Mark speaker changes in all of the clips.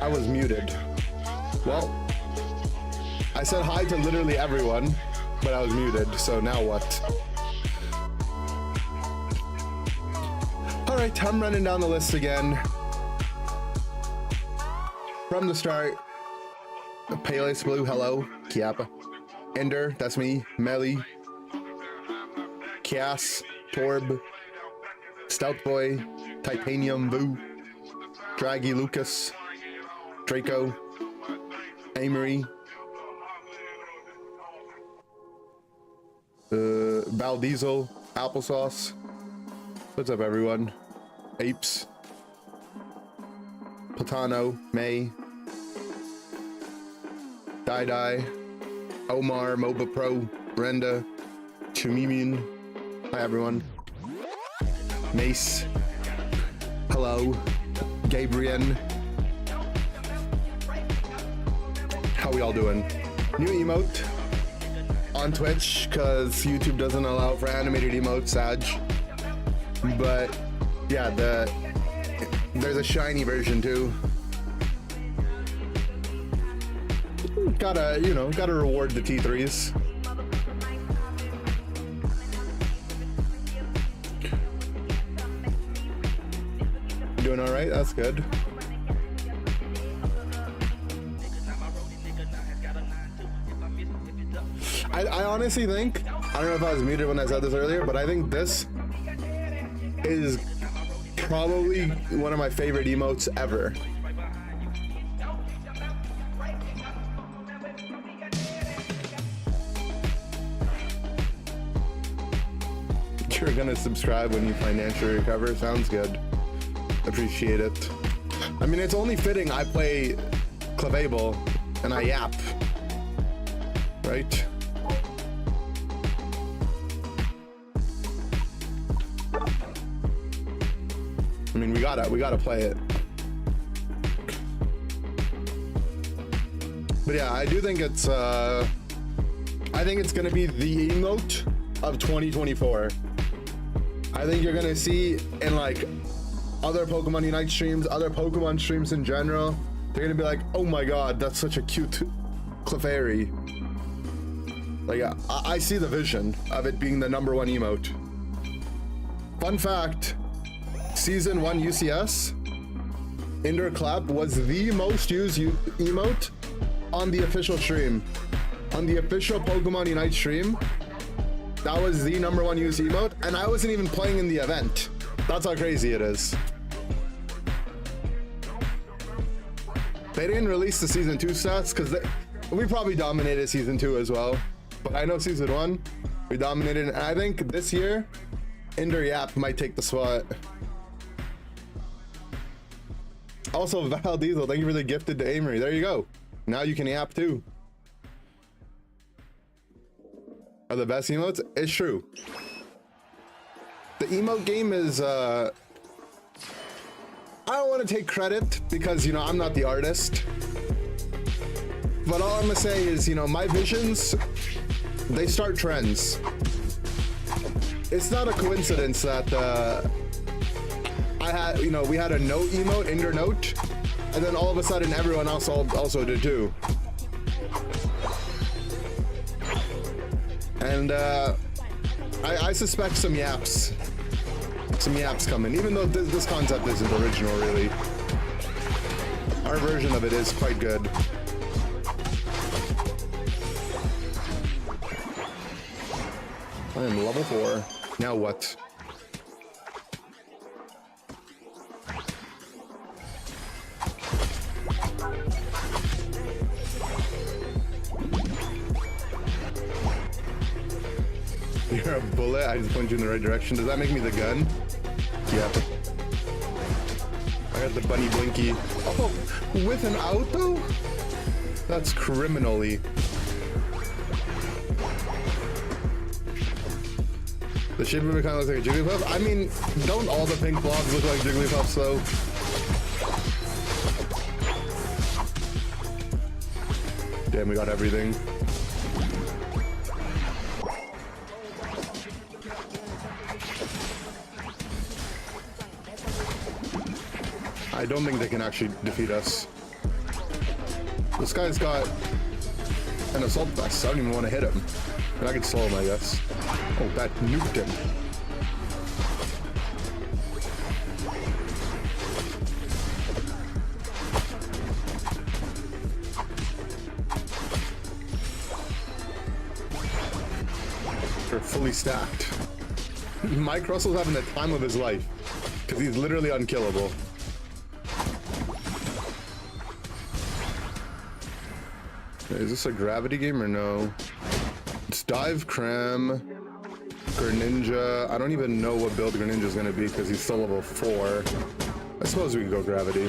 Speaker 1: I was muted. Well, I said hi to literally everyone, but I was muted, so now what? All right, I'm running down the list again. From the start, Palace Blue, hello, Kiapa. Inder, that's me, Melly, Kias, Torb, Stout Boy, Titanium Boo, Draggy Lucas, Draco, Amory, Val Diesel, Applesauce. What's up, everyone? Apes, Platano, May, Die, Omar, Moba Pro, Brenda, Chumimin. Hi, everyone. Mace, hello, Gabriel. How we all doing? New emote on Twitch because YouTube doesn't allow for animated emotes, Sag. But yeah, there's a shiny version too. Gotta reward the T3s. Doing all right? That's good. I honestly think, I don't know if I was muted when I said this earlier, but I think this is probably one of my favorite emotes ever. You're gonna subscribe when you financially recover. Sounds good. Appreciate it. I mean, it's only fitting I play Clavable and I yap, right? gotta play it. But yeah, I do think it's I think it's gonna be the emote of 2024. I think you're gonna see in like other Pokemon Unite streams, other Pokemon streams in general, they're gonna be like, oh my god, that's such a cute Clefairy. Like, I see the vision of it being the #1 emote. Fun fact, Season 1 UCS, Inder Clap was the most used emote on the official stream. On the official Pokemon Unite stream, that was the #1 used emote, and I wasn't even playing in the event. That's how crazy it is. They didn't release the Season 2 stats because we probably dominated Season 2 as well. But I know Season 1, we dominated, and I think this year, Inder Yap might take the spot. Also, Val Diesel, thank you for the gifted to Amory. There you go. Now you can yap too. Are the best emotes? It's true. The emote game is, I don't want to take credit because, you know, I'm not the artist. But all I'm gonna say is, you know, my visions, they start trends. It's not a coincidence that we had a note emote, Inder Note, and then all of a sudden everyone else also did too. And I suspect some yaps coming, even though this concept isn't original really. Our version of it is quite good. I am level 4. Now what? You're a bullet. I just pointed you in the right direction. Does that make me the gun? Yeah. I got the bunny blinky. Oh, with an auto? That's criminally. The shape of it kind of looks like a Jigglypuff. I mean, don't all the pink blobs look like Jigglypuffs though? Damn, we got everything. I don't think they can actually defeat us. This guy's got an assault vest. I don't even want to hit him. But I can slow him, I guess. Oh, that nuked him. They're fully stacked. Mike Russell's having the time of his life because he's literally unkillable. Is this a gravity game or no? It's Dive Cram, Greninja. I don't even know what build Greninja's gonna be because he's still level 4. I suppose we can go gravity.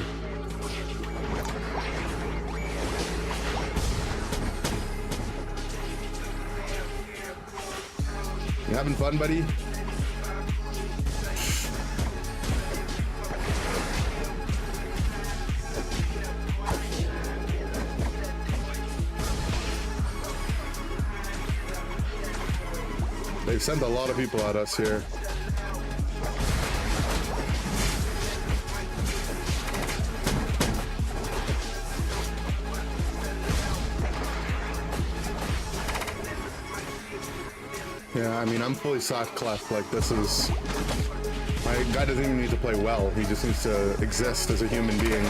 Speaker 1: You having fun, buddy? They've sent a lot of people at us here. Yeah, I mean, I'm fully soft cleft. Like, this is... My guy doesn't even need to play well. He just needs to exist as a human being.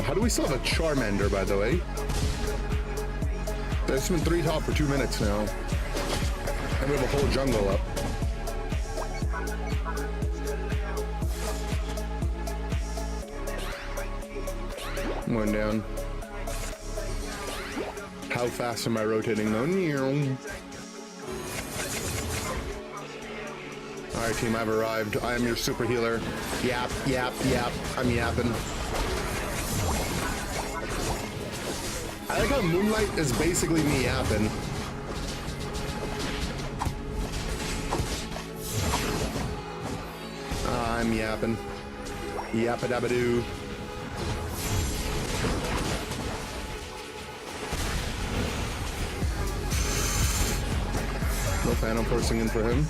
Speaker 1: How do we still have a Charmander, by the way? There's been 3 top for 2 minutes now. And we have a whole jungle up. I'm going down. How fast am I rotating though? Alright team, I've arrived. I am your super healer. Yap, yap, yap. I'm yapping. I like how Moonlight is basically me yapping. I'm yapping. Yappa-dabba-doo. No Phantom forcing in for him.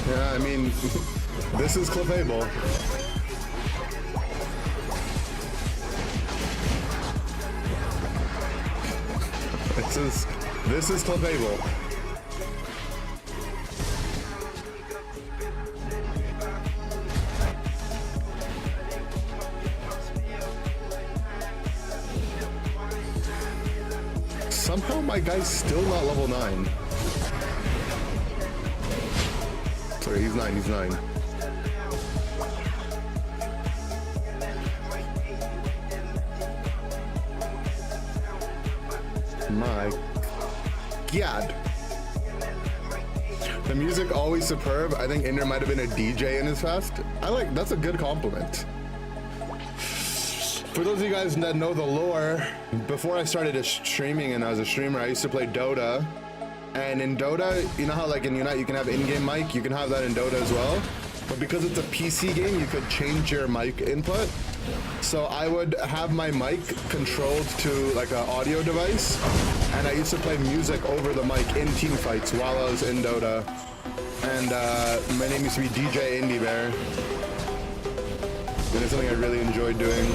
Speaker 1: Yeah, I mean, this is Clefable. This is Clefable. Somehow my guy's still not level 9. Sorry, he's 9, he's 9. My God. The music always superb. I think Inder might have been a DJ in his fest. That's a good compliment. For those of you guys that know the lore, before I started streaming and I was a streamer, I used to play Dota. And in Dota, you know how like in Unite you can have in-game mic? You can have that in Dota as well. But because it's a PC game, you could change your mic input. So I would have my mic controlled to like an audio device, and I used to play music over the mic in team fights while I was in Dota. And my name used to be DJ Indie Bear. And it's something I really enjoyed doing.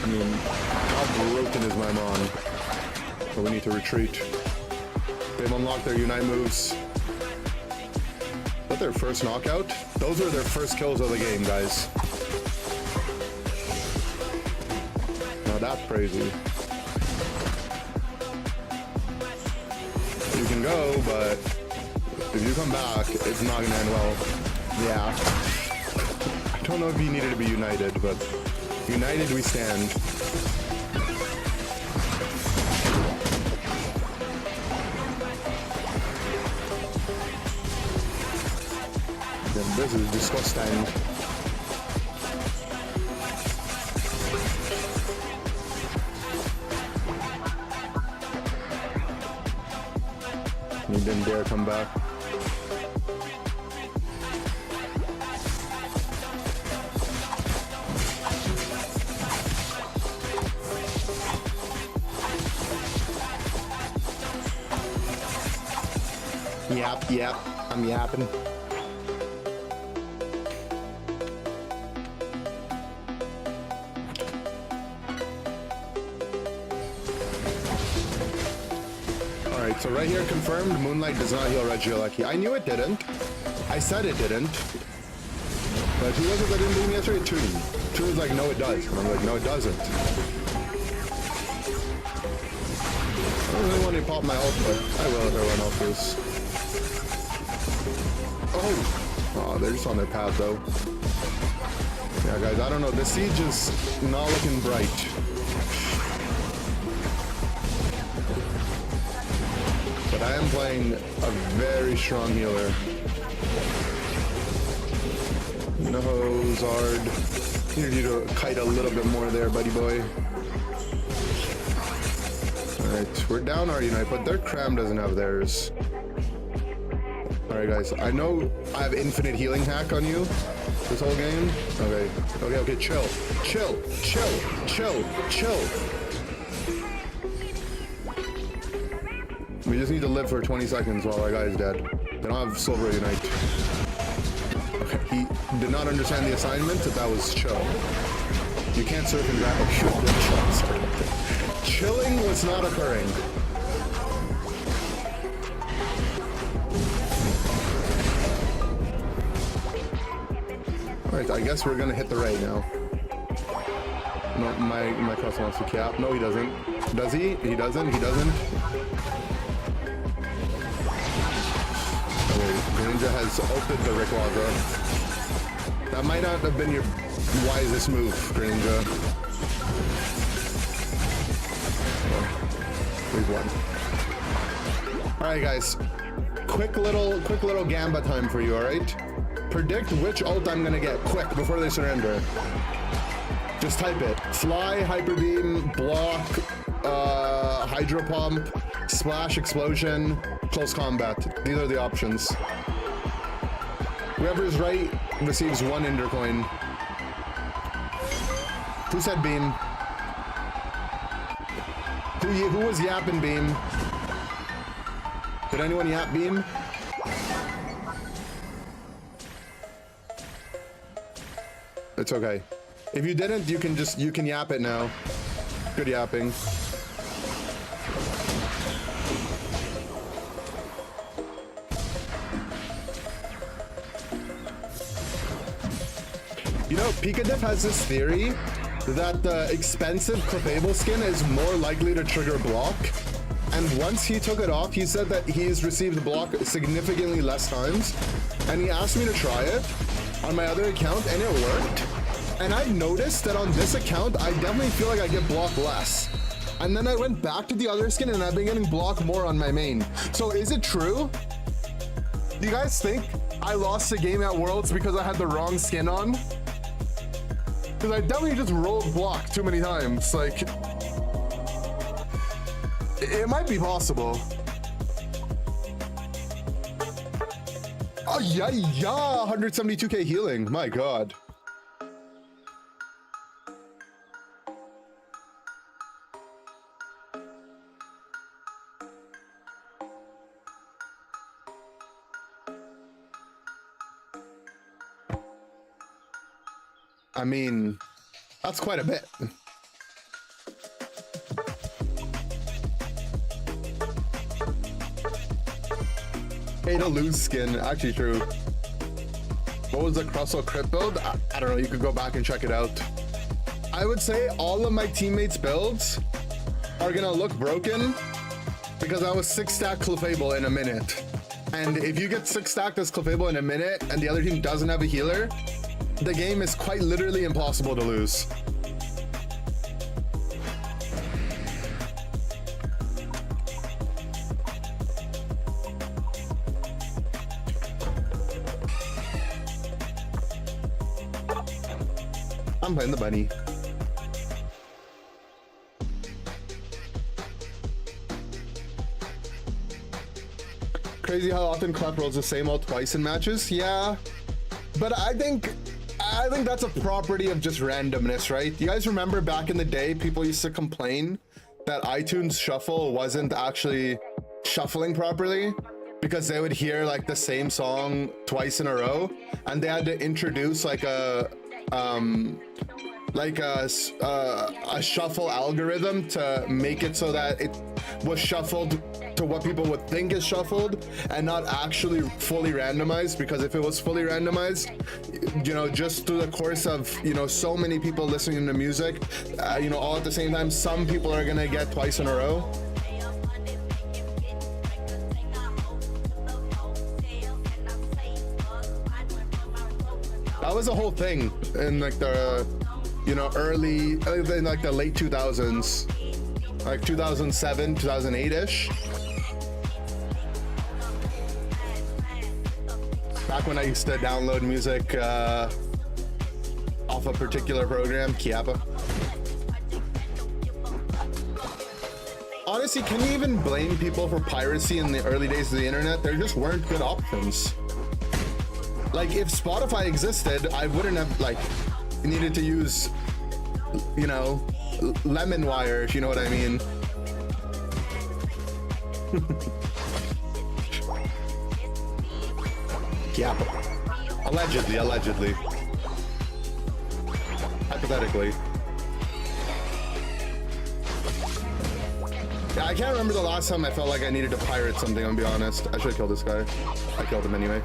Speaker 1: I mean, how broken is my Mon? But we need to retreat. They've unlocked their Unite moves. Is that their first knockout? Those are their first kills of the game, guys. Now that's crazy. You can go, but if you come back, it's not gonna end well. Yeah. I don't know if you needed to be united, but united we stand. This is disgusting. He didn't dare come back. Yep, I'm yapping. So right here confirmed, Moonlight does not heal Regieleki. I knew it didn't. I said it didn't. But who was it that didn't do me yesterday? Tourny. Tourny was like, no it does. And I'm like, no it doesn't. I don't really want to pop my ult, but I will if everyone else is. Oh, they're just on their path though. Yeah guys, I don't know. The siege is not looking bright. But I am playing a very strong healer. No, Zard. Need you to kite a little bit more there, buddy boy. Alright, we're down our Unite, but their Cram doesn't have theirs. Alright guys, I know I have infinite healing hack on you this whole game. Okay, chill. We just need to live for 20 seconds while our guy's dead. They don't have Silver Unite. Okay, he did not understand the assignment, that was chill. You can't surf and grab. Oh, chilling was not occurring. Alright, I guess we're gonna hit the raid now. No, my cousin wants to cap. No, he doesn't. Does he? He doesn't. Ninja has ulted the Rayquaza. That might not have been your wisest move, Greninja. We've won. All right, guys. Quick little Gamba time for you. All right. Predict which ult I'm gonna get quick before they surrender. Just type it. Fly, Hyper Beam, Block, Hydro Pump, Splash, Explosion, Close Combat. These are the options. Whoever's right receives 1 Inder coin. Who said Beam? Who was yapping Beam? Did anyone yap Beam? It's okay. If you didn't, you can yap it now. Good yapping. You know, Pikachup has this theory that the expensive Clefable skin is more likely to trigger block. And once he took it off, he said that he's received block significantly less times. And he asked me to try it on my other account, and it worked. And I noticed that on this account, I definitely feel like I get blocked less. And then I went back to the other skin, and I've been getting blocked more on my main. So is it true? Do you guys think I lost a game at Worlds because I had the wrong skin on? Because I definitely just rolled block too many times. Like, it might be possible. Oh, yeah, 172k healing. My God. I mean, that's quite a bit. Hey, to lose skin, actually true. What was the Crustle crit build? I don't know, you could go back and check it out. I would say all of my teammates' builds are gonna look broken because I was 6-stack Clefable in a minute. And if you get 6-stacked as Clefable in a minute and the other team doesn't have a healer, the game is quite literally impossible to lose. I'm playing the bunny. Crazy how often Clef rolls the same ult twice in matches. Yeah, but I think that's a property of just randomness, right? You guys remember back in the day, people used to complain that iTunes Shuffle wasn't actually shuffling properly because they would hear like the same song twice in a row, and they had to introduce like a shuffle algorithm to make it so that it was shuffled to what people would think is shuffled and not actually fully randomized. Because if it was fully randomized, you know, just through the course of, you know, so many people listening to music, you know, all at the same time, some people are gonna get twice in a row. That was a whole thing in like the, you know, early, in like the late 2000s, like 2007, 2008-ish. Back when I used to download music off a particular program, Kiapa. Honestly, can you even blame people for piracy in the early days of the internet? There just weren't good options. Like, if Spotify existed, I wouldn't have, like, needed to use, you know, lemon wire, if you know what I mean. Yeah. Allegedly. Hypothetically. Yeah, I can't remember the last time I felt like I needed to pirate something, I'll be honest. I should have killed this guy. I killed him anyway.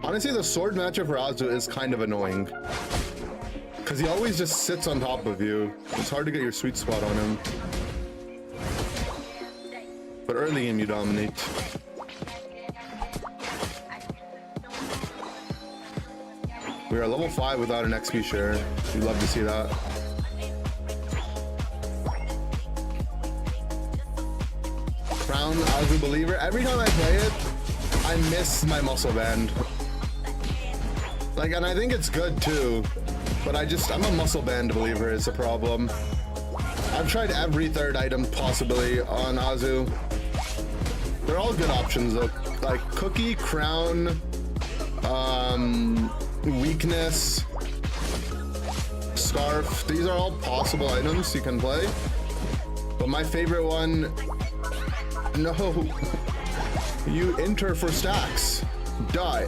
Speaker 1: Honestly, the sword matchup for Azu is kind of annoying, because he always just sits on top of you. It's hard to get your sweet spot on him. But early game, you dominate. We are level 5 without an XP share. We'd love to see that. Crown Azu Believer. Every time I play it, I miss my muscle band. Like, and I think it's good too, but I'm a muscle band believer is the problem. I've tried every third item possibly on Azu. They're all good options though. Like Cookie, Crown, Weakness, Scarf. These are all possible items you can play. But my favorite one, no, you enter for stacks, die.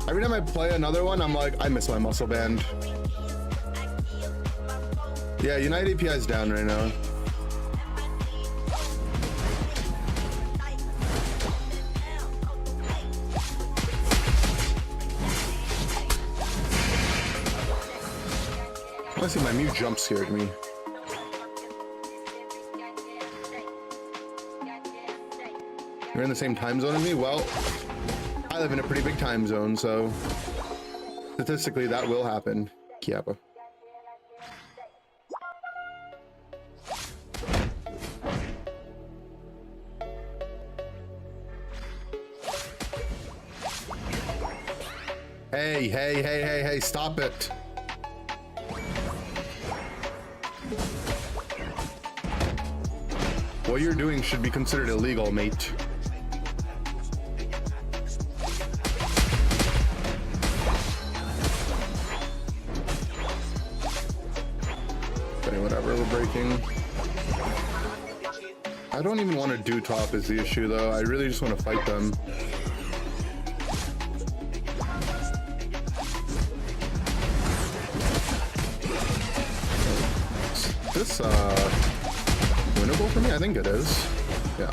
Speaker 1: Every time I play another one, I'm like, I miss my muscle band. Yeah, Unite API is down right now. Honestly, my mute jump scared me. You're in the same time zone as me? Well, I live in a pretty big time zone, so statistically that will happen. Kiapa. Hey, stop it. What you're doing should be considered illegal, mate. Okay, whatever, we're breaking. I don't even want to do top is the issue though. I really just want to fight them. Is this winnable for me? I think it is. Yeah.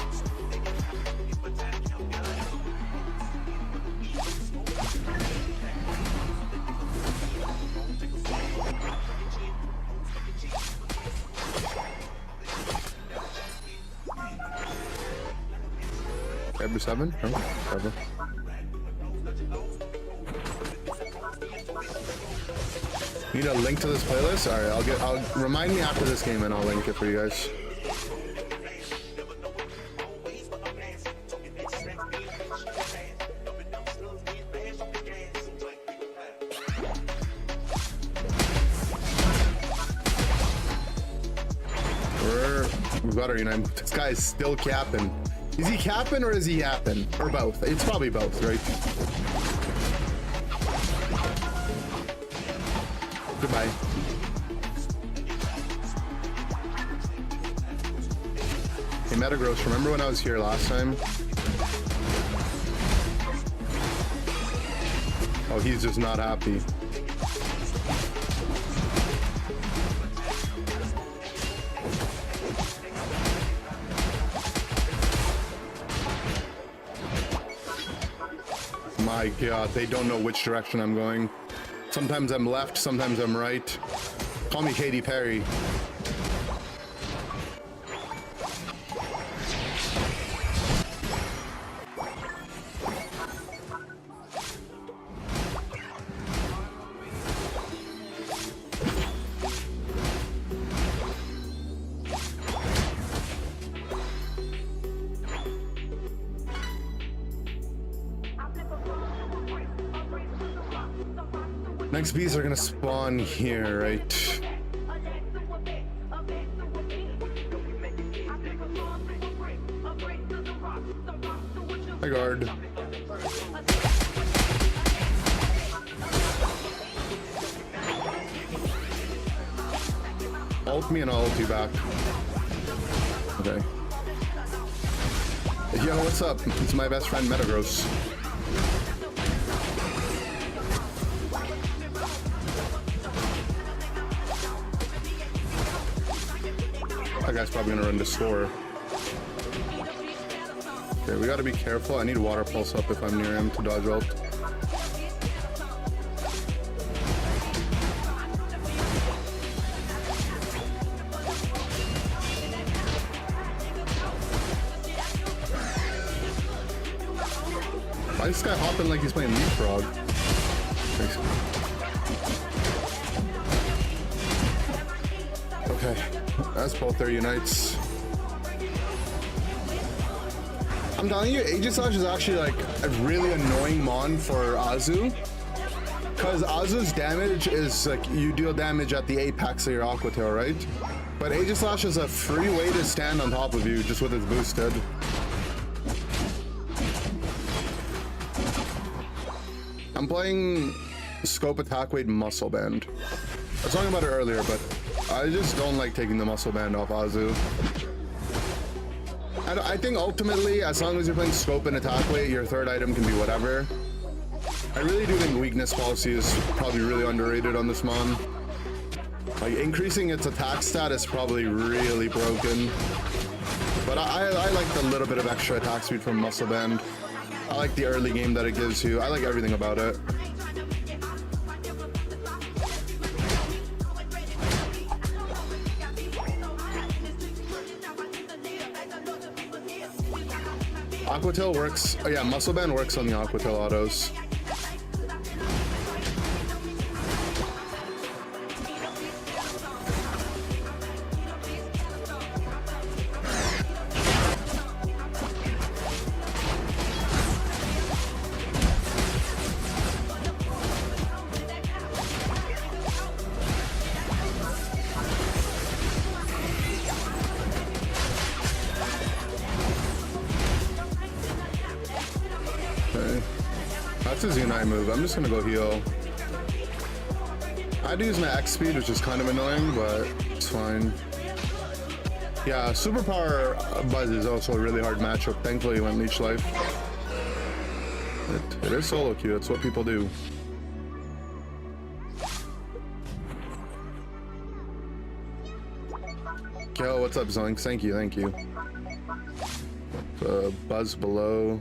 Speaker 1: Every 7? Oh, whatever. Need a link to this playlist? Alright, I'll remind me after this game and I'll link it for you guys. We've got our Unite. This guy is still capping. Is he capping or is he yapping? Or both? It's probably both, right? Goodbye. Hey, Metagross, remember when I was here last time? Oh, he's just not happy. My God, they don't know which direction I'm going. Sometimes I'm left, sometimes I'm right. Call me Katy Perry. Next bees are gonna spawn here, right? Hi, guard. Ult me and I'll ult you back. Okay. Yo, what's up? It's my best friend Metagross. That guy's probably gonna run the store. Okay, we gotta be careful. I need water pulse up if I'm near him to dodge ult. Why is this guy hopping like he's playing leapfrog? Okay, that's both their unites. I'm telling you, Aegislash is actually like a really annoying mon for Azu. Because Azu's damage is like, you deal damage at the apex of your Aqua Tail, right? But Aegislash is a free way to stand on top of you just with its boosted. I'm playing Scope Attack Weight Muscle Band. I was talking about it earlier, but I just don't like taking the Muscle Band off Azu. I think ultimately, as long as you're playing Scope and Attack Weight, your third item can be whatever. I really do think Weakness Policy is probably really underrated on this mon. Like, increasing its attack stat is probably really broken. But I like the little bit of extra attack speed from Muscle Band. I like the early game that it gives you. I like everything about it. Aqua Tail works. Oh yeah, Muscle Band works on the Aqua Tail autos. That's his Unite move. I'm just gonna go heal. I had to use my X speed, which is kind of annoying, but it's fine. Yeah, Superpower Buzz is also a really hard matchup. Thankfully, he went Leech Life. It is solo queue. It's what people do. Yo, what's up, Zoinks? Thank you, thank you. Buzz below.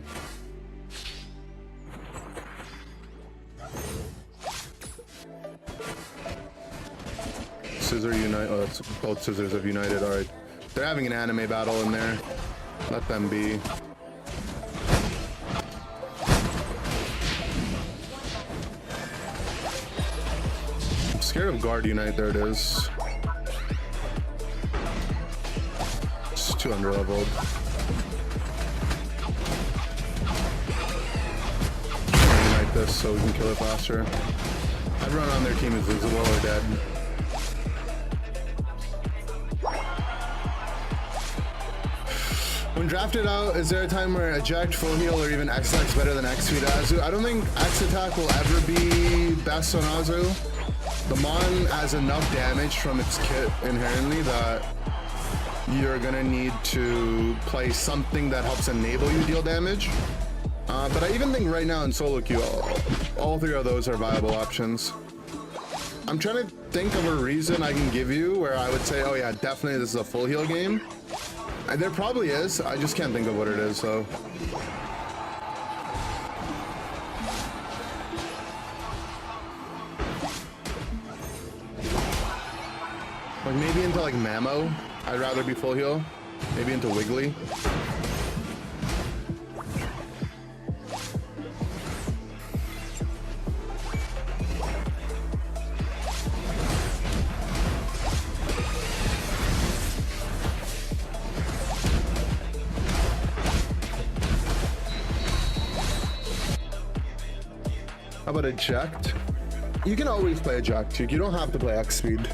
Speaker 1: Scissor Unite. Oh, it's both Scissors have united. Alright. They're having an anime battle in there. Let them be. I'm scared of Guard Unite. There it is. It's too underleveled. Unite this so we can kill it faster. Everyone on their team is visible or dead. When drafted out, is there a time where eject, full heal, or even X attack is better than X speed Azu? I don't think X attack will ever be best on Azu. The mon has enough damage from its kit inherently that you're gonna need to play something that helps enable you deal damage. But I even think right now in solo queue, all three of those are viable options. I'm trying to think of a reason I can give you where I would say, oh yeah, definitely this is a full heal game. And there probably is. I just can't think of what it is, so. Like maybe into like Mamo. I'd rather be full heal. Maybe into Wiggly. How about eject? You can always play eject. You don't have to play X speed.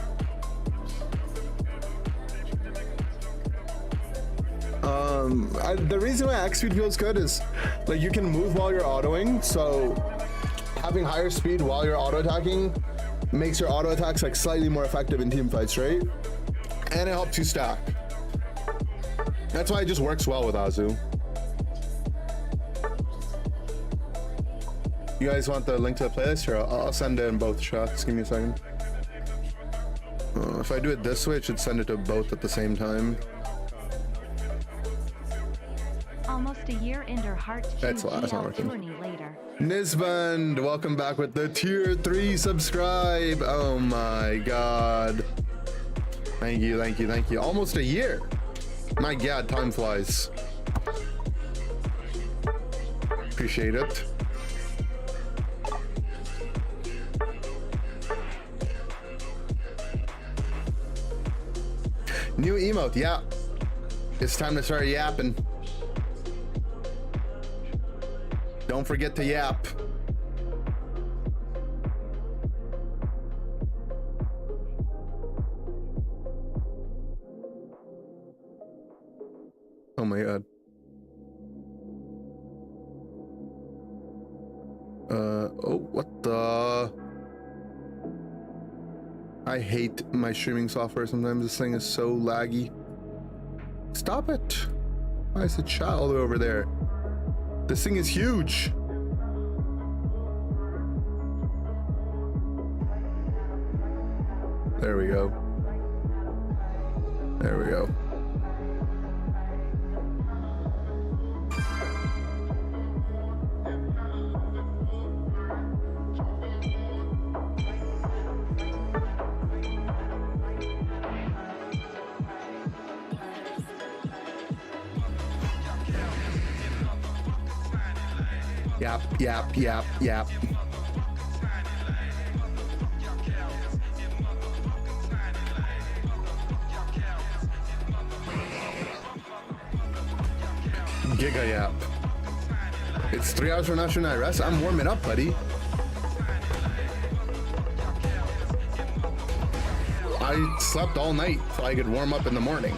Speaker 1: The reason why X speed feels good is like you can move while you're autoing, so having higher speed while you're auto attacking makes your auto attacks like slightly more effective in team fights, right? And it helps you stack. That's why it just works well with Azu. You guys want the link to the playlist? Here, I'll send it in both shots. Give me a second. If I do it this way, it should send it to both at the same time.
Speaker 2: Almost a year Inder Heart.
Speaker 1: That's not working. Nisband, welcome back with the tier 3 subscribe. Oh my god. Thank you, thank you, thank you. Almost a year. My god, time flies. Appreciate it. New emote, yeah. It's time to start yapping. Don't forget to yap. Oh my god. Oh, what the? I hate my streaming software sometimes. This thing is so laggy. Stop it. Why is the chat all the way over there? This thing is huge. There we go. There we go. Yap, yap, yap, yap. Giga yap. It's 3 hours from after night rest. I'm warming up, buddy. I slept all night so I could warm up in the morning.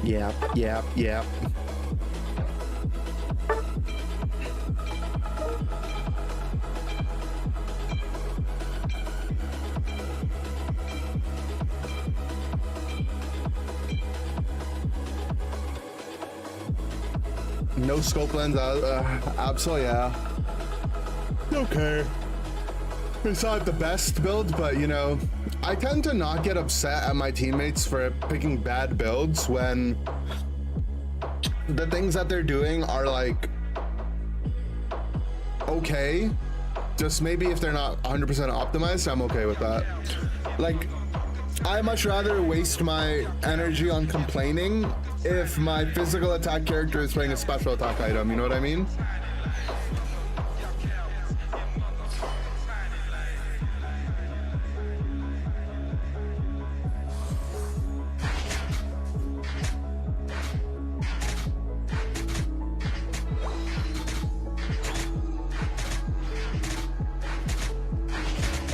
Speaker 1: Yep, yep, yep. No scope lens, absolutely, yeah. Okay. It's not the best build, but you know, I tend to not get upset at my teammates for picking bad builds when the things that they're doing are like, okay, just maybe if they're not 100% optimized, I'm okay with that. Like, I much rather waste my energy on complaining if my physical attack character is playing a special attack item, you know what I mean?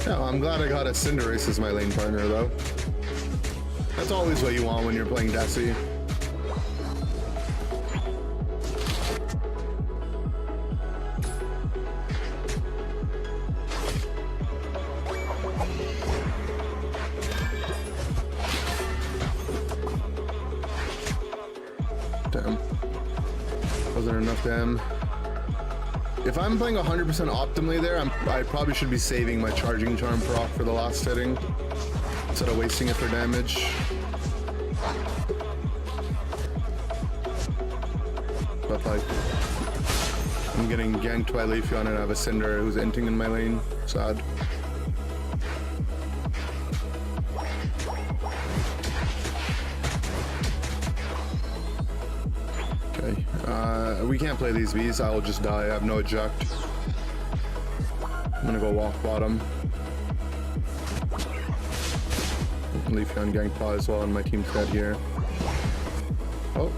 Speaker 1: I'm glad I got a Cinderace as my lane partner, though. That's always what you want when you're playing Desi. Damn. Wasn't enough damn. If I'm playing 100% optimally there, I probably should be saving my charging charm proc for the last hitting instead of wasting it for damage. But like, I'm getting ganked by Leafeon and I have a Cinder who's inting in my lane. Sad. Okay, we can't play these Vs. I will just die. I have no eject. I'm gonna go walk bottom. Leafeon gank paw as well, and my team's dead here. Oh,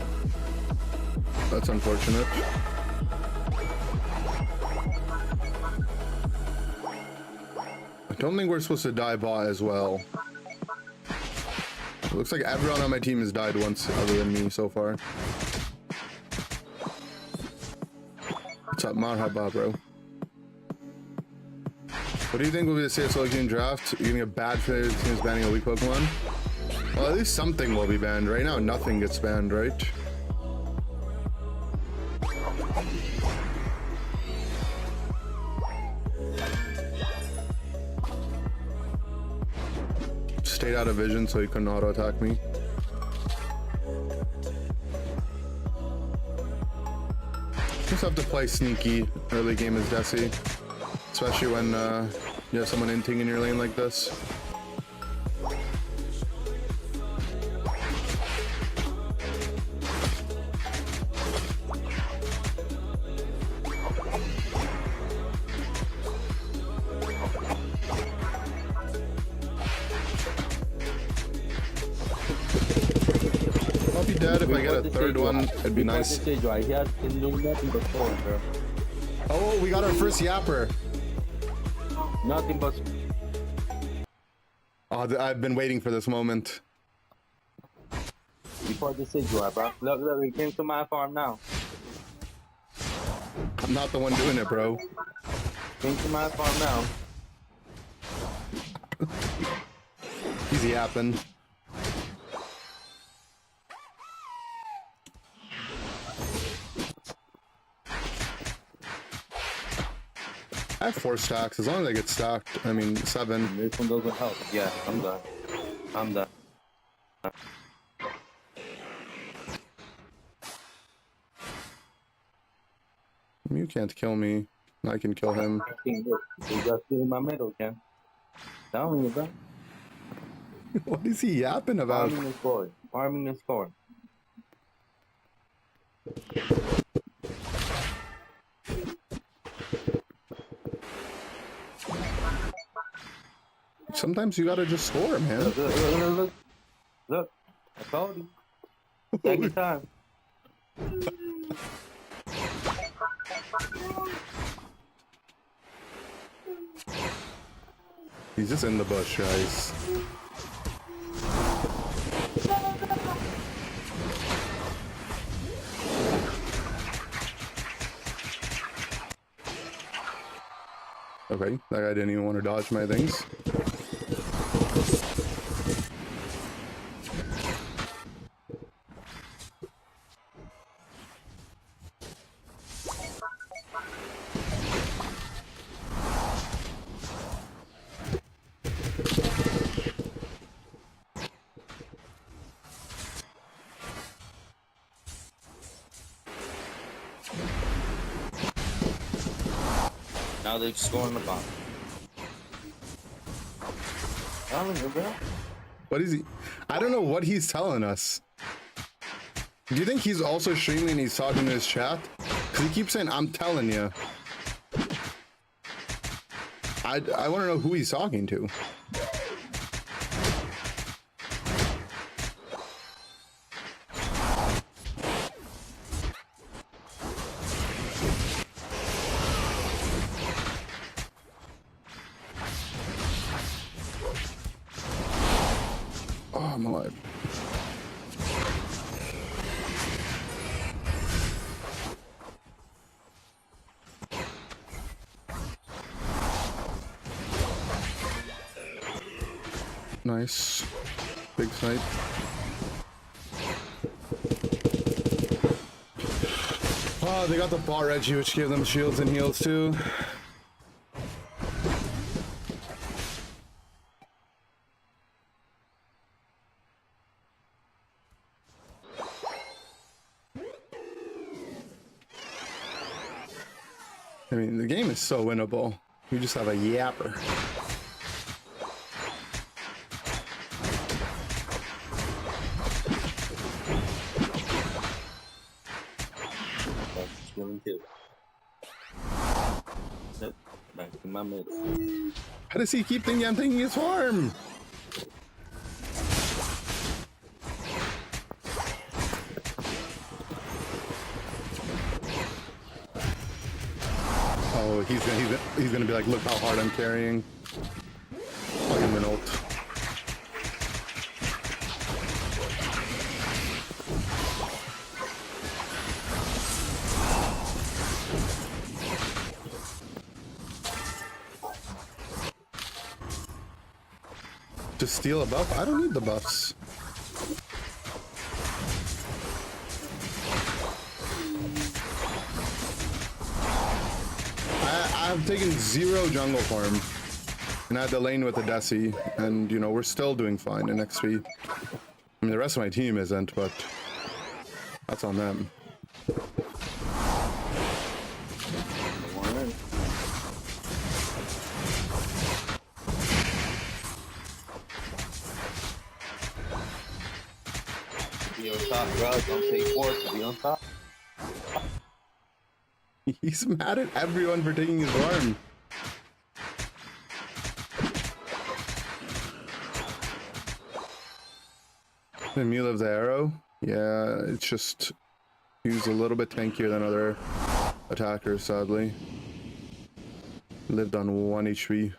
Speaker 1: that's unfortunate. I don't think we're supposed to die bot as well. It looks like everyone on my team has died once other than me so far. What's up, Marhaba, bro? What do you think will be the CS:GO game draft? You're getting a bad for teams banning a weak Pokemon? Well, at least something will be banned. Right now, nothing gets banned, right? Stayed out of vision so he couldn't auto attack me. Just have to play sneaky early game as Desi, especially when you have someone inting in your lane like this. said if I get a third one, it'd be nice.
Speaker 3: Stage, right? He has nothing but scoring, bro.
Speaker 1: Oh, we got our first yapper.
Speaker 3: Nothing but.
Speaker 1: Oh, I've been waiting for this moment.
Speaker 3: Before the stage, right, bro? Look, he came to my farm now.
Speaker 1: I'm not the one doing it, bro.
Speaker 3: Came to my farm now.
Speaker 1: He's yapping. I have 4 stacks. As long as I get stacked, I mean 7.
Speaker 3: This one doesn't help. Yeah, I'm done. I'm done.
Speaker 1: You can't kill me. I can kill him.
Speaker 3: You got still in my middle, Ken. Down you, bro.
Speaker 1: What is he yapping about?
Speaker 3: Farming and scoring. Farming and scoring.
Speaker 1: Sometimes you gotta just score, man.
Speaker 3: Look. I told you. Take your time.
Speaker 1: He's just in the bush, guys. Okay, that guy didn't even want to dodge my things.
Speaker 3: Now they're scoring the bomb. Telling you, bro.
Speaker 1: What is he? I don't know what he's telling us. Do you think he's also streaming and he's talking to his chat? Because he keeps saying, I'm telling you. I want to know who he's talking to. Oh, I'm alive. Nice. Big snipe. Oh, they got the bar edgy, which gave them shields and heals too. I mean, the game is so winnable. You just have a yapper.
Speaker 3: That's killing too. Yep, back to my middle.
Speaker 1: How does he keep thinking I'm taking his farm? Oh, he's gonna be like, look how hard I'm carrying. I'll give him an ult. To steal a buff? I don't need the buffs. I've taken 0 jungle farm, and I had the lane with the Desi, and you know, we're still doing fine in XP. I mean, the rest of my team isn't, but that's on them.
Speaker 3: Be on top, bro. Don't take force to be on top.
Speaker 1: He's mad at everyone for taking his farm. Then you live the arrow. Yeah, it's just he's a little bit tankier than other attackers, sadly. Lived on 1 HP.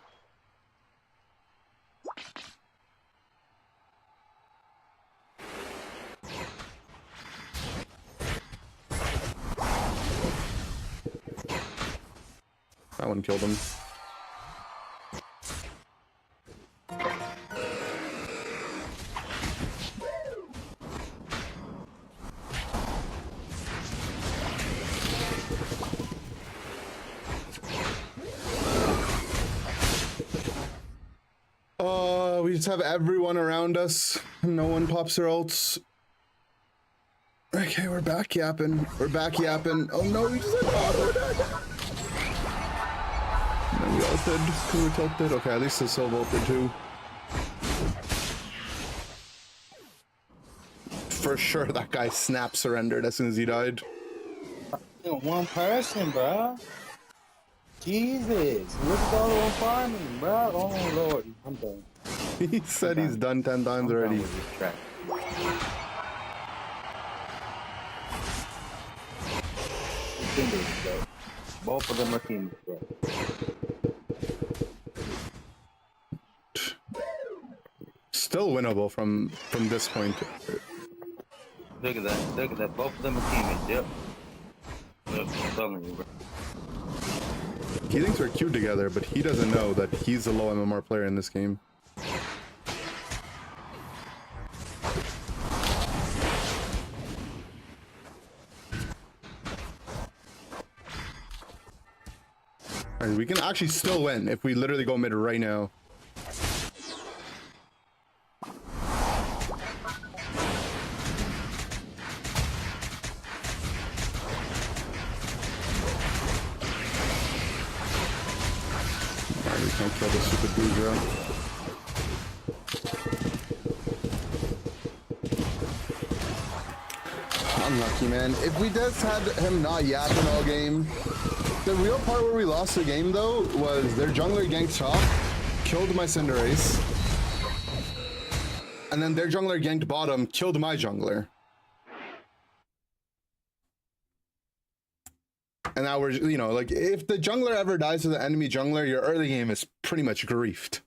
Speaker 1: That one killed him. We just have everyone around us. No one pops their ults. Okay, we're back yapping. We're back yapping. Oh no, we just had and we ulted. We were tilted. Okay, at least the Silva ulted too. For sure, that guy snap surrendered as soon as he died.
Speaker 3: One person, bro. Jesus, look at all the one farming, bro. Oh Lord, I'm done.
Speaker 1: He said he's done 10 times already.
Speaker 3: Both of them are teams, bro.
Speaker 1: Still winnable from this point.
Speaker 3: Look at that. Look at that. Both of them are teammates. Yep. Yep. I'm telling you, bro.
Speaker 1: He thinks we're queued together, but he doesn't know that he's a low MMR player in this game. We can actually still win if we literally go mid right now. Alright, we can't kill this stupid Boudreaux. Unlucky, man. If we just had him not yapping all game. The real part where we lost the game, though, was their jungler ganked top, killed my Cinderace, and then their jungler ganked bottom, killed my jungler. And now we're, you know, like, if the jungler ever dies to the enemy jungler, your early game is pretty much griefed.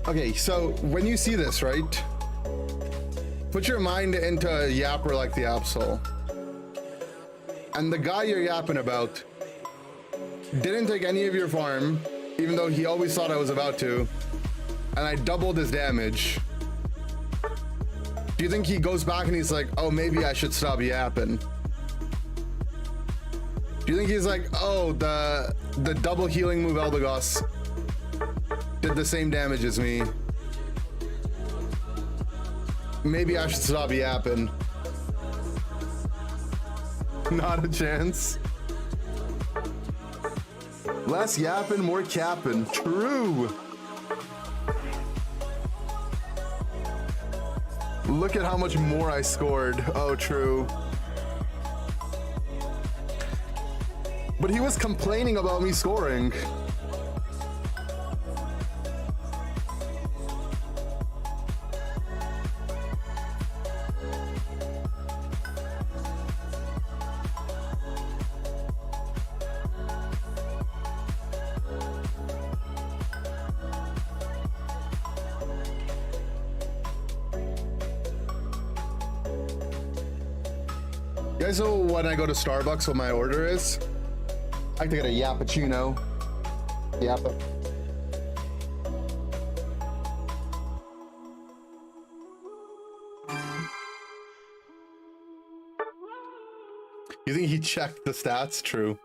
Speaker 1: Okay, so when you see this, right? Put your mind into a yapper like the Absol. And the guy you're yapping about didn't take any of your farm, even though he always thought I was about to. And I doubled his damage. Do you think he goes back and he's like, oh, maybe I should stop yapping? Do you think he's like, oh, the double healing move Eldegoss did the same damage as me? Maybe I should stop yapping. Not a chance. Less yapping, more capping. True. Look at how much more I scored. Oh, true. But he was complaining about me scoring. You guys know when I go to Starbucks what my order is? I like to get a Yappuccino. Yappa. You think he checked the stats? True.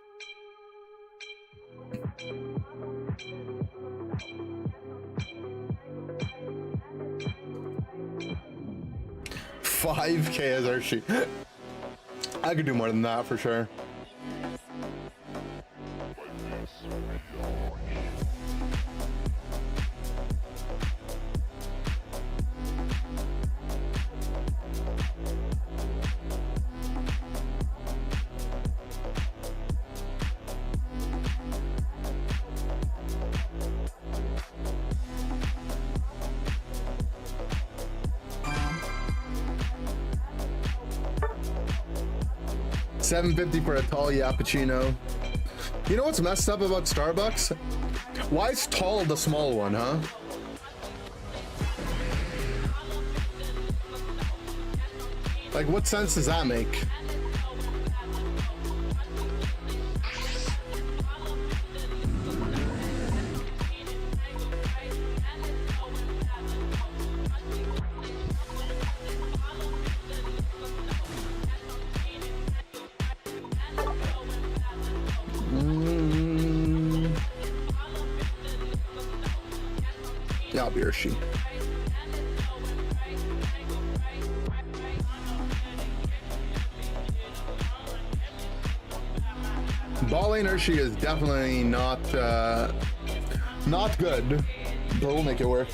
Speaker 1: $5K as Archie. I could do more than that for sure. $7.50 for a tall cappuccino. You know what's messed up about Starbucks? Why is tall the small one, huh? Like, what sense does that make? Yeah, be or she. Ball lane Hershey is definitely not good, but we'll make it work.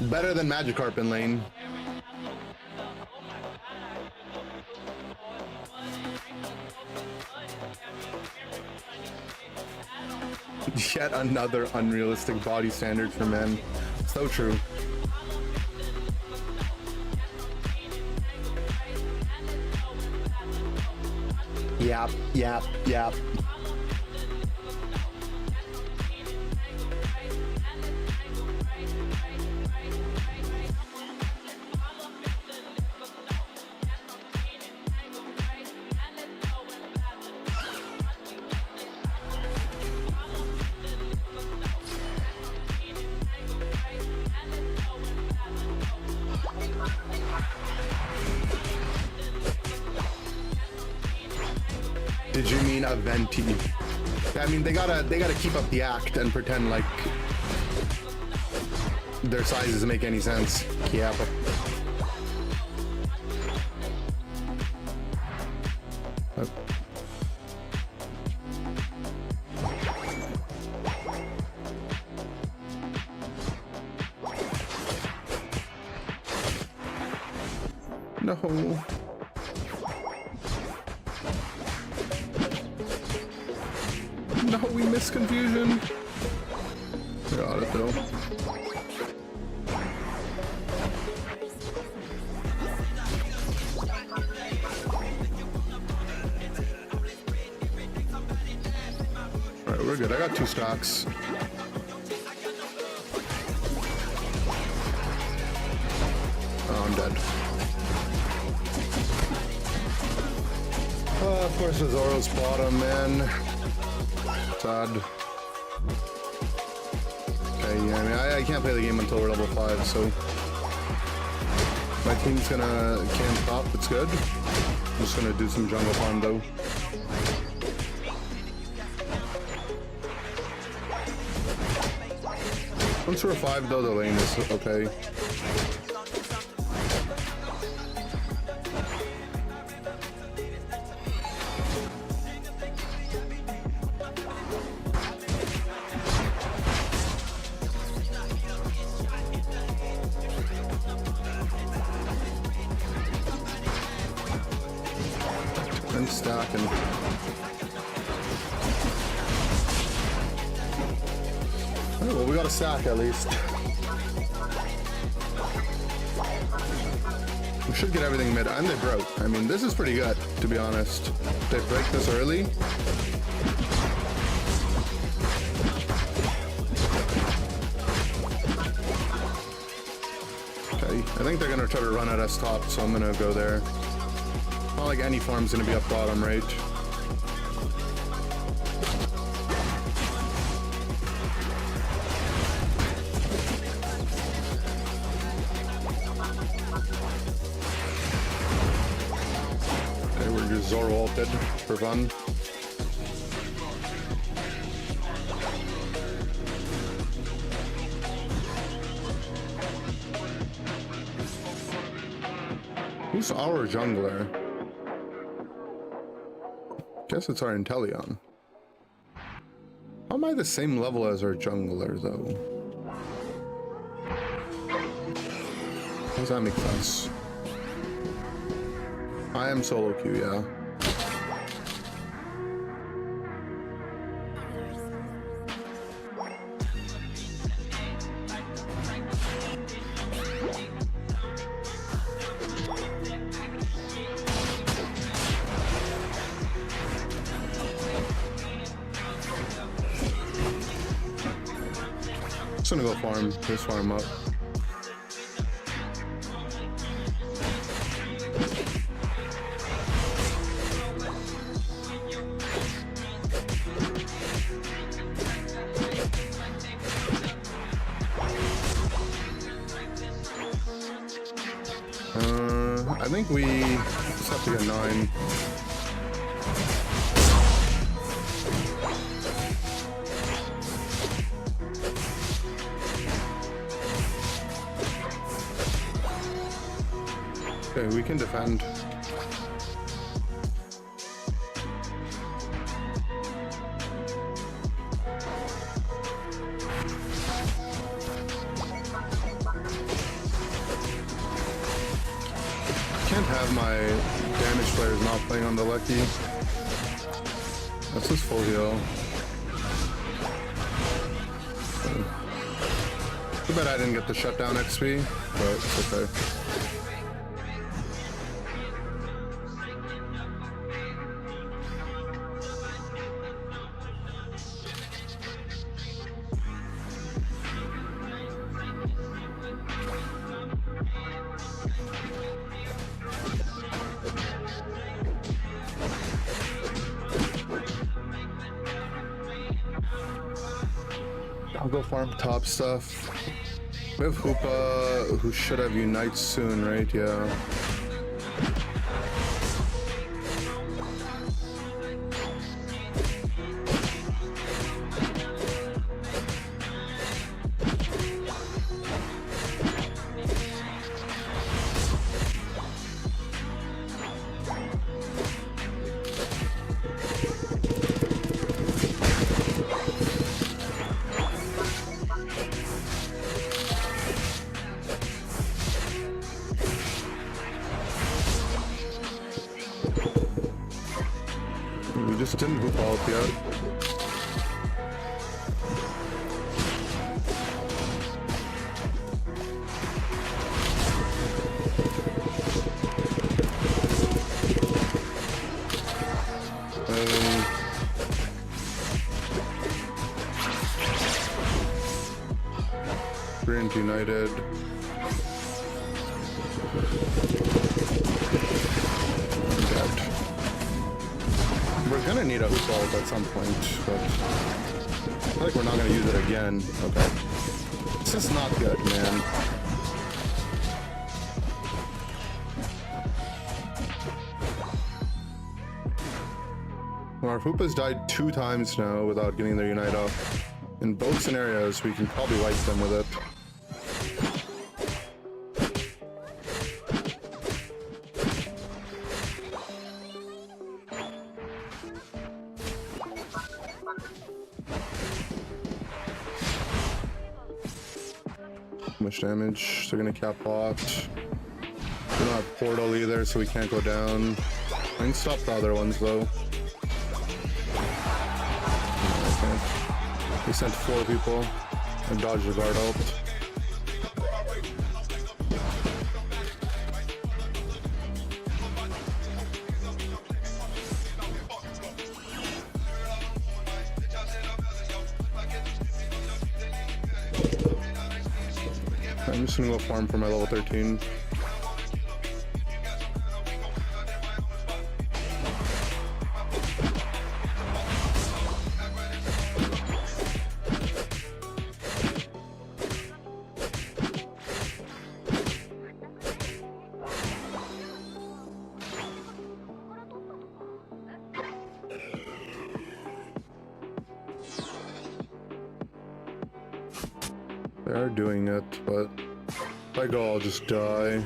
Speaker 1: Better than Magikarp in lane. Yet another unrealistic body standard for men. So true. Yep, yep, yep. Did you mean a venti? I mean, they gotta keep up the act and pretend like their sizes make any sense. Yeah. No. No, we missed confusion. Got it though. Alright, we're good. I got 2 stocks. Oh, I'm dead. Oh, of course the Zoro's bottom, man. Sad. Okay, yeah, I mean, I can't play the game until we're level 5, so my team's gonna camp top. It's good. I'm just gonna do some jungle farm though. Once we're 5 though, the lane is okay. Stacking. Oh, well, we got a stack at least. We should get everything mid, and they broke. I mean, this is pretty good, to be honest. They break this early. Okay, I think they're gonna try to run at us top, so I'm gonna go there. Not like any farm's gonna be up bottom, right? Okay, we're just Zoro ulted for fun. Who's our jungler? Guess it's our Inteleon. How am I the same level as our jungler, though? How does that make sense? I am solo queue, yeah. just gonna go farm. Just farm up. I think we just have to get 9. Okay, we can defend. Can't have my damage players not playing on the lucky. That's his full heal. Too bad I didn't get the shutdown XP, but it's okay. I'll go farm top stuff. We have Hoopa, who should have Unite soon, right? Yeah. We just didn't hoop out yet. Brand United. We're gonna need a hoop ult at some point, but I feel like we're not gonna use it again. Okay. This is not good, man. Well, our Hoopas died 2 times now without getting their Unite off. In both scenarios, we can probably wipe them with it. Too much damage. They're gonna cap bot. We don't have portal either, so we can't go down. I can stop the other ones though. Okay. They sent 4 people. I dodged the guard ult. I'm just gonna go farm for my level 13. They are doing it, but if I go, I'll just die.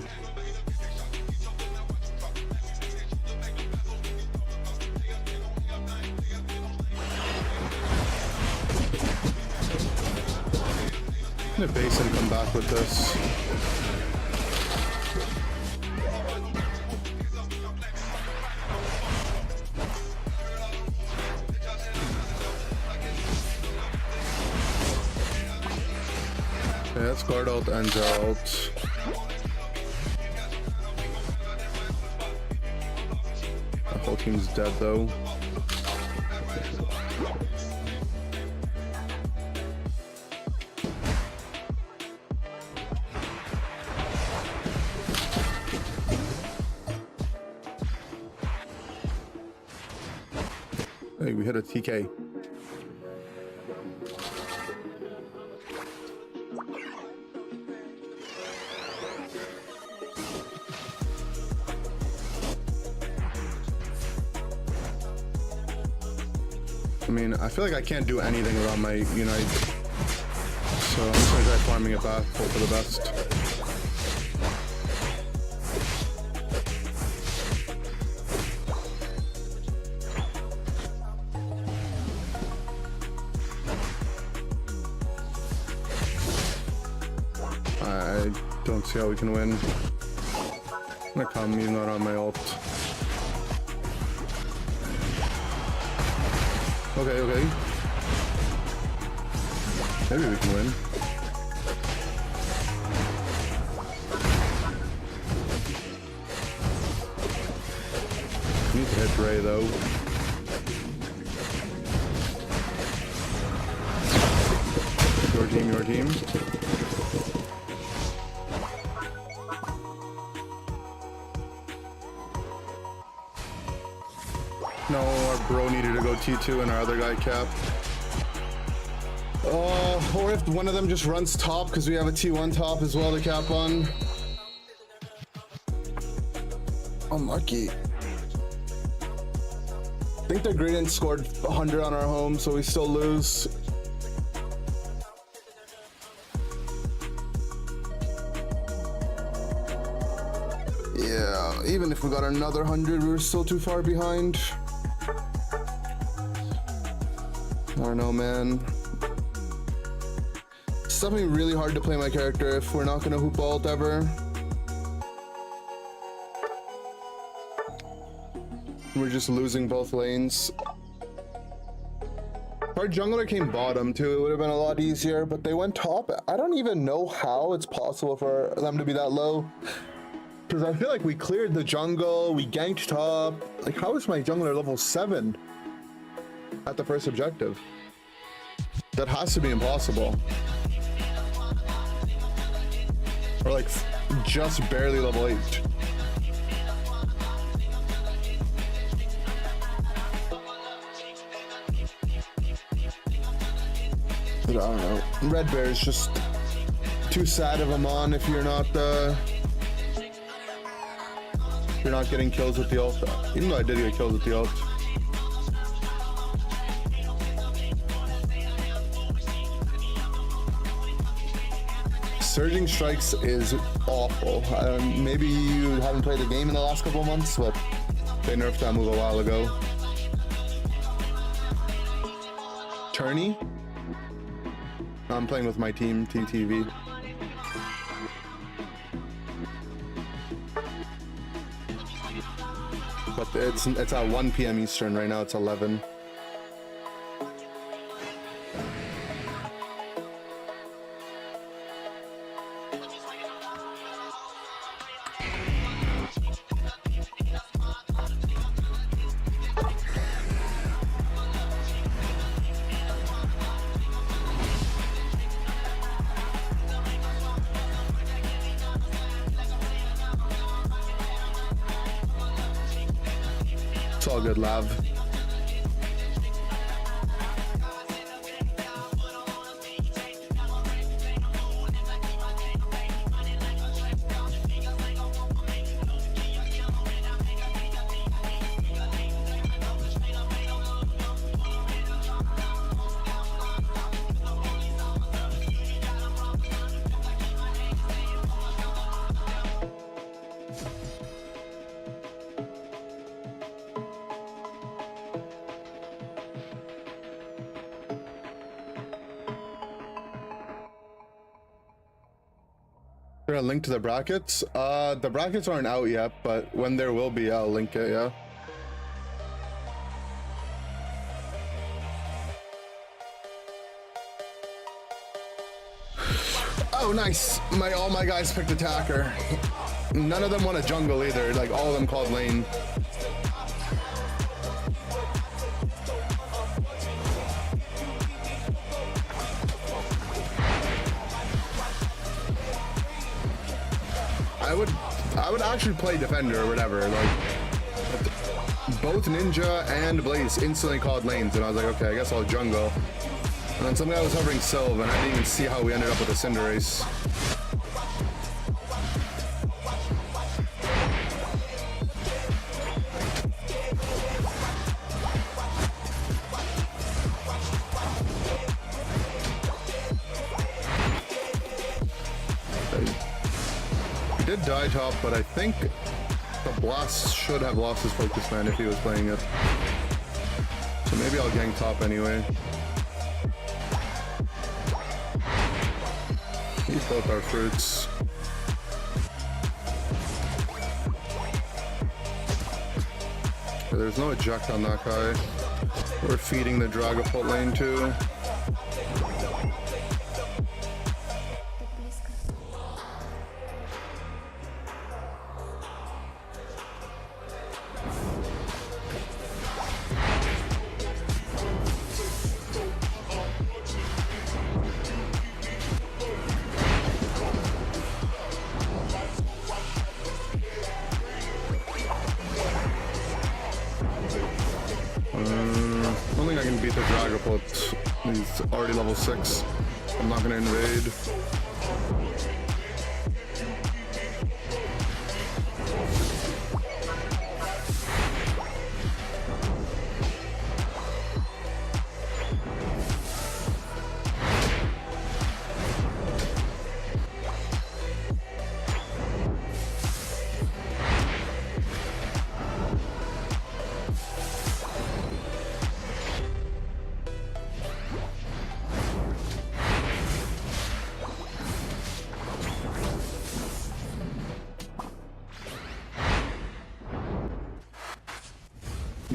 Speaker 1: I'm gonna base and come back with this. Okay, that's guard ult and ult. The whole team's dead though. Hey, we hit a TK. I mean, I feel like I can't do anything without my Unite. So I'm just gonna try farming it back, hope for the best. I don't see how we can win. I'm gonna come even though on my ult. Okay, okay. Maybe we can win. Need to hit Ray though. Your team, your team. No, our bro needed to go T2 and our other guy cap. Or if one of them just runs top because we have a T1 top as well to cap on. Unlucky. I think the Gradient scored 100 on our home, so we still lose. Yeah, even if we got another 100, we were still too far behind. I don't know, man. It's definitely really hard to play my character if we're not gonna hoop ult ever. We're just losing both lanes. Our jungler came bottom too. It would have been a lot easier, but they went top. I don't even know how it's possible for them to be that low. Because I feel like we cleared the jungle, we ganked top. Like, how is my jungler level 7 at the first objective? That has to be impossible. Or like just barely level 8. But I don't know. Red Bear is just too sad of a mon if you're not getting kills with the ult. Even though I did get kills with the ult. Surging Strikes is awful. Maybe you haven't played the game in the last couple of months, but they nerfed that move a while ago. Tourny? I'm playing with my team, TTV. But it's at 1 p.m. Eastern right now. It's 11. It's all good, Lav. A link to the brackets? The brackets aren't out yet, but when there will be, I'll link it, yeah. Oh, nice. All my guys picked attacker. None of them want a jungle either. Like, all of them called lane. I would actually play defender or whatever, like both Ninja and Blaze instantly called lanes, and I was like, okay, I guess I'll jungle. And then some guy was hovering Sylve, and I didn't even see how we ended up with a Cinder race. He did die top, but I think the Blast should have lost his focus man if he was playing it. So maybe I'll gank top anyway. These both are fruits. Okay, there's no eject on that guy. We're feeding the Dragapult lane too. I don't think I can beat the Dragapult. He's already level 6. I'm not gonna invade.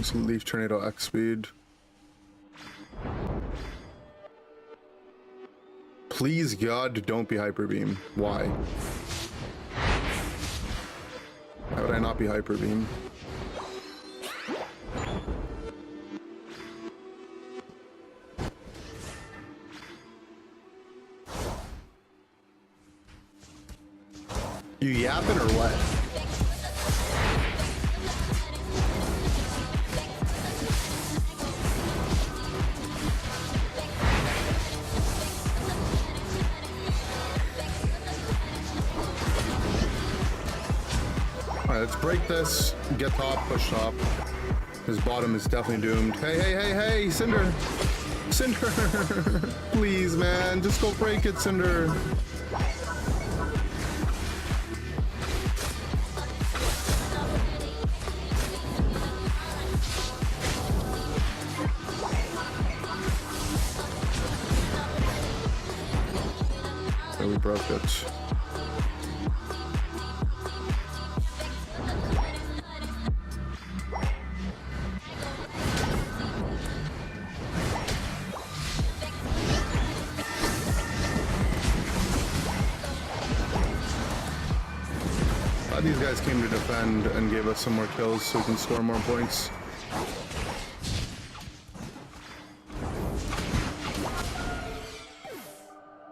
Speaker 1: Some Leaf Tornado X speed. Please God, don't be Hyper Beam. Why? Why would I not be Hyper Beam? You yapping or what? Alright, let's break this. Get top, push top. His bottom is definitely doomed. Hey, hey, hey, hey, Cinder! Cinder! Please, man, just go break it, Cinder. So we broke it. These guys came to defend and gave us some more kills so we can score more points.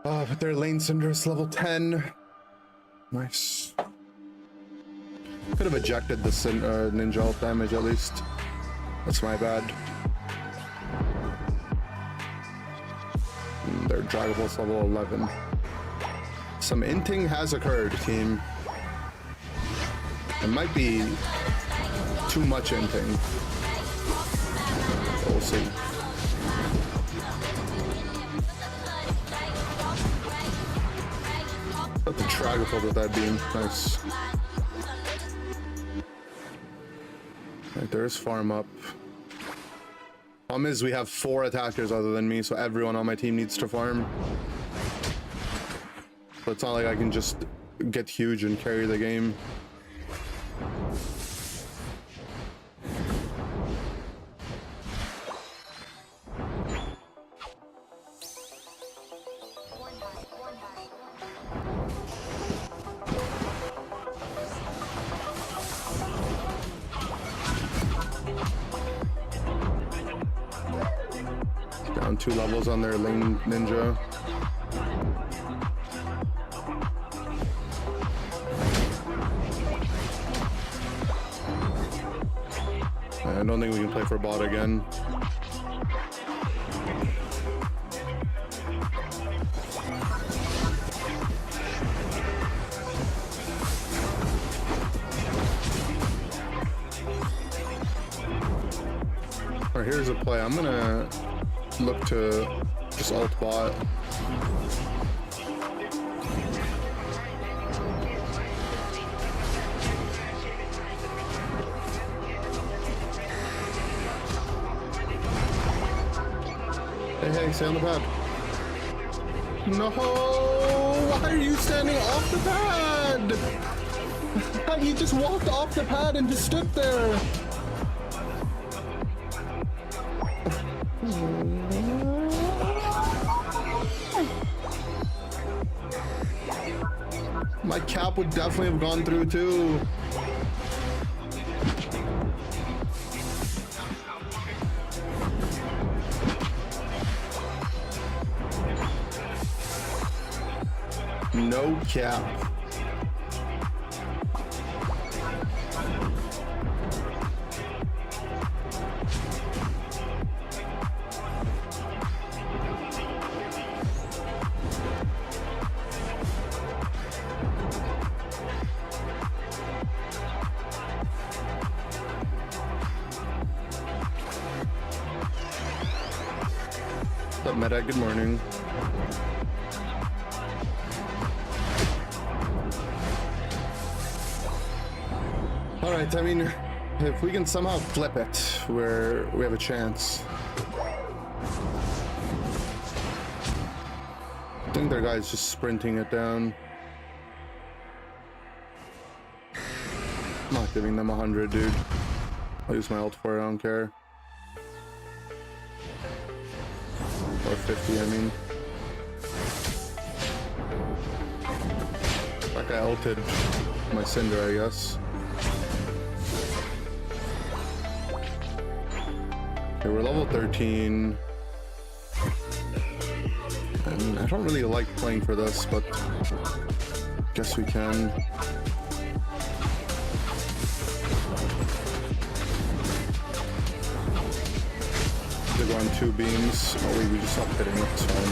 Speaker 1: Oh, but their lane Cinder is level 10. Nice. Could have ejected the ninja ult damage at least. That's my bad. Their Dragapult's level 11. Some inting has occurred, team. It might be too much inting. We'll see. Let the Dragapult with that beam. Nice. Right, there's farm up. Problem is we have 4 attackers other than me, so everyone on my team needs to farm. So it's not like I can just get huge and carry the game. Down 2 levels on their lane ninja. I don't think we can play for bot again. Alright, here's a play. I'm gonna look to just alt bot. Hey, stay on the pad. No! Why are you standing off the pad? You just walked off the pad and just stood there. My cap would definitely have gone through too. No cap. What's up, Meta? Good morning. Alright, I mean, if we can somehow flip it where we have a chance. I think their guy's just sprinting it down. I'm not giving them 100, dude. I'll use my ult for it, I don't care. Or 50, I mean. That guy ulted my Cinder, I guess. Okay, we're level 13. And I don't really like playing for this, but guess we can. They're going 2 beams. Oh wait, we just stopped hitting it, it's fine.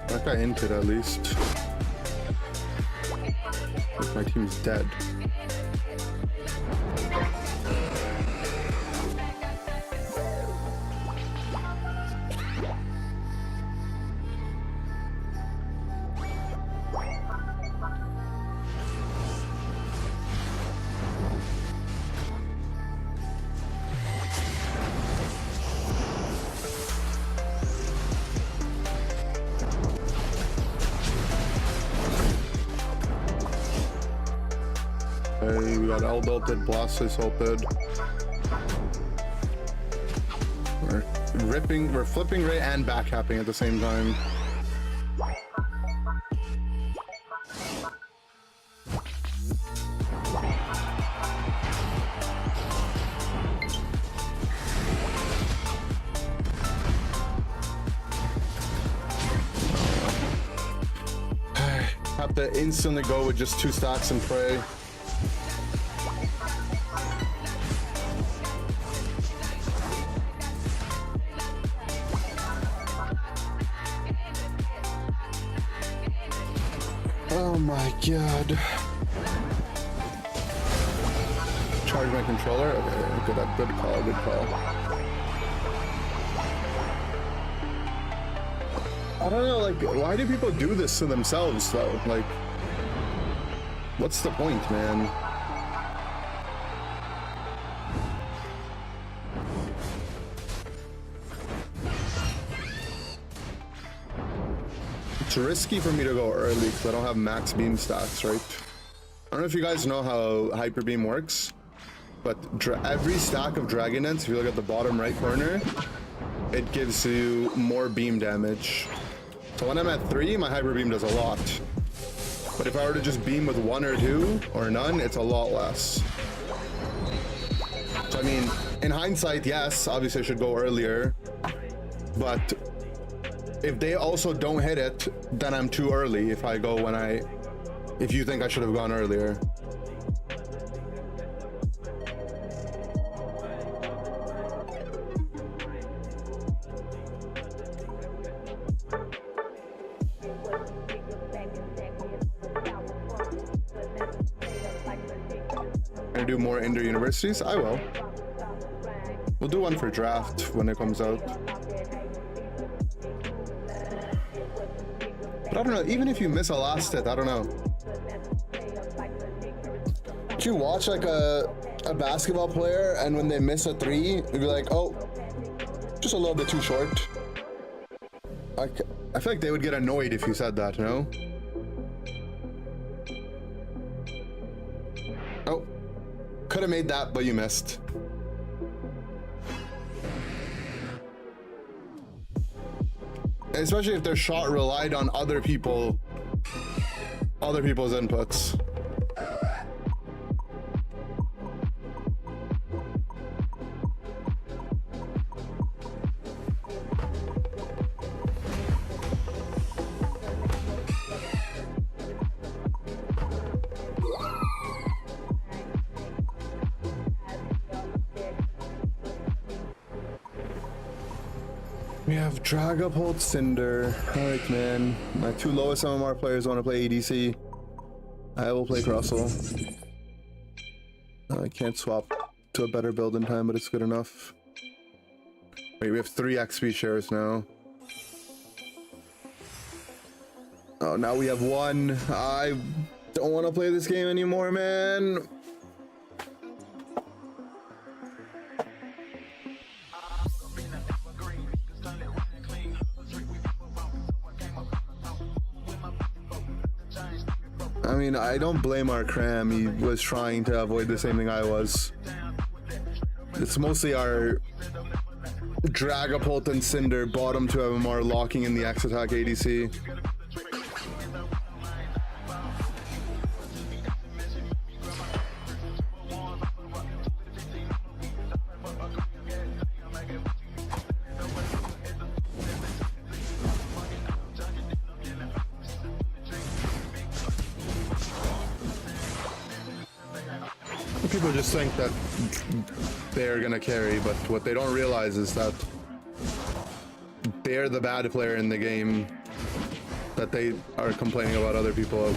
Speaker 1: That guy inted at least. My team's dead. Hey, we got L ulted, Blastoise ulted. We're flipping right and back capping at the same time. Have to instantly go with just 2 stacks and pray. Oh my god. Charge my controller? Okay, good call, good call. I don't know, like, why do people do this to themselves, though? Like, what's the point, man? It's risky for me to go early because I don't have max beam stats, right? I don't know if you guys know how Hyper Beam works, but every stack of Dragon Dance, if you look at the bottom right corner, it gives you more beam damage. So when I'm at 3, my Hyper Beam does a lot. But if I were to just beam with 1 or 2 or none, it's a lot less. So I mean, in hindsight, yes, obviously I should go earlier, but if they also don't hit it, then I'm too early if I go if you think I should have gone earlier. do more Inder universities? I will. We'll do one for draft when it comes out. But I don't know, even if you miss a last hit, I don't know. Did you watch like a basketball player and when they miss a three, you'd be like, oh, just a little bit too short? I feel like they would get annoyed if you said that, you know? Oh, could have made that, but you missed. Especially if their shot relied on other people's inputs. We have Dragapult, Cinder. Alright, man. My two lowest MMR players want to play ADC. I will play Russell. I can't swap to a better build in time, but it's good enough. Wait, we have 3 XP shares now. Oh, now we have 1. I don't want to play this game anymore, man. I mean, I don't blame our Cram. He was trying to avoid the same thing I was. It's mostly our Dragapult and Cinder bottom 2 MMR locking in the X attack ADC. People just think that they're gonna carry, but what they don't realize is that they're the bad player in the game that they are complaining about other people of.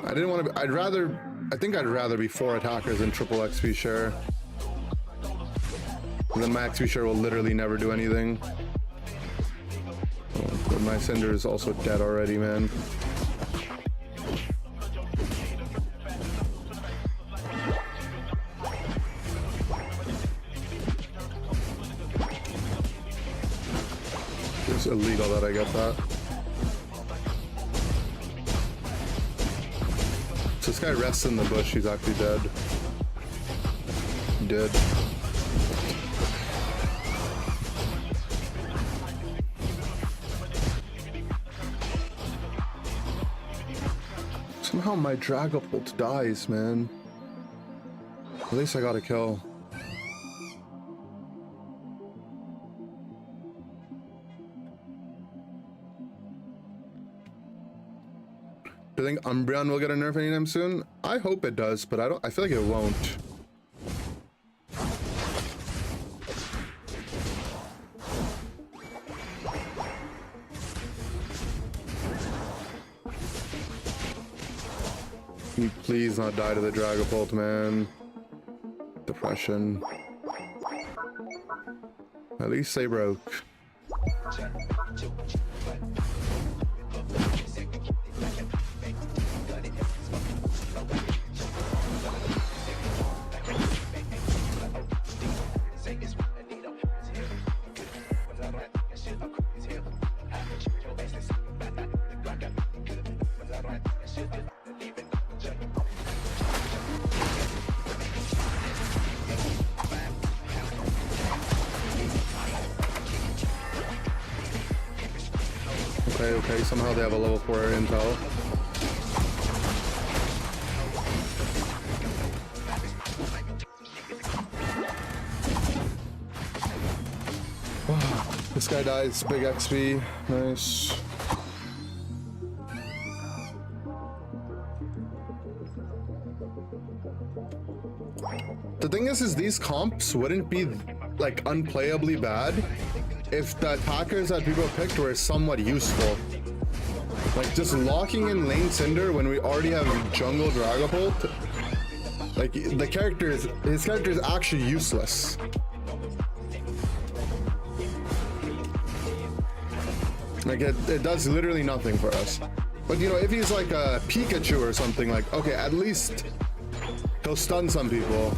Speaker 1: I didn't want to. I think I'd rather be 4 attackers than triple XP share. And then my XP share will literally never do anything. Oh, but my Cinder is also dead already, man. It's illegal that I get that. So this guy rests in the bush, he's actually dead. Dead. Somehow my Dragapult dies, man. At least I got a kill. Do you think Umbreon will get a nerf anytime soon? I hope it does, but I feel like it won't. Can you please not die to the Dragapult, man? Depression. At least they broke. Okay, somehow they have a level 4 intel. This guy dies, big XP, nice. The thing is these comps wouldn't be like unplayably bad if the attackers that people picked were somewhat useful. Like, just locking in lane Cinder when we already have jungle Dragapult. Like, his character is actually useless. Like, it does literally nothing for us. But, you know, if he's like a Pikachu or something, like, okay, at least he'll stun some people.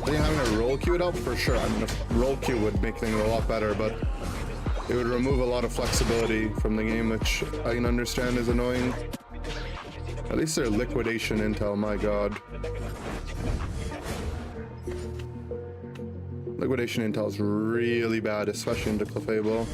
Speaker 1: I think having a roll Q would help for sure. I mean, a roll Q would make things a lot better, but it would remove a lot of flexibility from the game, which I can understand is annoying. At least their liquidation intel, my god. Liquidation intel is really bad, especially into Clefable.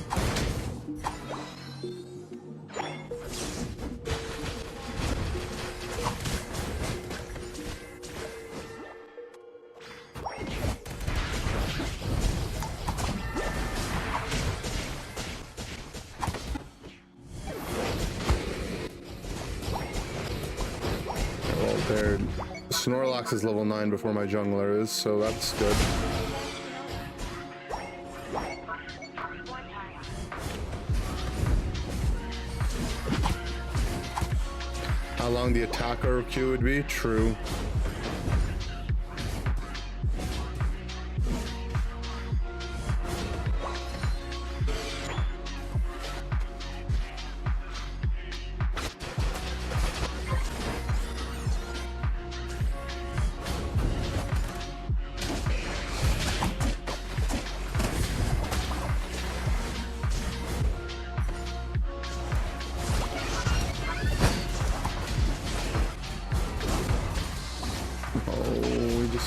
Speaker 1: Their Snorlax is level 9 before my jungler is, so that's good. How long the attacker queue would be? True.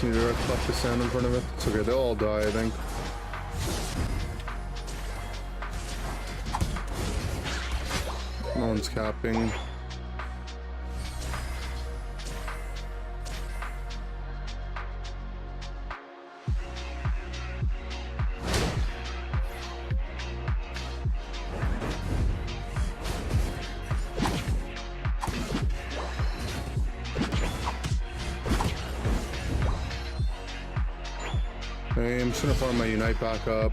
Speaker 1: Need to reflect the sand in front of it. It's okay, they'll all die, I think. No one's capping. Okay, I'm just gonna farm my Unite back up.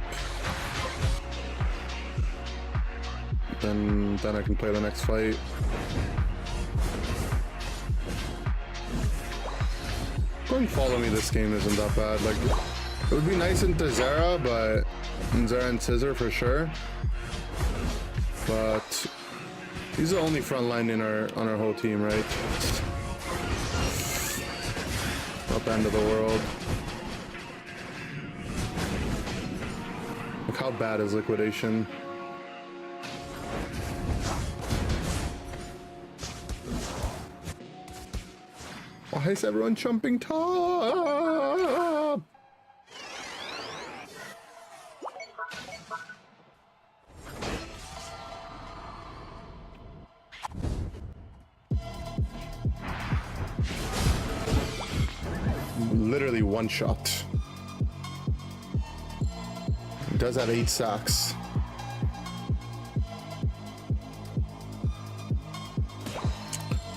Speaker 1: Then I can play the next fight. Going follow me this game isn't that bad. Like, it would be nice into Zera, but in Zera and Scissor for sure. But he's the only front line in on our whole team, right? Not the end of the world. Look how bad is liquidation. Why is everyone jumping top? Literally one shot. It does have 8 sacks.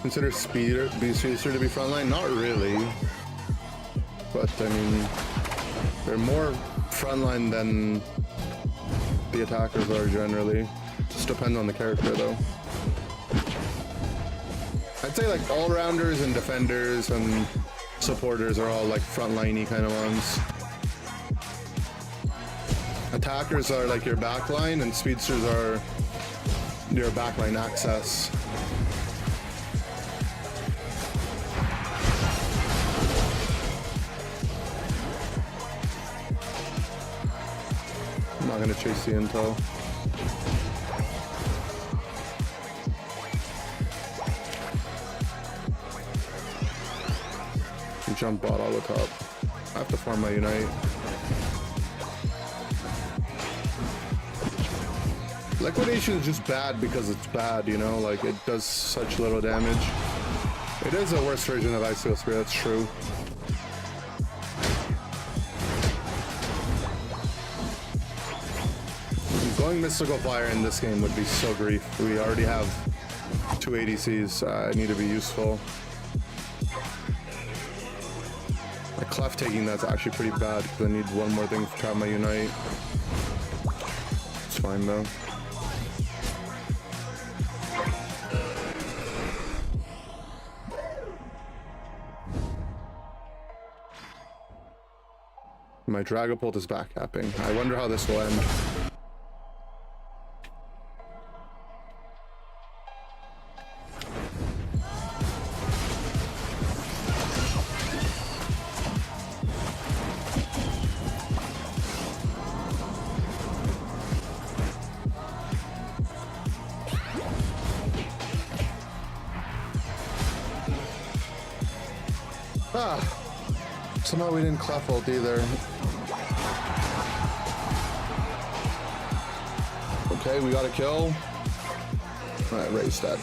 Speaker 1: Consider speeder to be frontline? Not really. But I mean, they're more frontline than the attackers are generally. Just depends on the character though. I'd say like all-rounders and defenders and supporters are all like frontliney kind of ones. Attackers are like your backline and speedsters are your backline access. I'm not gonna chase the intel. Jump bot all the top. I have to farm my Unite. Liquidation is just bad because it's bad, you know, like it does such little damage. It is a worse version of Icicle Spear, that's true. Going Mystical Fire in this game would be so grief. We already have 2 ADCs, need to be useful. The Clef taking that's actually pretty bad because I need one more thing to have my Unite. It's fine though. My Dragapult is backcapping. I wonder how this will end. Somehow we didn't clef ult either. Okay, we got a kill. Alright, Ray's dead.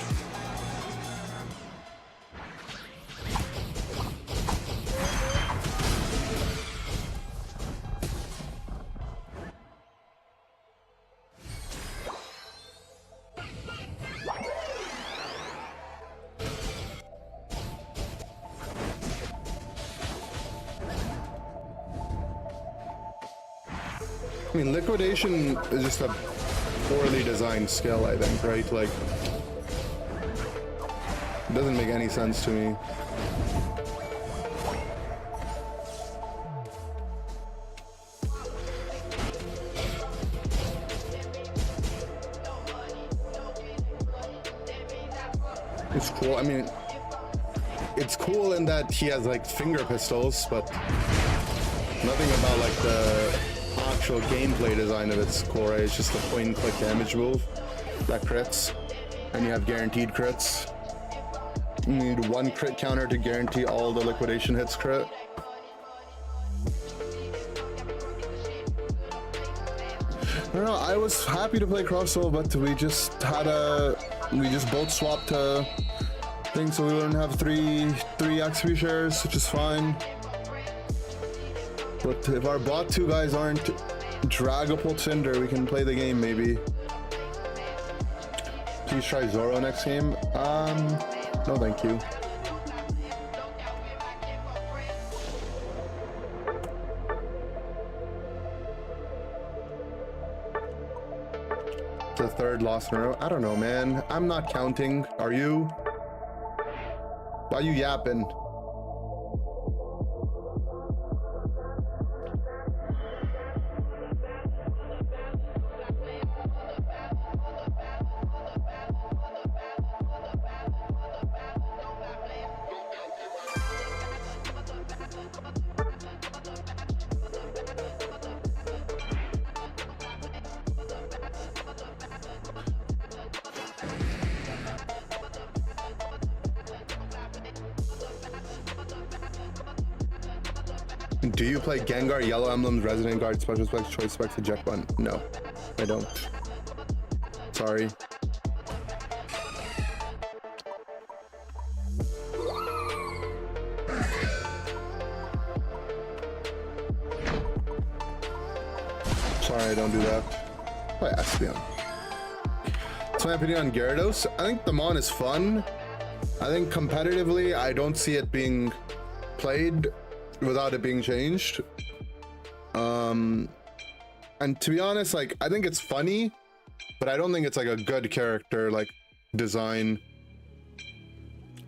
Speaker 1: I mean, liquidation is just a poorly designed skill, I think, right? Like, it doesn't make any sense to me. It's cool. I mean, it's cool in that he has like finger pistols, but nothing about like the actual gameplay design of its core. It's just a point and click damage move that crits, and you have guaranteed crits. You need one crit counter to guarantee all the liquidation hits crit. I don't know, I was happy to play Crossbow, but we just both swapped to things, so we wouldn't have three XP shares, which is fine. But if our bot 2 guys aren't Dragapult Cinder, we can play the game maybe. Please try Zoro next game. No thank you. The third loss in a row. I don't know, man. I'm not counting. Are you? Why you yapping? Do you play Gengar, Yellow Emblems, Resident Guard, Special Specs, Choice Specs, Eject Button? No, I don't. Sorry. Sorry, I don't do that. Play Espeon. That's my opinion on Gyarados. I think the Mon is fun. I think competitively, I don't see it being played without it being changed. And to be honest, like, I think it's funny, but I don't think it's like a good character like design.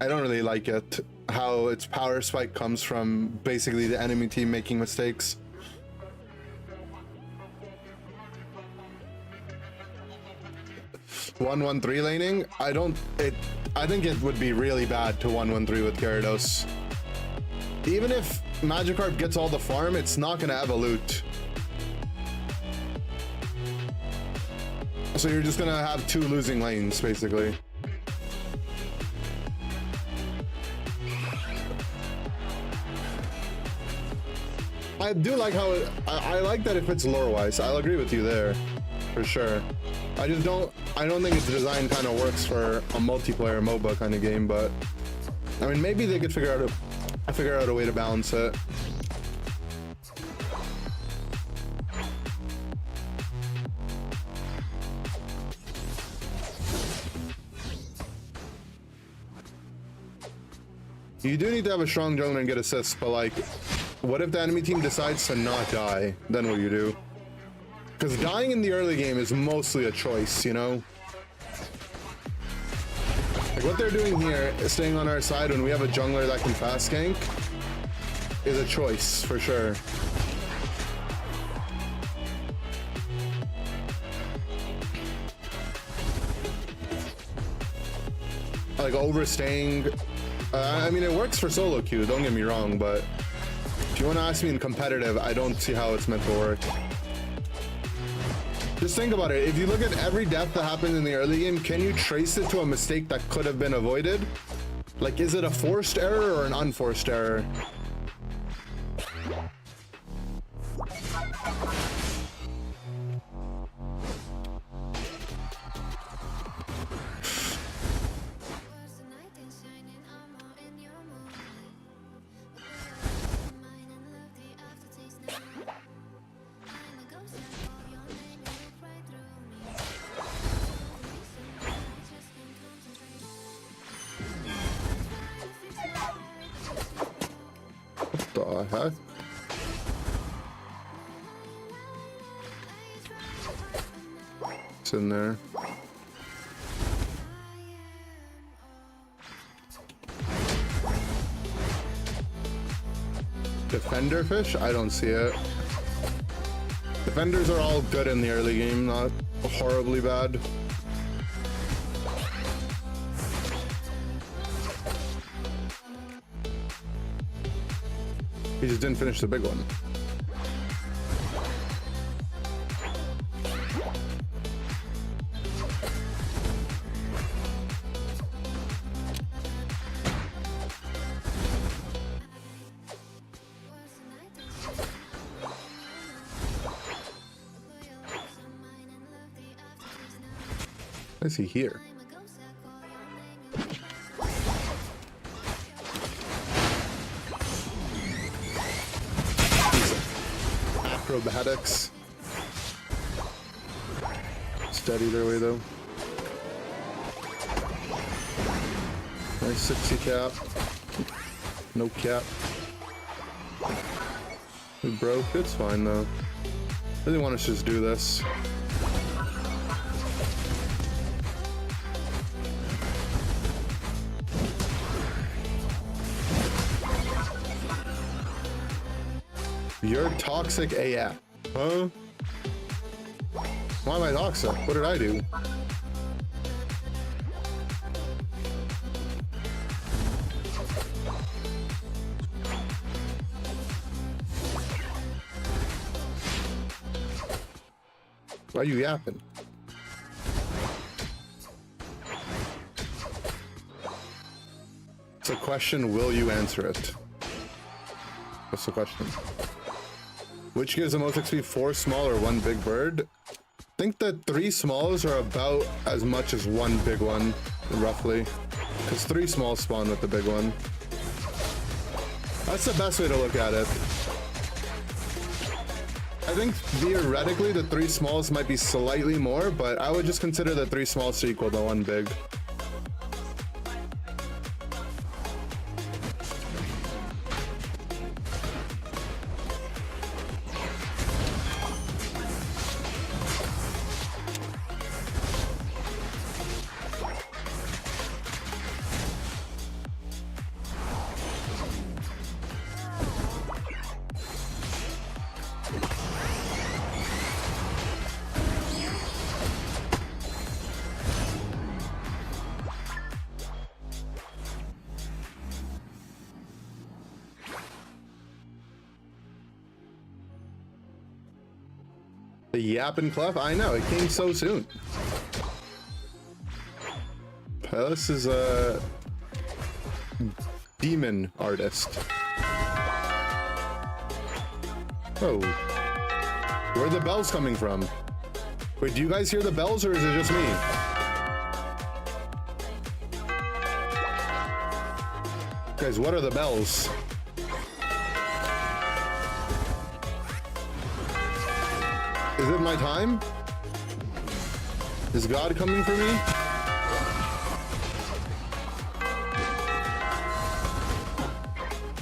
Speaker 1: I don't really like it, how its power spike comes from basically the enemy team making mistakes. One 3 laning, I think it would be really bad to 1-1-3 with Gyarados. Even if Magikarp gets all the farm, it's not gonna evolute. So you're just gonna have 2 losing lanes, basically. I do like how I like that it fits lore-wise. I'll agree with you there, for sure. I don't think its design kind of works for a multiplayer MOBA kind of game, but I mean, maybe they could figure out a way to balance it. You do need to have a strong jungler and get assists, but like, what if the enemy team decides to not die? Then what do you do? Because dying in the early game is mostly a choice, you know? Like what they're doing here, staying on our side when we have a jungler that can fast gank, is a choice for sure. like overstaying. I mean, it works for solo queue, don't get me wrong, but if you want to ask me in competitive, I don't see how it's meant to work. Just think about it. If you look at every death that happens in the early game, can you trace it to a mistake that could have been avoided? Like, is it a forced error or an unforced error? What the heck? It's in there. Defender fish? I don't see it. Defenders are all good in the early game, not horribly bad. He just didn't finish the big one. What is he here? Acrobatics. Steady their way though. Nice 60 cap. No cap. We broke. It's fine though. Really want us to just do this. You're toxic AF. Huh? Why am I toxic? What did I do? Why are you yapping? It's a question, will you answer it? What's the question? Which gives the most XP, 4 small or 1 big bird? I think that 3 smalls are about as much as 1 big one, roughly. Because 3 smalls spawn with the big one. That's the best way to look at it. I think theoretically the 3 smalls might be slightly more, but I would just consider the 3 smalls to equal to 1 big. The Yap and Clef? I know, it came so soon. This is a demon artist. Oh. Where are the bells coming from? Wait, do you guys hear the bells or is it just me? Guys, what are the bells? Is it my time? Is God coming for me?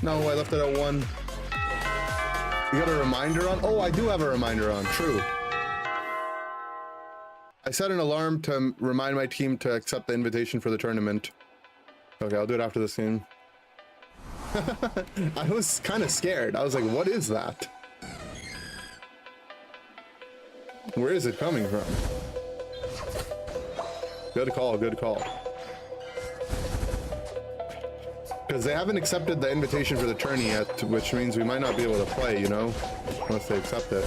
Speaker 1: No, I left it at 1. You got a reminder on? Oh, I do have a reminder on. True. I set an alarm to remind my team to accept the invitation for the tournament. Okay, I'll do it after this game. I was kind of scared. I was like, what is that? Where is it coming from? Good call, good call. Because they haven't accepted the invitation for the tourney yet, which means we might not be able to play, you know? Unless they accept it.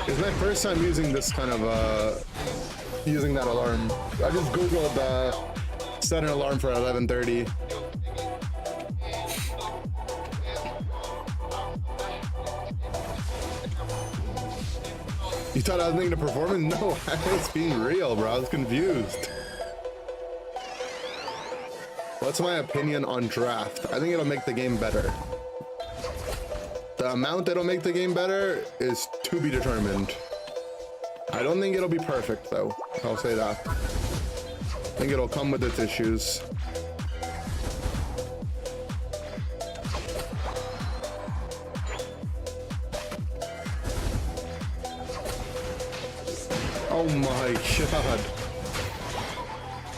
Speaker 1: It's my first time using this kind of, using that alarm. I just googled, set an alarm for 11:30. You thought I was making a performance? No, I was being real, bro. I was confused. What's my opinion on draft? I think it'll make the game better. The amount that'll make the game better is to be determined. I don't think it'll be perfect, though. I'll say that. I think it'll come with its issues. Oh my god.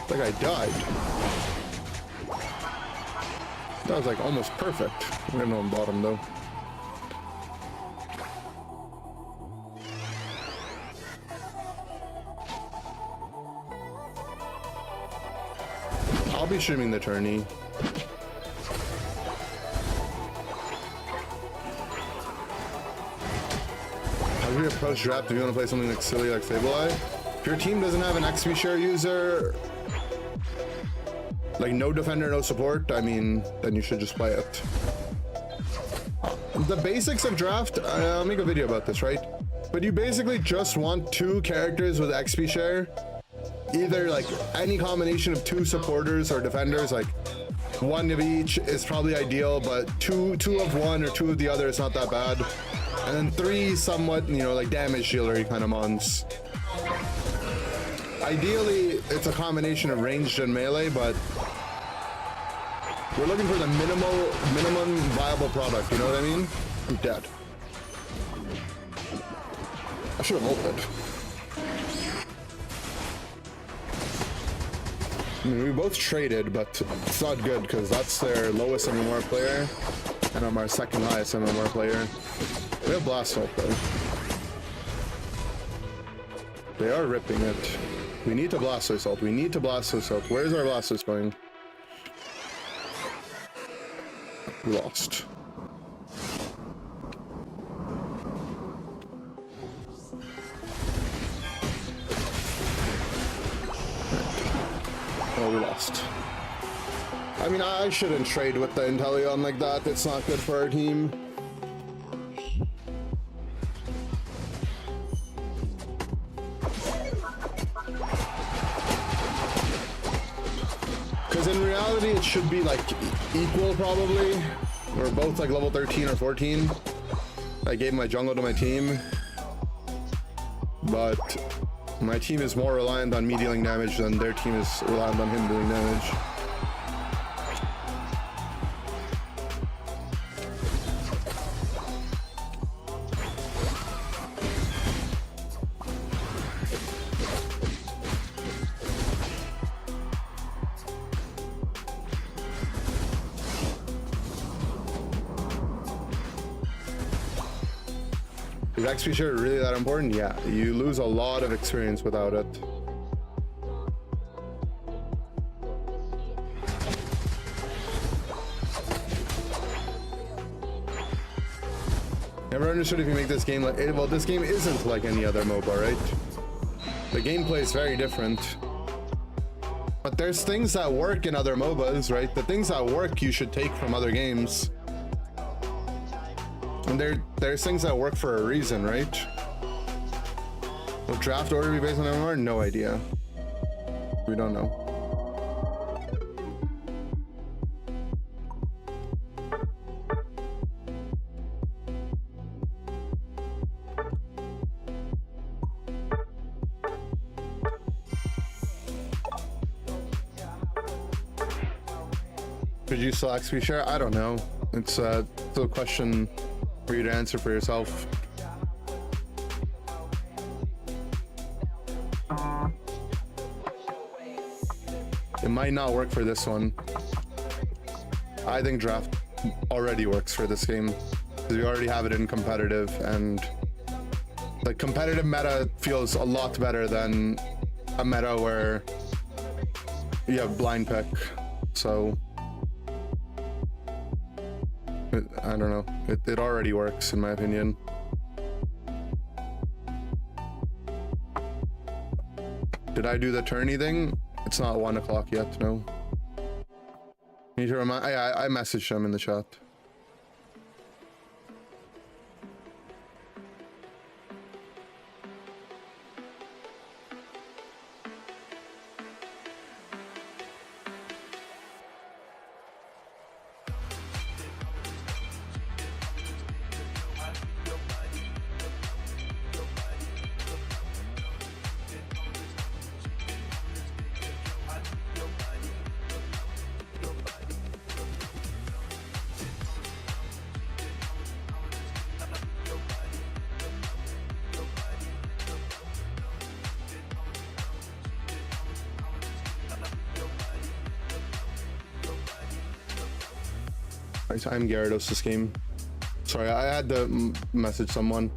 Speaker 1: That guy died. That was like almost perfect. I don't know on bottom though. I'll be streaming the tourney. How do you approach draft if you want to play something like silly like Sableye? If your team doesn't have an XP share user, like no defender, no support, I mean, then you should just play it. The basics of draft, I'll make a video about this, right? But you basically just want 2 characters with XP share. Either like any combination of 2 supporters or defenders, like 1 of each is probably ideal, but two of one or 2 of the other is not that bad. And then 3 somewhat, you know, like damage dealery kind of mons. Ideally, it's a combination of ranged and melee, but we're looking for the minimum viable product, you know what I mean? I'm dead. I should have ulted. I mean, we both traded, but it's not good because that's their lowest MMR player, and I'm our second highest MMR player. We have Blast Ult though. They are ripping it. We need to Blastoise ult. We need to Blastoise ult. Where's our Blastoise going? We lost. Oh, we lost. I mean, I shouldn't trade with the Inteleon like that. It's not good for our team. Because in reality, it should be like equal probably. We're both like level 13 or 14. I gave my jungle to my team. But my team is more reliant on me dealing damage than their team is reliant on him doing damage. Is XP share really that important? Yeah, you lose a lot of experience without it. Never understood if you make this game like, well, this game isn't like any other MOBA, right? The gameplay is very different. But there's things that work in other MOBAs, right? The things that work you should take from other games. And there's things that work for a reason, right? Will draft order be based on MMR? No idea. We don't know. Could you still XP share? I don't know. It's still a question for you to answer for yourself. It might not work for this one. I think draft already works for this game. We already have it in competitive, and the competitive meta feels a lot better than a meta where you have blind pick. So I don't know, it already works in my opinion. Did I do the tourney thing? It's not 1 o'clock yet, no. Need to remind, I messaged him in the chat. I'm Gyarados this game. Sorry, I had to message someone.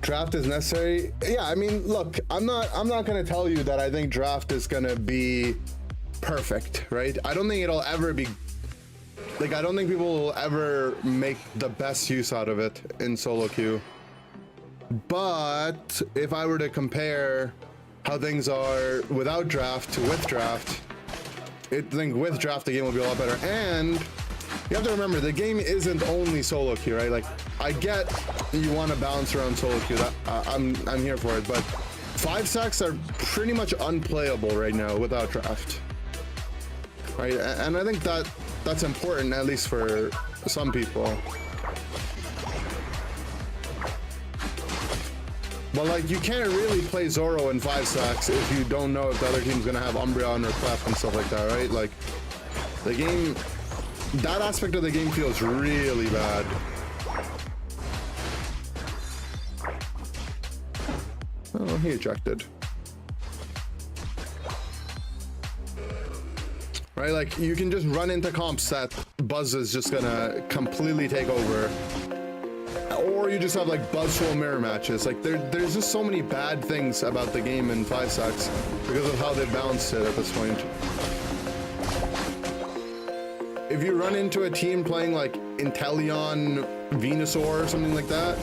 Speaker 1: Draft is necessary. Yeah, I mean, look, I'm not gonna tell you that I think draft is gonna be perfect, right? I don't think it'll ever be like, I don't think people will ever make the best use out of it in solo queue. But if I were to compare how things are without draft to with draft, I think with draft the game will be a lot better. And you have to remember, the game isn't only solo queue, right? Like, I get you want to balance around solo queue. That I'm here for it, but 5 stacks are pretty much unplayable right now without draft, right? And I think that's important, at least for some people. But like, you can't really play Zoro in 5 stacks if you don't know if the other team's gonna have Umbreon or Clef and stuff like that, right? Like, the game, that aspect of the game feels really bad. Oh, he ejected. Right, like, you can just run into comps that Buzz is just gonna completely take over. Or you just have like Buzz full mirror matches. Like, there's just so many bad things about the game in 5 stacks because of how they balanced it at this point. If you run into a team playing like Inteleon, Venusaur or something like that,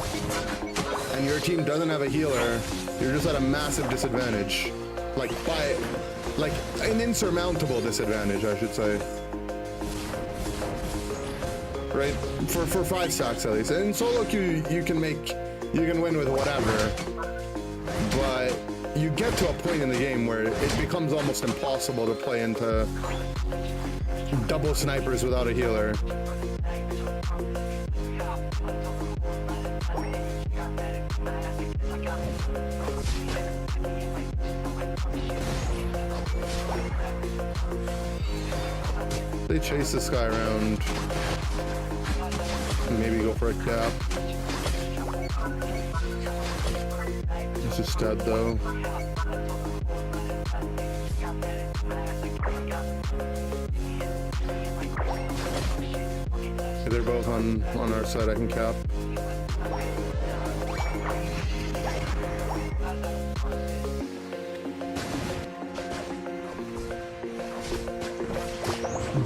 Speaker 1: and your team doesn't have a healer, you're just at a massive disadvantage. Like, by like an insurmountable disadvantage, I should say. Right? For 5 stacks at least. In solo queue you can win with whatever. But you get to a point in the game where it becomes almost impossible to play into double snipers without a healer. They chase this guy around. Maybe go for a cap. He's just dead though. They're both on our side. I can cap.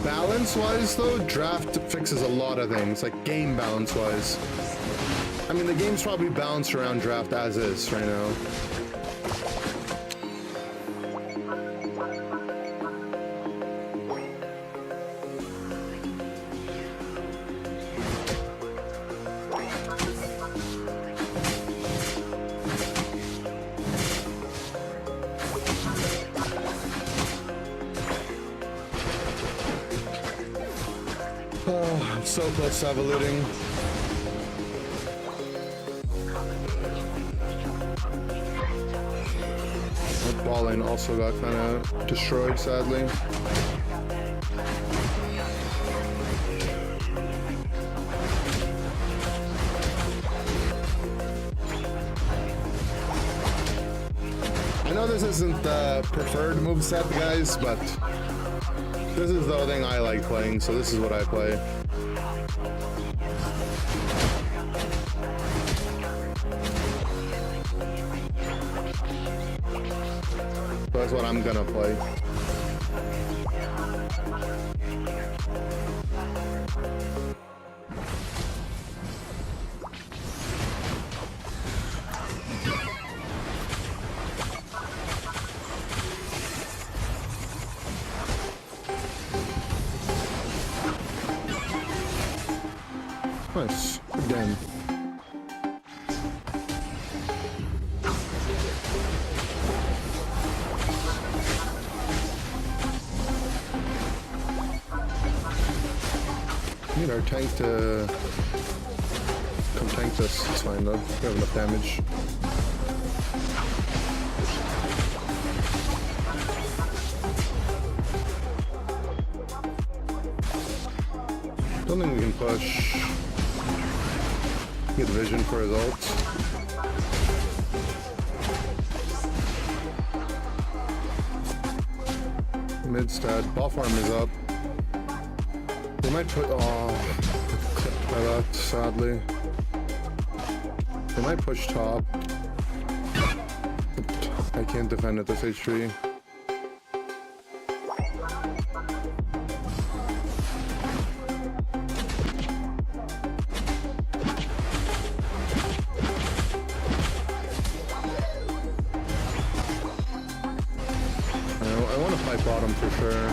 Speaker 1: Balance-wise though, draft fixes a lot of things, like game balance-wise. I mean, the game's probably balanced around draft as is right now. Oh, I'm so close to evoluting. That ball lane also got kind of destroyed, sadly. I know this isn't the preferred moveset, guys, but This is the thing I like playing, so this is what I play. So that's what I'm gonna play. Nice. Again. Need our tank to come tank this. It's fine though. We have enough damage. Don't think we can push. Get vision for his ult. Mid stat. Ball farm is up. They might put. Oh, clipped by that, sadly. They might push top. I can't defend at this HP. I want to fight bottom for sure.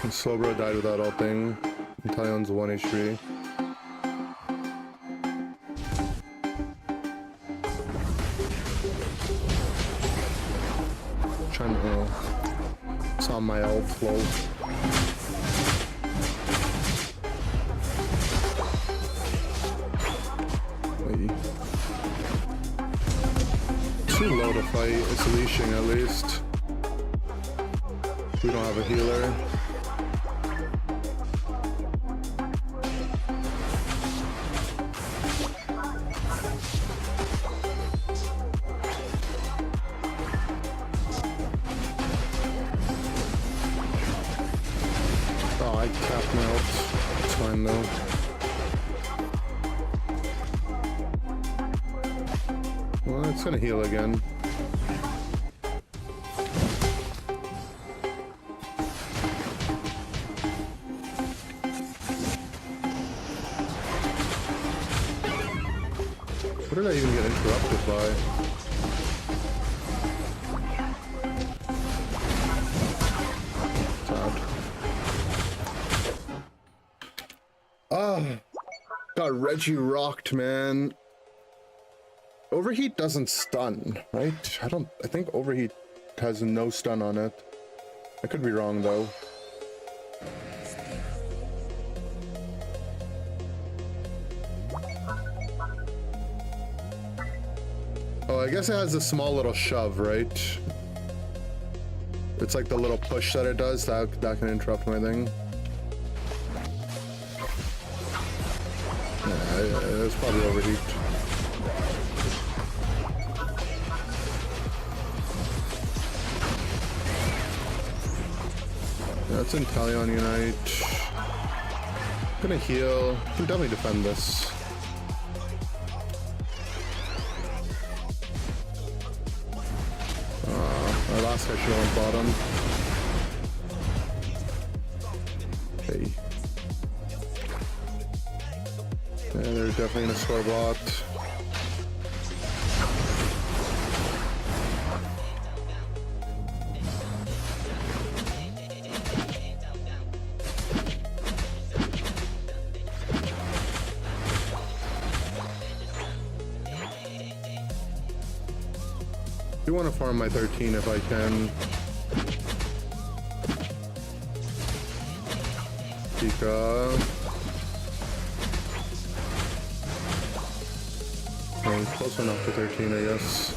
Speaker 1: And Slowbro died without ulting. And Talion's 1 HP. Trying to saw my ult flow. Too low to fight. It's leashing at least. We don't have a healer. Oh, I capped my ult. It's fine though. Well, it's gonna heal again. What did I even get interrupted by? Sad. Ah, got Reggie rocked, man. Overheat doesn't stun, right? I think overheat has no stun on it. I could be wrong though. Oh, I guess it has a small little shove, right? It's like the little push that it does, that can interrupt my thing. Yeah, it's probably overheat. That's in Talion Unite. Gonna heal. Can definitely defend this. Our last guy should have went bottom. Okay. Yeah, they're definitely gonna score bot. I do want to farm my 13 if I can. Pika. Oh, close enough to 13, I guess.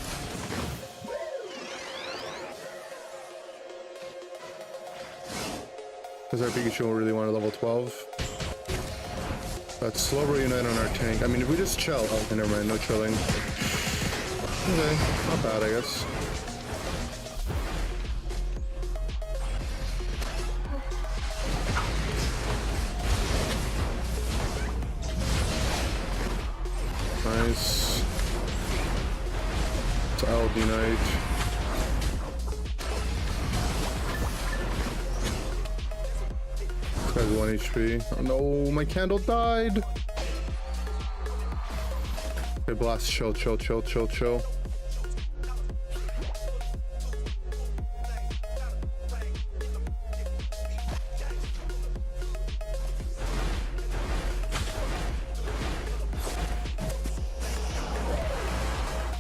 Speaker 1: Because our Pikachu really want to level 12. That's slow unite on our tank. I mean, if we just chill. Oh, never mind, no chilling. Okay, not bad, I guess. Nice. It's LD Knight. This guy's 1 HP. Oh no, my candle died. Okay, blast. Chill, chill, chill, chill, chill.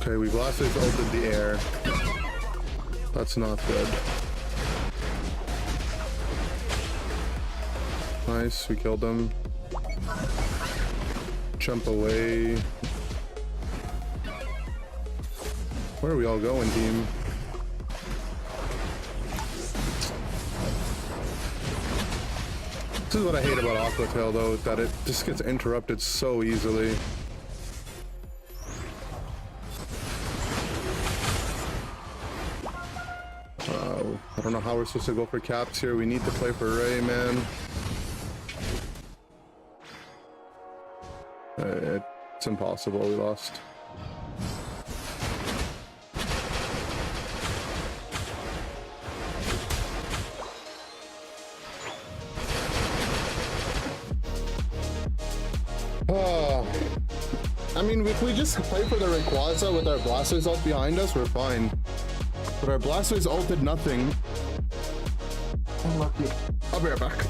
Speaker 1: Okay, we blasted his ult in the air. That's not good. Nice, we killed him. Jump away. Where are we all going, team? This is what I hate about Aquatail, though, that it just gets interrupted so easily. I don't know how we're supposed to go for caps here. We need to play for Ray, man. It's impossible. We lost. I mean, if we just play for the Rayquaza with our Blastoise ult behind us, we're fine. But our Blastoise ult did nothing. Unlucky. I'll be right back.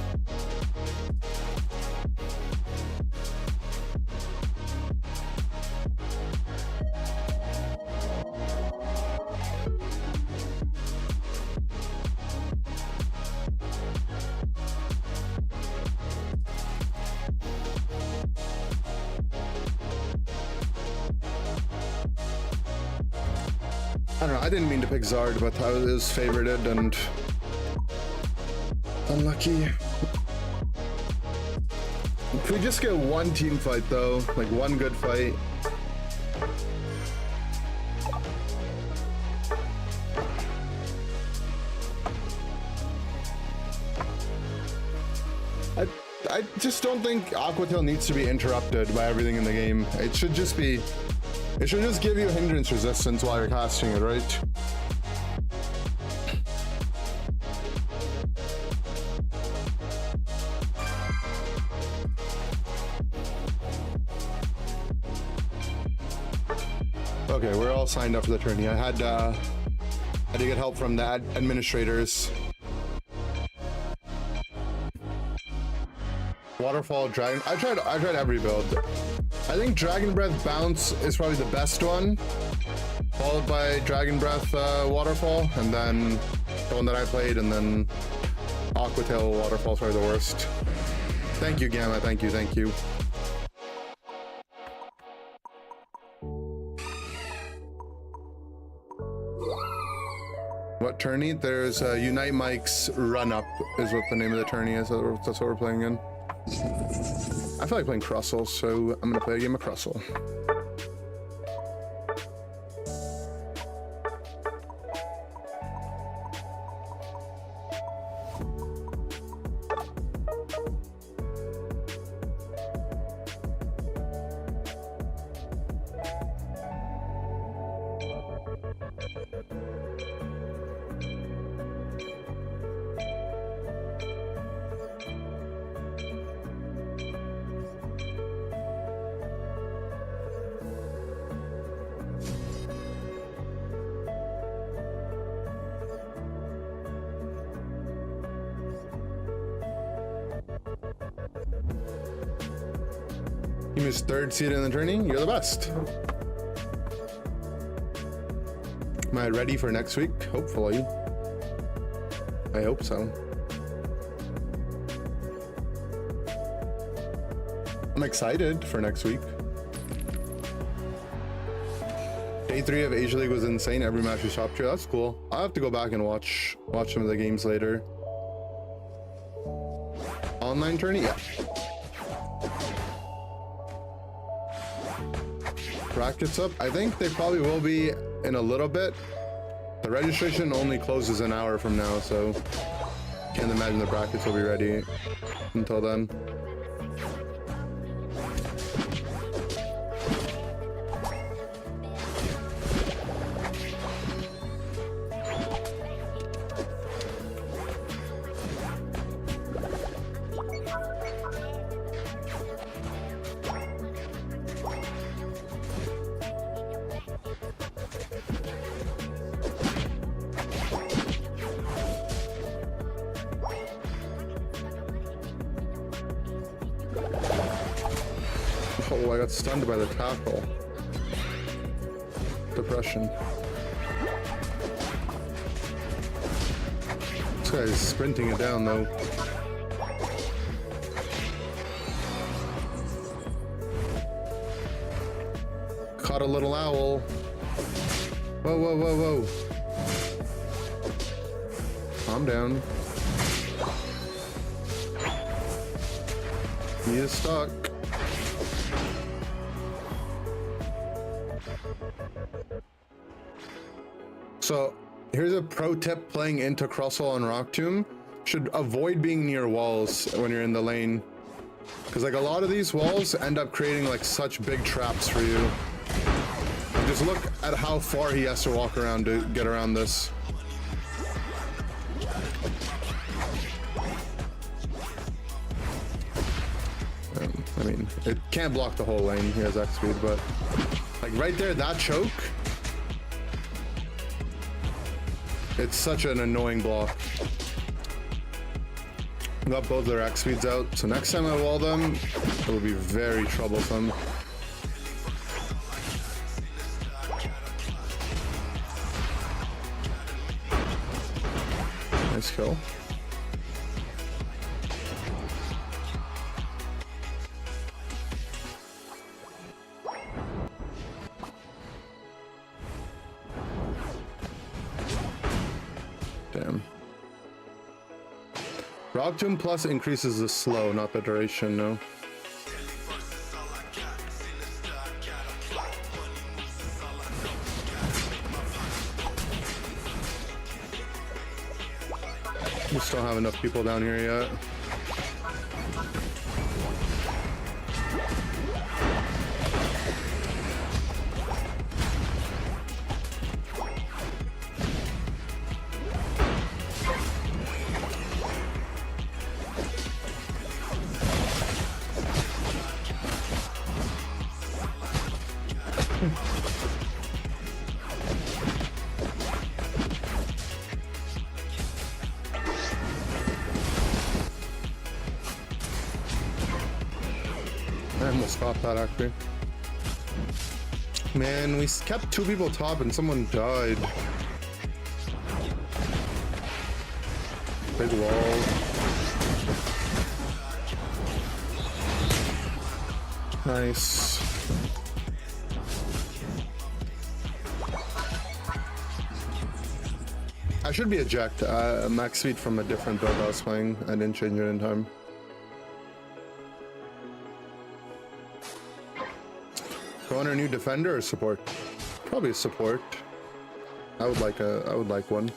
Speaker 1: I don't know, I didn't mean to pick Zard, but I was favorited and unlucky. If we just get one team fight though, like one good fight. I just don't think Aquatail needs to be interrupted by everything in the game. It should just be, it should just give you hindrance resistance while you're casting it, right? Okay, we're all signed up for the tourney. I had to get help from the administrators. Waterfall, Dragon. I tried every build. I think Dragon Breath Bounce is probably the best one, followed by Dragon Breath Waterfall, and then the one that I played, and then Aquatail Waterfall is probably the worst. Thank you, Gamma. Thank you. Thank you. What tourney? There's Unite Mike's Run Up is what the name of the tourney is. That's what we're playing in. I feel like playing Crustle, so I'm gonna play a game of Crustle. Team is 3rd seed in the tourney. You're the best. Am I ready for next week? Hopefully. I hope so. I'm excited for next week. Day 3 of Asia League was insane. Every match was top tier. That's cool. I'll have to go back and watch some of the games later. Online tourney? Yeah. Brackets up. I think they probably will be in a little bit. The registration only closes an hour from now, so can't imagine the brackets will be ready until then. Oh, I got stunned by the tackle. Depression. This guy's sprinting it down though. Caught a little owl. Whoa, whoa, whoa, whoa. Calm down. He is stuck. So here's a pro tip playing into Crosswell and Rock Tomb. Should avoid being near walls when you're in the lane. Because like a lot of these walls end up creating like such big traps for you. And just look at how far he has to walk around to get around this. I mean, it can't block the whole lane. He has X speed, but like right there, that choke. It's such an annoying block. Got both their X speeds out, so next time I wall them, it will be very troublesome. Nice kill. Damn. Rock Tomb Plus increases the slow, not the duration, no. Just don't have enough people down here yet. I almost got that actually. Man, we kept two people top and someone died. Big wall. Nice. I should be eject. Max speed from a different build I was playing. I didn't change it in time. Going our new defender or support? Probably a support. I would like one.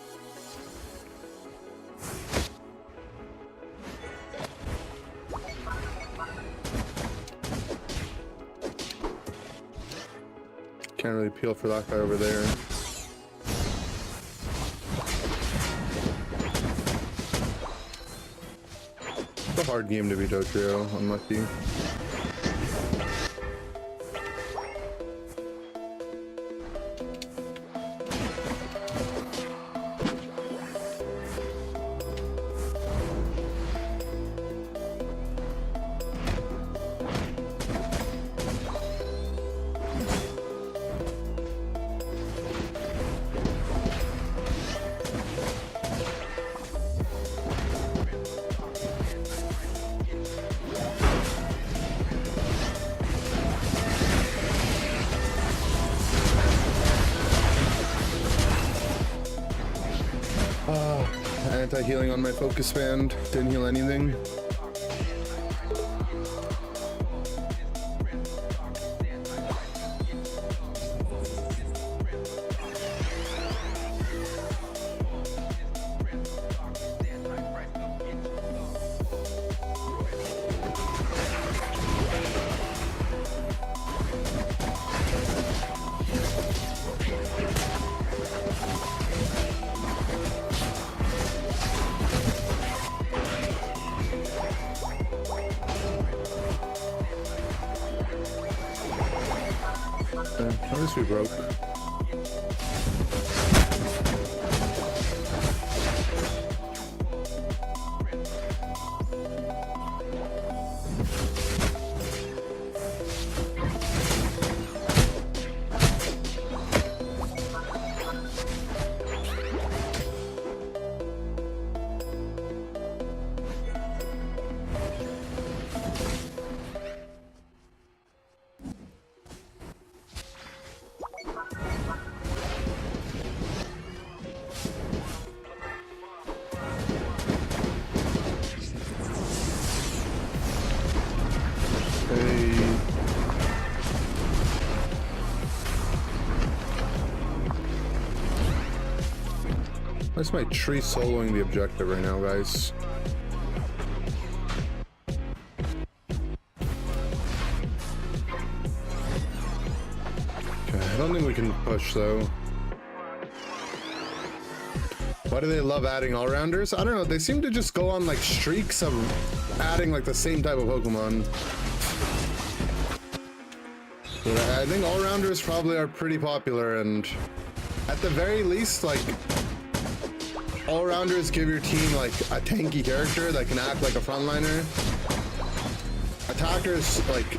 Speaker 1: Can't really peel for that guy over there. It's a hard game to beat Dotrio, unlucky. Anti-healing on my focus band. Didn't heal anything. At least we broke. Why is my tree soloing the objective right now, guys? Okay, I don't think we can push though. Why do they love adding all-rounders? I don't know, they seem to just go on like streaks of adding like the same type of Pokemon. But I think all-rounders probably are pretty popular, and at the very least, like, all-rounders give your team like a tanky character that can act like a frontliner. Attackers, like,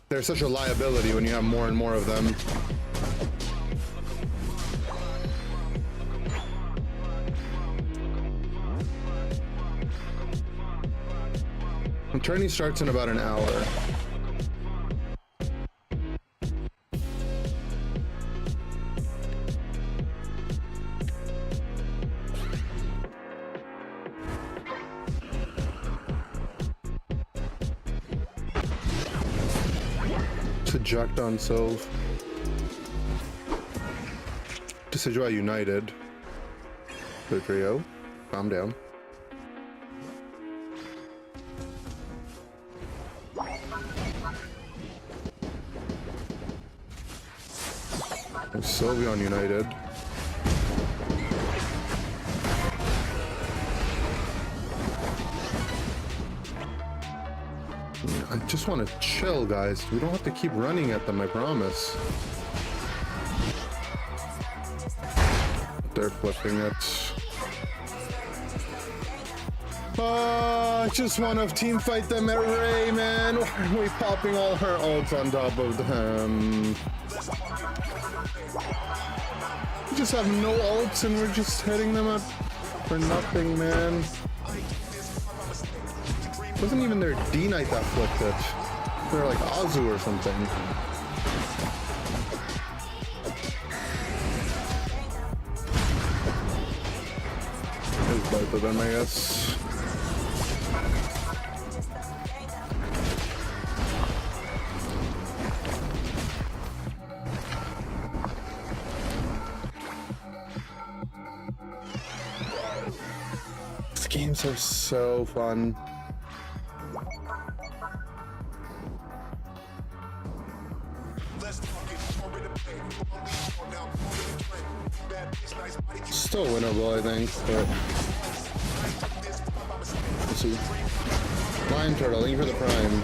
Speaker 1: they're such a liability when you have more and more of them. And tourney starts in about an hour. Eject on Sylve. Decidueye United. Good trio. Calm down. Sylveon United. I just want to chill, guys. We don't have to keep running at them, I promise. They're flipping it. I just want to team fight them at Ray, man. Why are we popping all her ults on top of them? We just have no ults and we're just hitting them up for nothing, man. It wasn't even their D-Knight that flipped it. They're like Azu or something. There's both of them, I guess. These games are so fun. Still winnable, I think, but let's see. Lion Turtle, looking for the Prime.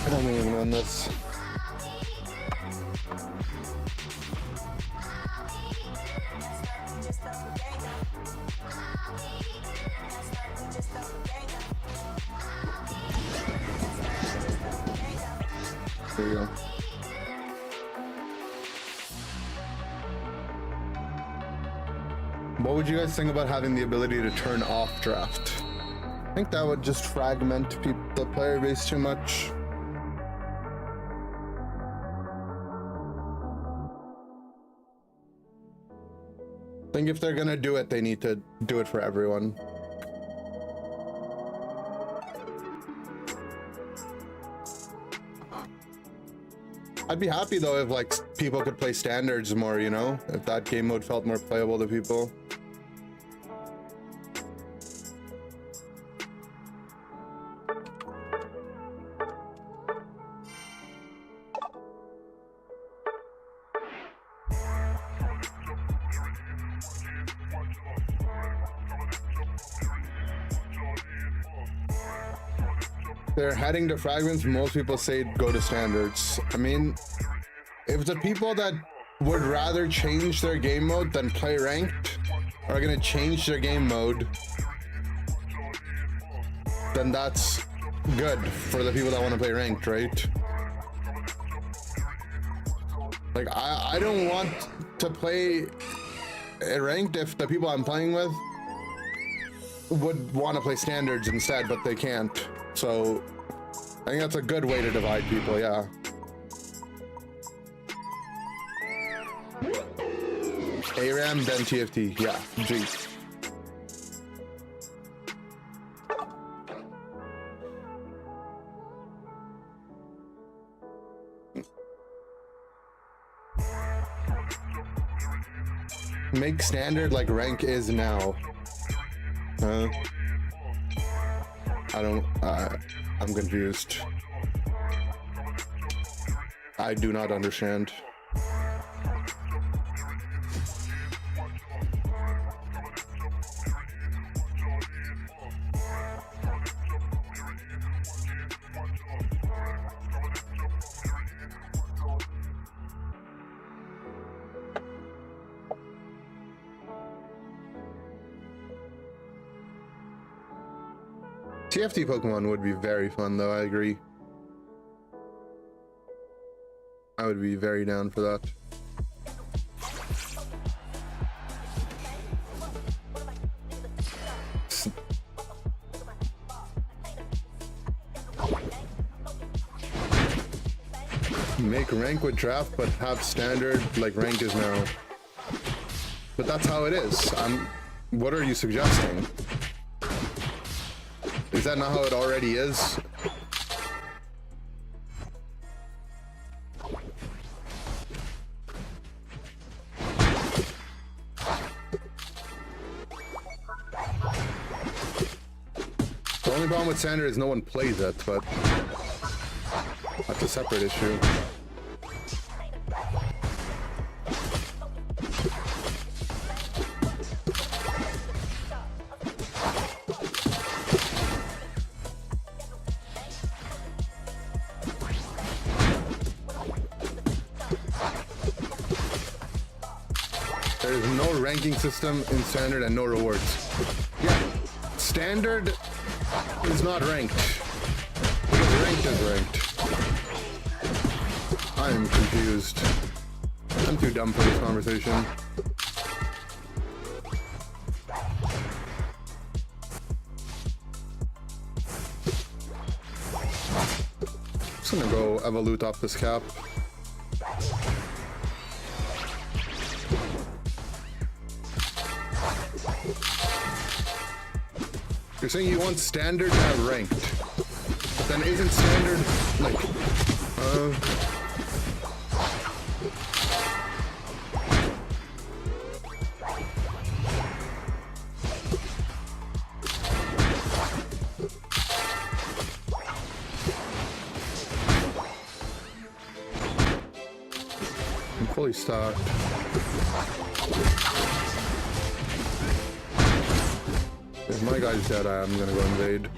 Speaker 1: I don't think we can win this. There you go. What would you guys think about having the ability to turn off draft? I think that would just fragment the player base too much. I think if they're gonna do it, they need to do it for everyone. I'd be happy though if like people could play standards more, you know? If that game mode felt more playable to people. They're heading to fragments. Most people say go to standards. I mean, if the people that would rather change their game mode than play ranked are gonna change their game mode, then that's good for the people that want to play ranked, right? Like, I don't want to play ranked if the people I'm playing with would want to play standards instead, but they can't. So I think that's a good way to divide people, yeah. ARAM, then TFT, yeah, G. Make standard like rank is now. Huh? I'm confused. I do not understand. TFT Pokemon would be very fun though, I agree. I would be very down for that. Make rank with draft, but have standard like rank is now. But that's how it is. What are you suggesting? Is that not how it already is? The only problem with standard is no one plays it, but that's a separate issue. There is no ranking system in standard and no rewards. Yeah, standard is not ranked. Because ranked is ranked. I am confused. I'm too dumb for this conversation. Just gonna go evolute off this cap. You're saying you want standard to have ranked, but then isn't standard like, I'm fully stocked. If my guy's dead, I'm gonna go invade.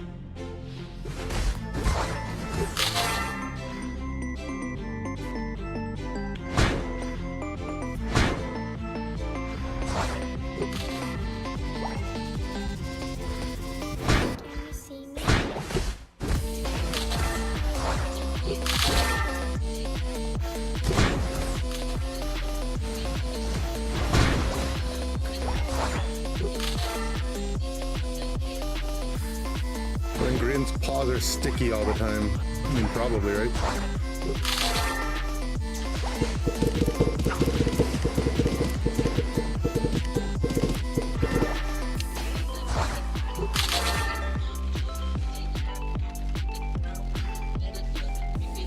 Speaker 1: Green's paws are sticky all the time. I mean, probably, right?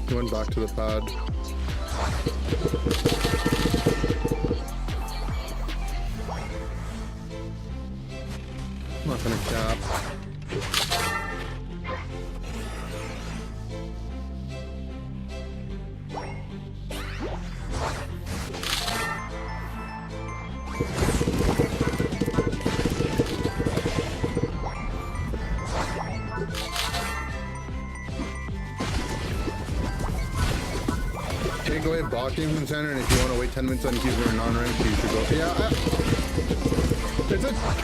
Speaker 1: He went back to the pad. I'm not gonna cap. Take away bot game from center, and if you want to wait 10 minutes on keys for non-ranked, you should go. Yeah,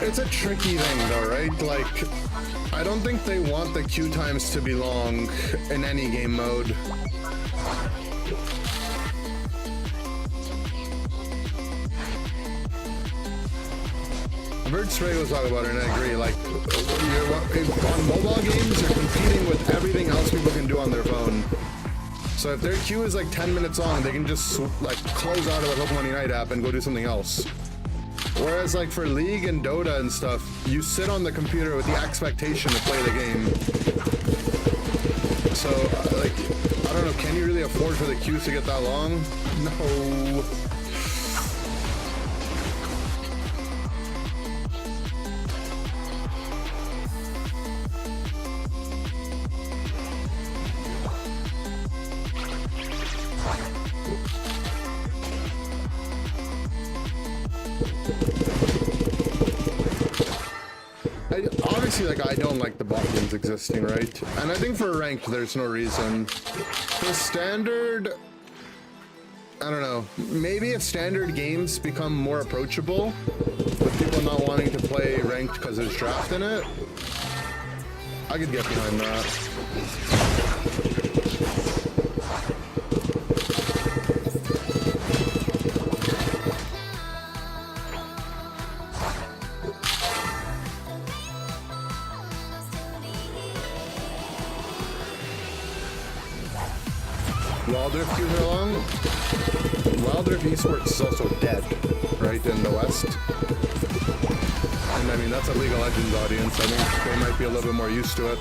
Speaker 1: it's a tricky thing though, right? Like, I don't think they want the queue times to be long in any game mode. I've heard Stray was talking about it, and I agree. Like, on mobile games, you're competing with everything else people can do on their phone. So if their queue is like 10 minutes long, they can just like close out of the Pokemon Unite app and go do something else. Whereas like for League and Dota and stuff, you sit on the computer with the expectation to play the game. So like, I don't know, can you really afford for the queues to get that long? No. Obviously, like, I don't like the bot games existing, right? And I think for ranked, there's no reason. For standard, I don't know. Maybe if standard games become more approachable, with people not wanting to play ranked because there's draft in it, I could get behind that. Wildrift user along. Wildrift Esports is also dead, right, in the West. And I mean, that's a League of Legends audience. I think they might be a little bit more used to it.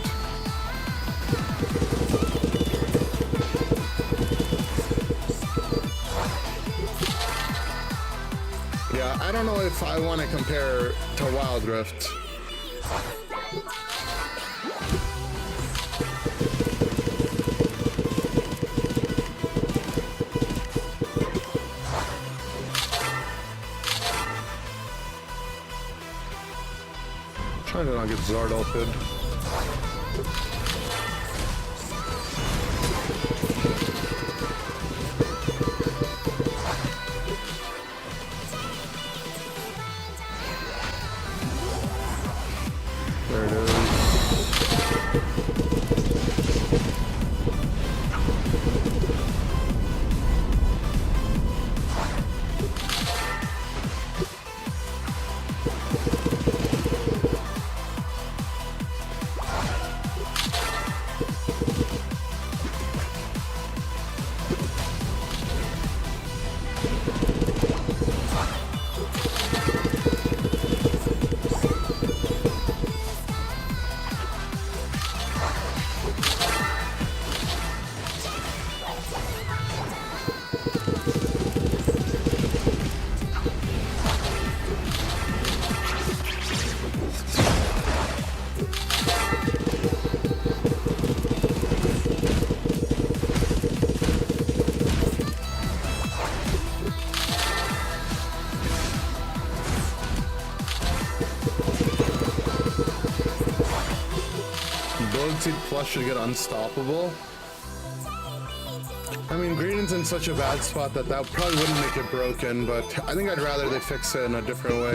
Speaker 1: Yeah, I don't know if I want to compare to Wildrift. Trying to not get Zard ulted. There it is. Plus should get unstoppable. I mean, Greenland's in such a bad spot that probably wouldn't make it broken, but I think I'd rather they fix it in a different way.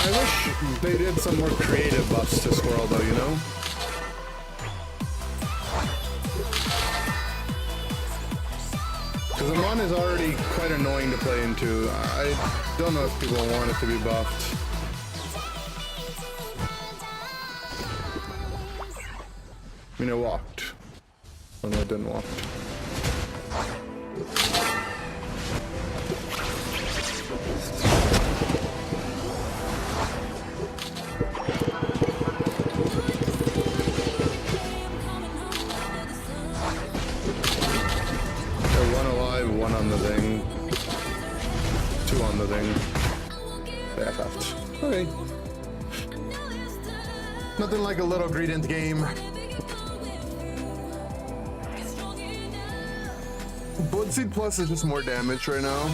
Speaker 1: I wish they did some more creative buffs to Squirrel though, you know? Because Amon is already quite annoying to play into. I don't know if people want it to be buffed. I mean, it walked. Oh no, it didn't walk. One on the thing, two on the thing. They FF'd. Okay. Nothing like a little gradient game. Bloodseed Plus is just more damage right now.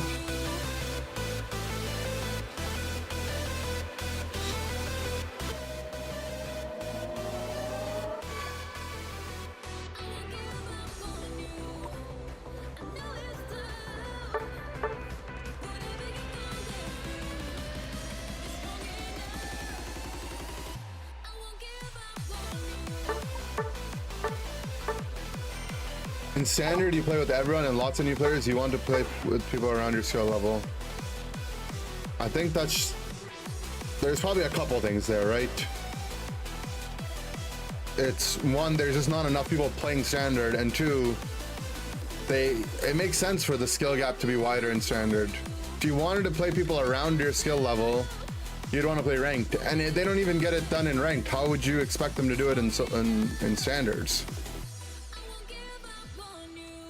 Speaker 1: In standard, you play with everyone, and lots of new players, you want to play with people around your skill level. I think there's probably a couple things there, right? it's one, there's just not enough people playing standard, and two, it makes sense for the skill gap to be wider in standard. If you wanted to play people around your skill level, you'd want to play ranked, and they don't even get it done in ranked. How would you expect them to do it in standards?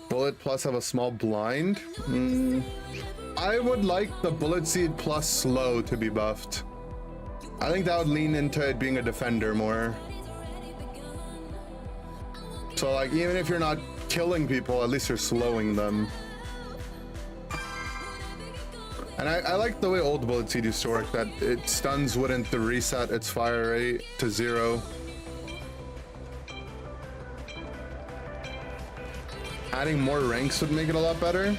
Speaker 1: Bullet plus have a small blind. I would like the bullet seed plus slow to be buffed. I think that would lean into it being a defender more. So like, even if you're not killing people, at least you're slowing them. And I like the way old bullet seed used to work, that it stuns wouldn't reset its fire rate to 0. Adding more ranks would make it a lot better.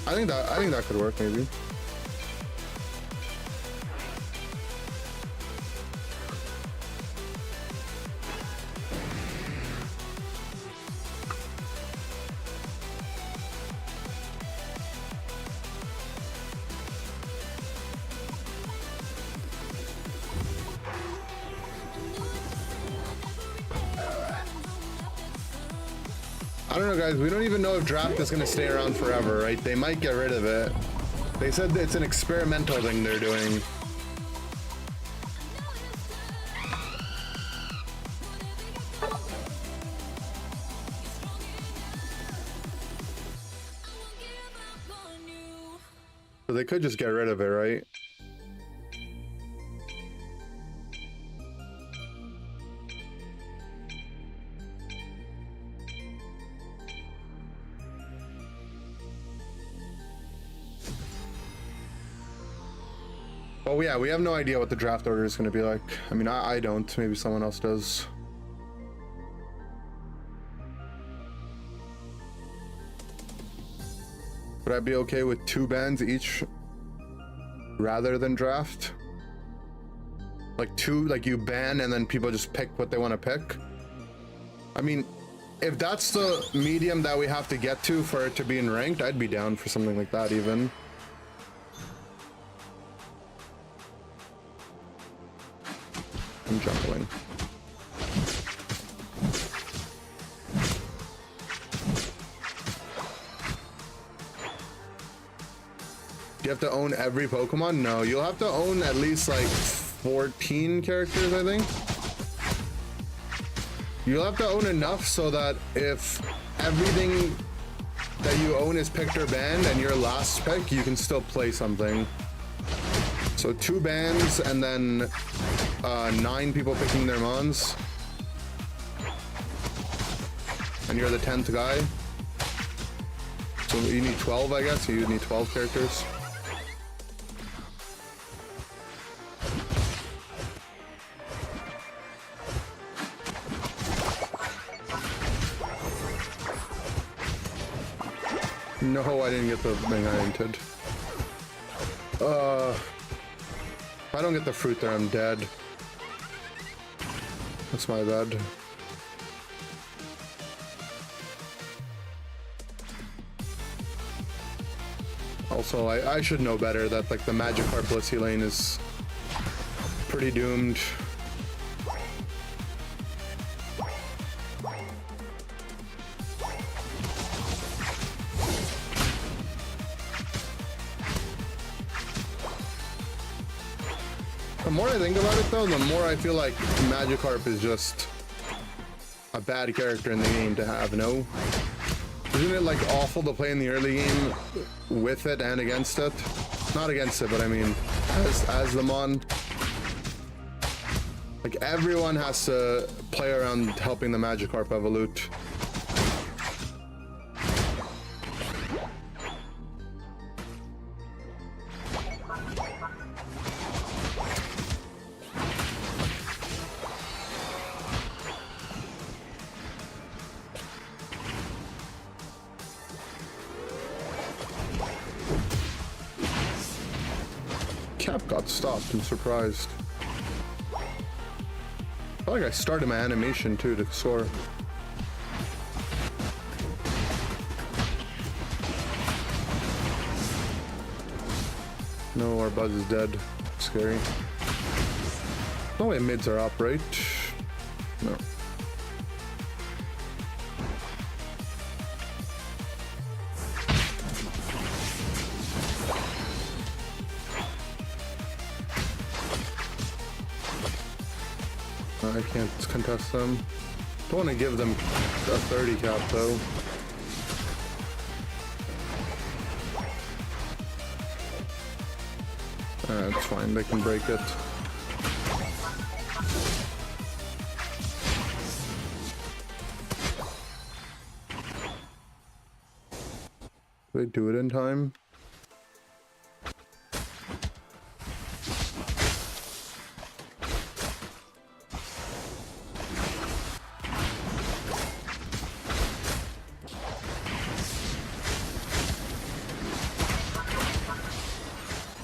Speaker 1: I think that could work maybe. I don't know, guys. We don't even know if draft is going to stay around forever, right? They might get rid of it. They said that it's an experimental thing they're doing. So they could just get rid of it, right? Oh yeah, we have no idea what the draft order is going to be like. I mean, I don't. Maybe someone else does. Would I be okay with 2 bans each rather than draft? Like 2, like you ban and then people just pick what they want to pick? I mean, if that's the medium that we have to get to for it to be in ranked, I'd be down for something like that even. I'm juggling. Do you have to own every Pokemon? No, you'll have to own at least like 14 characters, I think. You'll have to own enough so that if everything that you own is picked or banned and your last pick, you can still play something. So 2 bans and then 9 people picking their mons. And you're the 10th guy. So you need 12, I guess. So you need 12 characters. No, I didn't get the thing I wanted. If I don't get the fruit there, I'm dead. That's my bad. Also, I should know better that like the Magikarp Blissey lane is pretty doomed. The more I think about it though, the more I feel like Magikarp is just a bad character in the game to have, no? Isn't it like awful to play in the early game with it and against it? Not against it, but I mean as the mon. Like everyone has to play around helping the Magikarp evolute. Cap got stopped, I'm surprised. I feel like I started my animation too to soar. No, our Buzz is dead. scary. No way mids are up, right? No. I can't contest them. Don't want to give them a 30 cap though. It's fine, they can break it. Do they do it in time?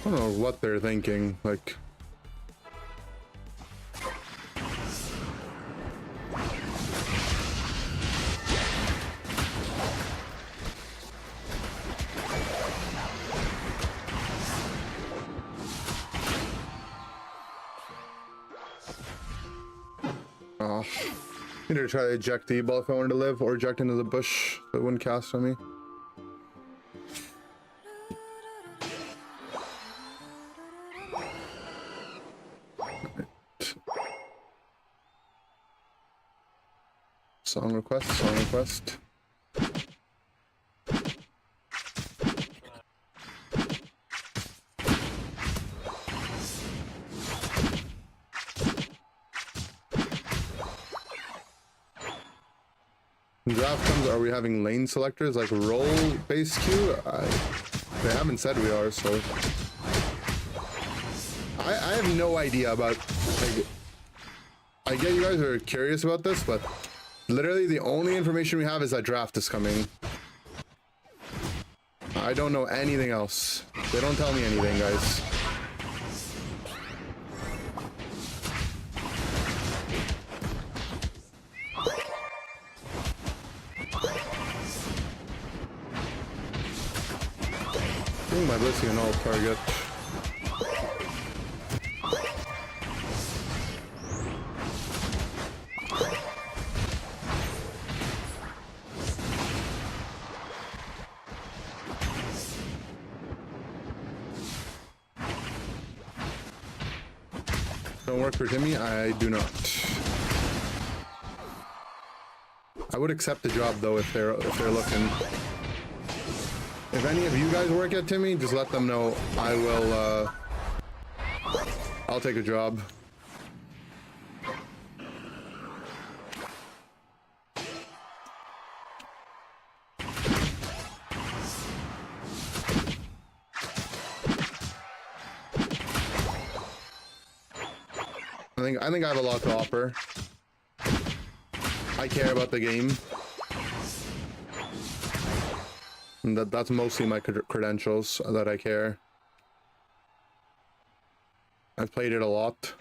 Speaker 1: I don't know what they're thinking, like... Oh, I need to try to eject the ball if I wanted to live, or eject into the bush so it wouldn't cast on me. Song request, song request. When draft comes, are we having lane selectors like role-based queue? They haven't said we are, so I have no idea about. Like, I get you guys are curious about this, but literally the only information we have is that draft is coming. I don't know anything else. They don't tell me anything, guys. I think my blissing an all target. Don't work for Timmy? I do not. I would accept the job though if they're looking. If any of you guys work at Timmy, just let them know. I will I'll take a job. I think I have a lot to offer. I care about the game. And that's mostly my credentials that I care. I've played it a lot.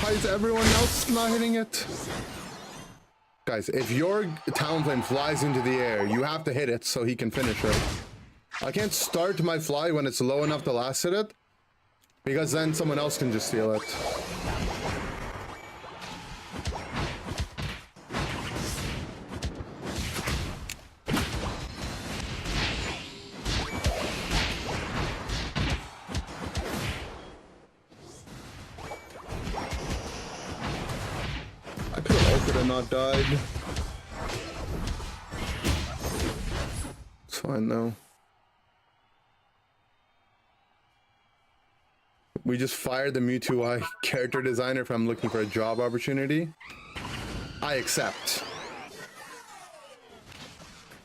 Speaker 1: Why is everyone else not hitting it? Guys, if your town flame flies into the air, you have to hit it so he can finish it. I can't start my fly when it's low enough to last hit it, because then someone else can just steal it. Not died. It's fine though. We just fired the Mewtwo character designer if I'm looking for a job opportunity. I accept.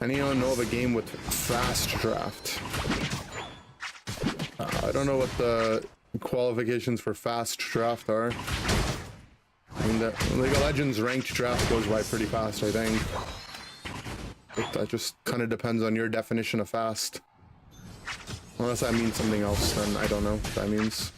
Speaker 1: Anyone know of a game with fast draft? I don't know what the qualifications for fast draft are. I mean, And League of Legends ranked draft goes by pretty fast, I think. But that just kind of depends on your definition of fast. Unless that means something else, then I don't know what that means.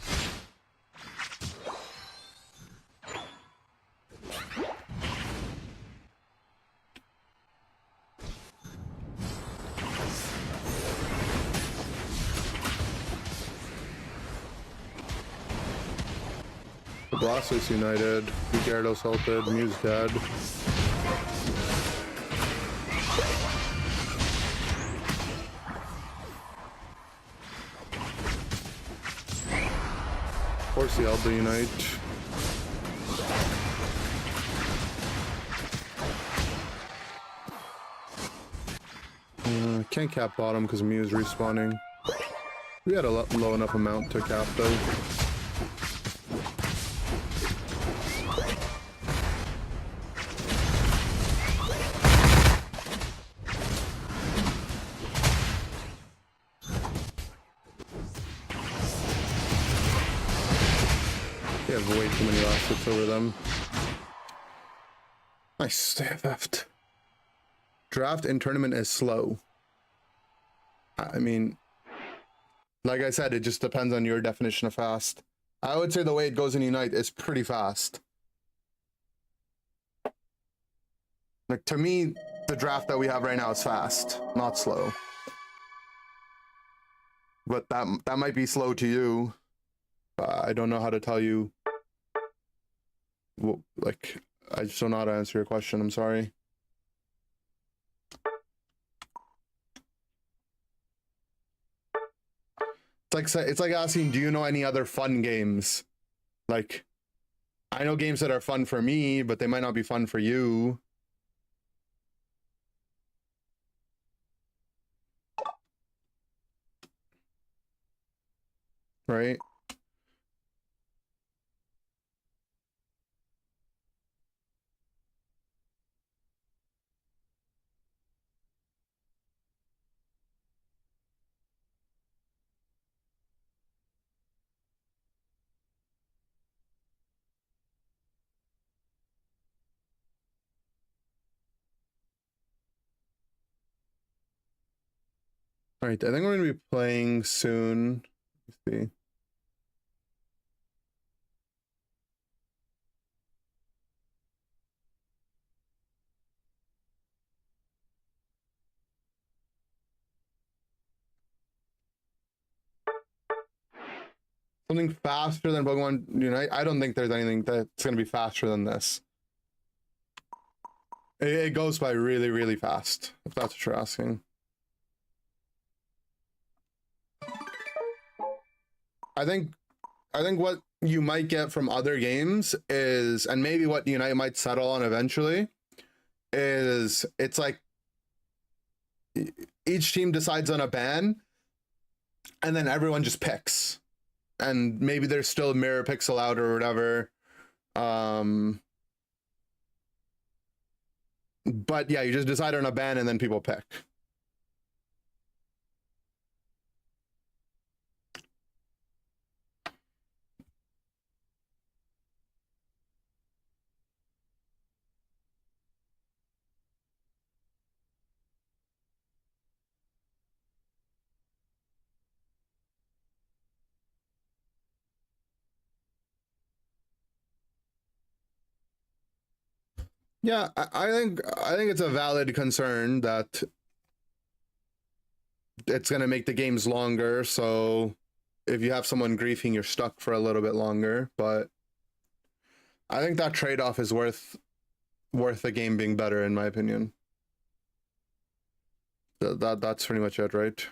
Speaker 1: Blastus United, Gyarados ulted, Mew's dead. Force the Elder Unite. Can't cap bottom because Mew's respawning. We had a low enough amount to cap though. They have way too many last hits over them. Nice, stay left. Draft in tournament is slow. I mean, like I said, it just depends on your definition of fast. I would say the way it goes in Unite is pretty fast. Like, to me, the draft that we have right now is fast, not slow. But that might be slow to you. I don't know how to tell you. Well, like, I just don't know how to answer your question. I'm sorry. It's like asking, do you know any other fun games? Like, I know games that are fun for me, but they might not be fun for you. Right? All right, I think we're gonna be playing soon. Let's see. Something faster than Pokemon Unite? I don't think there's anything that's gonna be faster than this. It goes by really, really fast, if that's what you're asking. I think what you might get from other games is, and maybe what Unite might settle on eventually, is it's like each team decides on a ban, and then everyone just picks. And maybe there's still mirror pixel out or whatever. But yeah, you just decide on a ban and then people pick. Yeah, I think it's a valid concern that it's gonna make the games longer. So if you have someone griefing, you're stuck for a little bit longer. But I think that trade-off is worth the game being better, in my opinion. That's pretty much it, right?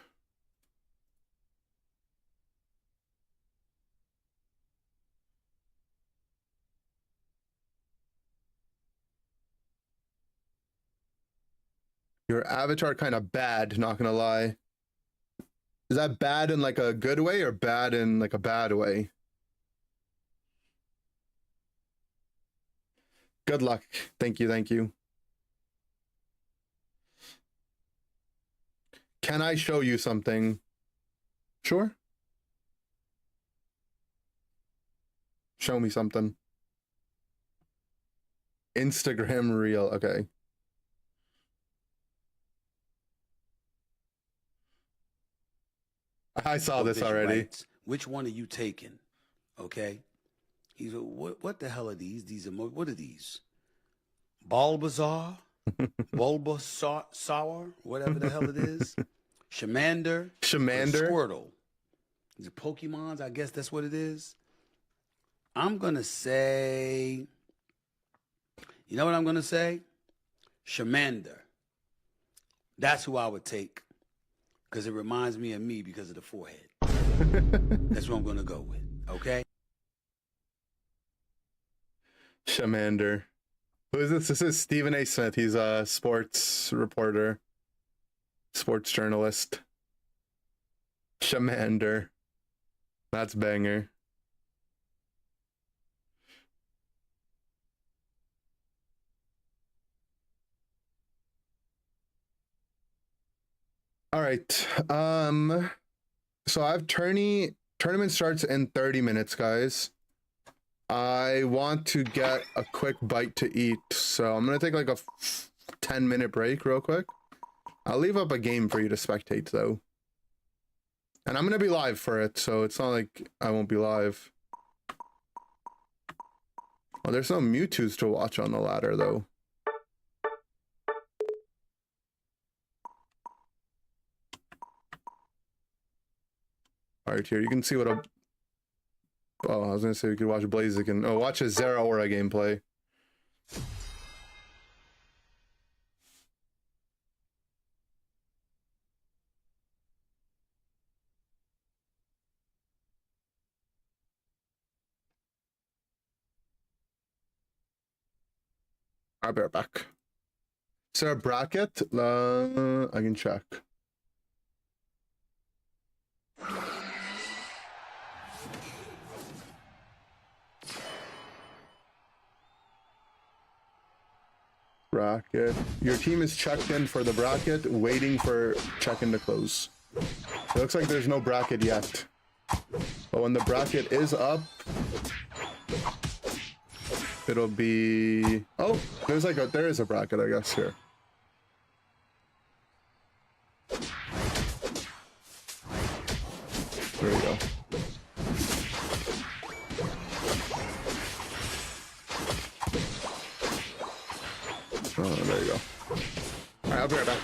Speaker 1: Your avatar kind of bad, not gonna lie. Is that bad in like a good way or bad in like a bad way? Good luck. Thank you, thank you. Can I show you something? Sure. Show me something. Instagram reel. Okay. I saw this
Speaker 4: Bishop
Speaker 1: already.
Speaker 4: writes, which one are you taking? Okay. He's like, what the hell are these? What are these? Bulbasaur? Bulbasaur? Whatever the hell it is. Shamander?
Speaker 1: Shamander.
Speaker 4: Squirtle. These are Pokemons. I guess that's what it is. I'm going to say, you know what I'm going to say? Shamander. That's who I would take because it reminds me of me because of the forehead. That's what I'm going to go with. Okay?
Speaker 1: Shamander. Who is this? This is Stephen A. Smith. He's a sports reporter, sports journalist. Shamander. That's banger. All right. So I have tournament starts in 30 minutes, guys. I want to get a quick bite to eat, so I'm gonna take like a 10-minute break real quick. I'll leave up a game for you to spectate though. And I'm gonna be live for it, so it's not like I won't be live. Oh, there's no Mewtwo's to watch on the ladder though. Alright, here you can see what a... Oh, I was gonna say we could watch Blaziken. Oh, watch a Zeraora gameplay. I'll be right back. Is there a bracket? I can check. Bracket. Your team is checked in for the bracket, waiting for check-in to close. It looks like there's no bracket yet. But when the bracket is up, it'll be... Oh, there is a bracket, I guess, here. There we go. Oh, there you go. All right, I'll be right back.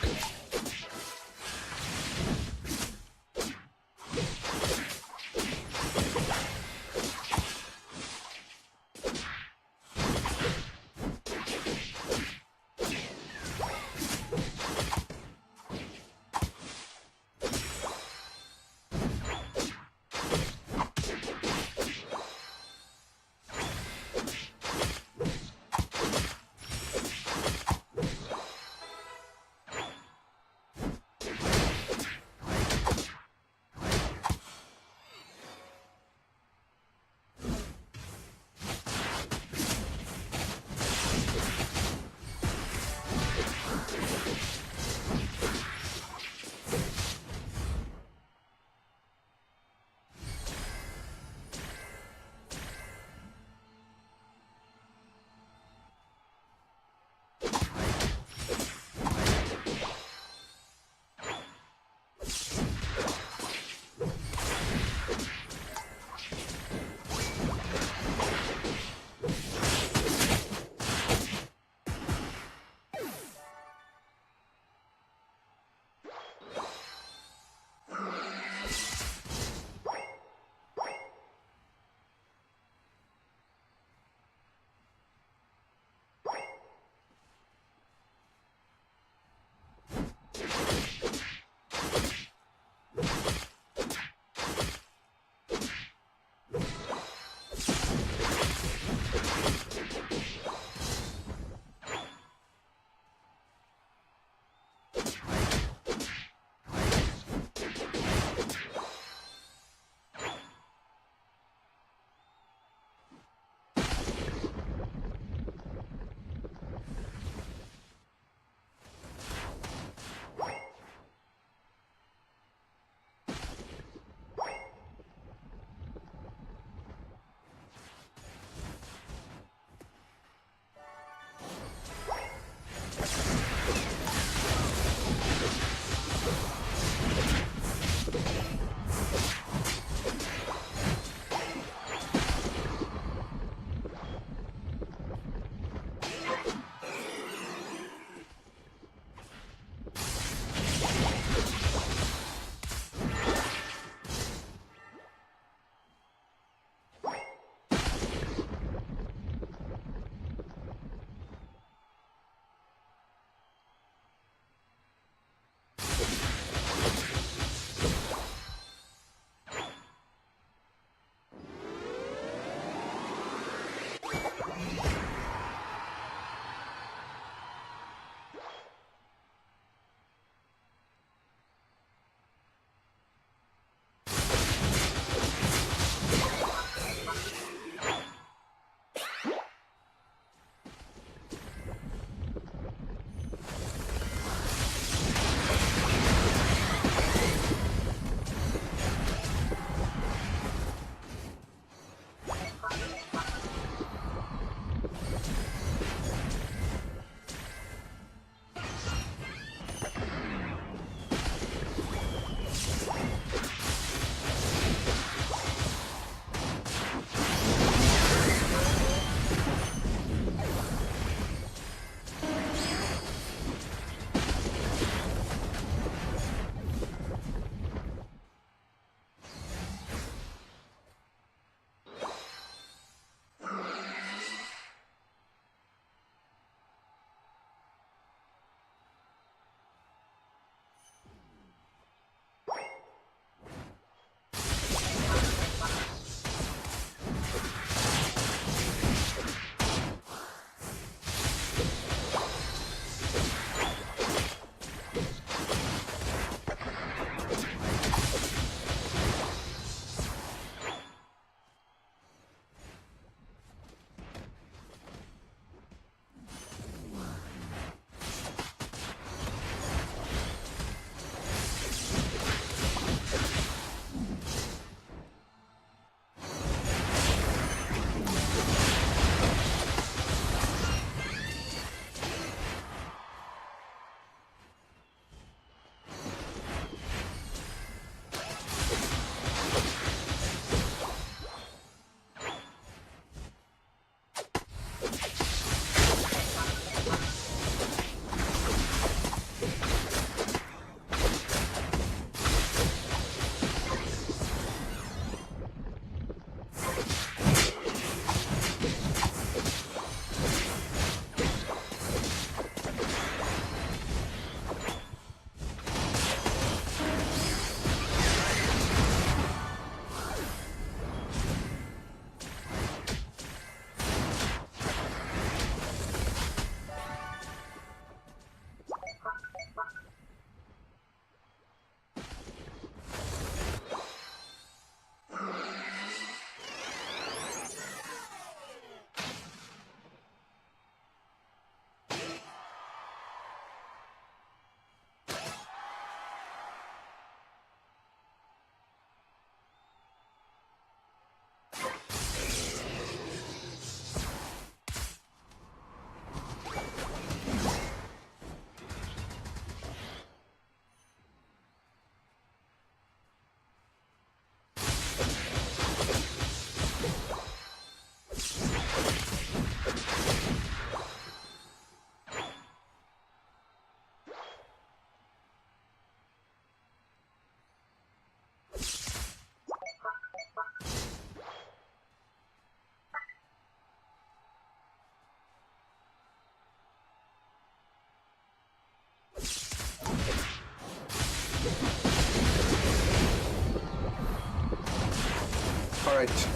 Speaker 1: right.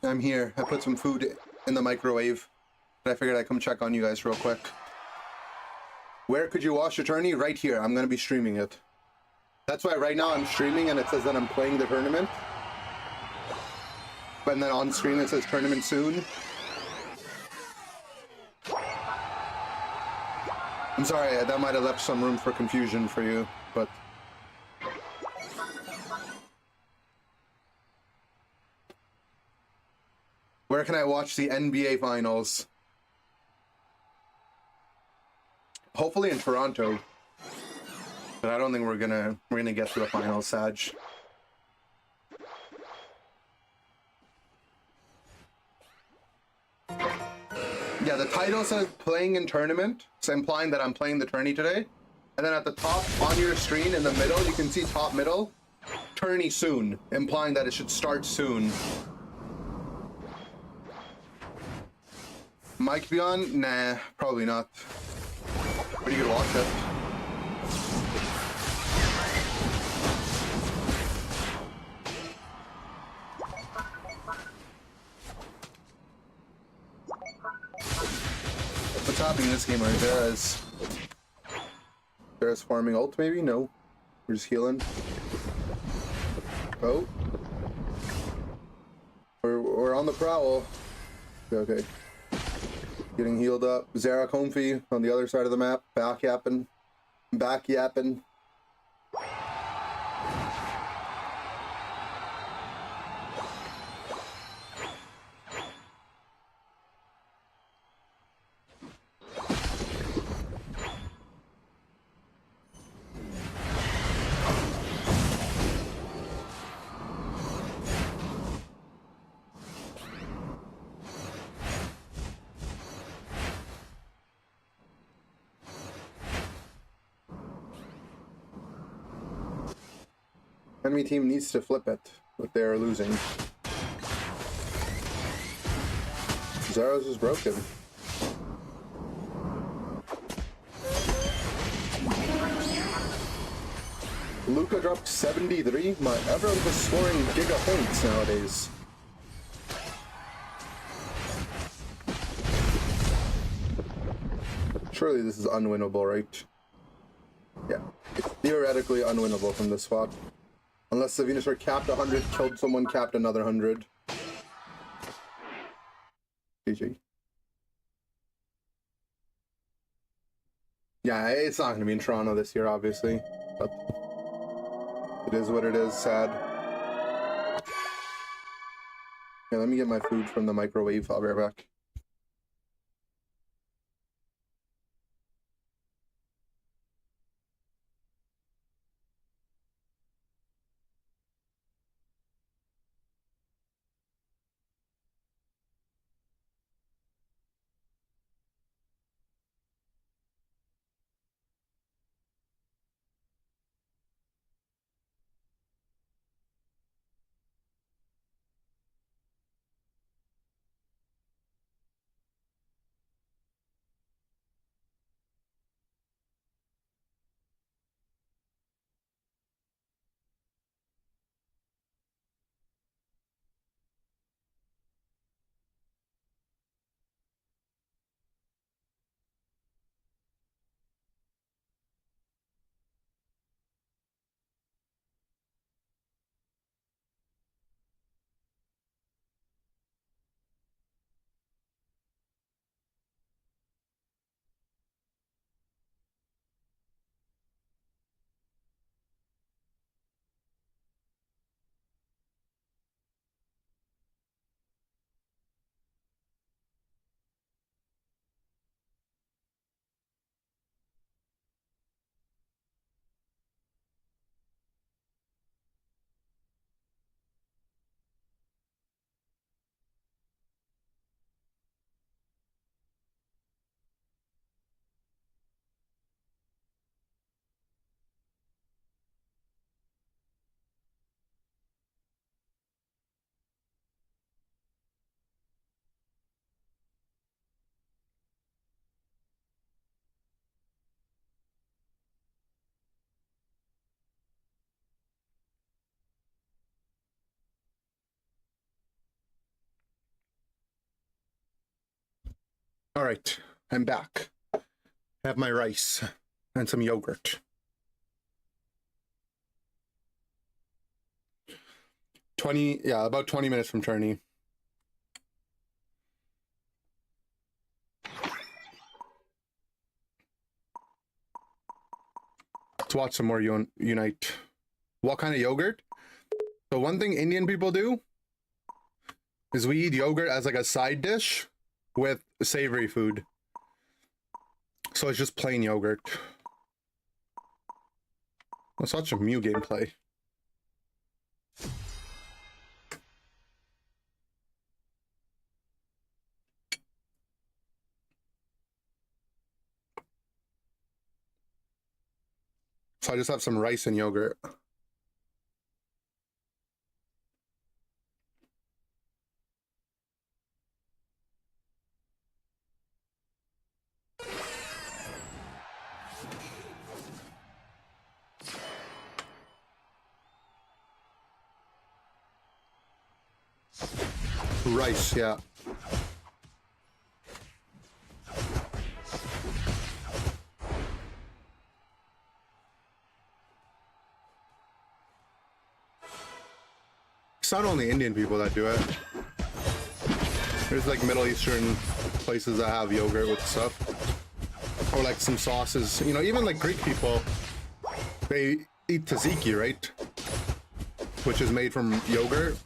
Speaker 1: I'm here. I put some food in the microwave. But I figured I'd come check on you guys real quick. Where could you watch the tourney? Right here. I'm going to be streaming it. That's why right now I'm streaming and it says that I'm playing the tournament. But then on screen it says tournament soon. I'm sorry, that might have left some room for confusion for you, but... Where can I watch the NBA Finals? Hopefully in Toronto. But I don't think we're gonna get to the finals, Sag. Yeah, the title says playing in tournament, so implying that I'm playing the tourney today. And then at the top on your screen in the middle, you can see top middle, tourney soon, implying that it should start soon. Mic be on? Nah, probably not. But you could watch it. What's happening in this game right there is... There's farming ult maybe? No. We're just healing. Oh. We're on the prowl. Okay. Getting healed up. Zara Comfy on the other side of the map. Back yapping. Back yapping. Enemy team needs to flip it, but they're losing. Zara's is broken. Luca dropped 73. Everyone's just scoring giga points nowadays. Surely this is unwinnable, right? Yeah, it's theoretically unwinnable from this spot. Unless the Venusaur capped 100, killed someone, capped another 100. GG. Yeah, it's not going to be in Toronto this year, obviously. But it is what it is, sad. Yeah, let me get my food from the microwave. I'll be right back. All right, I'm back. Have my rice and some yogurt. 20, yeah, about 20 minutes from tourney. Let's watch some more Unite. What kind of yogurt? So one thing Indian people do is we eat yogurt as like a side dish with savory food. So it's just plain yogurt. Let's watch some Mew gameplay. So I just have some rice and yogurt. Rice, yeah. It's not only Indian people that do it. There's like Middle Eastern places that have yogurt with stuff. Or like some sauces. You know, even like Greek people, they eat tzatziki, right? Which is made from yogurt.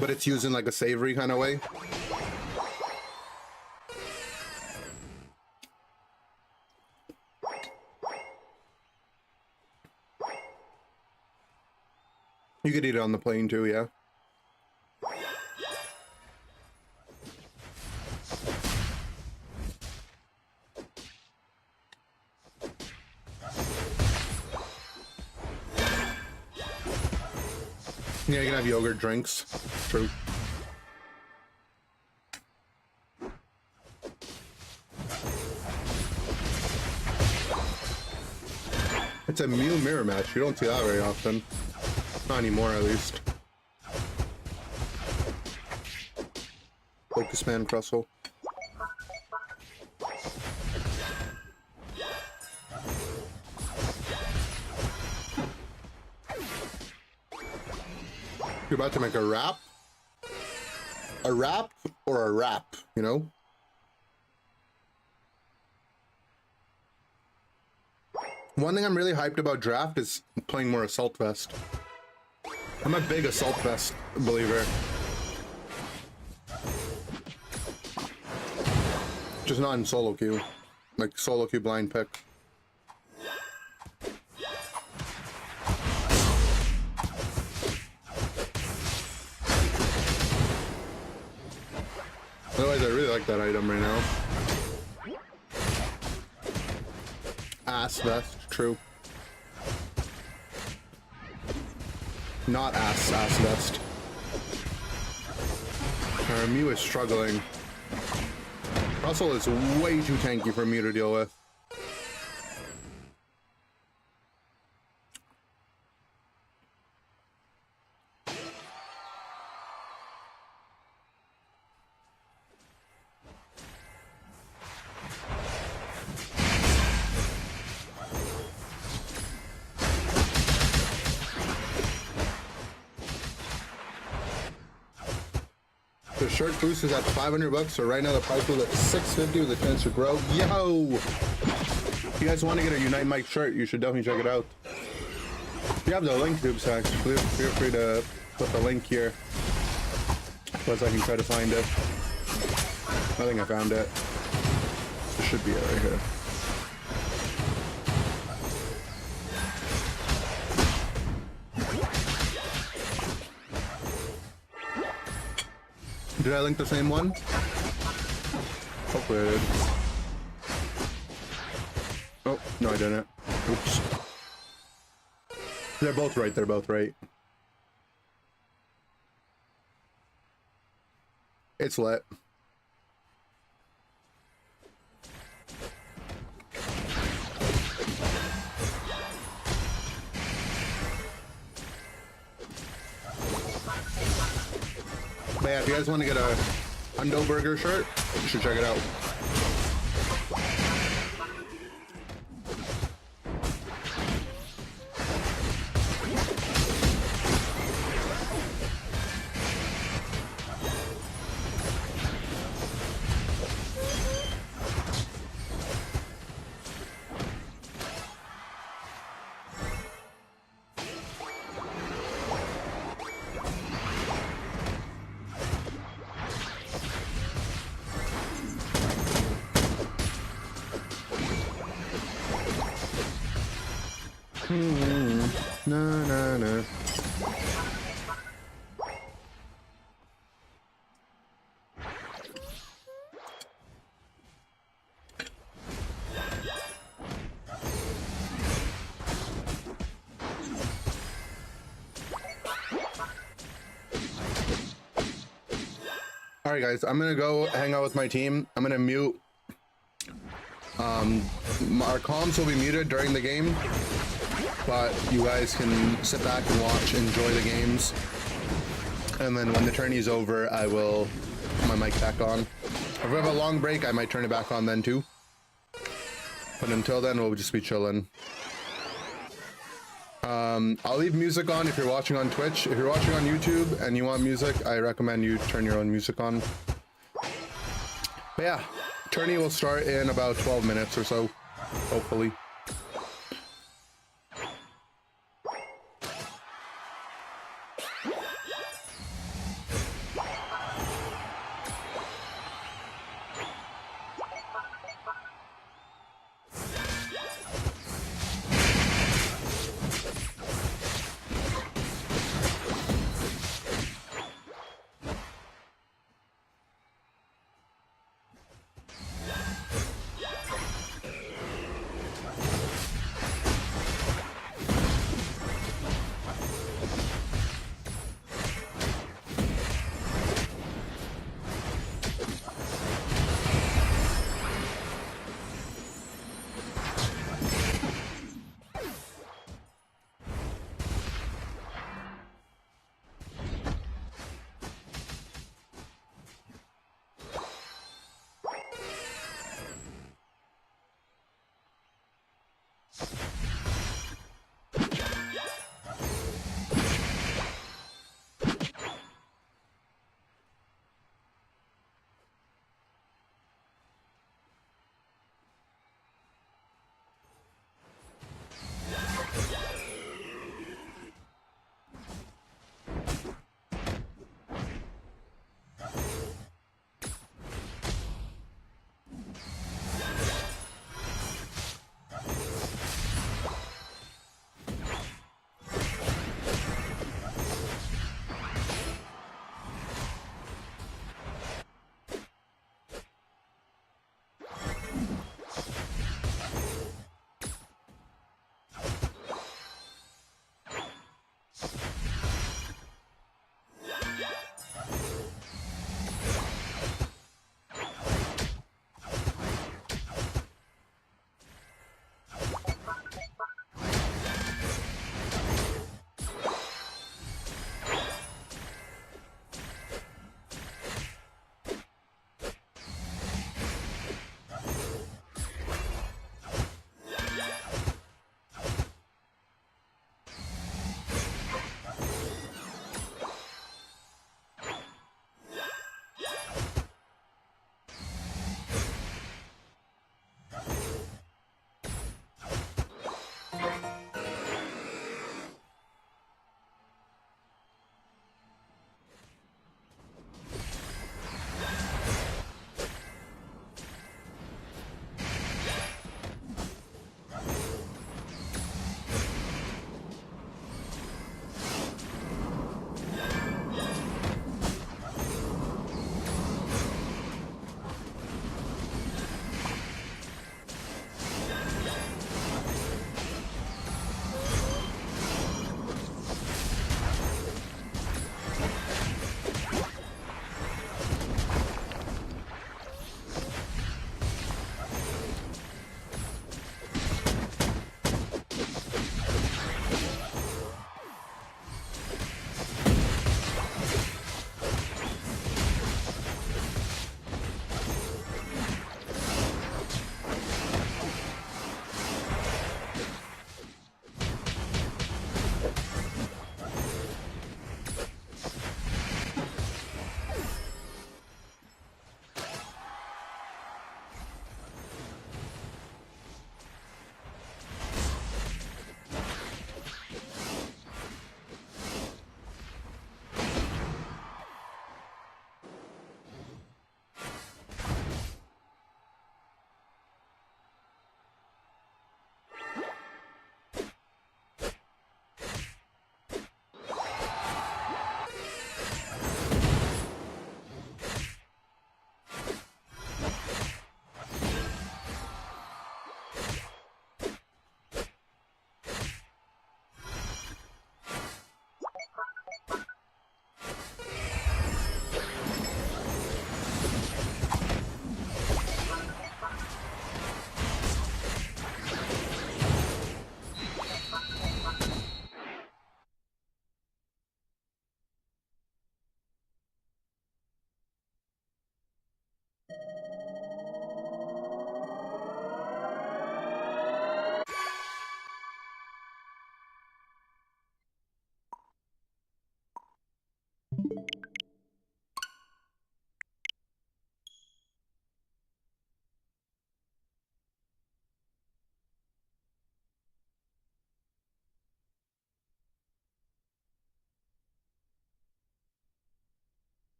Speaker 1: But it's used in like a savory kind of way. You could eat it on the plane too, yeah. Yeah, you can have yogurt drinks. True. It's a Mew mirror match. You don't see that very often. Not anymore, at least. Focus Man Crustle. You're about to make a rap? A rap or a rap, you know? One thing I'm really hyped about draft is playing more Assault Vest. I'm a big Assault Vest believer. Just not in solo queue. Like solo queue blind pick. Otherwise, I really like that item right now. Ass Vest, true. Not ass Vest. Our Mew is struggling. Russell is way too tanky for Mew to deal with. The shirt boost is at 500 bucks, so right now the price was at 650 with a chance to grow. Yo! If you guys want to get a Unite Mike shirt, you should definitely check it out. If you have the link, Dubes, actually, feel free to put the link here. Plus I can try to find it. I think I found it. It should be it right here. Did I link the same one? Hopefully I did. Oh, no I didn't. Oops. They're both right, they're both right. It's lit. But yeah, if you guys want to get a Hundo Burger shirt, you should check it out. No, no, no. All right, guys, I'm gonna go hang out with my team. I'm gonna mute. Our comms will be muted during the game, but you guys can sit back and watch, enjoy the games, and then when the tourney's over, I will put my mic back on. If we have a long break, I might turn it back on then too. But until then, we'll just be chilling. I'll leave music on if you're watching on Twitch. If you're watching on YouTube and you want music, I recommend you turn your own music on. But yeah, tourney will start in about 12 minutes or so, hopefully.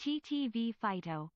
Speaker 2: TTV Phyto.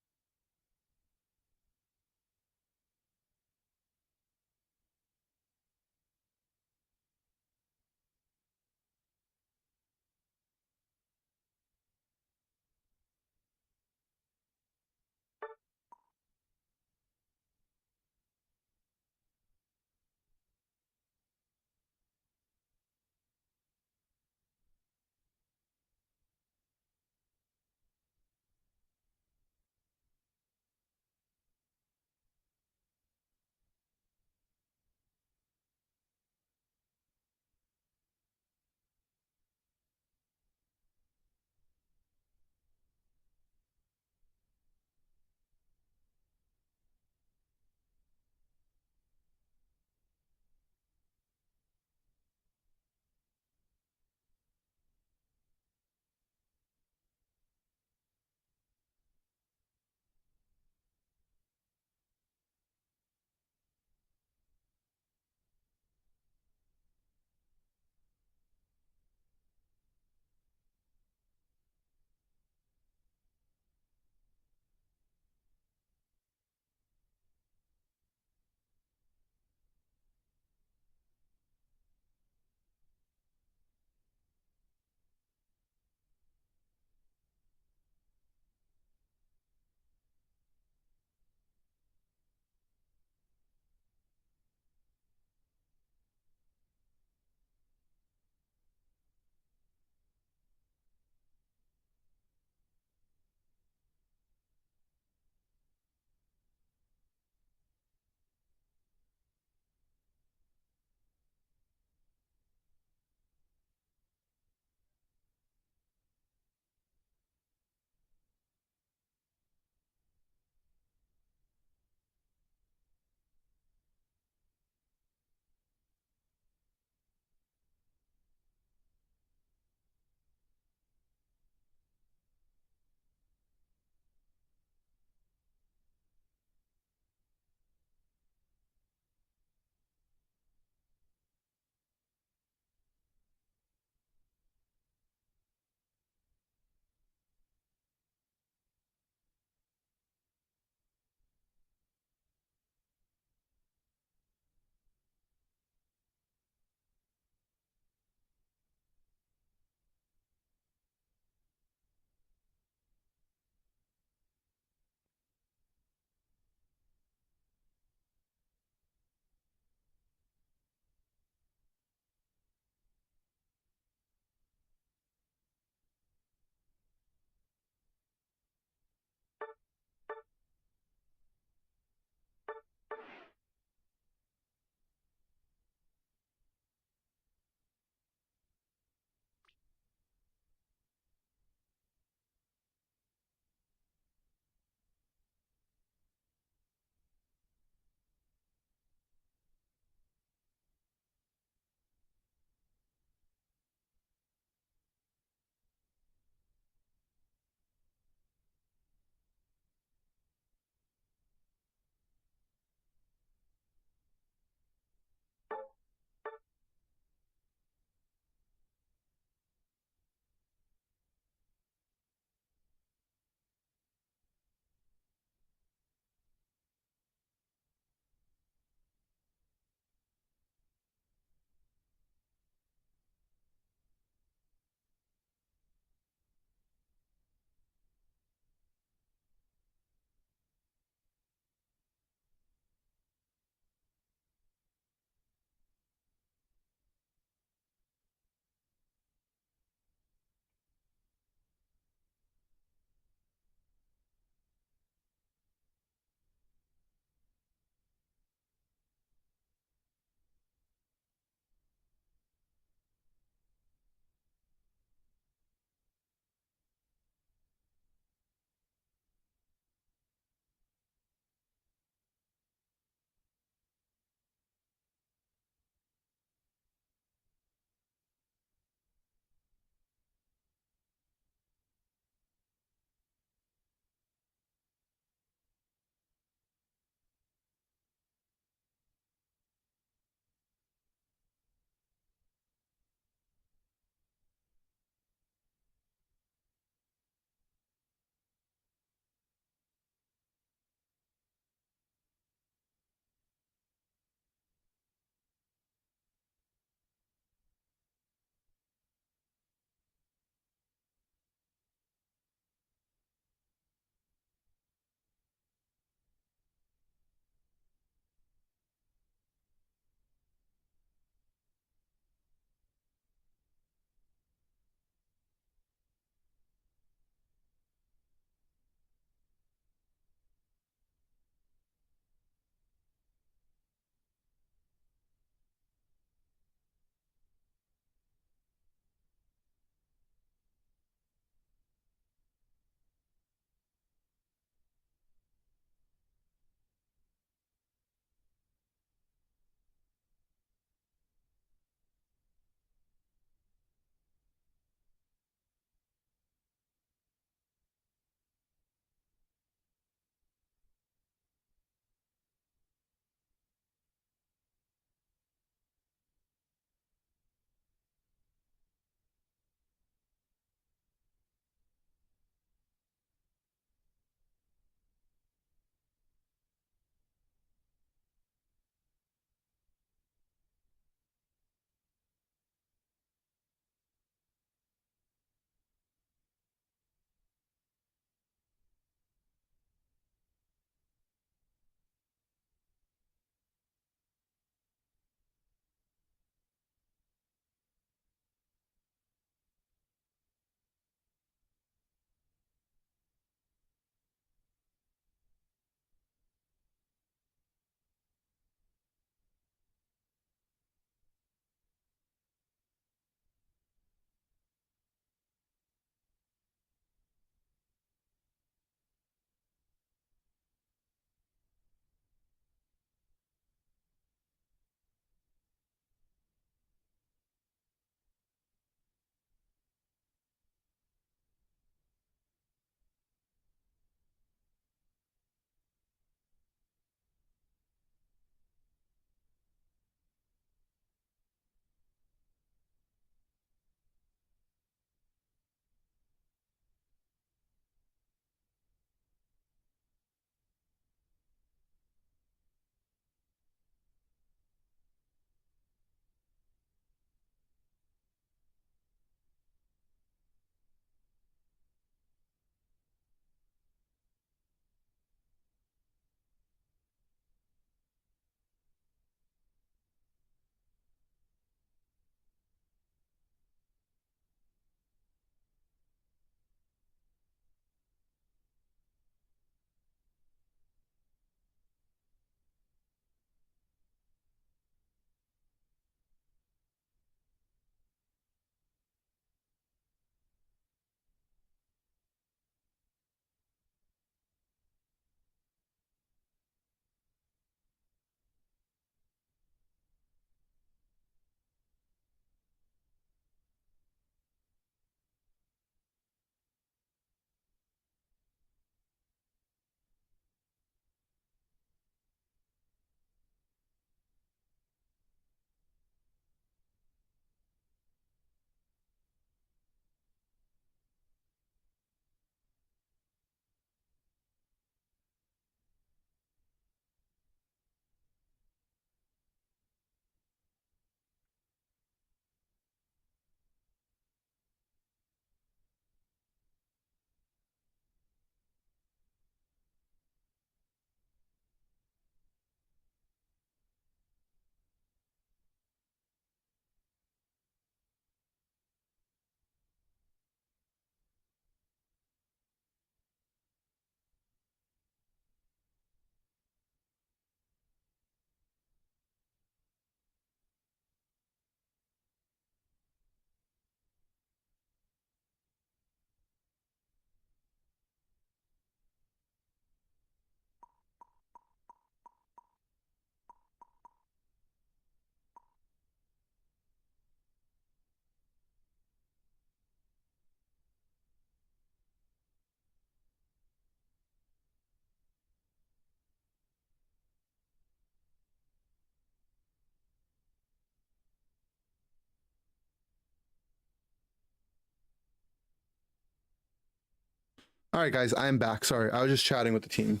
Speaker 1: All right, guys, I'm back. Sorry, I was just chatting with the team.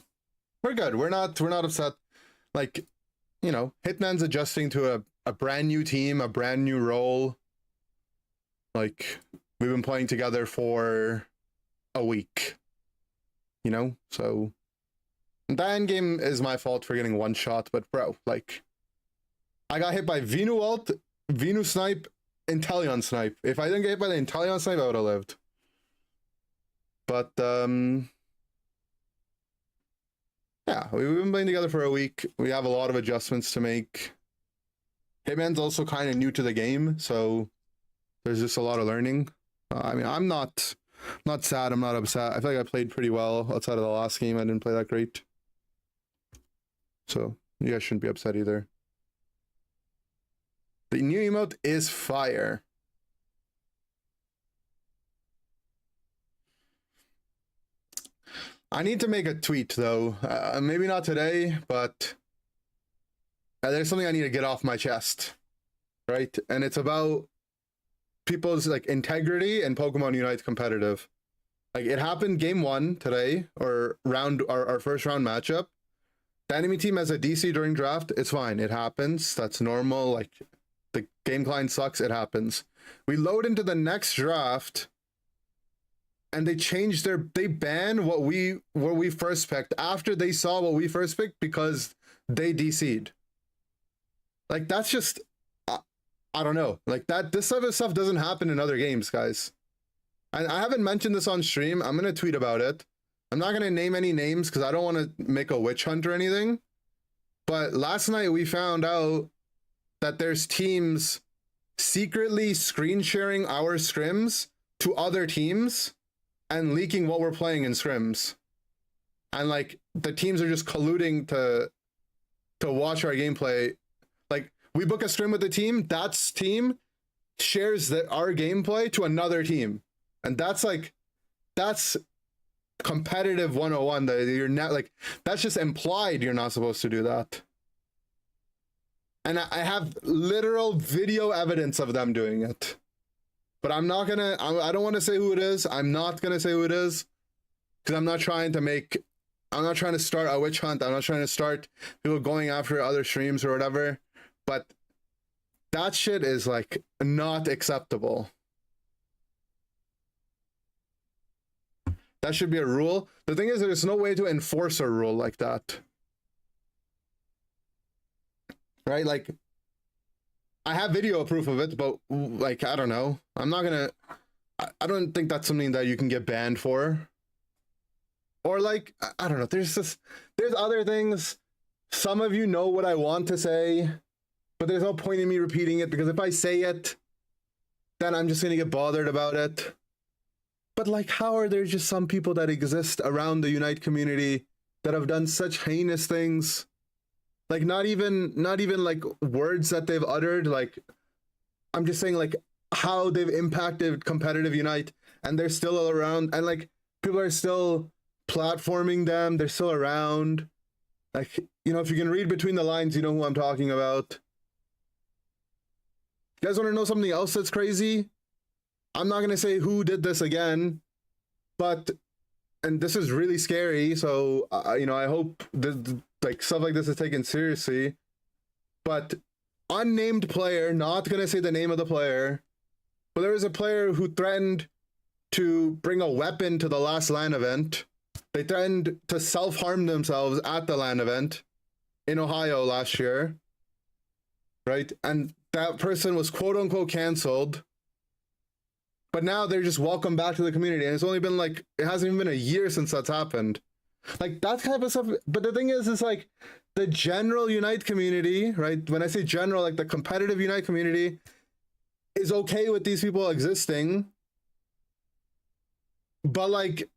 Speaker 1: We're good. We're not upset. Like, you know, Hitman's adjusting to a brand new team, a brand new role. Like, we've been playing together for a week, you know? So the end game is my fault for getting one shot, but bro, like, I got hit by Venu ult, Venu snipe, Intellion snipe. If I didn't get hit by the Intellion snipe, I would have lived. But yeah, we've been playing together for a week. We have a lot of adjustments to make. Hitman's also kind of new to the game, so there's just a lot of learning. I mean, I'm not sad. I'm not upset. I feel like I played pretty well outside of the last game. I didn't play that great, so you guys shouldn't be upset either. The new emote is fire. I need to make a tweet though. Maybe not today, but there's something I need to get off my chest, right? And it's about people's like integrity and Pokemon Unite competitive. Like, it happened game 1 today, or our first round matchup. The enemy team has a DC during draft. It's fine. It happens. That's normal. Like, the game client sucks. It happens. We load into the next draft, and they ban what we first picked after they saw what we first picked because they DC'd. Like, that's just, I don't know. Like, this type of stuff doesn't happen in other games, guys. And I haven't mentioned this on stream. I'm gonna tweet about it. I'm not gonna name any names because I don't want to make a witch hunt or anything. But last night we found out that there's teams secretly screen sharing our scrims to other teams and leaking what we're playing in scrims. And like, the teams are just colluding to watch our gameplay. Like, we book a scrim with the team, that team shares our gameplay to another team. And that's competitive 101. That you're not, like, that's just implied you're not supposed to do that. And I have literal video evidence of them doing it. But I'm not gonna, I don't want to say who it is. I'm not gonna say who it is, because I'm not trying to start a witch hunt. I'm not trying to start people going after other streams or whatever. But that shit is like not acceptable. That should be a rule. The thing is, there's no way to enforce a rule like that. Right? Like, I have video proof of it, but like, I don't know. I'm not gonna, I don't think that's something that you can get banned for. Or like, I don't know. There's other things. Some of you know what I want to say, but there's no point in me repeating it, because if I say it, then I'm just gonna get bothered about it. But like, how are there just some people that exist around the Unite community that have done such heinous things? Like, not even like words that they've uttered. Like, I'm just saying, like, how they've impacted competitive Unite, and they're still around, and like, people are still platforming them. They're still around. Like, you know, if you can read between the lines, you know who I'm talking about. You guys want to know something else that's crazy? I'm not going to say who did this again, but, and this is really scary, so, you know, I hope like stuff like this is taken seriously. But unnamed player, not going to say the name of the player, but there was a player who threatened to bring a weapon to the last LAN event. They threatened to self-harm themselves at the LAN event in Ohio last year, right? And that person was quote-unquote canceled. But now they're just welcome back to the community. And it's only been like, it hasn't even been a year since that's happened. Like, that type of stuff. But the thing is like, the general Unite community, right? When I say general, like the competitive Unite community is okay with these people existing. But like,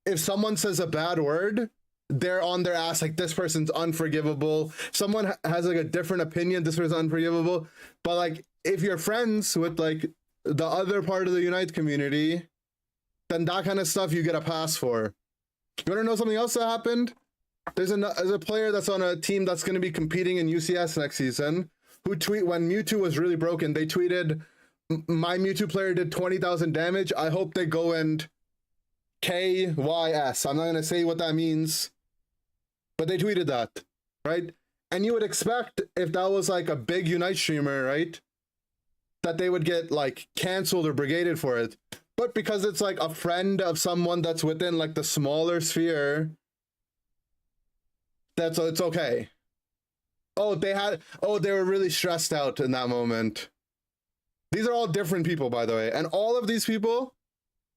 Speaker 1: if someone says a bad word, they're on their ass, like, this person's unforgivable. Someone has like a different opinion, this person's unforgivable. But like, if you're friends with like the other part of the Unite community, then that kind of stuff you get a pass for. You want to know something else that happened? There's a player that's on a team that's going to be competing in UCS next season, who when Mewtwo was really broken, they tweeted, my Mewtwo player did 20,000 damage. I hope they go and KYS. I'm not gonna say what that means, but they tweeted that, right? And you would expect if that was like a big Unite streamer, right, that they would get like canceled or brigaded for it. But because it's like a friend of someone that's within like the smaller sphere, it's okay. Oh, they were really stressed out in that moment. These are all different people, by the way, and all of these people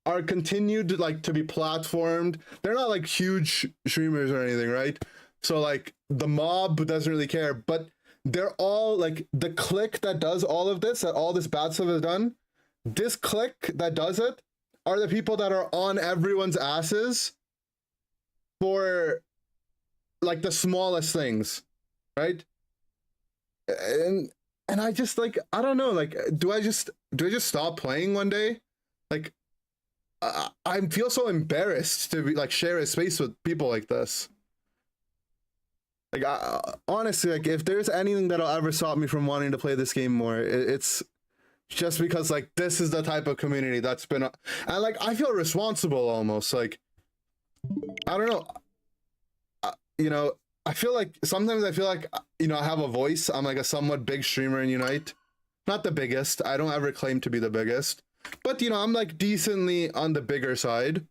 Speaker 1: are continued like to be platformed. They're not like huge streamers or anything, right? So like the mob doesn't really care, but they're all like the clique that does all of this, that all this bad stuff is done. This clique that does it are the people that are on everyone's asses for like the smallest things, right? And I just like, I don't know, like, do I just stop playing one day? Like, I feel so embarrassed to be like share a space with people like this. Like, honestly, like if there's anything that'll ever stop me from wanting to play this game more, it's just because like this is the type of community that's been, and like I feel responsible almost. Like, I don't know, you know, I feel like sometimes I feel like, you know, I have a voice. I'm like a somewhat big streamer in Unite, not the biggest. I don't ever claim to be the biggest, but you know, I'm like decently on the bigger side.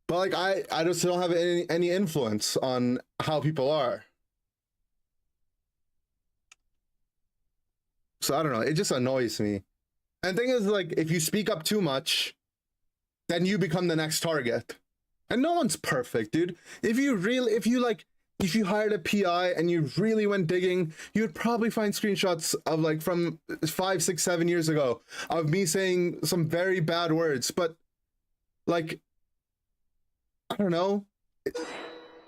Speaker 1: But like I just don't have any influence on how people are. So I don't know, it just annoys me. And the thing is, like, if you speak up too much, then you become the next target. And no one's perfect, dude. If you hired a PI and you really went digging, you'd probably find screenshots of like from 5, 6, 7 years ago of me saying some very bad words. But like, I don't know.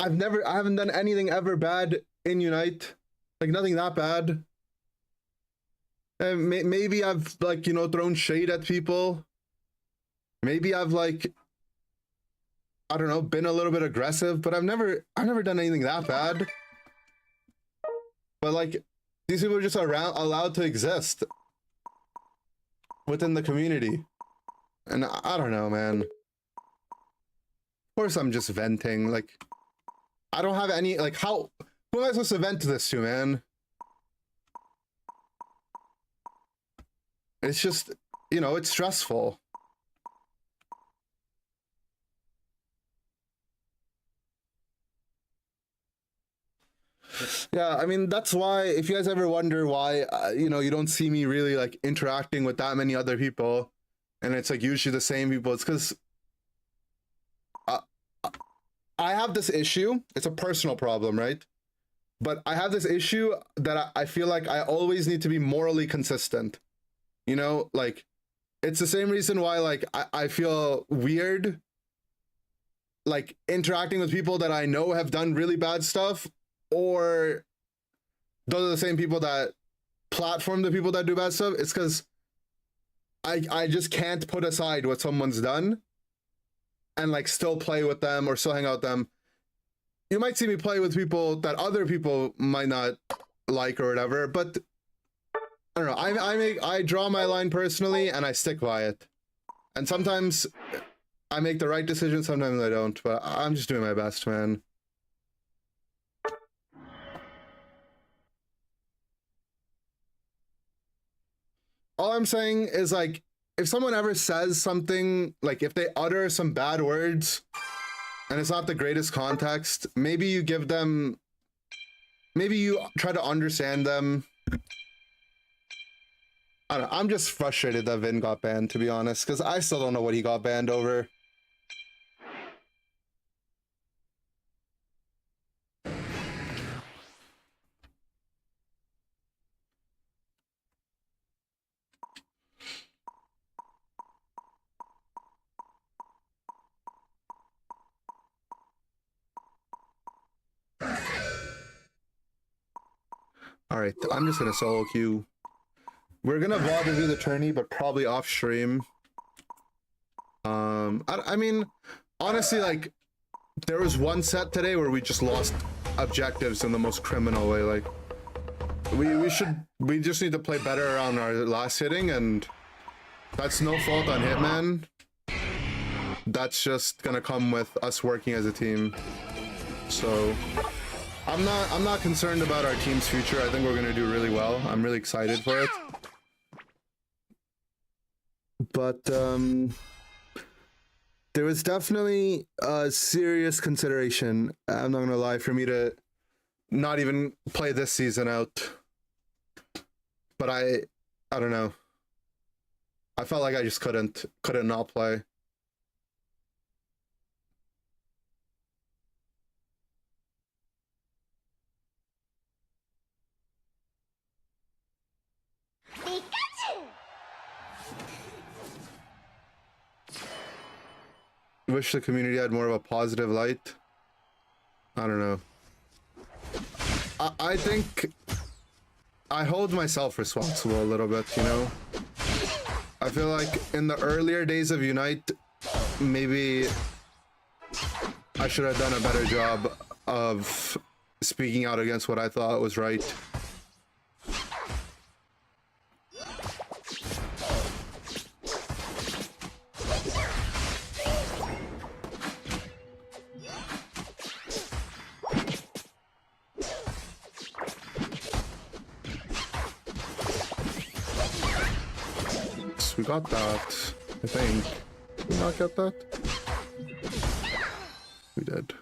Speaker 1: I haven't done anything ever bad in Unite. Like nothing that bad. And maybe I've like, you know, thrown shade at people. Maybe I've like, I don't know, been a little bit aggressive, but I've never done anything that bad. But like, these people are just allowed to exist within the community. And I don't know, man. Of course I'm just venting. Like, I don't have any, like, who am I supposed to vent this to, man? It's just, you know, it's stressful. Yeah, I mean, that's why, if you guys ever wonder why, you know, you don't see me really, like, interacting with that many other people, and it's, like, usually the same people, it's because I have this issue. It's a personal problem, right? But I have this issue that I feel like I always need to be morally consistent. You know, like, it's the same reason why, like, I feel weird, like, interacting with people that I know have done really bad stuff, or those are the same people that platform the people that do bad stuff. It's because I just can't put aside what someone's done and like still play with them or still hang out with them. You might see me play with people that other people might not like or whatever, but I don't know. I draw my line personally and I stick by it. And sometimes I make the right decision, sometimes I don't, but I'm just doing my best, man. All I'm saying is, like, if someone ever says something, like if they utter some bad words and it's not the greatest context, maybe you give them, maybe you try to understand them. I don't know, I'm just frustrated that Vin got banned, to be honest, because I still don't know what he got banned over. Alright, I'm just gonna solo queue. We're gonna VOD review the tourney, but probably off stream. I mean, honestly, like, there was one set today where we just lost objectives in the most criminal way. Like, we just need to play better on our last hitting, and that's no fault on Hitman. that's just gonna come with us working as a team. So I'm not concerned about our team's future. I think we're gonna do really well. I'm really excited for it. But there was definitely a serious consideration, I'm not gonna lie, for me to not even play this season out. But I don't know. I felt like I just couldn't not play. Wish the community had more of a positive light. I don't know. I think I hold myself responsible a little bit, you know? I feel like in the earlier days of Unite, maybe I should have done a better job of speaking out against what I thought was right. We got that, I think. Did we not get that? We did.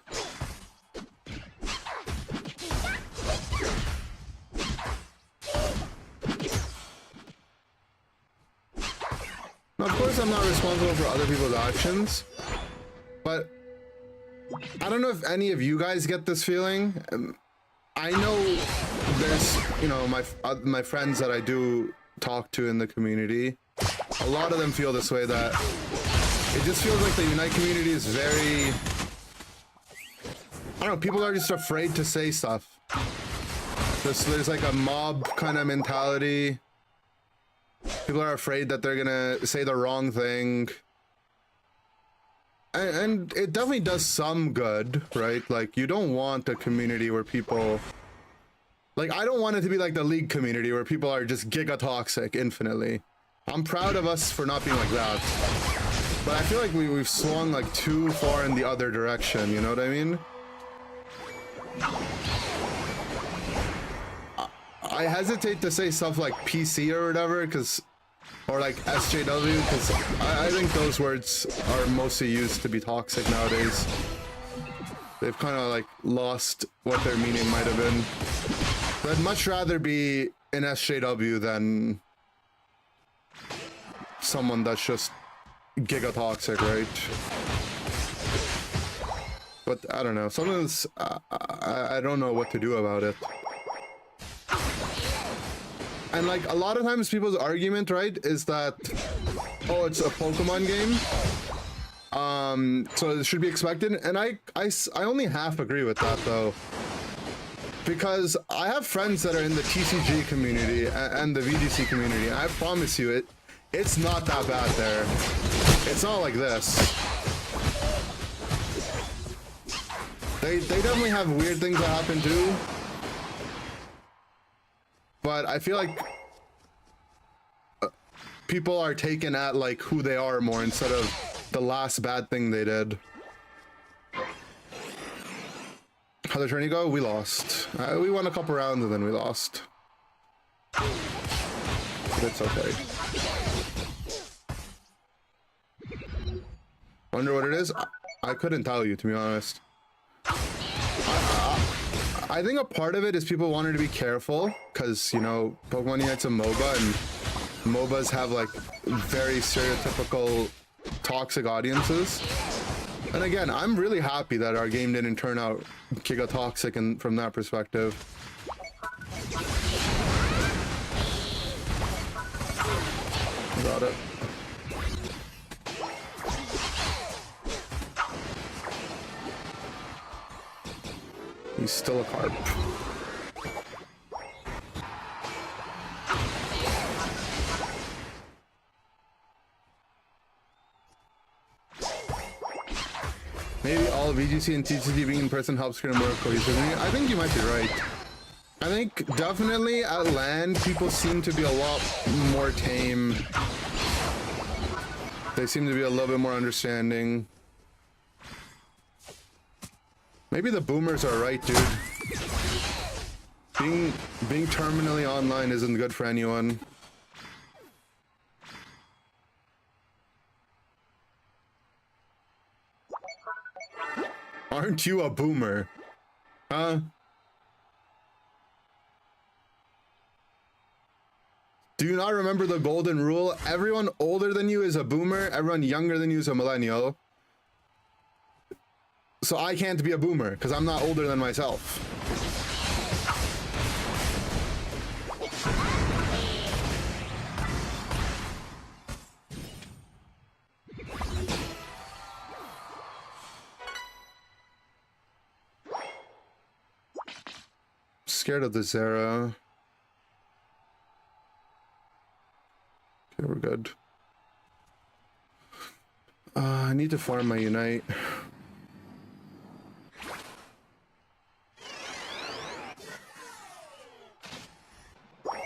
Speaker 1: Now, of course, I'm not responsible for other people's actions, but I don't know if any of you guys get this feeling. I know there's, you know, my friends that I do talk to in the community. A lot of them feel this way, that it just feels like the Unite community is very, I don't know, people are just afraid to say stuff. There's like a mob kind of mentality. People are afraid that they're gonna say the wrong thing. And it definitely does some good, right? Like, you don't want a community where people, like, I don't want it to be like the League community where people are just giga toxic infinitely. I'm proud of us for not being like that, but I feel like we've swung like too far in the other direction, you know what I mean? I hesitate to say stuff like PC or whatever, or like SJW, because I think those words are mostly used to be toxic nowadays. They've kind of like lost what their meaning might have been. But I'd much rather be an SJW than someone that's just giga toxic, right? But I don't know. Sometimes I don't know what to do about it. And like a lot of times people's argument, right, is that, oh, it's a Pokemon game, so it should be expected. And I only half agree with that though, because I have friends that are in the TCG community and the VGC community, and I promise you it's not that bad there. It's not like this. They definitely have weird things that happen too. But I feel like people are taken at like who they are more instead of the last bad thing they did. How'd the tourney go? We lost. We won a couple rounds and then we lost. But it's okay. Wonder what it is? I couldn't tell you, to be honest. I think a part of it is people wanted to be careful because, you know, Pokemon Unite's a MOBA, and MOBAs have like very stereotypical toxic audiences. And again, I'm really happy that our game didn't turn out giga toxic and from that perspective. Got it. He's still a carp. Maybe all VGC and TTV being in person helps create a more cohesive community. I think you might be right. I think definitely at LAN, people seem to be a lot more tame. They seem to be a little bit more understanding. Maybe the boomers are right, dude. Being terminally online isn't good for anyone. Aren't you a boomer? Huh? Do you not remember the golden rule? Everyone older than you is a boomer, everyone younger than you is a millennial. So I can't be a boomer because I'm not older than myself. Scared of the Zera. Okay, we're good. I need to farm my Unite.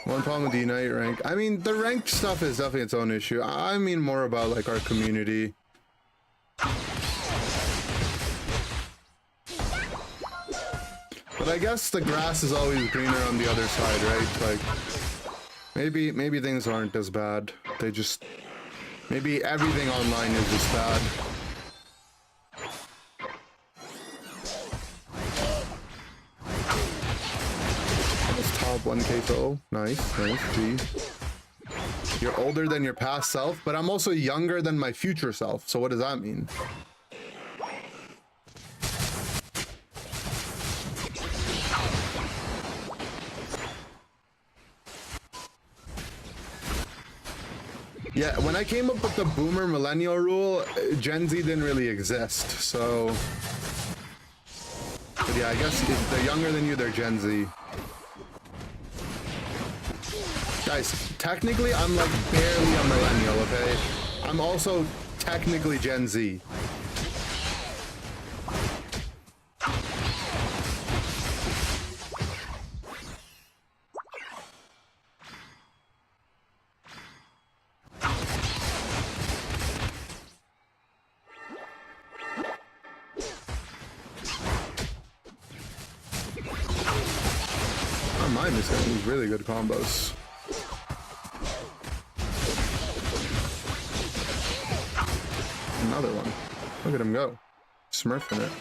Speaker 1: One problem with the Unite rank. I mean, the ranked stuff is definitely its own issue. I mean more about like our community. But I guess the grass is always greener on the other side, right? Like, maybe things aren't as bad. They just, maybe everything online is just bad. Let's top 1K total. Nice, nice, G. You're older than your past self, but I'm also younger than my future self. So what does that mean? Yeah, when I came up with the boomer millennial rule, Gen Z didn't really exist, so... But yeah, I guess if they're younger than you, they're Gen Z. Guys, technically, I'm like barely a millennial, okay? I'm also technically Gen Z. Mine is getting really good combos. Another one. Look at him go. Smurfing it.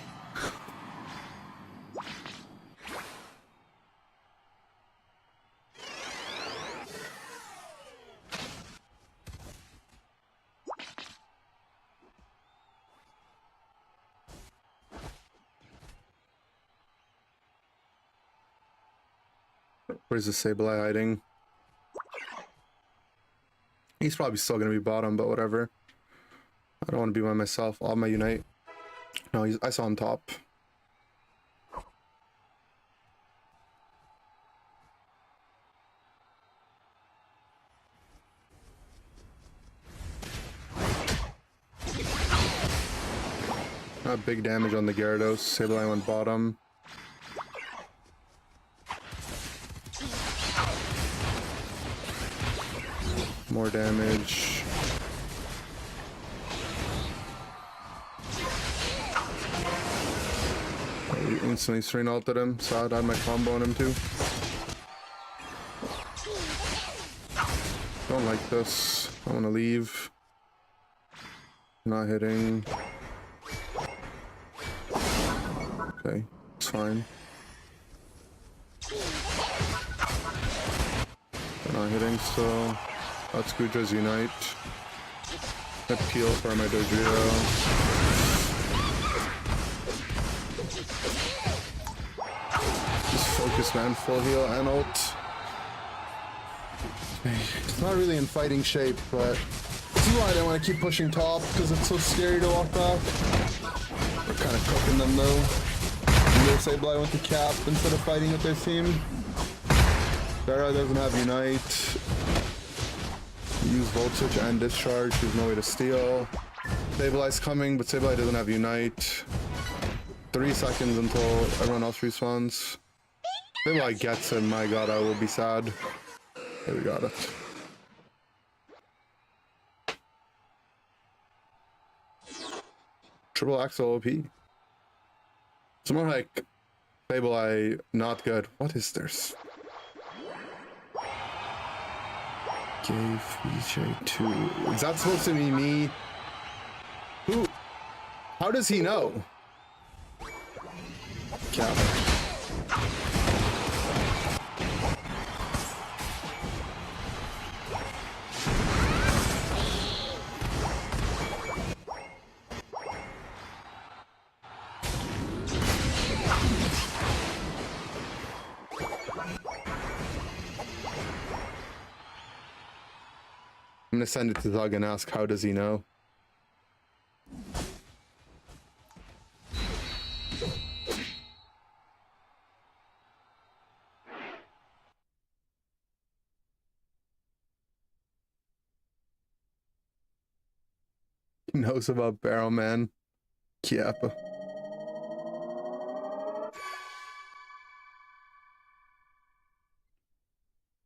Speaker 1: Where's the Sableye hiding? He's probably still gonna be bottom, but whatever. I don't want to be by myself. I'll have my Unite. No, I saw him top. Not big damage on the Gyarados. Sableye went bottom. More damage. We instantly strain ulted him. Sad, I had my combo on him too. Don't like this. I want to leave. Not hitting. Okay, it's fine. Not hitting still. Let's go just Unite. Appeal for my Dojiro. Just focus, man. Full heal and ult. It's not really in fighting shape, but this is why I don't want to keep pushing top, because it's so scary to walk back. We're kind of cooking them though. Their Sableye went to cap instead of fighting with their team. Zera doesn't have Unite. Use Voltage and Discharge. There's no way to steal. Sableye's coming, but Sableye doesn't have Unite. 3 seconds until everyone else respawns. Sableye gets him. My god, I will be sad. Okay, we got it. Triple Axel OP. It's more like Fable I not good. What is this? Gave VJ2. Is that supposed to be me? Who? How does he know? Cap. I'm gonna send it to Doug and ask, how does he know? He knows about Barrel Man. Yep.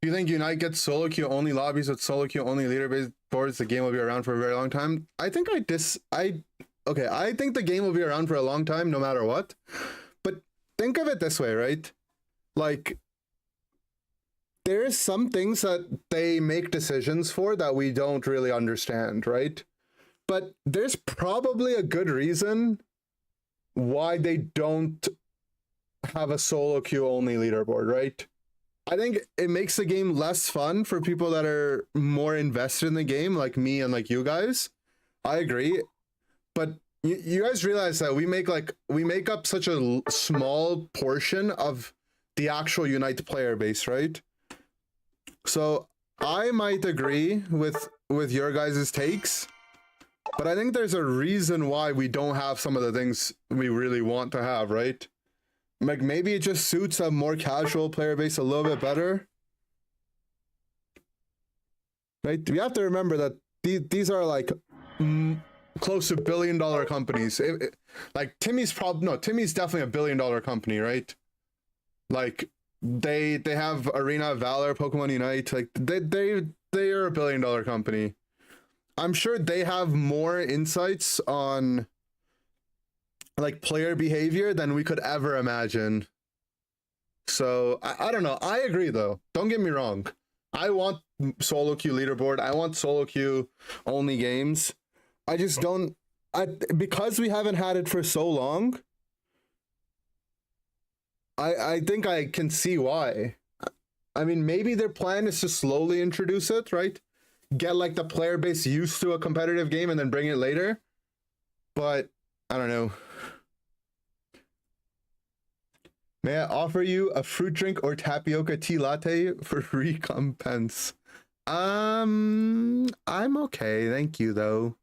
Speaker 1: Do you think Unite gets solo queue only lobbies with solo queue only leader-based boards? The game will be around for a very long time. I think I think the game will be around for a long time no matter what. But think of it this way, right? Like, there's some things that they make decisions for that we don't really understand, right? But there's probably a good reason why they don't have a solo queue only leaderboard, right? I think it makes the game less fun for people that are more invested in the game, like me and like you guys. I agree. But you guys realize that we make up such a small portion of the actual Unite player base, right? So I might agree with your guys' takes, but I think there's a reason why we don't have some of the things we really want to have, right? Like, maybe it just suits a more casual player base a little bit better. Right? We have to remember that these are like close to billion-dollar companies. Like Timmy's Timmy's definitely a billion-dollar company, right? Like they have Arena of Valor, Pokemon Unite. Like they are a billion-dollar company. I'm sure they have more insights on like player behavior than we could ever imagine. So I don't know. I agree though. Don't get me wrong. I want solo queue leaderboard. I want solo queue only games. I just don't. Because we haven't had it for so long. I think I can see why. I mean, maybe their plan is to slowly introduce it, right? Get like the player base used to a competitive game and then bring it later. But I don't know. May I offer you a fruit drink or tapioca tea latte for recompense? I'm okay, thank you though.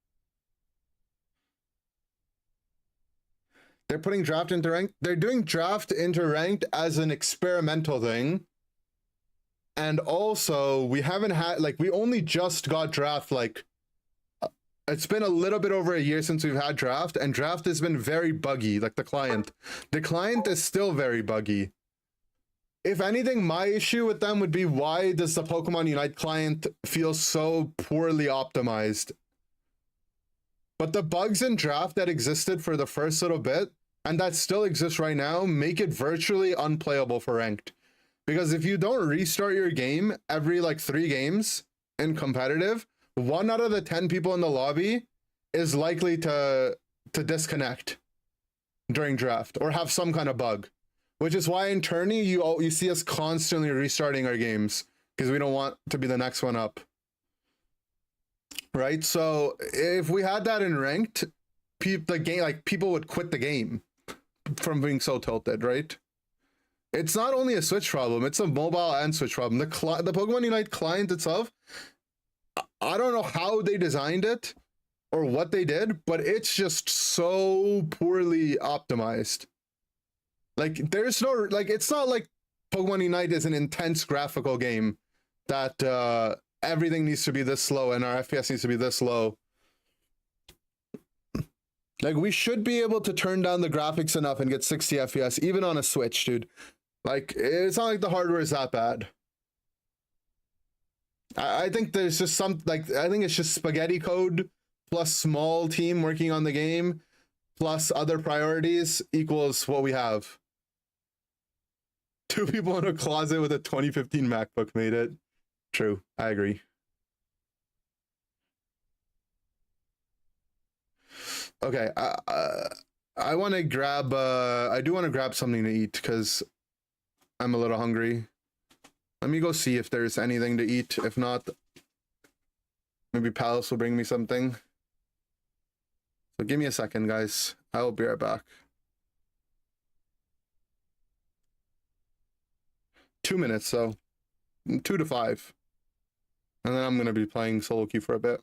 Speaker 1: They're putting draft into ranked. They're doing draft into ranked as an experimental thing. And also, we haven't had, like, we only just got draft, like, it's been a little bit over a year since we've had draft, and draft has been very buggy, like the client. The client is still very buggy. If anything, my issue with them would be, why does the Pokemon Unite client feel so poorly optimized? But the bugs in draft that existed for the first little bit, and that still exists right now, make it virtually unplayable for ranked. Because if you don't restart your game every like 3 games in competitive, 1 out of the 10 people in the lobby is likely to disconnect during draft or have some kind of bug. Which is why in tourney you see us constantly restarting our games because we don't want to be the next one up. Right? So if we had that in ranked, the game, like, people would quit the game from being so tilted, right? It's not only a Switch problem, it's a mobile and Switch problem. The Pokemon Unite client itself, I don't know how they designed it or what they did, but it's just so poorly optimized. Like, there's no, like, it's not like Pokemon Unite is an intense graphical game that everything needs to be this slow and our FPS needs to be this low. Like, we should be able to turn down the graphics enough and get 60 FPS, even on a Switch, dude. Like, it's not like the hardware is that bad. I think there's just some, like, I think it's just spaghetti code plus small team working on the game plus other priorities equals what we have. 2 people in a closet with a 2015 MacBook made it. True, I agree. Okay, I want to grab. I do want to grab something to eat because I'm a little hungry. Let me go see if there's anything to eat. If not, maybe Palace will bring me something. So give me a second, guys. I will be right back. 2 minutes, so 2 to 5. And then I'm going to be playing solo queue for a bit.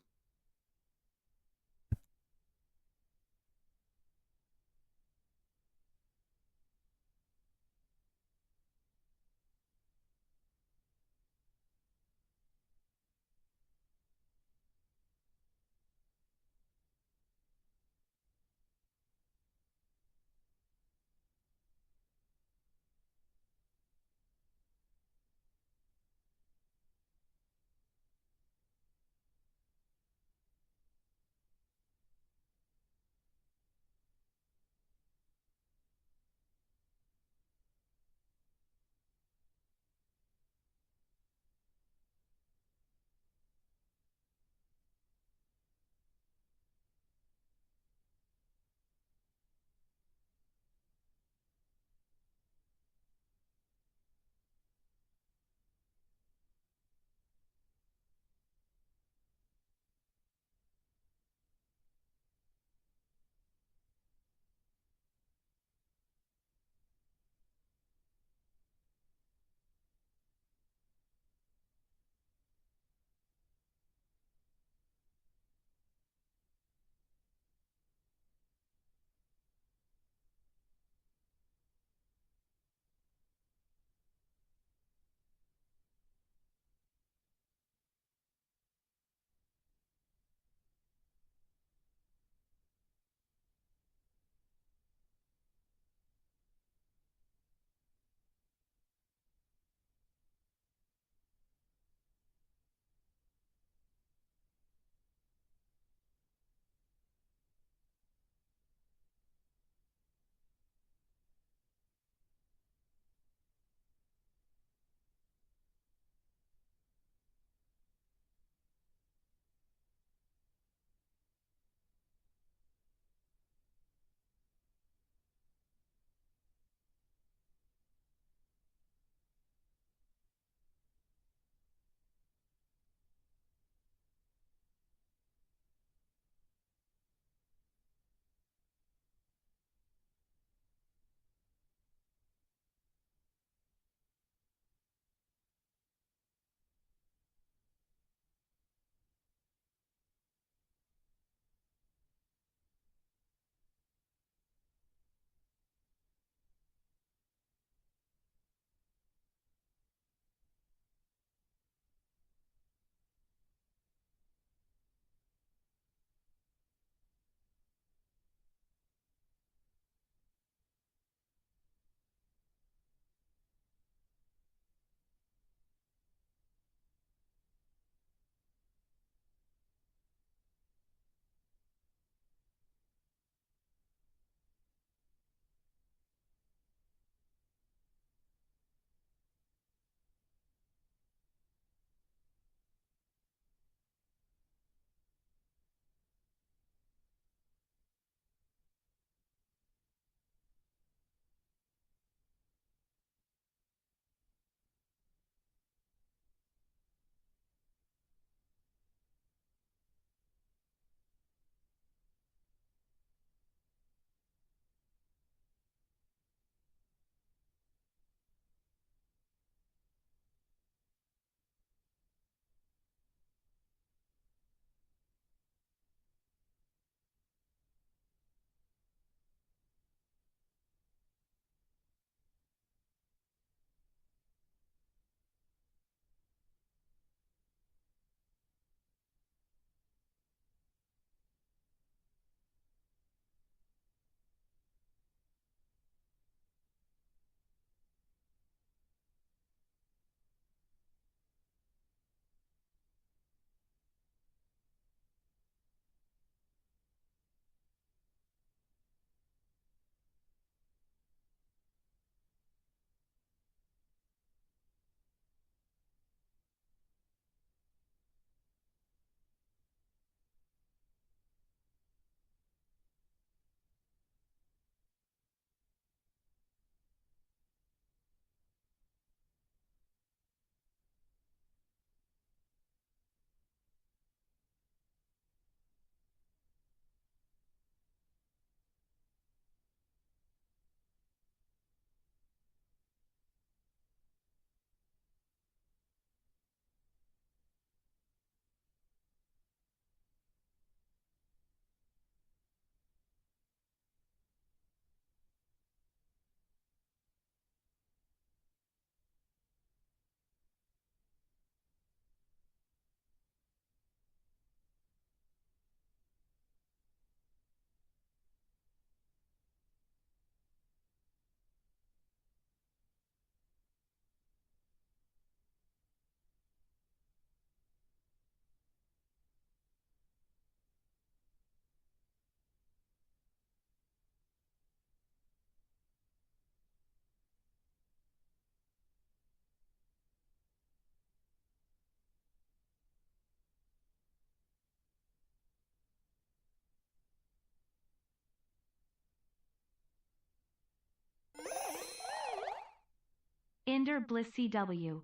Speaker 2: Inder Bliss CW.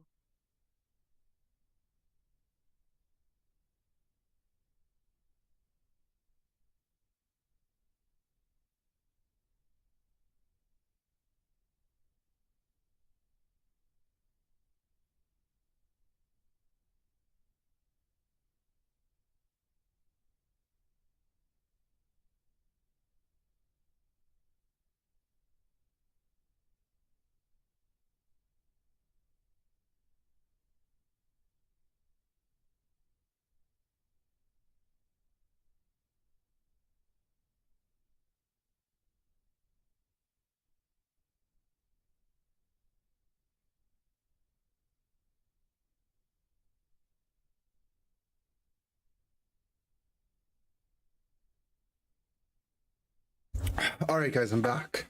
Speaker 1: All right, guys, I'm back.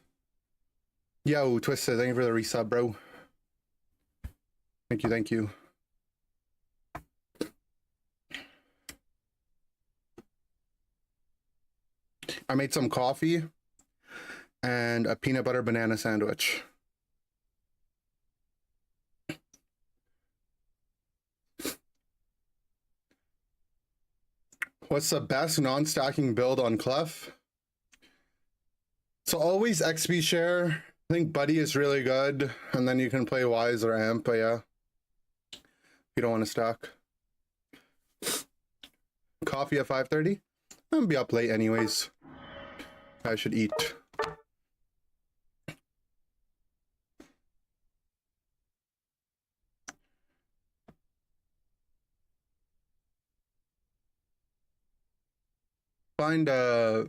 Speaker 1: Yo, Twisted, thank you for the resub, bro. Thank you, thank you. I made some coffee and a peanut butter banana sandwich. What's the best non-stacking build on Clef? So always XP share. I think Buddy is really good, and then you can play Wise or Amp, but yeah. You don't want to stack. Coffee at 5:30? I'm gonna be up late anyways. I should eat. Let's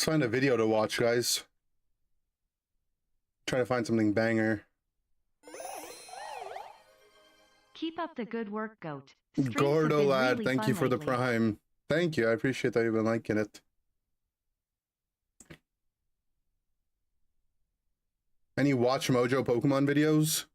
Speaker 1: find a video to watch, guys. Try to find something banger.
Speaker 2: Keep up the good work, Goat. Streams have
Speaker 1: Gordo
Speaker 2: been
Speaker 1: lad,
Speaker 2: really
Speaker 1: thank
Speaker 2: fun
Speaker 1: you for the
Speaker 2: lately.
Speaker 1: prime. Thank you, I appreciate that you've been liking it. Any Watch Mojo Pokemon videos?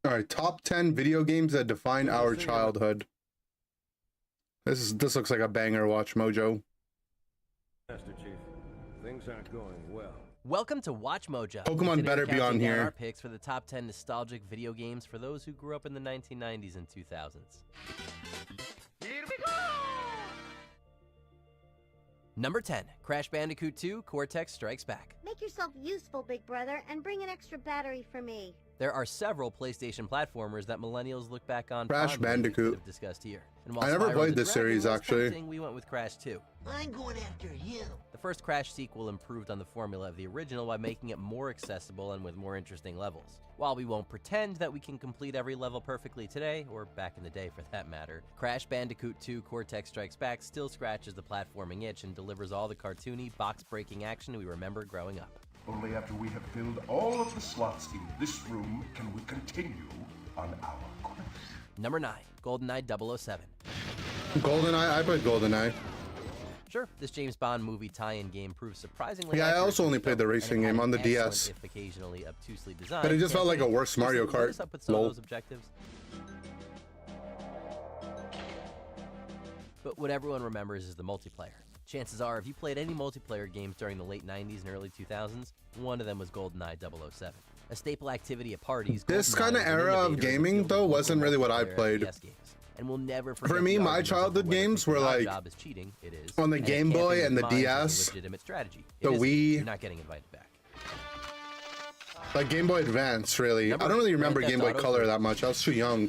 Speaker 1: All right, top 10 video games that define our childhood. This looks like a banger, Watch Mojo.
Speaker 5: Master Chief, things aren't going well.
Speaker 6: Welcome to Watch Mojo.
Speaker 1: Pokemon
Speaker 6: Today
Speaker 1: better
Speaker 6: we're
Speaker 1: be on
Speaker 6: counting down
Speaker 1: here.
Speaker 6: Our picks for the top 10 nostalgic video games for those who grew up in the 1990s and 2000s.
Speaker 7: Here we go!
Speaker 6: Number 10, Crash Bandicoot 2: Cortex Strikes Back.
Speaker 8: Make yourself useful, big brother, and bring an extra battery for me.
Speaker 6: There are several PlayStation platformers that millennials look back on
Speaker 1: Crash
Speaker 6: fondly that we
Speaker 1: Bandicoot.
Speaker 6: could have discussed here. And while
Speaker 1: I never
Speaker 6: Spyro
Speaker 1: played
Speaker 6: the
Speaker 1: this
Speaker 6: Dragon
Speaker 1: series,
Speaker 6: was
Speaker 1: actually.
Speaker 6: tempting, we went with Crash 2.
Speaker 7: I'm going after him.
Speaker 6: The first Crash sequel improved on the formula of the original by making it more accessible and with more interesting levels. While we won't pretend that we can complete every level perfectly today, or back in the day for that matter, Crash Bandicoot 2: Cortex Strikes Back still scratches the platforming itch and delivers all the cartoony, box-breaking action we remember growing up.
Speaker 9: Only after we have filled all of the slots in this room can we continue on our quest.
Speaker 6: Number 9, GoldenEye 007.
Speaker 1: GoldenEye, I played GoldenEye.
Speaker 6: Sure, this James Bond movie tie-in game proves surprisingly
Speaker 1: Yeah, I
Speaker 6: accurate
Speaker 1: also
Speaker 6: to
Speaker 1: only
Speaker 6: the
Speaker 1: played the
Speaker 6: film,
Speaker 1: racing
Speaker 6: and it had
Speaker 1: game on
Speaker 6: an
Speaker 1: the
Speaker 6: excellent,
Speaker 1: DS.
Speaker 6: if occasionally obtusely designed,
Speaker 1: But it just felt like a
Speaker 6: campaign.
Speaker 1: worse Mario
Speaker 6: Does it lit
Speaker 1: Kart.
Speaker 6: us up with some of
Speaker 1: Lol.
Speaker 6: those objectives? But what everyone remembers is the multiplayer. Chances are, if you played any multiplayer games during the late 90s and early 2000s, one of them was GoldenEye 007. A staple activity at parties,
Speaker 1: This
Speaker 6: GoldenEye
Speaker 1: kinda
Speaker 6: was an
Speaker 1: era of
Speaker 6: innovator in the
Speaker 1: gaming,
Speaker 6: field of
Speaker 1: though,
Speaker 6: local
Speaker 1: wasn't really what I
Speaker 6: multiplayer
Speaker 1: played.
Speaker 6: FPS games. And we'll never forget
Speaker 1: For me,
Speaker 6: the
Speaker 1: my
Speaker 6: arguments
Speaker 1: childhood
Speaker 6: over whether
Speaker 1: games
Speaker 6: thinking
Speaker 1: were
Speaker 6: an odd
Speaker 1: like
Speaker 6: job is cheating. It is.
Speaker 1: on the
Speaker 6: And
Speaker 1: Game
Speaker 6: camping
Speaker 1: Boy
Speaker 6: with
Speaker 1: and the
Speaker 6: mines is a
Speaker 1: DS,
Speaker 6: legitimate strategy.
Speaker 1: the
Speaker 6: It isn't.
Speaker 1: Wii.
Speaker 6: You're not getting invited back.
Speaker 1: like Game Boy Advance, really.
Speaker 6: Number
Speaker 1: I don't really
Speaker 6: 8,
Speaker 1: remember
Speaker 6: Grand
Speaker 1: Game
Speaker 6: Theft
Speaker 1: Boy
Speaker 6: Auto
Speaker 1: Color
Speaker 6: 3.
Speaker 1: that much. I was too young.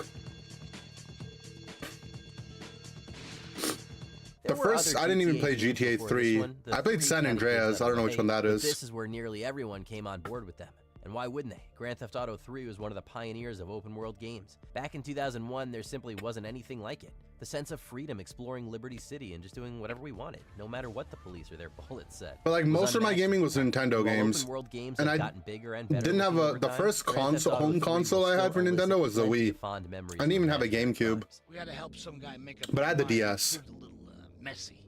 Speaker 6: There
Speaker 1: The
Speaker 6: were
Speaker 1: first,
Speaker 6: other
Speaker 1: I didn't even play
Speaker 6: games
Speaker 1: GTA
Speaker 6: before
Speaker 1: 3.
Speaker 6: this one. The
Speaker 1: I played
Speaker 6: 3
Speaker 1: San
Speaker 6: kinda gives
Speaker 1: Andreas.
Speaker 6: that
Speaker 1: I don't know which
Speaker 6: away,
Speaker 1: one that
Speaker 6: but
Speaker 1: is.
Speaker 6: This is where nearly everyone came on board with them. And why wouldn't they? Grand Theft Auto 3 was one of the pioneers of open world games. Back in 2001, there simply wasn't anything like it. The sense of freedom exploring Liberty City and just doing whatever we wanted, no matter what the police or their bullets said.
Speaker 1: But like
Speaker 6: was
Speaker 1: most of my
Speaker 6: unmatched.
Speaker 1: gaming was Nintendo
Speaker 6: While
Speaker 1: games.
Speaker 6: Open world games
Speaker 1: And
Speaker 6: have
Speaker 1: I
Speaker 6: gotten bigger and better
Speaker 1: Didn't have
Speaker 6: looking
Speaker 1: a
Speaker 6: over
Speaker 1: the
Speaker 6: time,
Speaker 1: first
Speaker 6: Grand Theft
Speaker 1: console,
Speaker 6: Auto
Speaker 1: home
Speaker 6: 3
Speaker 1: console
Speaker 6: will
Speaker 1: I had
Speaker 6: still
Speaker 1: for Nintendo
Speaker 6: elicit
Speaker 1: was the
Speaker 6: plenty
Speaker 1: Wii.
Speaker 6: of fond memories
Speaker 1: I didn't even
Speaker 6: from
Speaker 1: have a
Speaker 6: back then.
Speaker 1: GameCube.
Speaker 7: We had to help some guy make up
Speaker 1: But I had the
Speaker 7: his mind.
Speaker 1: DS.
Speaker 7: It proved a little messy.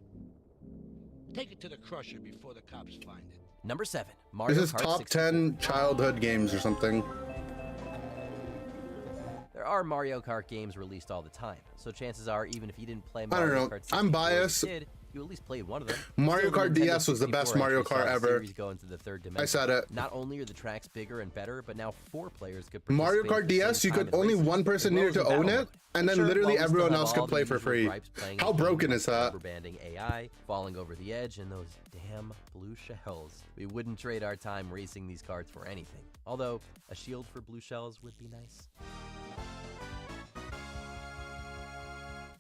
Speaker 4: Take it to the crusher before the cops find it.
Speaker 6: Number 7, Mario
Speaker 1: This is
Speaker 6: Kart
Speaker 1: top
Speaker 6: 64.
Speaker 1: 10 childhood games or something.
Speaker 6: There are Mario Kart games released all the time, so chances are even if you didn't play
Speaker 1: I
Speaker 6: Mario
Speaker 1: don't know.
Speaker 6: Kart 64
Speaker 1: I'm
Speaker 6: as a
Speaker 1: biased.
Speaker 6: kid, you at least played one of them.
Speaker 1: Mario
Speaker 6: Still, the
Speaker 1: Kart
Speaker 6: Nintendo
Speaker 1: DS was the best
Speaker 6: 64
Speaker 1: Mario
Speaker 6: actually
Speaker 1: Kart
Speaker 6: saw the
Speaker 1: ever.
Speaker 6: series go into the third dimension.
Speaker 1: I said it.
Speaker 6: Not only are the tracks bigger and better, but now 4 players could
Speaker 1: Mario
Speaker 6: participate
Speaker 1: Kart
Speaker 6: at the
Speaker 1: DS,
Speaker 6: same
Speaker 1: you
Speaker 6: time
Speaker 1: could
Speaker 6: in
Speaker 1: only
Speaker 6: races.
Speaker 1: one person
Speaker 6: It
Speaker 1: needed
Speaker 6: rose
Speaker 1: to
Speaker 6: in battle
Speaker 1: own it,
Speaker 6: mode.
Speaker 1: and then
Speaker 6: Sure,
Speaker 1: literally
Speaker 6: while we still
Speaker 1: everyone
Speaker 6: have
Speaker 1: else
Speaker 6: all
Speaker 1: could
Speaker 6: the
Speaker 1: play for
Speaker 6: usual
Speaker 1: free.
Speaker 6: gripes playing
Speaker 1: How
Speaker 6: a game
Speaker 1: broken
Speaker 6: with
Speaker 1: is that?
Speaker 6: rubber banding AI, falling over the edge, and those damn blue shells. We wouldn't trade our time racing these karts for anything. Although, a shield for blue shells would be nice.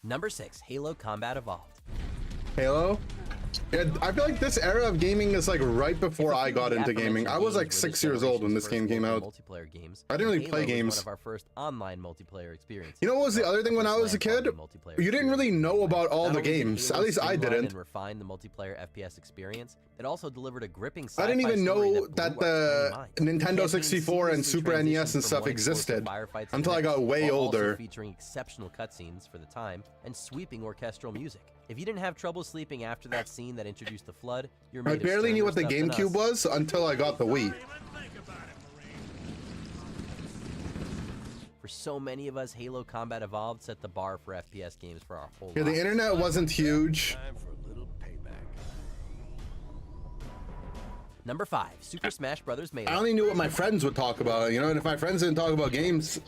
Speaker 6: Number 6, Halo Combat Evolved.
Speaker 1: Halo? Yeah, I feel like this era of gaming is like right before I got into gaming. I was like 6 years old when this game came out.
Speaker 6: Multiplayer games.
Speaker 1: I didn't really
Speaker 6: Halo
Speaker 1: play
Speaker 6: was
Speaker 1: games.
Speaker 6: one of our first online multiplayer experiences.
Speaker 1: You know what was the other thing when I was a kid? You didn't really know about all the games. At least I didn't.
Speaker 6: And refined the multiplayer FPS experience. It also delivered a gripping
Speaker 1: I didn't
Speaker 6: sci-fi
Speaker 1: even
Speaker 6: story
Speaker 1: know
Speaker 6: that
Speaker 1: that
Speaker 6: blew our
Speaker 1: the
Speaker 6: tiny minds.
Speaker 1: Nintendo
Speaker 6: Campaigns
Speaker 1: 64 and
Speaker 6: seamlessly
Speaker 1: Super NES and
Speaker 6: transitioned from
Speaker 1: stuff
Speaker 6: one
Speaker 1: existed
Speaker 6: explosive firefights to
Speaker 1: until
Speaker 6: the
Speaker 1: I got
Speaker 6: next,
Speaker 1: way
Speaker 6: while also
Speaker 1: older.
Speaker 6: featuring exceptional cutscenes for the time and sweeping orchestral music. If you didn't have trouble sleeping after that scene that introduced the flood, you're made
Speaker 1: I
Speaker 6: of
Speaker 1: barely knew
Speaker 6: sterner
Speaker 1: what the
Speaker 6: stuff than
Speaker 1: GameCube
Speaker 6: us.
Speaker 1: was until I got the Wii.
Speaker 6: For so many of us, Halo Combat Evolved set the bar for FPS games for our whole
Speaker 1: Yeah, the
Speaker 6: lives.
Speaker 1: internet wasn't huge.
Speaker 5: Time for a little payback.
Speaker 6: Number 5, Super Smash Bros. Melee.
Speaker 1: I only knew what my friends would talk about, you know, and if my friends didn't talk about games,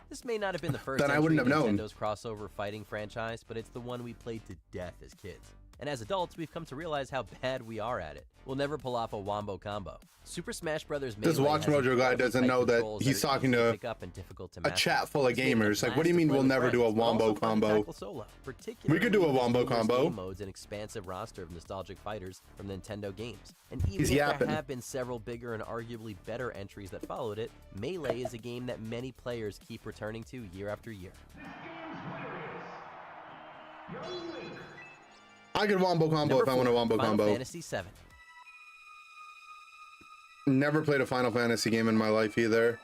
Speaker 6: This may not have been the first
Speaker 1: then I wouldn't have
Speaker 6: entry in
Speaker 1: known.
Speaker 6: Nintendo's crossover fighting franchise, but it's the one we played to death as kids. And as adults, we've come to realize how bad we are at it. We'll never pull off a wombo combo. Super Smash Bros. Melee
Speaker 1: This Watch
Speaker 6: has
Speaker 1: Mojo guy
Speaker 6: incredibly
Speaker 1: doesn't
Speaker 6: tight
Speaker 1: know that
Speaker 6: controls
Speaker 1: he's
Speaker 6: are
Speaker 1: talking
Speaker 6: easy
Speaker 1: to
Speaker 6: pick up and difficult to
Speaker 1: a
Speaker 6: master.
Speaker 1: chat full of
Speaker 6: This game is
Speaker 1: gamers. Like, what do you
Speaker 6: blast
Speaker 1: mean
Speaker 6: to
Speaker 1: we'll
Speaker 6: play with
Speaker 1: never do a
Speaker 6: friends, but also
Speaker 1: wombo
Speaker 6: fun to
Speaker 1: combo?
Speaker 6: tackle solo, particularly
Speaker 1: We could do a
Speaker 6: with
Speaker 1: wombo
Speaker 6: numerous
Speaker 1: combo.
Speaker 6: game modes and expansive roster of nostalgic fighters from Nintendo games. And even
Speaker 1: He's
Speaker 6: if
Speaker 1: yapping.
Speaker 6: there have been several bigger and arguably better entries that followed it, Melee is a game that many players keep returning to year after year.
Speaker 1: I could wombo combo
Speaker 6: Number
Speaker 1: if I want a
Speaker 6: 4,
Speaker 1: wombo
Speaker 6: Final
Speaker 1: combo.
Speaker 6: Fantasy VII.
Speaker 1: Never played a Final Fantasy game in my life either.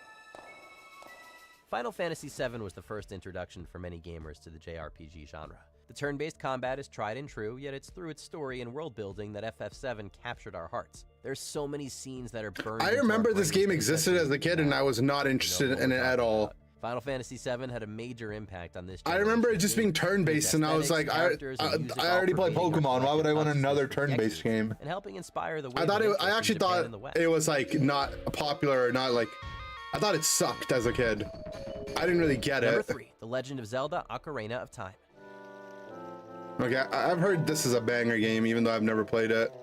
Speaker 6: Final Fantasy VII was the first introduction for many gamers to the JRPG genre. The turn-based combat is tried and true, yet it's through its story and world building that FF7 captured our hearts. There's so many scenes that are burned
Speaker 1: I
Speaker 6: into our
Speaker 1: remember this
Speaker 6: brains
Speaker 1: game
Speaker 6: that
Speaker 1: existed as a kid and I was not interested
Speaker 6: know what
Speaker 1: in
Speaker 6: we're
Speaker 1: it at
Speaker 6: talking
Speaker 1: all.
Speaker 6: about. Final Fantasy VII had a major impact on this
Speaker 1: I remember it
Speaker 6: generation's
Speaker 1: just being
Speaker 6: game.
Speaker 1: turn-based
Speaker 6: Its
Speaker 1: and I was like,
Speaker 6: aesthetics, characters, and music
Speaker 1: I
Speaker 6: all
Speaker 1: already played
Speaker 6: pervading our
Speaker 1: Pokemon. Why would I want
Speaker 6: collective
Speaker 1: another
Speaker 6: consciousness for
Speaker 1: turn-based
Speaker 6: decades,
Speaker 1: game?
Speaker 6: and helping inspire the
Speaker 1: I
Speaker 6: wave
Speaker 1: thought
Speaker 6: of
Speaker 1: I
Speaker 6: interest in
Speaker 1: actually
Speaker 6: Japan
Speaker 1: thought
Speaker 6: and the West.
Speaker 1: it was like not popular or not like, I thought it sucked as a kid. I didn't really get
Speaker 6: Number
Speaker 1: it.
Speaker 6: 3, The Legend of Zelda: Ocarina of Time.
Speaker 1: Okay, I've heard this is a banger game even though I've never played it.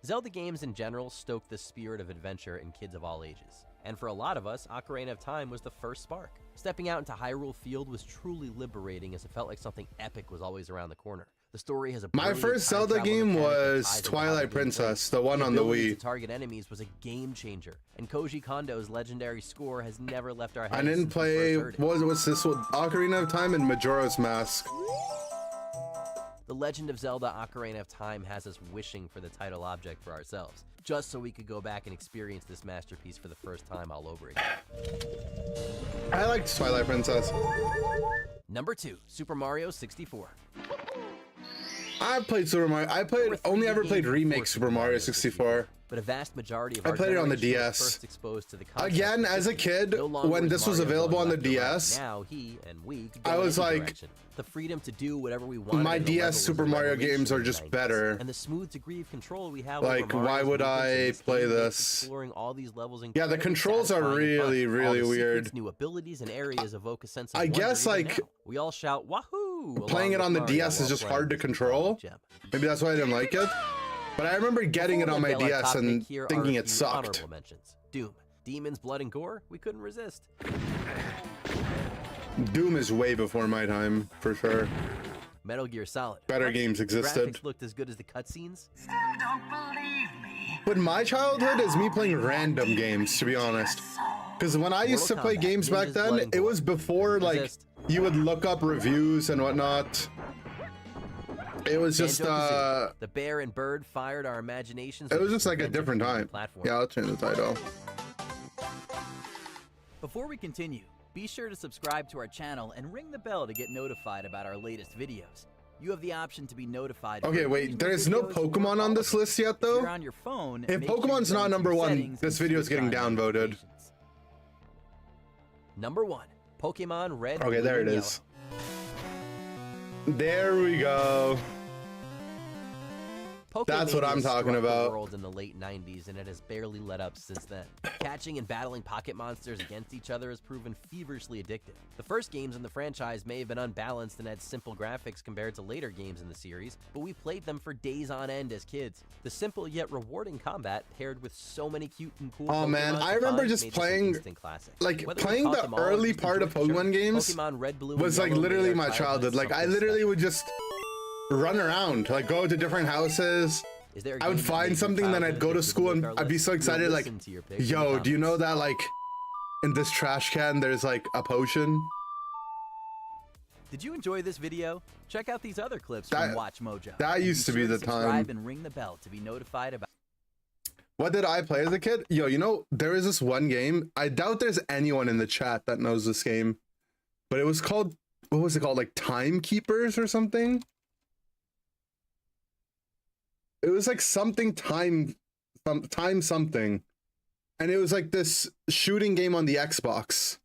Speaker 6: Zelda games in general stoke the spirit of adventure in kids of all ages. And for a lot of us, Ocarina of Time was the first spark. Stepping out into Hyrule Field was truly liberating as it felt like something epic was always around the corner. The story has a
Speaker 1: My
Speaker 6: brilliant
Speaker 1: first
Speaker 6: time
Speaker 1: Zelda
Speaker 6: travel
Speaker 1: game
Speaker 6: mechanic that
Speaker 1: was
Speaker 6: ties into how the
Speaker 1: Twilight
Speaker 6: game
Speaker 1: Princess,
Speaker 6: plays.
Speaker 1: the one on the
Speaker 6: ability
Speaker 1: Wii.
Speaker 6: to target enemies was a game changer, and Koji Kondo's legendary score has never left our heads.
Speaker 1: I didn't
Speaker 6: since we
Speaker 1: play,
Speaker 6: first heard it.
Speaker 1: what's this one? Ocarina of Time and Majora's Mask.
Speaker 6: The Legend of Zelda: Ocarina of Time has us wishing for the title object for ourselves, just so we could go back and experience this masterpiece for the first time all over again.
Speaker 1: I liked Twilight Princess.
Speaker 6: Number 2, Super Mario 64.
Speaker 1: I've played Super Mario. Only ever played remake Super Mario 64.
Speaker 6: But a vast majority of
Speaker 1: I
Speaker 6: our
Speaker 1: played it on the
Speaker 6: generation was
Speaker 1: DS.
Speaker 6: first exposed to the concept
Speaker 1: Again,
Speaker 6: of
Speaker 1: as a
Speaker 6: 60.
Speaker 1: kid,
Speaker 6: No longer
Speaker 1: when
Speaker 6: is
Speaker 1: this was
Speaker 6: Mario
Speaker 1: available
Speaker 6: going
Speaker 1: on the
Speaker 6: left or right.
Speaker 1: DS,
Speaker 6: Now he and we could
Speaker 1: I
Speaker 6: go in
Speaker 1: was
Speaker 6: any
Speaker 1: like,
Speaker 6: direction. The freedom to do whatever we want.
Speaker 1: my DS Super Mario games are just better.
Speaker 6: And the smooth degree of control we have.
Speaker 1: Like,
Speaker 6: over
Speaker 1: why
Speaker 6: Mario's
Speaker 1: would
Speaker 6: movements in
Speaker 1: I
Speaker 6: this
Speaker 1: play
Speaker 6: game makes
Speaker 1: this?
Speaker 6: Exploring all these levels
Speaker 1: Yeah, the
Speaker 6: incredibly
Speaker 1: controls are
Speaker 6: satisfying and fun.
Speaker 1: really,
Speaker 6: All
Speaker 1: really
Speaker 6: the
Speaker 1: weird.
Speaker 6: secrets, new abilities and areas evoke a sense of
Speaker 1: I
Speaker 6: wonder
Speaker 1: guess,
Speaker 6: even
Speaker 1: like,
Speaker 6: now. We all shout wahoo!
Speaker 1: Playing
Speaker 6: along
Speaker 1: it on
Speaker 6: with
Speaker 1: the
Speaker 6: Mario
Speaker 1: DS is
Speaker 6: while
Speaker 1: just
Speaker 6: playing
Speaker 1: hard to
Speaker 6: this
Speaker 1: control.
Speaker 6: gem.
Speaker 1: Maybe that's why I didn't like it. But I remember getting it
Speaker 6: Before
Speaker 1: on
Speaker 6: we
Speaker 1: my
Speaker 6: unveil our
Speaker 1: DS
Speaker 6: top
Speaker 1: and
Speaker 6: pick, here are
Speaker 1: thinking
Speaker 6: a
Speaker 1: it
Speaker 6: few
Speaker 1: sucked.
Speaker 6: honorable mentions. Doom. Demons, blood, and gore? We couldn't resist.
Speaker 1: Doom is way before my time, for sure.
Speaker 6: Metal Gear Solid.
Speaker 1: Better
Speaker 6: What?
Speaker 1: games
Speaker 6: The
Speaker 1: existed.
Speaker 6: graphics looked as good as the cutscenes?
Speaker 7: Don't believe me.
Speaker 1: But my childhood is me playing random games, to be honest. Because when I used to
Speaker 6: Mortal
Speaker 1: play
Speaker 6: Kombat,
Speaker 1: games back
Speaker 6: Ninjas,
Speaker 1: then,
Speaker 6: Blood and
Speaker 1: it
Speaker 6: Gore.
Speaker 1: was before, like,
Speaker 6: Resist.
Speaker 1: you would look up reviews and whatnot. It was just,
Speaker 6: Banjo-Kazooie. The bear and bird fired our imaginations.
Speaker 1: it was
Speaker 6: with
Speaker 1: just like a
Speaker 6: inventive
Speaker 1: different
Speaker 6: 3D
Speaker 1: time.
Speaker 6: platform.
Speaker 1: Yeah, I'll change the title.
Speaker 10: Before we continue, be sure to subscribe to our channel and ring the bell to get notified about our latest videos.
Speaker 6: You have the option to be notified.
Speaker 1: Okay, wait, there's no Pokemon on this list yet,
Speaker 6: If you're
Speaker 1: though?
Speaker 6: on your phone,
Speaker 1: If
Speaker 6: make sure
Speaker 1: Pokemon's
Speaker 6: you go
Speaker 1: not
Speaker 6: into
Speaker 1: number
Speaker 6: your
Speaker 1: one,
Speaker 6: settings
Speaker 1: this
Speaker 6: and
Speaker 1: video is
Speaker 6: switch
Speaker 1: getting
Speaker 6: on
Speaker 1: downvoted.
Speaker 6: notifications. Number 1, Pokemon Red.
Speaker 1: Okay,
Speaker 6: Blue,
Speaker 1: there it
Speaker 6: and
Speaker 1: is. There we go. That's what I'm talking
Speaker 6: struck the
Speaker 1: about.
Speaker 6: world in the late 90s, and it has barely let up since then. Catching and battling pocket monsters against each other has proven feverishly addictive. The first games in the franchise may have been unbalanced and had simple graphics compared to later games in the series, but we played them for days on end as kids. The simple yet rewarding combat, paired with so many cute and cool
Speaker 1: Oh man,
Speaker 6: Pokemon
Speaker 1: I
Speaker 6: to
Speaker 1: remember
Speaker 6: find,
Speaker 1: just
Speaker 6: made this an
Speaker 1: playing,
Speaker 6: instant classic.
Speaker 1: like,
Speaker 6: Whether we
Speaker 1: playing
Speaker 6: caught
Speaker 1: the
Speaker 6: them all or
Speaker 1: early
Speaker 6: just
Speaker 1: part of
Speaker 6: enjoyed the
Speaker 1: Pokemon
Speaker 6: journey,
Speaker 1: games
Speaker 6: Pokemon Red, Blue,
Speaker 1: was
Speaker 6: and
Speaker 1: like
Speaker 6: Yellow
Speaker 1: literally
Speaker 6: made our
Speaker 1: my childhood. Like, I
Speaker 6: something
Speaker 1: literally
Speaker 6: special.
Speaker 1: would just run around, like go to different houses.
Speaker 6: Is there a
Speaker 1: I would
Speaker 6: game that made
Speaker 1: find
Speaker 6: your
Speaker 1: something, then I'd
Speaker 6: childhood
Speaker 1: go
Speaker 6: that
Speaker 1: to
Speaker 6: didn't
Speaker 1: school and
Speaker 6: make our
Speaker 1: I'd be
Speaker 6: list?
Speaker 1: so
Speaker 6: We'll
Speaker 1: excited, like,
Speaker 6: listen to your picks in the
Speaker 1: yo, do you know
Speaker 6: comments.
Speaker 1: that, like, in this trash can, there's like a potion?
Speaker 6: Did you enjoy this video? Check out these other clips
Speaker 1: That-
Speaker 6: from Watch Mojo.
Speaker 1: that used to be the
Speaker 6: Subscribe
Speaker 1: time.
Speaker 6: and ring the bell to be notified about.
Speaker 1: What did I play as a kid? Yo, you know, there is this one game. I doubt there's anyone in the chat that knows this game, but it was called, what was it called? Like Timekeepers or something? It was like something time something. And it was like this shooting game on the Xbox.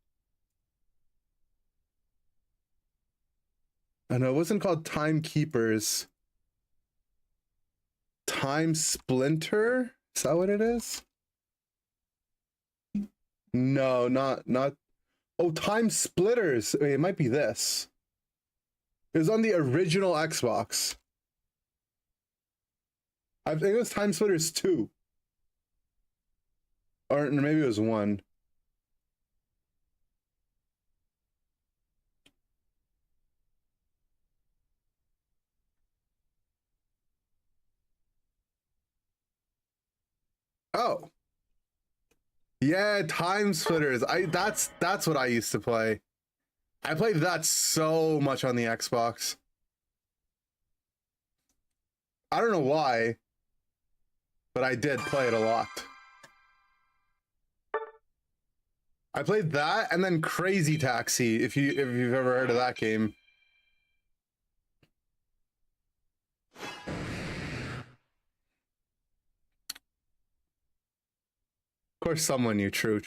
Speaker 1: I know it wasn't called Timekeepers. Time Splinter? Is that what it is? No, not. Oh, Time Splitters. Wait, it might be this. It was on the original Xbox. I think it was Time Splitters 2. Or maybe it was 1. Oh. Yeah, Time Splitters. That's what I used to play. I played that so much on the Xbox. I don't know why, but I did play it a lot. I played that and then Crazy Taxi, if you've ever heard of that game. Of course, someone knew. True.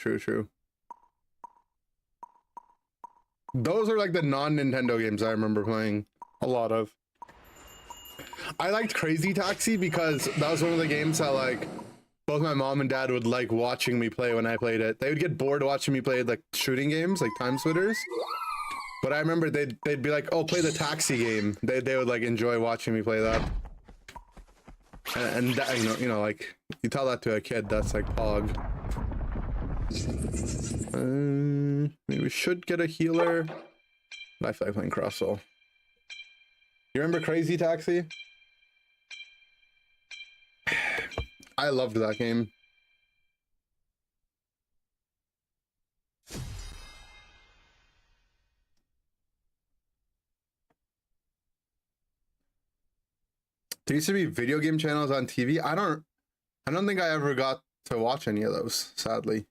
Speaker 1: Those are like the non-Nintendo games I remember playing a lot of. I liked Crazy Taxi because that was one of the games that, like, both my mom and dad would like watching me play when I played it. They would get bored watching me play like shooting games, like Time Splitters. But I remember they'd be like, "Oh, play the taxi game." They would like enjoy watching me play that. And that, you know, like you tell that to a kid, that's like pog. Maybe we should get a healer. I feel like playing Crossbow. You remember Crazy Taxi? I loved that game. There used to be video game channels on TV. I don't think I ever got to watch any of those, sadly.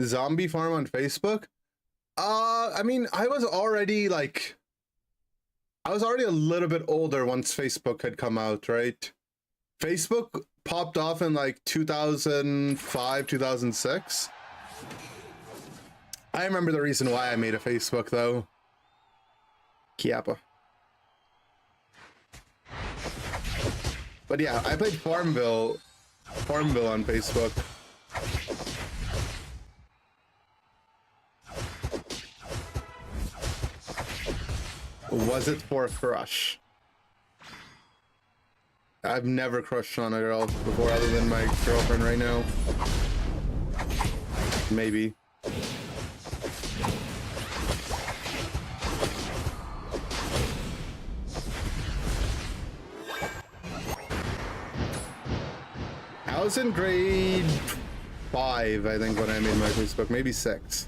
Speaker 1: Zombie Farm on Facebook? I mean, I was already a little bit older once Facebook had come out, right? Facebook popped off in like 2005, 2006. I remember the reason why I made a Facebook though. Kiappa. But yeah, I played Farmville on Facebook. Was it for a crush? I've never crushed on a girl before other than my girlfriend right now. Maybe. I was in grade 5, I think, when I made my Facebook. Maybe 6.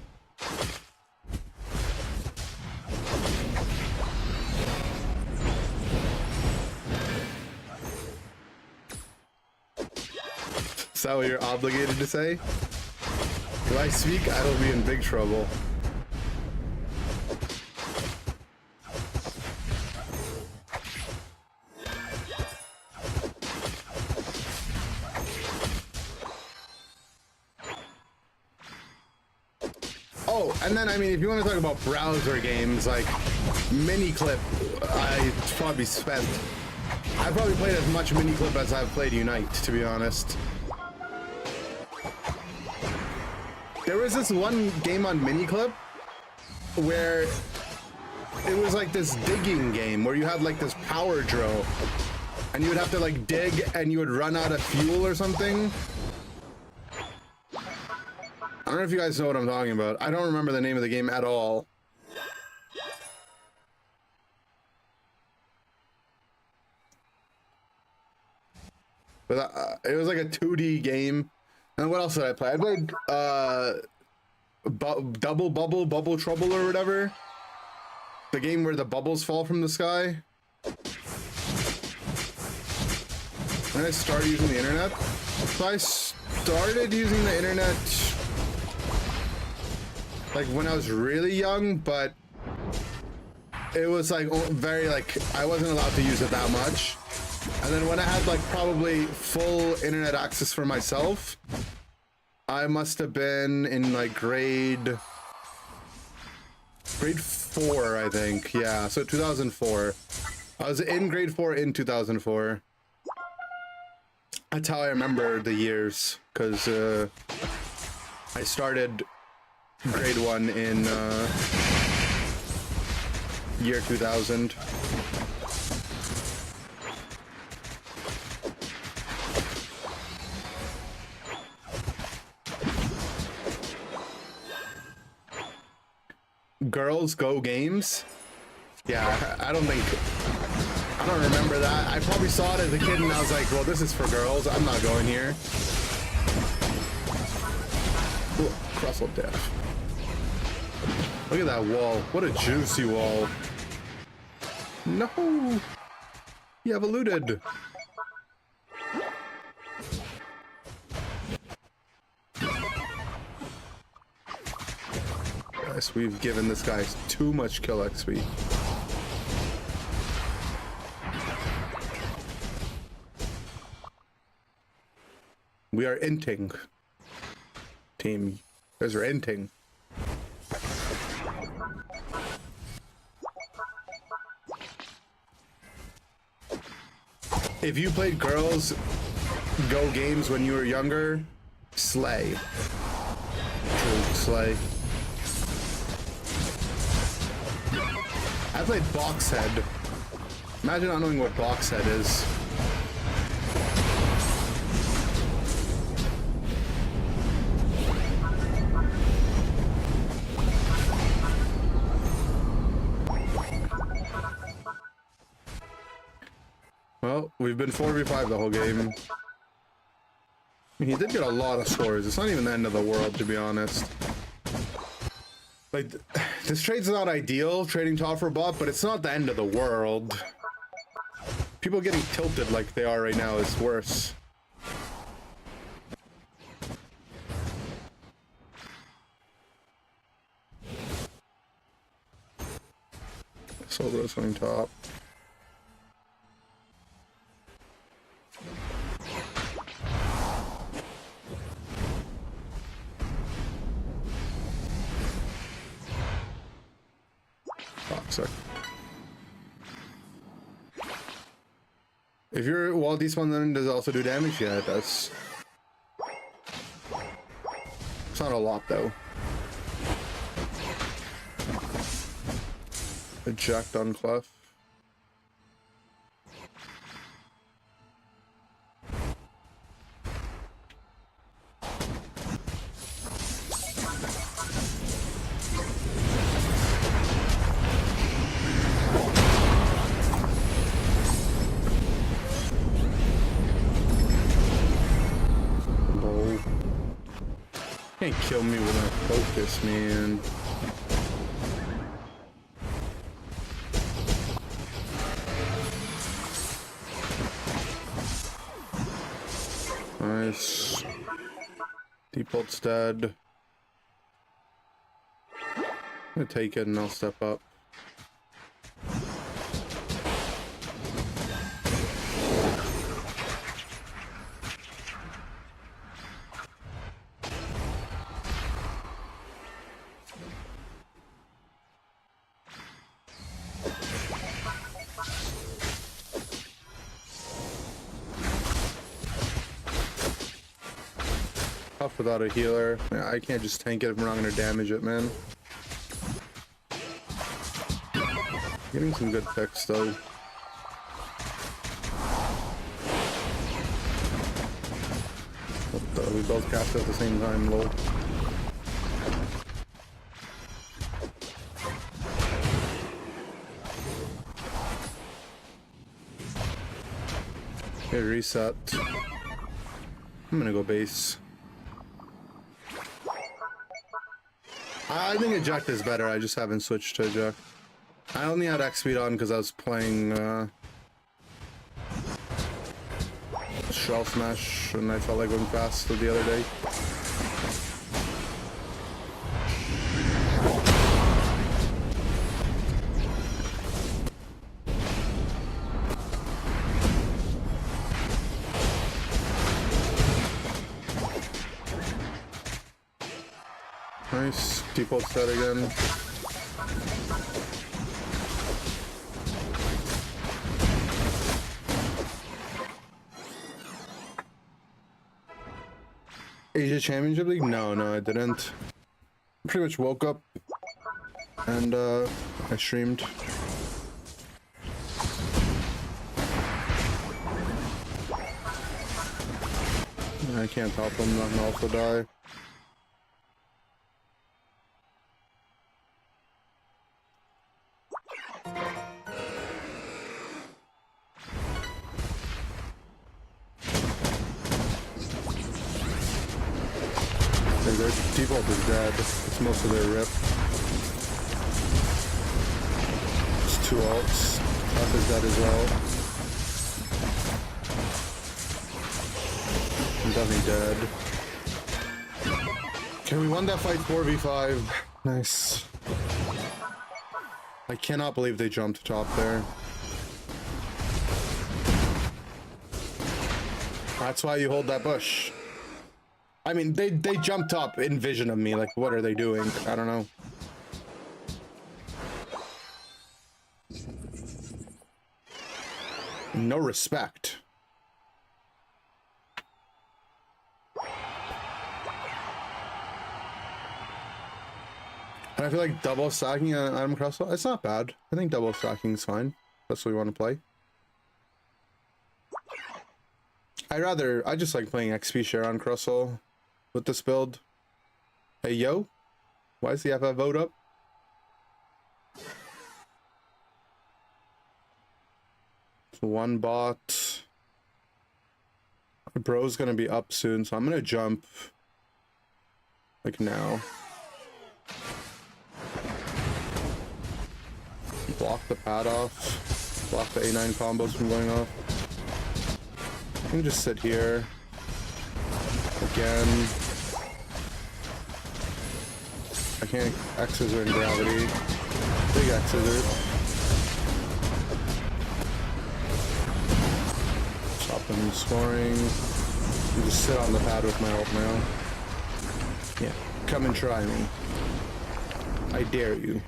Speaker 1: Is that what you're obligated to say? If I speak, I will be in big trouble. Oh, and then, I mean, if you want to talk about browser games, like, Miniclip, I probably spent... I probably played as much Miniclip as I've played Unite, to be honest. There was this one game on Miniclip where it was like this digging game where you had like this power drill and you would have to like dig and you would run out of fuel or something. I don't know if you guys know what I'm talking about. I don't remember the name of the game at all. But it was like a 2D game. And what else did I play? I played Bubble Trouble or whatever. The game where the bubbles fall from the sky. And I started using the internet. So I started using the internet like when I was really young, but it was like very like I wasn't allowed to use it that much. And then when I had like probably full internet access for myself, I must have been in like grade 4, I think. Yeah, so 2004. I was in grade 4 in 2004. That's how I remember the years, because I started grade 1 in year 2000. Girls Go Games? Yeah, I don't remember that. I probably saw it as a kid and I was like, well, this is for girls. I'm not going here. Ooh, Crossel Death. Look at that wall. What a juicy wall. No! You have eluded. Yes, we've given this guy too much kill XP. We are inting. Team, you guys are inting. If you played Girls Go Games when you were younger, slay. True, slay. I played Boxhead. Imagine not knowing what Boxhead is. Well, we've been 4v5 the whole game. He did get a lot of scores. It's not even the end of the world, to be honest. Like, this trade's not ideal, trading to offer bot, but it's not the end of the world. People getting tilted like they are right now is worse. Soldier's on top. Toxic. If your wall despawn, then does it also do damage? Yeah, it does. It's not a lot though. Eject on Clef. Can't kill me with my focus, man. Nice. Default's dead. I'm gonna take it and I'll step up. tough without a healer. Yeah, I can't just tank it if I'm not gonna damage it, man. Getting some good picks though. What the? We both cast at the same time, lol. Okay, reset. I'm gonna go base. I think eject is better. I just haven't switched to eject. I only had X speed on because I was playing Shell Smash and I felt like going fast the other day. Nice. Default set again. Asia Championship League? No, I didn't. Pretty much woke up and I streamed. I can't help him, I'm gonna also die. Their default is dead. It's most of their rip. It's 2 ults. Top is dead as well. I'm definitely dead. Okay, we won that fight 4v5. Nice. I cannot believe they jumped top there. That's why you hold that bush. I mean, they jumped up in vision of me. Like, what are they doing? I don't know. No respect. And I feel like double stacking on Adam Crosswell, it's not bad. I think double stacking is fine. That's what we want to play. I just like playing XP share on Crosswell. With this build. Hey yo, why does he have a vote up? One bot. Bro's gonna be up soon, so I'm gonna jump like now. Block the pad off. Block the A9 combos from going off. I can just sit here. Again. I can't X's are in gravity. Big X's are. Stop them from scoring. You just sit on the pad with my ult now. Yeah, come and try me. I dare you.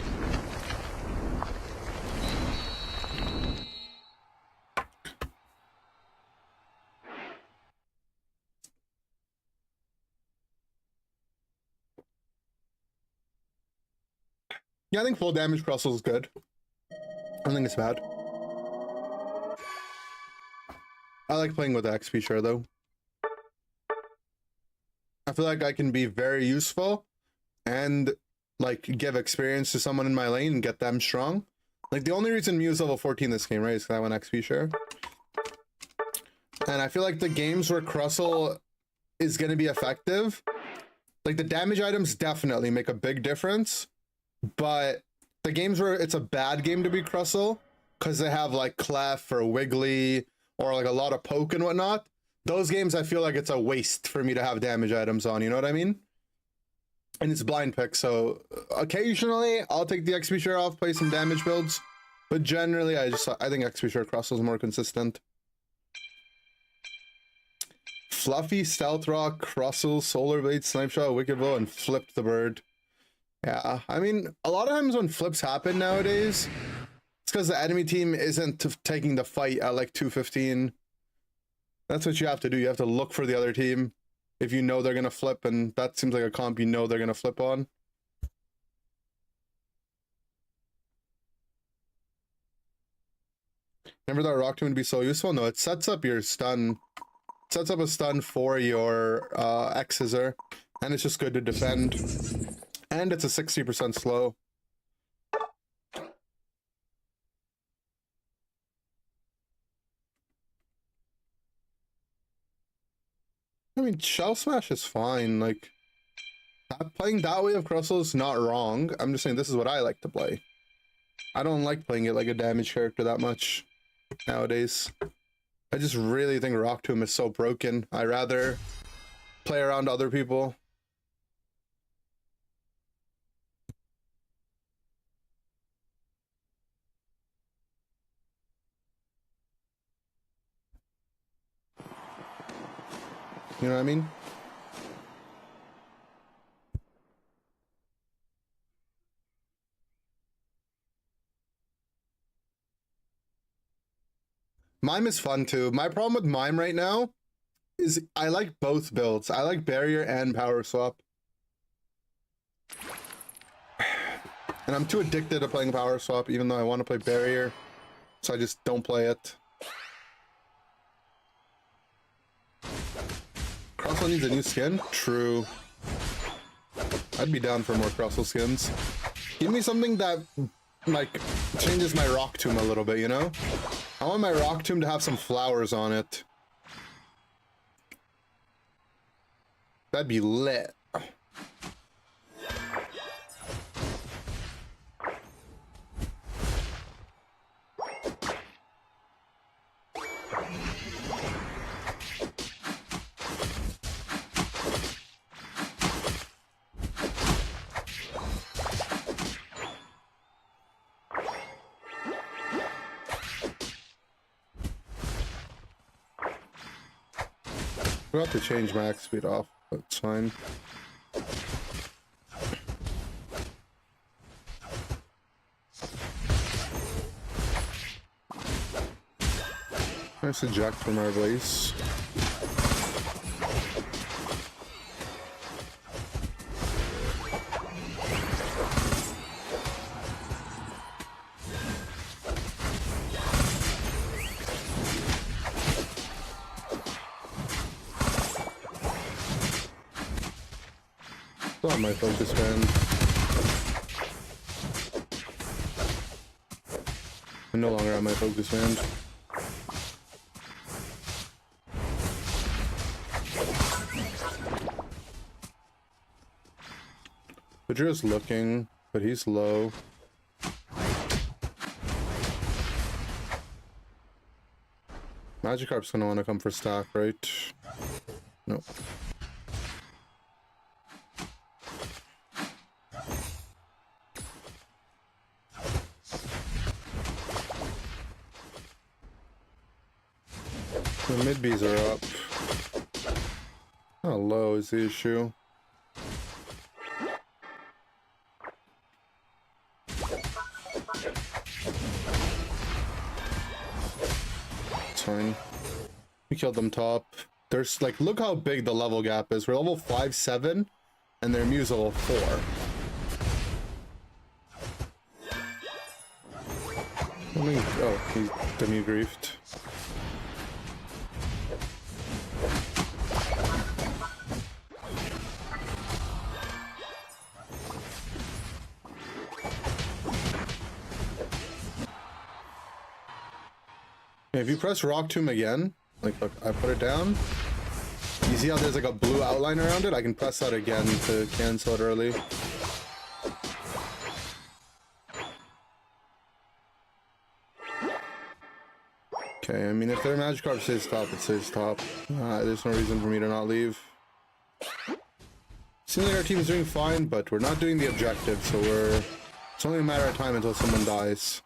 Speaker 1: Yeah, I think full damage Crosswell is good. I don't think it's bad. I like playing with the XP share though. I feel like I can be very useful and like give experience to someone in my lane and get them strong. Like the only reason Mew's level 14 this game, right, is because I went XP share. And I feel like the games where Crosswell is going to be effective, like the damage items definitely make a big difference. But the games where it's a bad game to be Crosswell, because they have like Clef or Wiggly or like a lot of poke and whatnot, those games I feel like it's a waste for me to have damage items on, you know what I mean? And it's blind pick, so occasionally I'll take the XP share off, play some damage builds, but generally I think XP share Crosswell is more consistent. Fluffy, Stealth Rock, Crosswell, Solar Blade, Snipe Shot, Wicked Bow, and Flipped the Bird. Yeah, I mean, a lot of times when flips happen nowadays, it's because the enemy team isn't taking the fight at like 215. That's what you have to do. You have to look for the other team if you know they're gonna flip, and that seems like a comp you know they're gonna flip on. Never thought Rock Tomb would be so useful. No, it sets up your stun. It sets up a stun for your X-Scissor, and it's just good to defend. And it's a 60% slow. I mean, Shell Smash is fine. Like, playing that way of Crustle is not wrong. I'm just saying this is what I like to play. I don't like playing it like a damage character that much nowadays. I just really think Rock Tomb is so broken. I rather play around other people. You know what I mean? Mime is fun too. My problem with Mime right now is I like both builds. I like Barrier and Power Swap. And I'm too addicted to playing Power Swap even though I want to play Barrier. So I just don't play it. Crustle needs a new skin? True. I'd be down for more Crustle skins. Give me something that, like, changes my Rock Tomb a little bit, you know? I want my Rock Tomb to have some flowers on it. That'd be lit. I forgot to change my X speed off, but it's fine. Nice eject from our base. On my focus band. I'm no longer on my focus band. Vajra's looking, but he's low. Magikarp's gonna want to come for stack, right? No. The mid Bs are up. How low is the issue? It's fine. We killed them top. There's like, look how big the level gap is. We're level 5, 7, and their Mew's level 4. Oh, he's demi-griefed. If you press Rock Tomb again, like look, I put it down, you see how there's like a blue outline around it? I can press that again to cancel it early. Okay, I mean if their Magikarp stays top, it stays top. There's no reason for me to not leave. Seems like our team is doing fine, but we're not doing the objective, so it's only a matter of time until someone dies.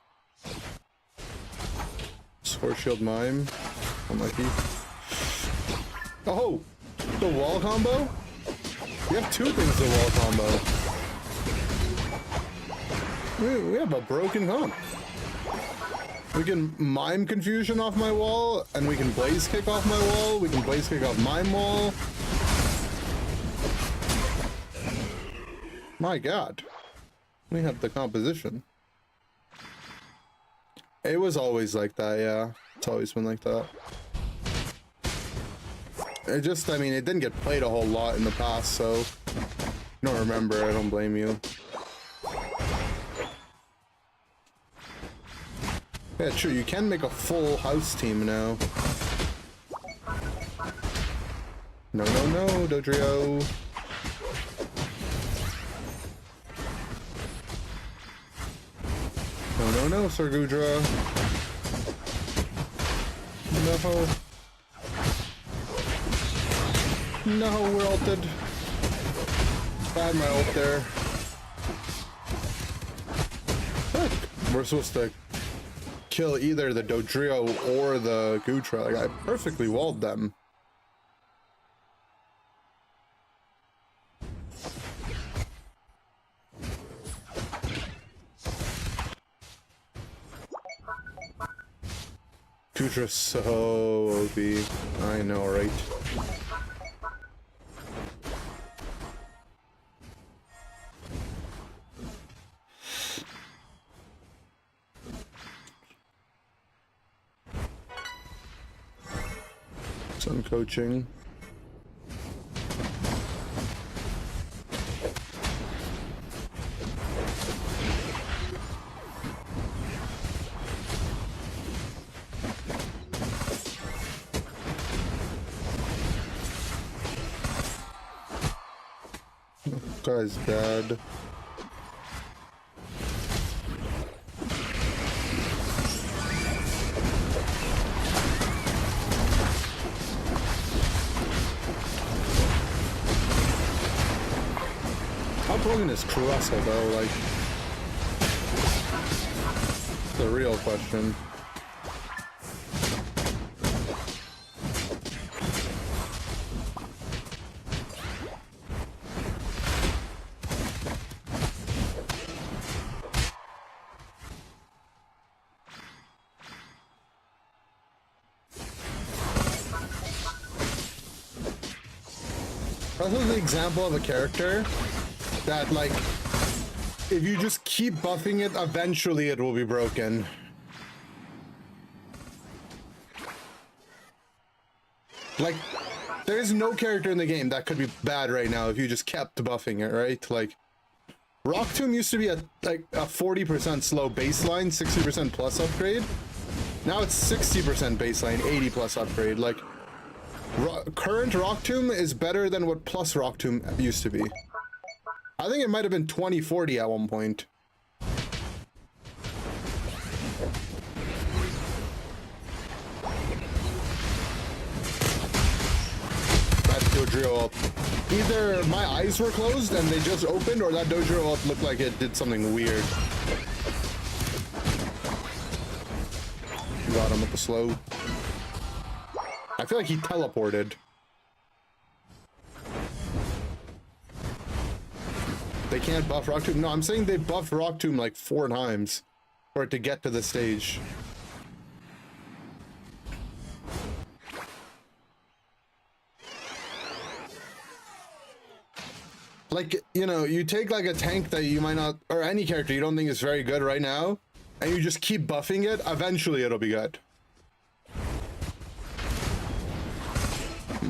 Speaker 1: Sword Shield Mime. Unlucky. Oh! The wall combo? We have two things to wall combo. We have a broken comp. We can Mime Confusion off my wall, and we can Blaze Kick off my wall. We can Blaze Kick off Mime wall. My god. We have the composition. It was always like that, yeah. It's always been like that. It just, I mean, it didn't get played a whole lot in the past, so... I don't remember, I don't blame you. Yeah, true, you can make a full house team now. No, no, no, Dodrio. No, no, no, Sir Gudra. No. No, we're ulted. Bad my ult there. Look, we're supposed to kill either the Dodrio or the Gudra. Like, I perfectly walled them. Gudra's so OP. I know, right? Some coaching. Guy's dead. How broken is Cruessa though? Like, the real question. This is an example of a character that, like, if you just keep buffing it, eventually it will be broken. Like, there is no character in the game that could be bad right now if you just kept buffing it, right? Like, Rock Tomb used to be like a 40% slow baseline, 60% plus upgrade. Now it's 60% baseline, 80 plus upgrade. Like, current Rock Tomb is better than what plus Rock Tomb used to be. I think it might have been 2040 at one point. That Dodrio up. Either my eyes were closed and they just opened, or that Dodrio up looked like it did something weird. Got him with the slow. I feel like he teleported. They can't buff Rock Tomb. No, I'm saying they buffed Rock Tomb like 4 times for it to get to the stage. Like, you know, you take like a tank that you might not, or any character you don't think is very good right now, and you just keep buffing it, eventually it'll be good.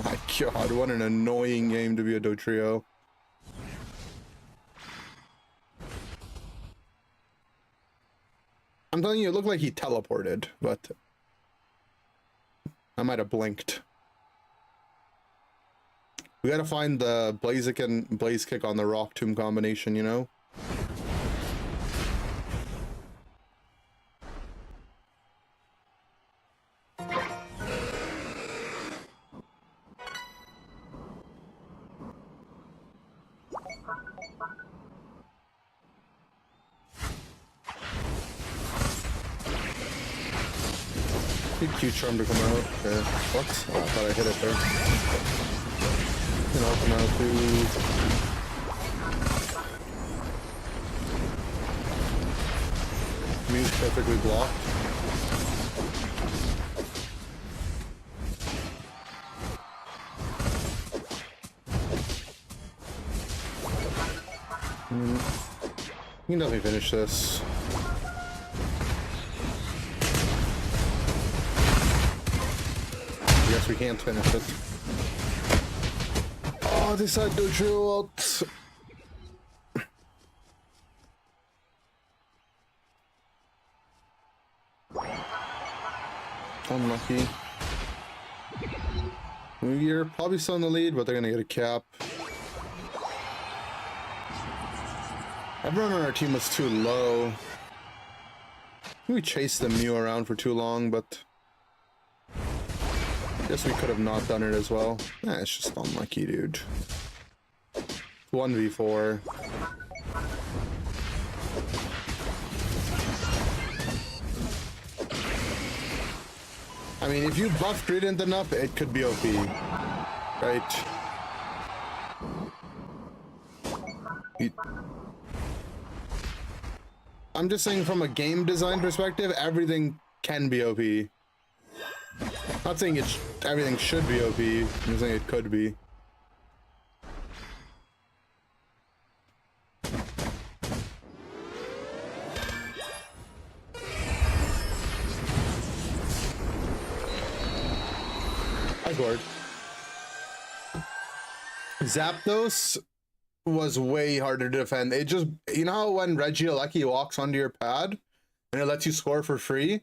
Speaker 1: My god, what an annoying game to be a Dodrio. I'm telling you, it looked like he teleported, but I might have blinked. We gotta find the Blaziken and Blaze Kick on the Rock Tomb combination, you know? Q charm to come out. Okay. What? Oh, I thought I hit it there. And I'll come out too. Muse perfectly blocked. You can definitely finish this. I guess we can't finish it. Oh, this had no drill out. Unlucky. You're probably still in the lead, but they're gonna get a cap. Everyone on our team was too low. We chased the Mew around for too long, but I guess we could have not done it as well. It's just unlucky, dude. 1v4. I mean, if you buff Gradient enough, it could be OP, right? I'm just saying from a game design perspective, everything can be OP. Not saying everything should be OP, I'm just saying it could be. I scored. Zapdos was way harder to defend. It just, you know how when Regieleki walks onto your pad and it lets you score for free?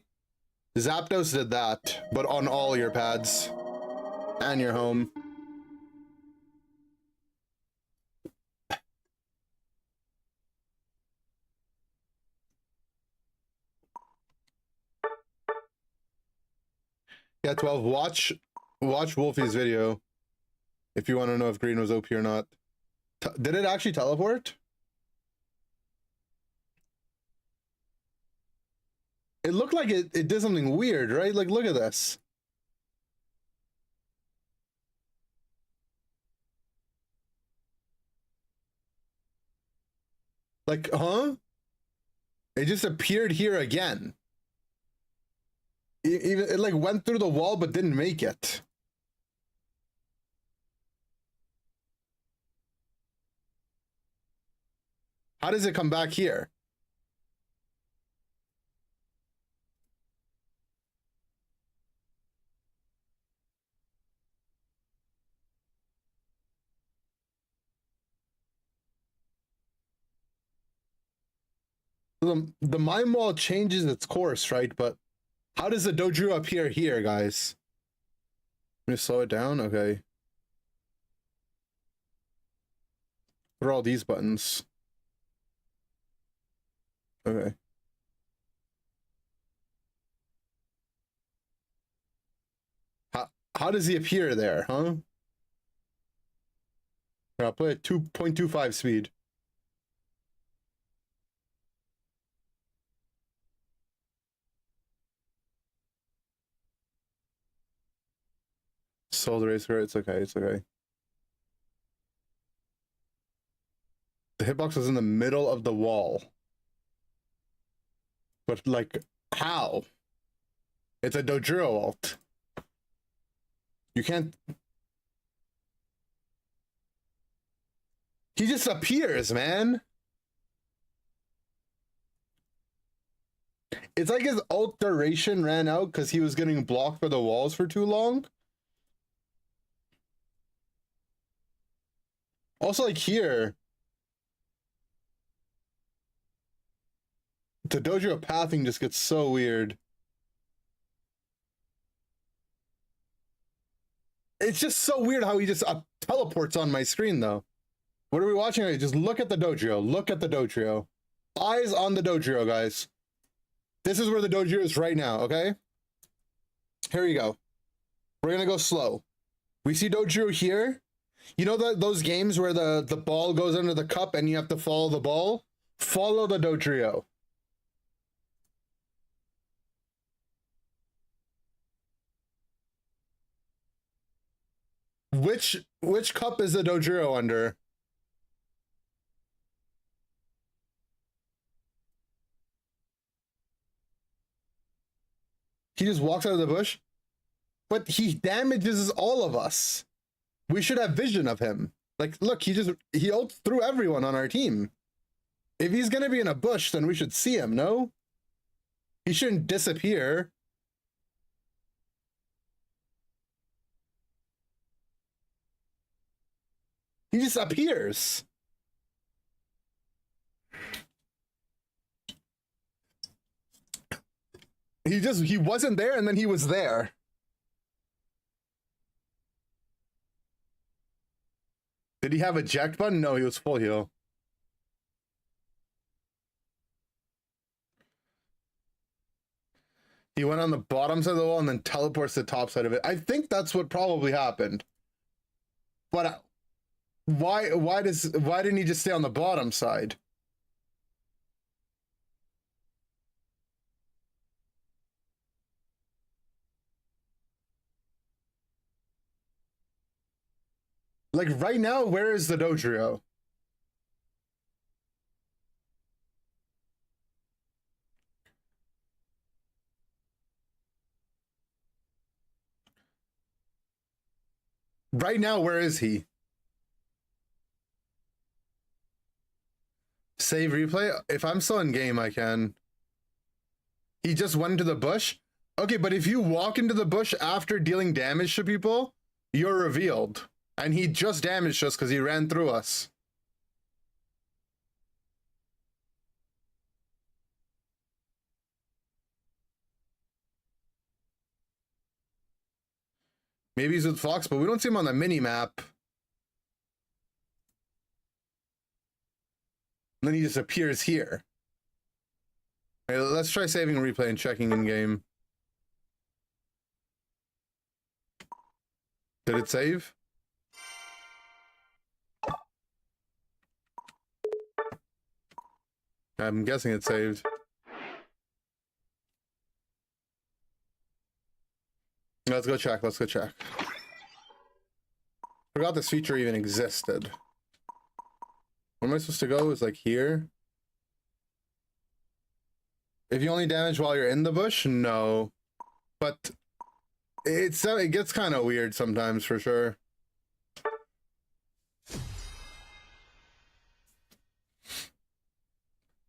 Speaker 1: Zapdos did that, but on all your pads and your home. Yeah, 12, watch Wolfie's video if you want to know if green was OP or not. Did it actually teleport? It looked like it did something weird, right? Like, look at this. Like, huh? It just appeared here again. It like went through the wall but didn't make it. How does it come back here? The mime wall changes its course, right? But how does the Dodrio appear here, guys? Let me slow it down. Okay. What are all these buttons? Okay. How does he appear there, huh? Here, I'll put it 2.25 speed. Soul Racer, it's okay, it's okay. The hitbox was in the middle of the wall. But, like, how? It's a Dodrio ult. You can't... He just appears, man. It's like his ult duration ran out because he was getting blocked by the walls for too long. Also, like here, the Dodrio pathing just gets so weird. It's just so weird how he just teleports on my screen, though. What are we watching? Just look at the Dodrio. Look at the Dodrio. Eyes on the Dodrio, guys. This is where the Dodrio is right now, okay? Here you go. We're gonna go slow. We see Dodrio here. You know those games where the ball goes under the cup and you have to follow the ball? Follow the Dodrio. Which cup is the Dodrio under? He just walks out of the bush, but he damages all of us. We should have vision of him. Like, look, he ults through everyone on our team. If he's gonna be in a bush, then we should see him, no? He shouldn't disappear. He just appears. He wasn't there and then he was there. Did he have a eject button? No, he was full heal. He went on the bottom side of the wall and then teleports to the top side of it. I think that's what probably happened. But why didn't he just stay on the bottom side? Like right now, where is the Dodrio? Right now, where is he? Save replay? If I'm still in game, I can. He just went into the bush? Okay, but if you walk into the bush after dealing damage to people, you're revealed. And he just damaged us because he ran through us. Maybe he's with Fox, but we don't see him on the mini-map. And then he just appears here. Okay, let's try saving a replay and checking in game. Did it save? I'm guessing it saved. Let's go check. Let's go check. Forgot this feature even existed. Where am I supposed to go? Is like here. If you only damage while you're in the bush, no. But it gets kind of weird sometimes for sure.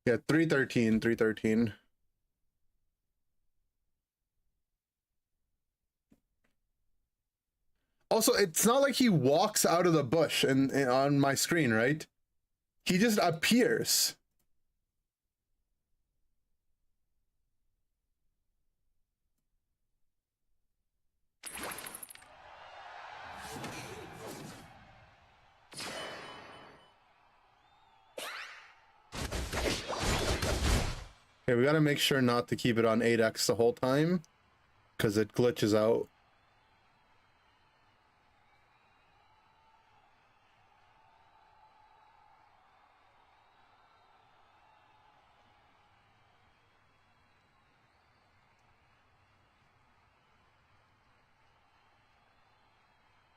Speaker 1: Yeah, 313, 313. Also, it's not like he walks out of the bush on my screen, right? He just appears. Okay, we gotta make sure not to keep it on 8x the whole time, because it glitches out.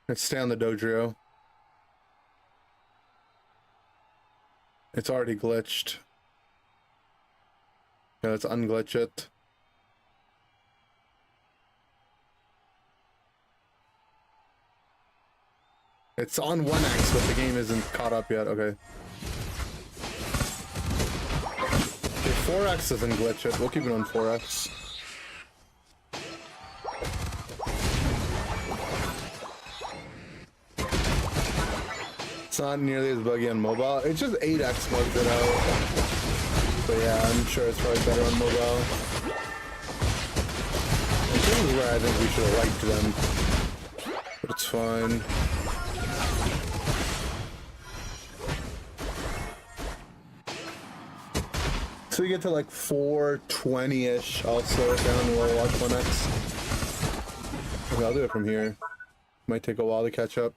Speaker 1: Let's stay on the Dodrio. It's already glitched. Yeah, let's unglitch it. It's on 1x, but the game isn't caught up yet. Okay. Okay, 4x doesn't glitch it. We'll keep it on 4x. It's not nearly as buggy on mobile. It's just 8x bugs it out. But yeah, I'm sure it's probably better on mobile. And this is where I think we should have liked them. But it's fine. So we get to like 420-ish. I'll slow it down and we'll watch 1x. Okay, I'll do it from here. Might take a while to catch up.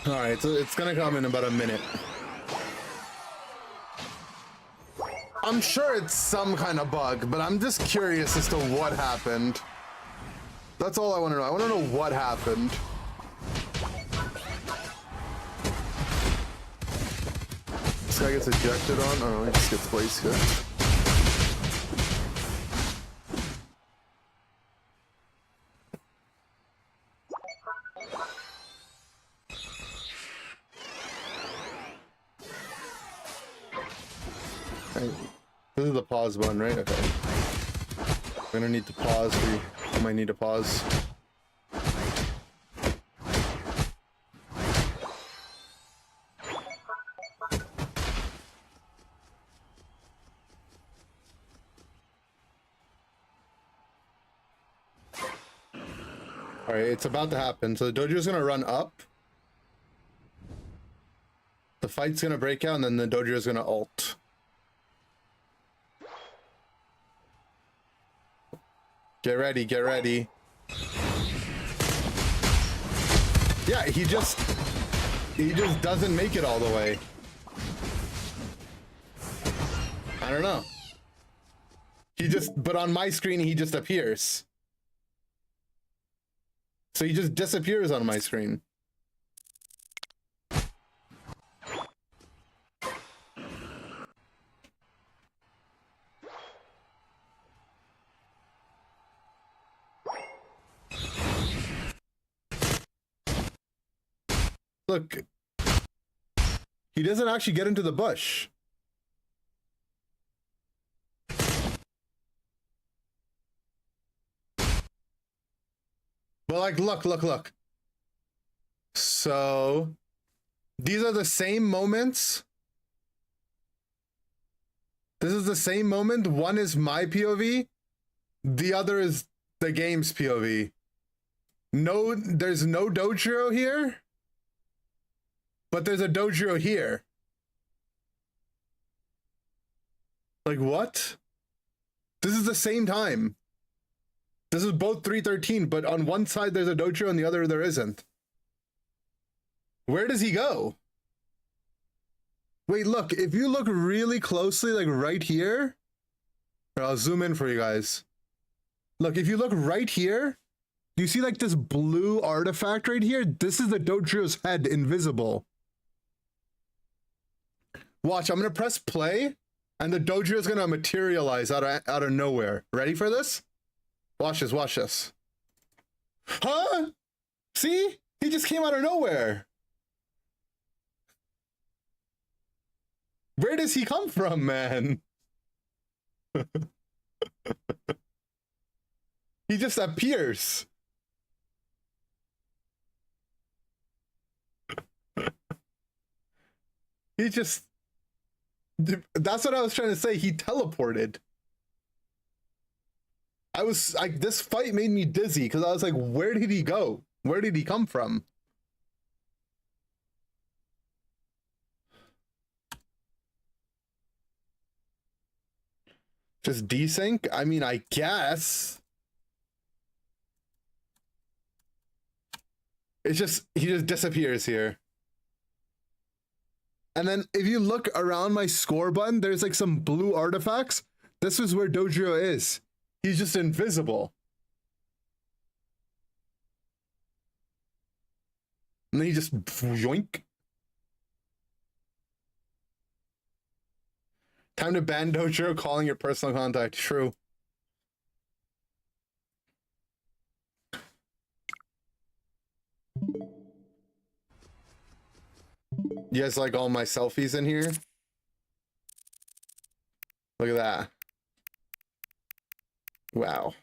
Speaker 1: Alright, so it's gonna come in about a minute. I'm sure it's some kind of bug, but I'm just curious as to what happened. That's all I want to know. I want to know what happened. This guy gets ejected on? Oh no, he just gets placed here. Right. This is the pause button, right? Okay. I'm gonna need to pause. We might need to pause. All right, it's about to happen. So the dojo's gonna run up. The fight's gonna break out, and then the dojo's gonna ult. Get ready, get ready. Yeah, he just doesn't make it all the way. I don't know. But on my screen, he just appears. So he just disappears on my screen. Look, he doesn't actually get into the bush. But like, look. So these are the same moments. This is the same moment. One is my POV. The other is the game's POV. No, there's no dojo here. But there's a dojo here. Like what? This is the same time. This is both 3:13, but on one side there's a dojo and the other there isn't. Where does he go? Wait, look, if you look really closely, like right here, I'll zoom in for you guys. Look, if you look right here, you see like this blue artifact right here? This is the dojo's head, invisible. Watch, I'm gonna press play, and the dojo is gonna materialize out of nowhere. Ready for this? Watch this, watch this. Huh? See? He just came out of nowhere. Where does he come from, man? He just appears. He just... That's what I was trying to say. He teleported. This fight made me dizzy because I was like, where did he go? Where did he come from? Just desync? I mean, I guess. It's just, he just disappears here. And then if you look around my score button, there's like some blue artifacts. This is where Dojo is. He's just invisible. And then he just yoink. Time to ban Dojo, calling your personal contact. True. You guys like all my selfies in here? Look at that. Wow.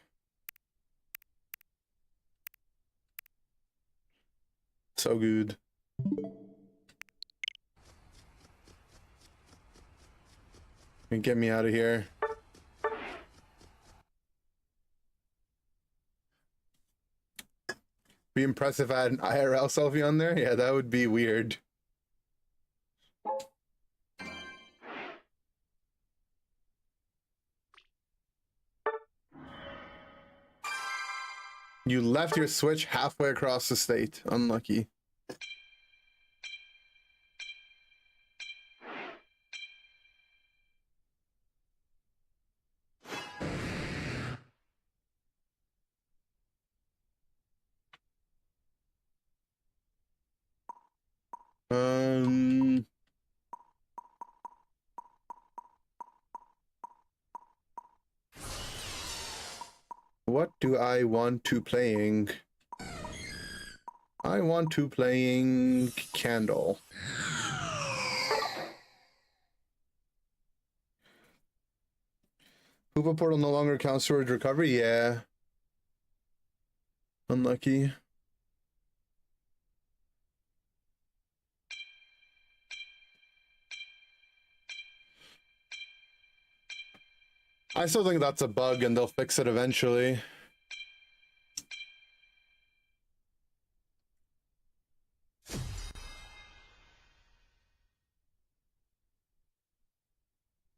Speaker 1: So good. And get me out of here. Be impressive if I had an IRL selfie on there. Yeah, that would be weird. You left your Switch halfway across the state. Unlucky. What do I want to playing? I want to playing Candle. Hoopa portal no longer counts towards recovery. Yeah. Unlucky. I still think that's a bug and they'll fix it eventually.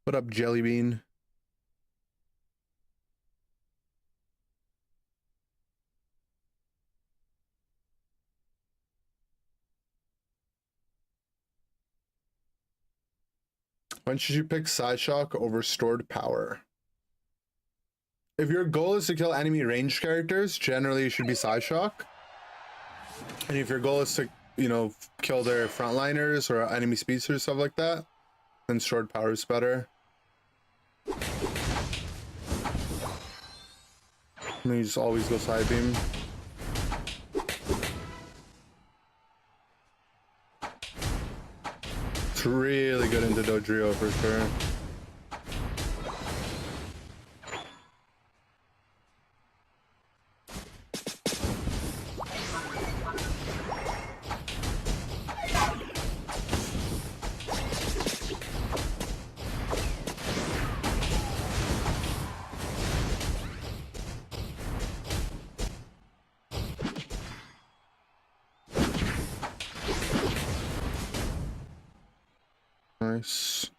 Speaker 1: What up, Jellybean? When should you pick Side Shock over Stored Power? If your goal is to kill enemy ranged characters, generally it should be Side Shock. And if your goal is to, you know, kill their frontliners or enemy speedsters, stuff like that, then Stored Power is better. And then you just always go Side Beam. It's really good into Dodrio for sure. Nice.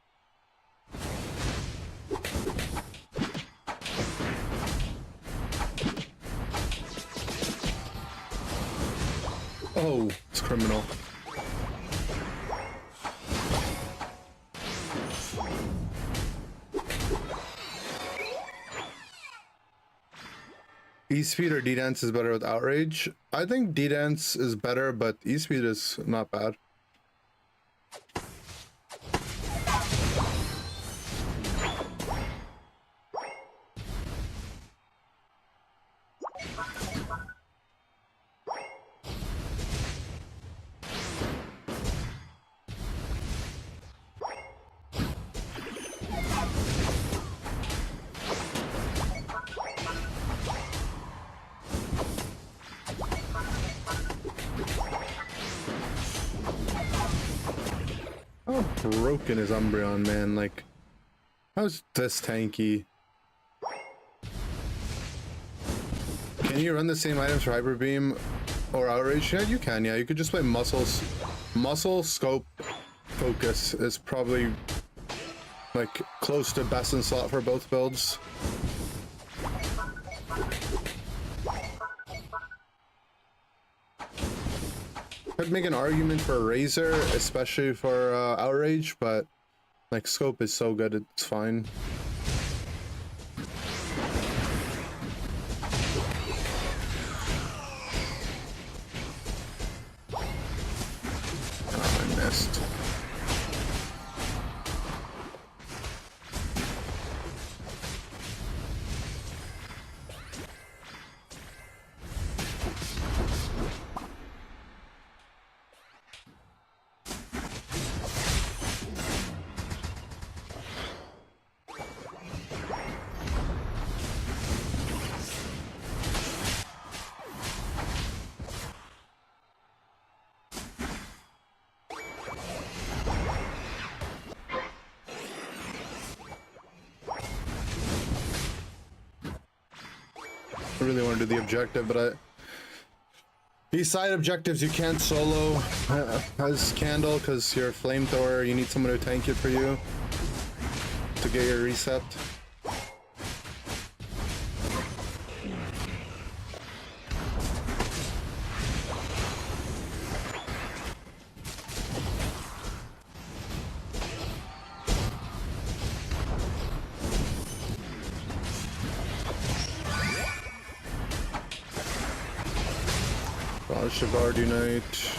Speaker 1: Oh, it's criminal. E-Speed or D-Dance is better with Outrage? I think D-Dance is better, but E-Speed is not bad. How broken is Umbreon, man? Like, how's this tanky? Can you run the same items for Hyper Beam or Outrage? Yeah, you can. Yeah, you could just play Muscles. Muscle, Scope, Focus is probably like close to best in slot for both builds. I'd make an argument for Razor, especially for Outrage, but like Scope is so good, it's fine. Oh, I missed. I really want to do the objective, but these side objectives you can't solo as Candle because you're a flamethrower. You need someone to tank it for you to get your reset. Shavar Unite.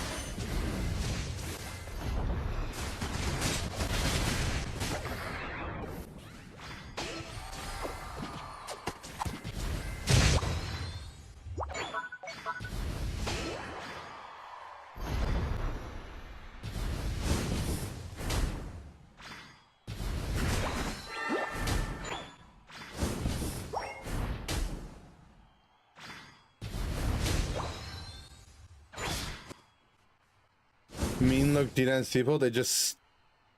Speaker 1: Mean look D-dance people, they just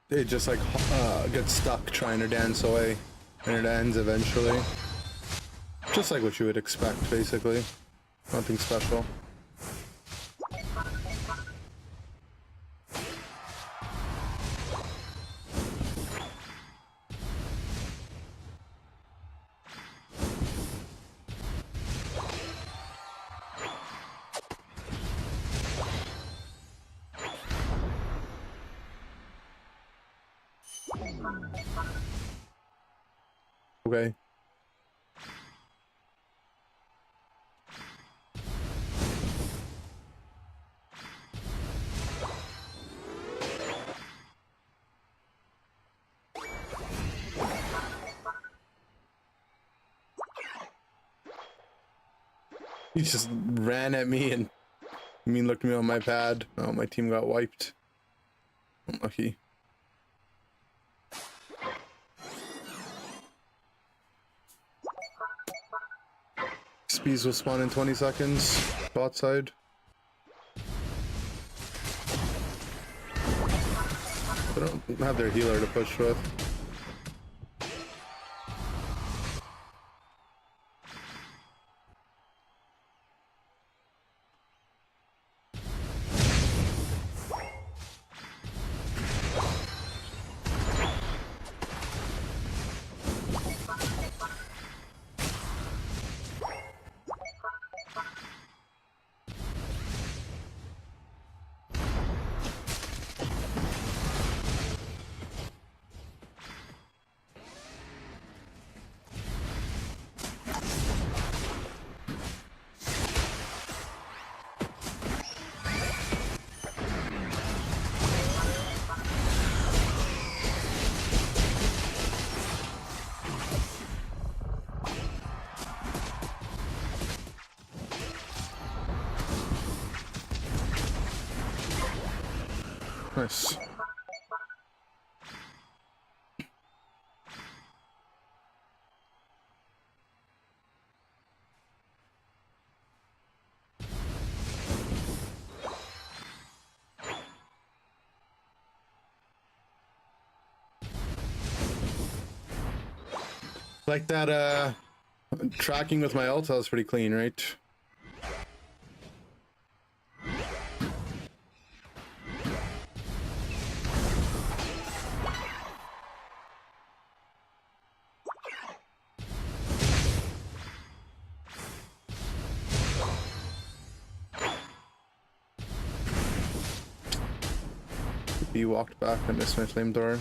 Speaker 1: like get stuck trying to dance away, and it ends eventually. Just like what you would expect, basically. Nothing special. Okay. He just ran at me and Mean looked at me on my pad. Oh, my team got wiped. Unlucky. Speeds will spawn in 20 seconds. Bot side. They don't have their healer to push with. Nice. Like that, tracking with my ult, that was pretty clean, right? He walked back and missed my flamethrower.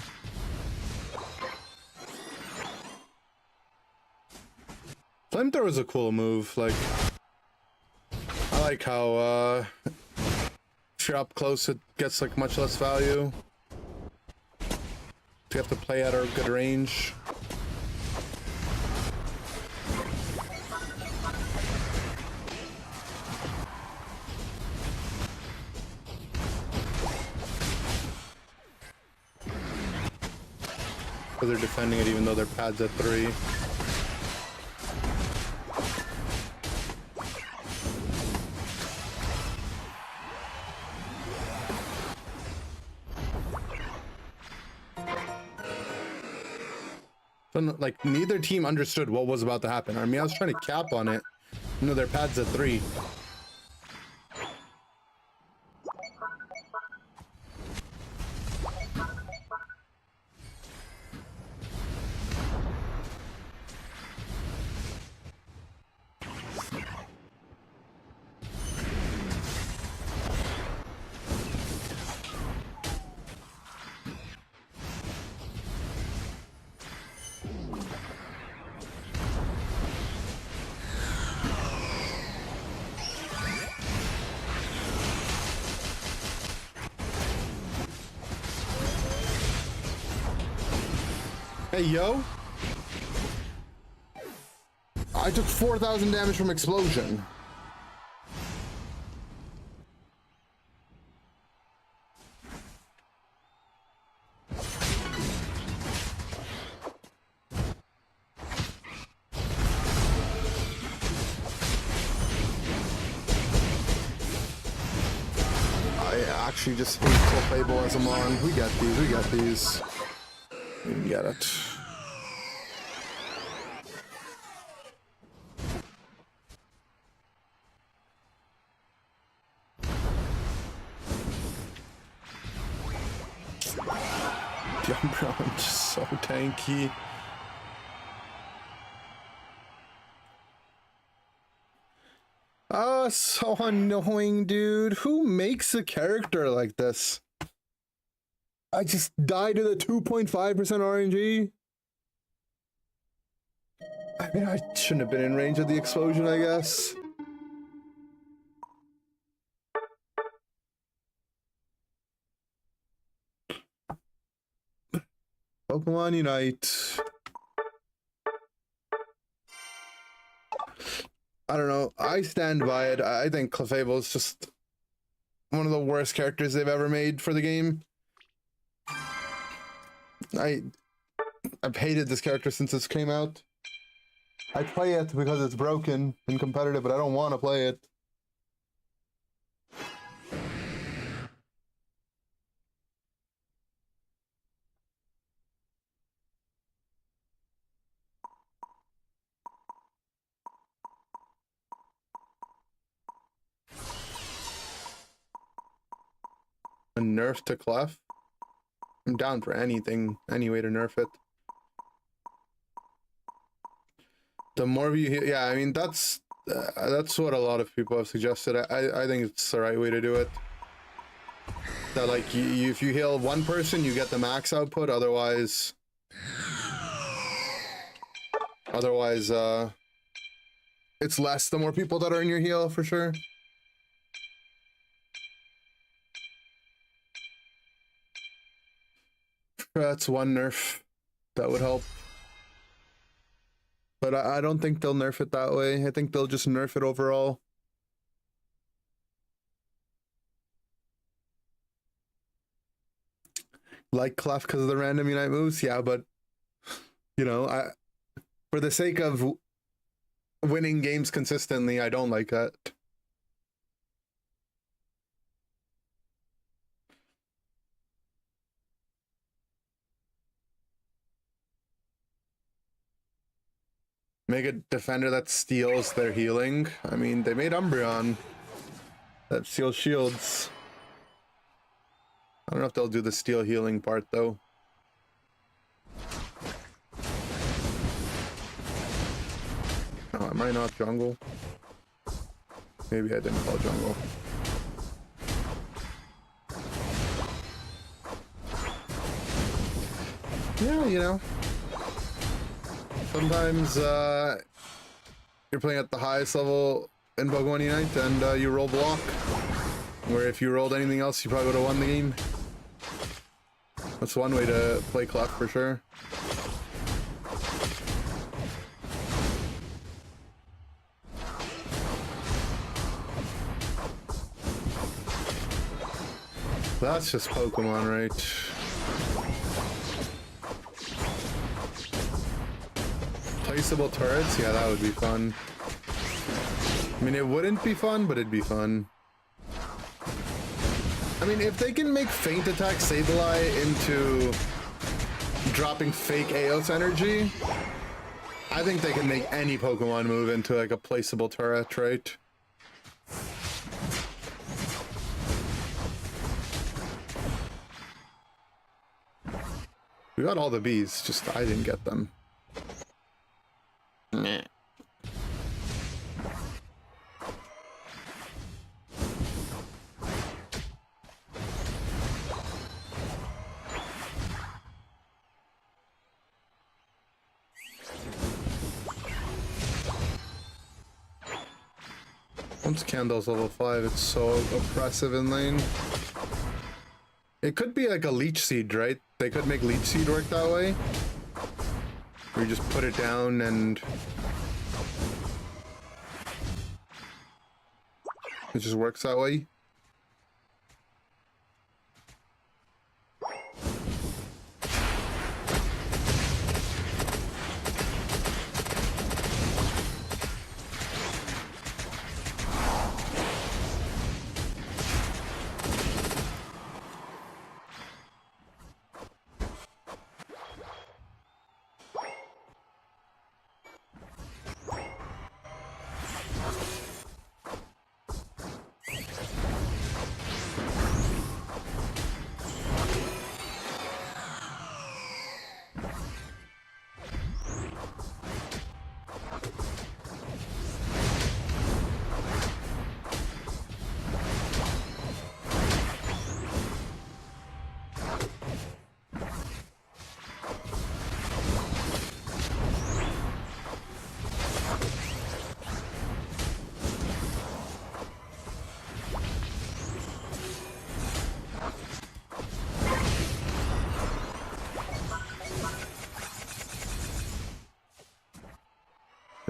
Speaker 1: Flamethrower is a cool move. Like, I like how if you're up close, it gets like much less value. You have to play at a good range. Because they're defending it even though their pad's at 3. But like neither team understood what was about to happen. I mean, I was trying to cap on it. You know, their pad's at 3. Hey, yo. I took 4,000 damage from explosion. actually just hate Clefable as a mon. We got these, we got these. We get it. Jump around, just so tanky. Oh, so annoying, dude. Who makes a character like this? I just died to the 2.5% RNG. I mean, I shouldn't have been in range of the explosion, I guess. Pokemon Unite. I don't know. I stand by it. I think Clefable is just one of the worst characters they've ever made for the game. I've hated this character since this came out. I play it because it's broken and competitive, but I don't want to play it. A nerf to Clef? I'm down for anything, any way to nerf it. The more you heal, yeah, I mean, that's what a lot of people have suggested. I think it's the right way to do it. That, like, if you heal one person, you get the max output, otherwise, it's less the more people that are in your heal, for sure. That's one nerf that would help. But I don't think they'll nerf it that way. I think they'll just nerf it overall. Like Clef because of the random Unite moves? Yeah, but, you know, for the sake of winning games consistently, I don't like that. Make a defender that steals their healing. I mean, they made Umbreon that steals shields. I don't know if they'll do the steal healing part, though. Oh, am I not jungle? Maybe I didn't call jungle. Yeah, you know. Sometimes you're playing at the highest level in Pokemon Unite and you roll block. Where if you rolled anything else, you probably would have won the game. That's one way to play Clef for sure. That's just Pokemon, right? Placeable turrets? Yeah, that would be fun. I mean, it wouldn't be fun, but it'd be fun. I mean, if they can make Feint Attack Sableye into dropping fake Eos energy, I think they can make any Pokemon move into like a placeable turret, right? We got all the bees, just I didn't get them. Meh. Once Candle's level 5, it's so oppressive in lane. It could be like a Leech Seed, right? They could make Leech Seed work that way. Where you just put it down and it just works that way.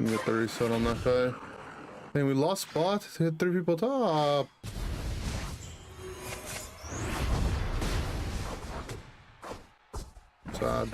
Speaker 1: Couldn't get the reset on that guy. Dang, we lost spot to hit 3 people top. Sad.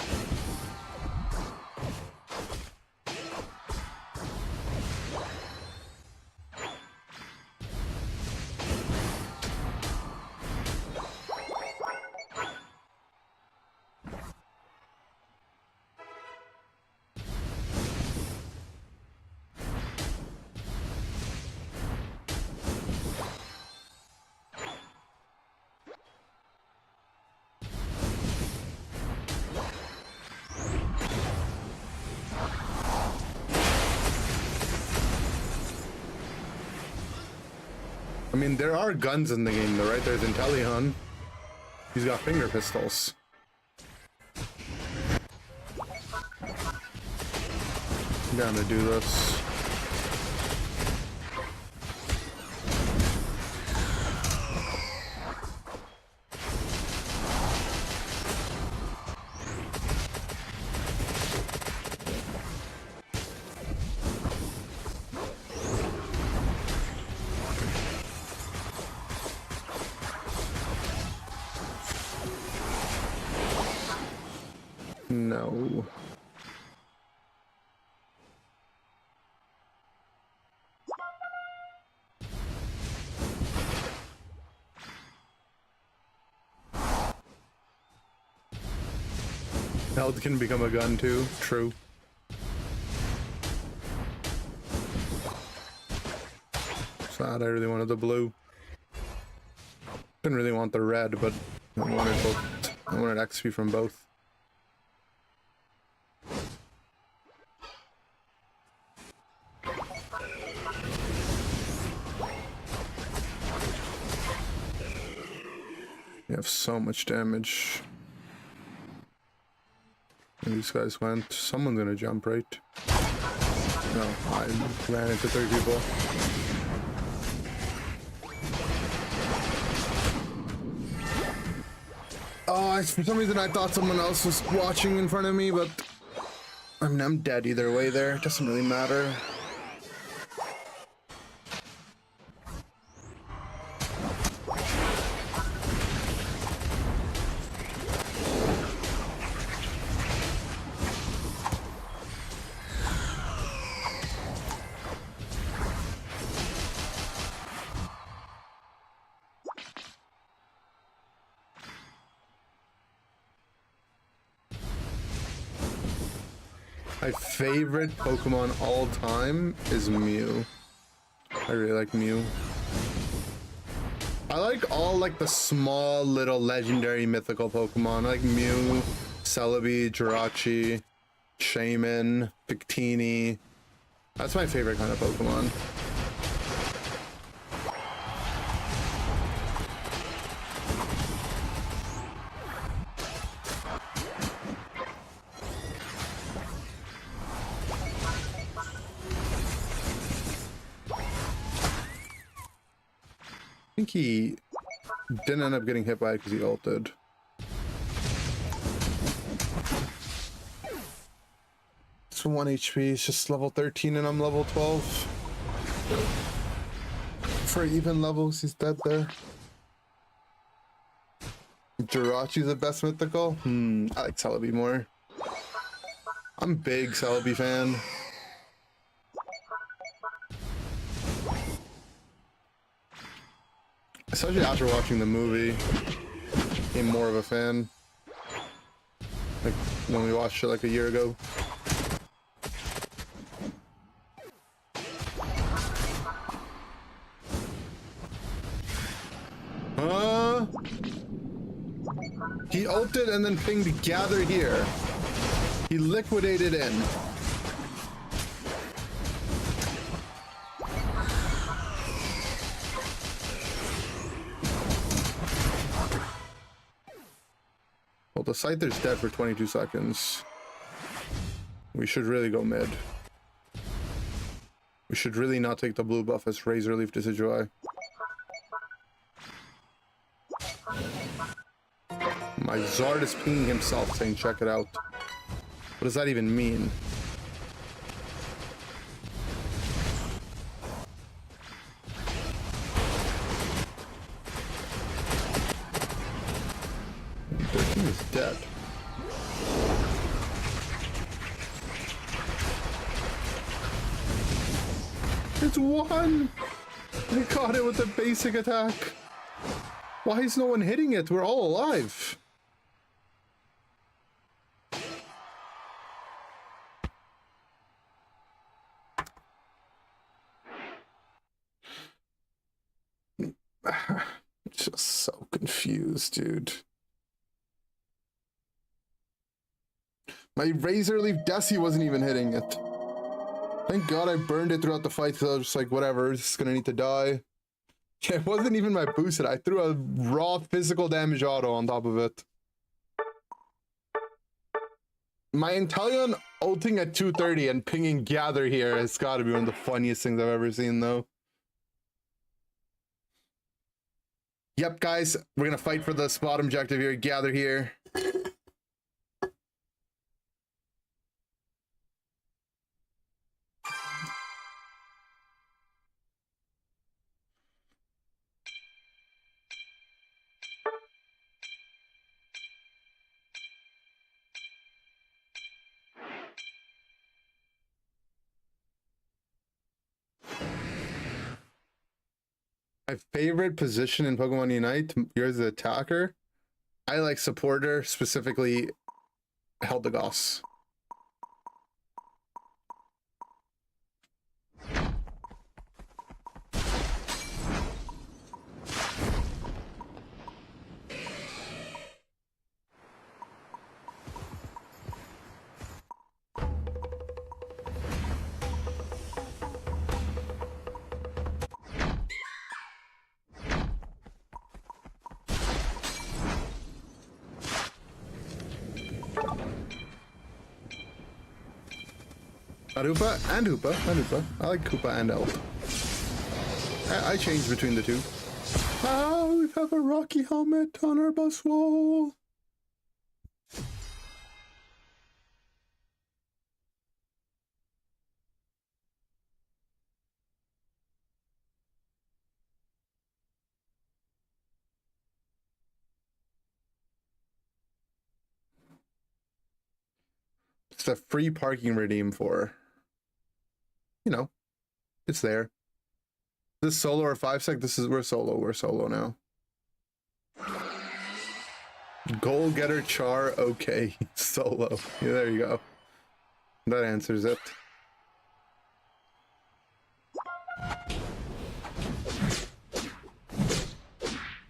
Speaker 1: I mean, there are guns in the game though, right? There's Intellion. He's got finger pistols. I'm down to do this. No. Health can become a gun too. True. Sad, I really wanted the blue. Didn't really want the red, but I wanted both. I wanted XP from both. You have so much damage. And these guys went. Someone's gonna jump, right? No, I ran into 3 people. Oh, for some reason I thought someone else was watching in front of me, but I mean, I'm dead either way there. It doesn't really matter. My favorite Pokemon all time is Mew. I really like Mew. I like all like the small little legendary mythical Pokemon. I like Mew, Celebi, Jirachi, Shaman, Victini. That's my favorite kind of Pokemon. I think he didn't end up getting hit by it because he ulted. It's 1 HP, it's just level 13 and I'm level 12. For even levels, he's dead there. Jirachi's the best mythical? I like Celebi more. I'm a big Celebi fan. Especially after watching the movie, became more of a fan. Like when we watched it like a year ago. He ulted and then pinged gather here. He liquidated in. Well, the Scyther's dead for 22 seconds. We should really go mid. We should really not take the blue buff as Razor Leaf Decidueye. My Zard is pinging himself saying check it out. What does that even mean? dead. It's one! I caught it with a basic attack. Why is no one hitting it? We're all alive. Just so confused, dude. My Razor Leaf Desi wasn't even hitting it. Thank God I burned it throughout the fight, so I was just like, whatever, it's gonna need to die. It wasn't even my boosted. I threw a raw physical damage auto on top of it. My Inteleon ulting at 230 and pinging Gather here has got to be one of the funniest things I've ever seen, though. Yep, guys, we're gonna fight for the spot objective here. Gather here. My favorite position in Pokemon Unite, yours is attacker. I like supporter, specifically Heldegoss. Hoopa and Hoopa and Hoopa. I like Hoopa and Elt. I change between the two. Oh, we have a Rocky helmet on our bus wall. It's a free parking redeem for, you know, it's there. This solo or 5-sec? We're solo. We're solo now. Goal getter char. Okay, solo. Yeah, there you go. That answers it.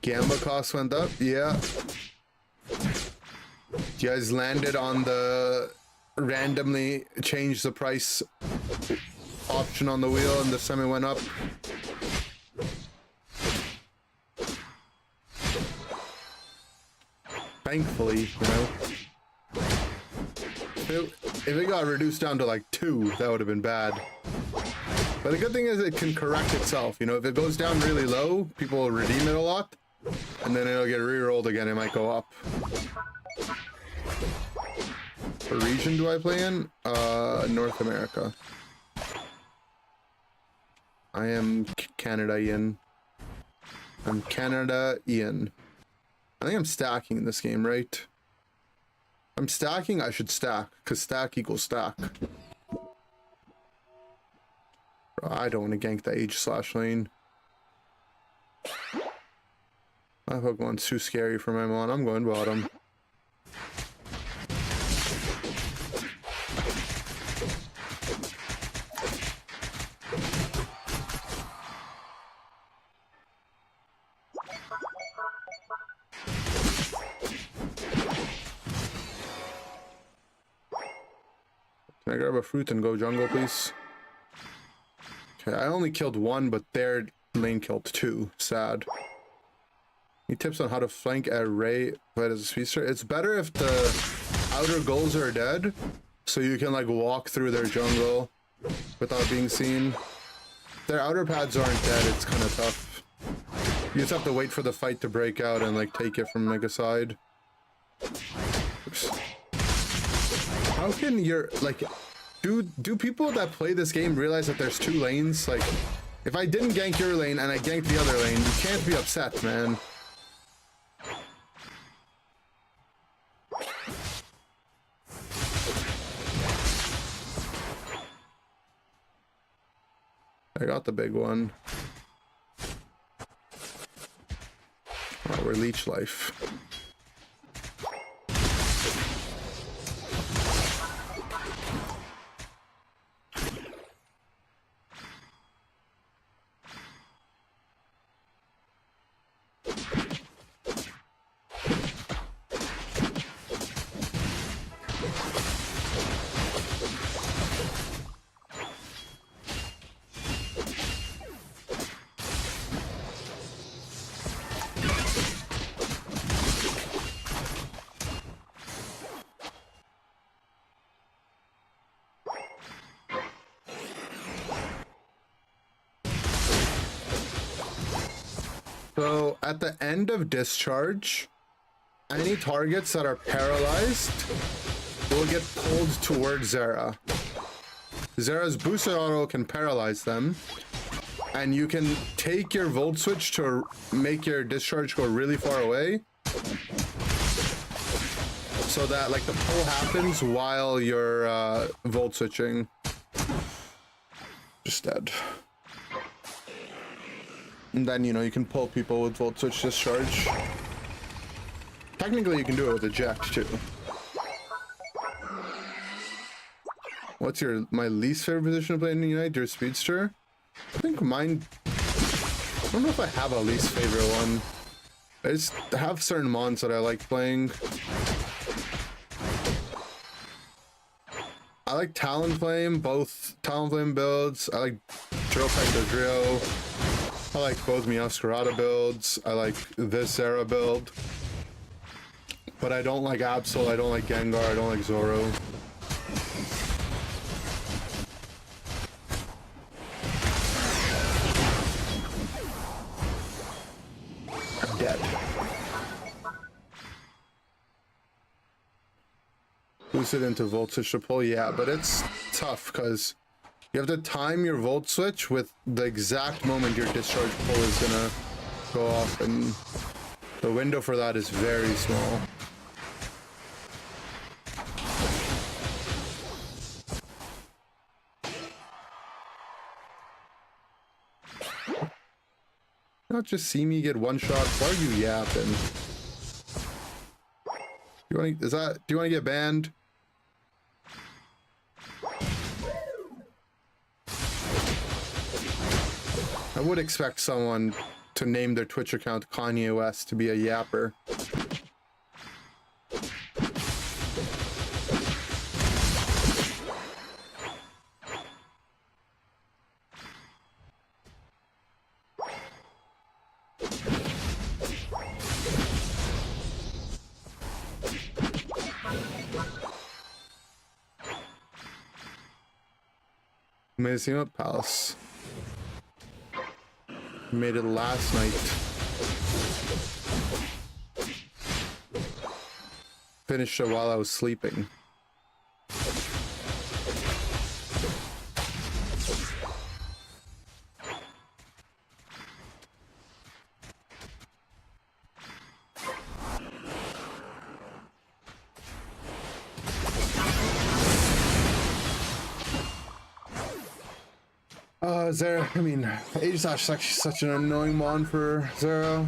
Speaker 1: Gamma cost went up. Yeah. You guys landed on the randomly change the price option on the wheel, and this time it went up. Thankfully, you know. If it got reduced down to like 2, that would have been bad. But the good thing is it can correct itself, you know. If it goes down really low, people will redeem it a lot, and then it'll get re-rolled again, it might go up. What region do I play in? North America. I am Canada-ian. I'm Canada-ian. I think I'm stacking in this game, right? I'm stacking, I should stack, because stack equals stack. I don't want to gank the H/lane. My Pokemon's too scary for my mon. I'm going bottom. Can I grab a fruit and go jungle, please? Okay, I only killed 1, but their lane killed 2. Sad. Any tips on how to flank a Ray but as a speedster? It's better if the outer goals are dead, so you can like walk through their jungle without being seen. Their outer pads aren't dead, it's kind of tough. You just have to wait for the fight to break out and like take it from like a side. Oops. How can your like do people that play this game realize that there's 2 lanes? Like, if I didn't gank your lane and I ganked the other lane, you can't be upset, man. I got the big one. Oh, we're leech life. So at the end of discharge, any targets that are paralyzed will get pulled towards Zera. Zera's boosted auto can paralyze them, and you can take your volt switch to make your discharge go really far away, so that like the pull happens while you're volt switching. Just dead. And then, you know, you can pull people with volt switch discharge. Technically, you can do it with eject too. What's my least favorite position to play in Unite? Your Speedster? I think mine... I don't know if I have a least favorite one. I just have certain mons that I like playing. I like Talonflame, both Talonflame builds. I like Drill Peck Dodrio. I like both Meowscarada builds. I like this Zera build. But I don't like Absol, I don't like Gengar, I don't like Zoro. I'm dead. Boost it into Volt Switch to pull, yeah, but it's tough because you have to time your Volt Switch with the exact moment your discharge pull is gonna go off, and the window for that is very small. Not just see me get one shot. Why are you yapping? Do you want to get banned? I would expect someone to name their Twitch account Kanye West to be a yapper. Amazing up Palace. Made it last night. Finished it while I was sleeping. Zera, I mean, Aegislash is actually such an annoying mon for Zera.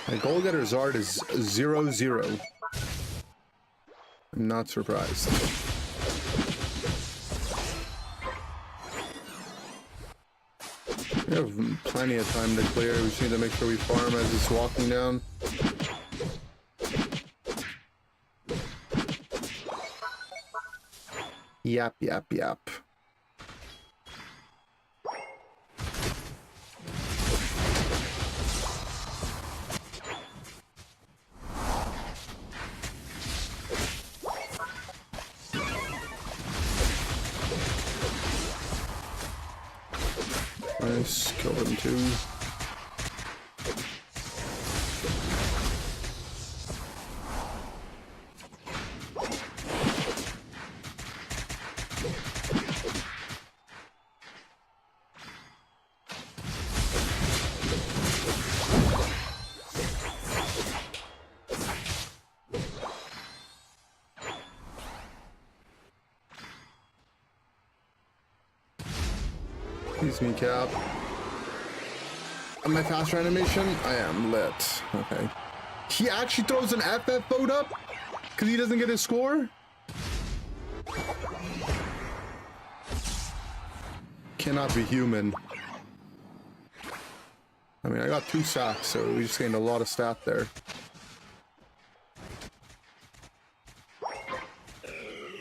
Speaker 1: My goal getter Zard is 0-0. I'm not surprised. We have plenty of time to clear. We just need to make sure we farm as it's walking down. Yap, yap, yap. Nice, kill him too. Excuse me, Cap. Am I faster animation? I am lit. Okay. He actually throws an FF vote up because he doesn't get his score? Cannot be human. I mean, I got 2 sacks, so we just gained a lot of stat there.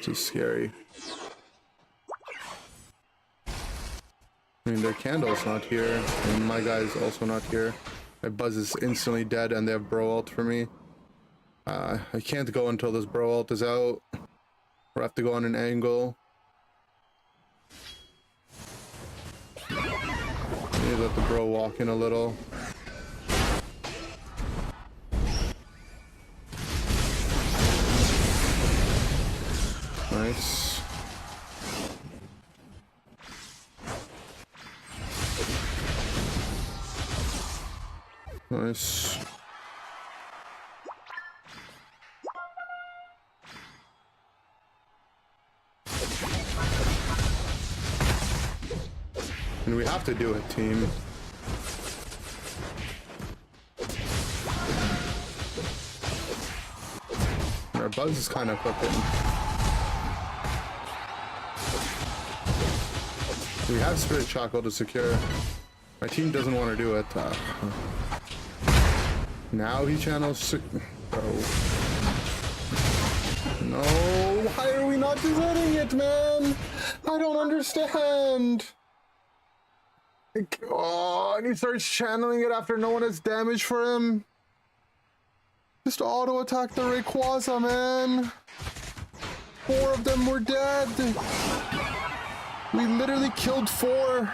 Speaker 1: Too scary. I mean, their candle's not here, and my guy's also not here. My Buzz is instantly dead, and they have bro ult for me. I can't go until this bro ult is out. Or I have to go on an angle. Maybe let the bro walk in a little. Nice. Nice. And we have to do it, team. Our Buzz is kind of cooking. We have Spirit Shackle to secure. My team doesn't want to do it. Now he channels. Bro. No, why are we not deserting it, man? I don't understand. Oh, and he starts channeling it after no one has damage for him. Just auto attack the Rayquaza, man. 4 of them were dead. We literally killed 4.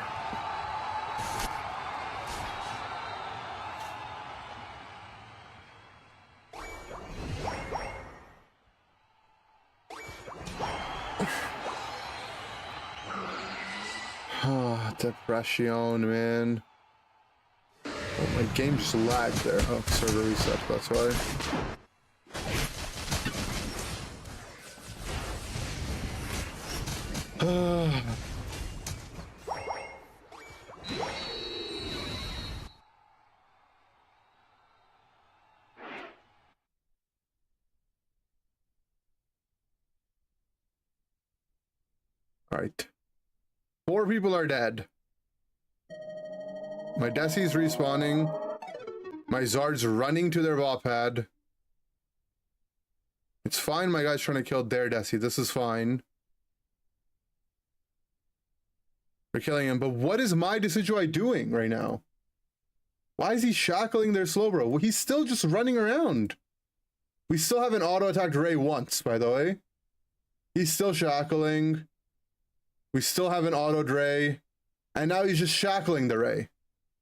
Speaker 1: Depression, man. Oh, my game just lagged there. Oh, server reset, that's why. All right. 4 people are dead. My Desi's respawning. My Zard's running to their bot pad. It's fine, my guy's trying to kill their Desi. This is fine. We're killing him, but what is my Decidueye doing right now? Why is he shackling their Slowbro? Well, he's still just running around. We still haven't auto-attacked Ray once, by the way. He's still shackling. We still haven't autoed Ray. And now he's just shackling the Ray.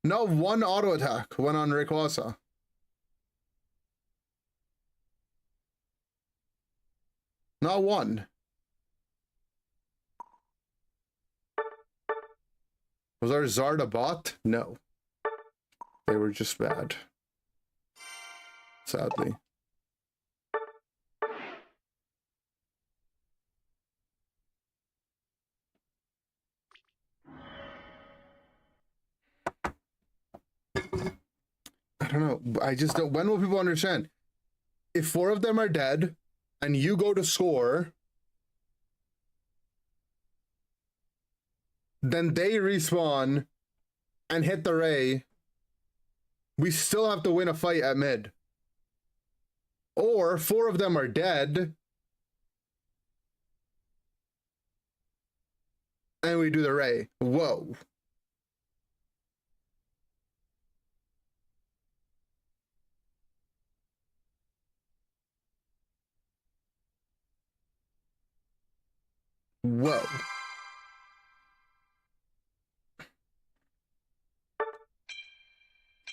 Speaker 1: Not one auto attack went on Rayquaza. Not one. Was our Zard a bot? No. They were just bad. Sadly. I don't know. I just don't. When will people understand? If 4 of them are dead and you go to score, then they respawn and hit the Ray. We still have to win a fight at mid. Or 4 of them are dead and we do the Ray. Whoa. Whoa.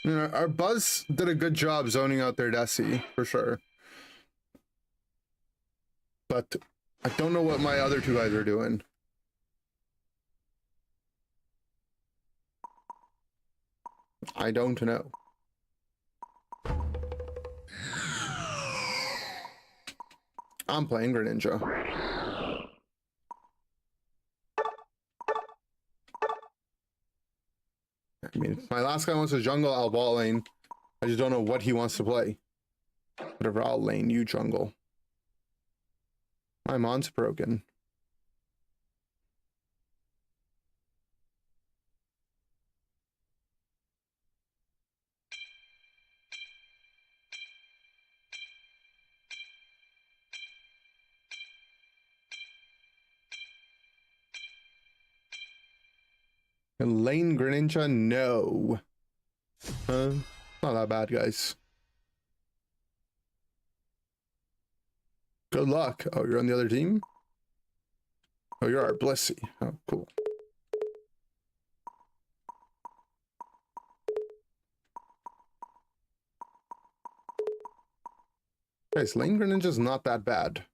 Speaker 1: You know, our Buzz did a good job zoning out their Desi, for sure. But I don't know what my other 2 guys are doing. I don't know. I'm playing Greninja. I mean, if my last guy wants to jungle, I'll bot lane. I just don't know what he wants to play. Whatever, I'll lane, you jungle. My mon's broken. Lane Greninja, no. Not that bad, guys. Good luck. Oh, you're on the other team? Oh, you're our Blissey. Oh, cool. Guys, Lane Greninja's not that bad.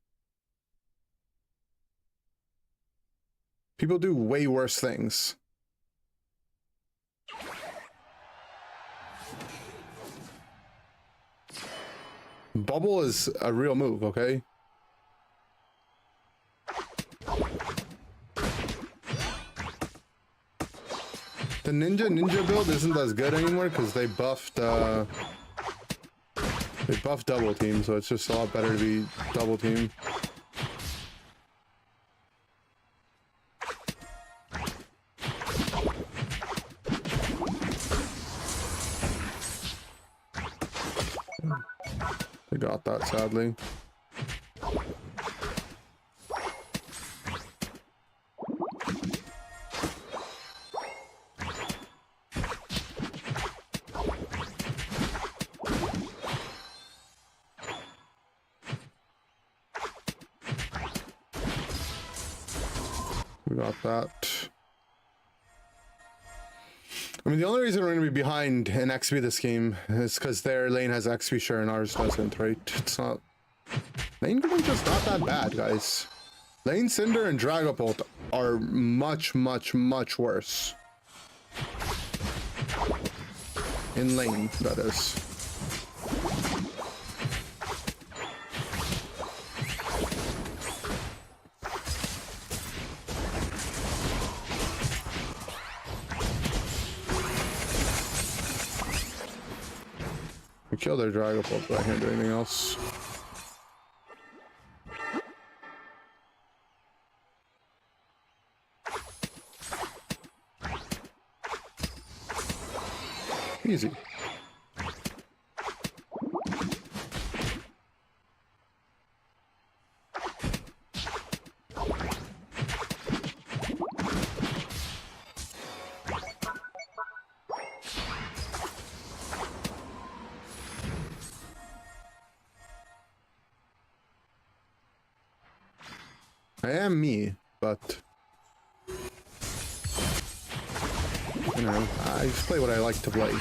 Speaker 1: People do way worse things. Bubble is a real move, okay? The ninja build isn't as good anymore because they buffed double team, so it's just a lot better to be double team. They got that, sadly. We got that. I mean, the only reason we're going to be behind in XP this game is because their lane has XP share and ours doesn't, right? It's not... Lane Greninja's not that bad, guys. Lane Cinder and Dragapult are much, much, much worse. In lane, that is. We kill their Dragapult, but I can't do anything else. Easy. I am me, but you know, I just play what I like to play.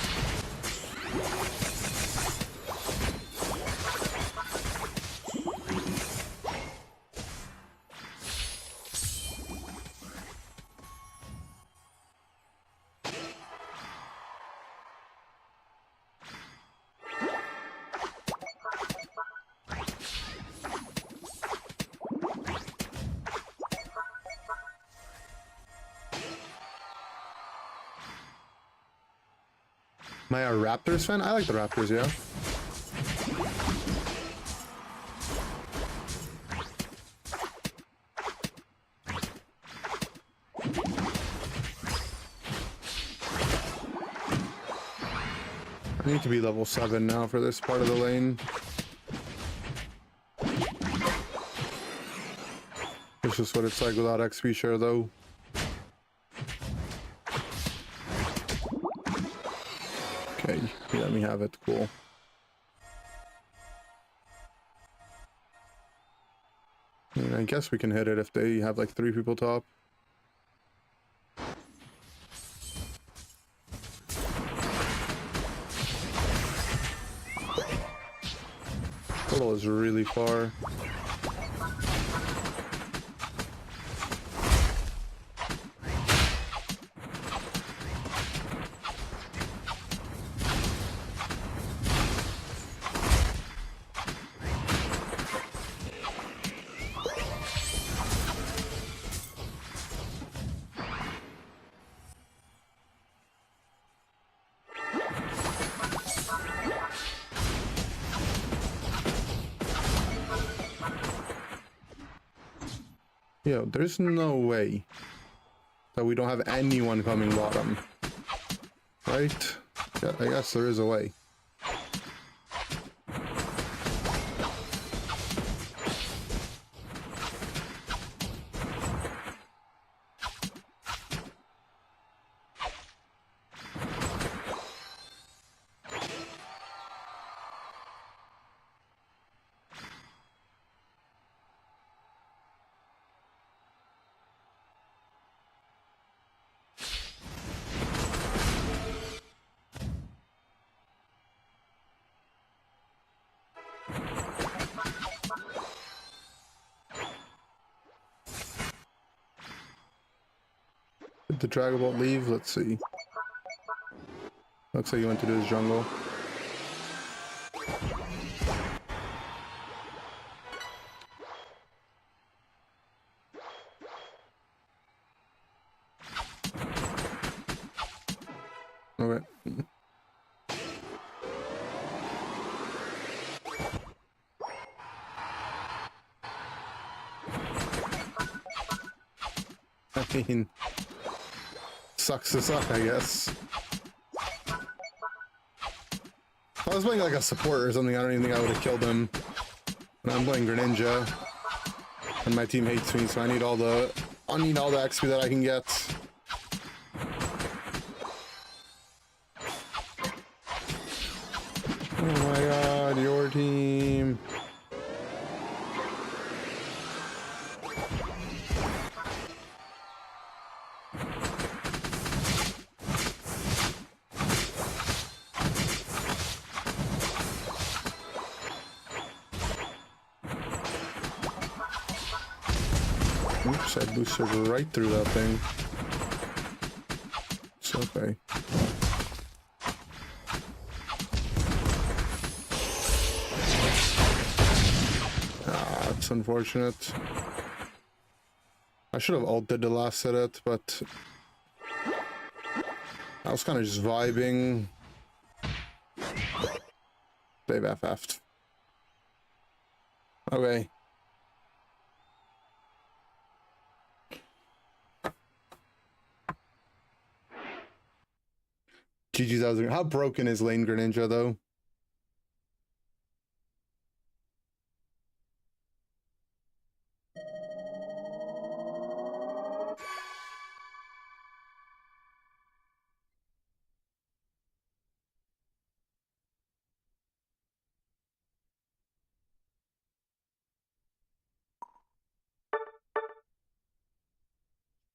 Speaker 1: Am I a Raptors fan? I like the Raptors, yeah. I need to be level 7 now for this part of the lane. It's just what it's like without XP share, though. Okay, you let me have it. Cool. I mean, I guess we can hit it if they have like 3 people top. Portal is really far. Yo, there's no way that we don't have anyone coming bottom. Right? Yeah, I guess there is a way. Did the Dragon Ball leave? Let's see. Looks like he went to do his jungle. Okay. I mean, sucks to suck, I guess. If I was playing like a support or something, I don't even think I would have killed him. And I'm playing Greninja, and my team hates me, so I need all the XP that I can get. Oh my god, your team. Oops, I boosted right through that thing. It's okay. Ah, that's unfortunate. I should have ulted the last edit, but I was kind of just vibing. They've FF'd. Okay. GG's thousand. How broken is Lane Greninja though?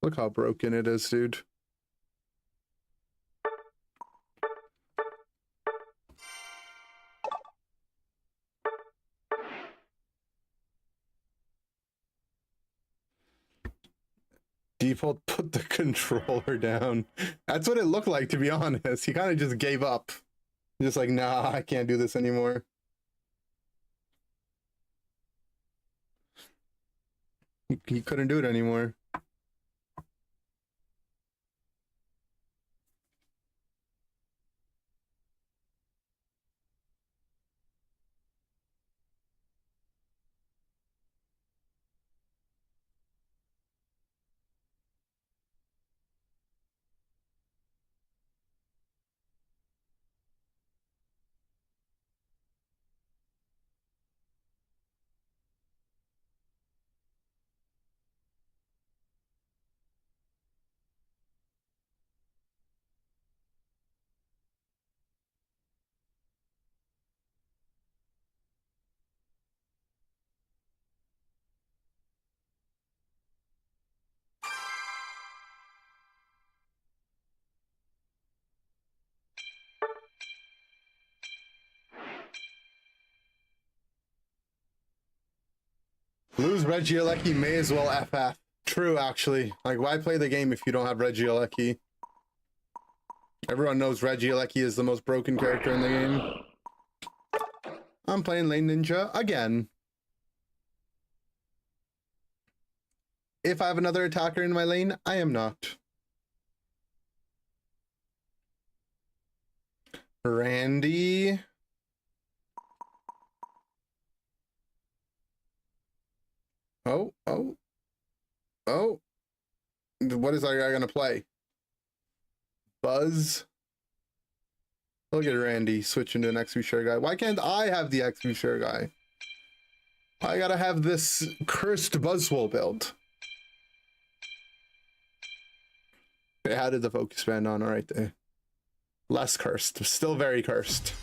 Speaker 1: Look how broken it is, dude. Default put the controller down. That's what it looked like, to be honest. He kind of just gave up. Just like, nah, I can't do this anymore. He couldn't do it anymore. Lose Regieleki, may as well FF. True, actually. Like, why play the game if you don't have Regieleki? Everyone knows Regieleki is the most broken character in the game. I'm playing Lane Ninja again. If I have another attacker in my lane, I am not. Randy. Oh. Oh, what is that guy gonna play? Buzz. Look at Randy switching to an XP share guy. Why can't I have the XP share guy? I gotta have this cursed Buzzwole build. They added the focus band on right there. Less cursed, still very cursed.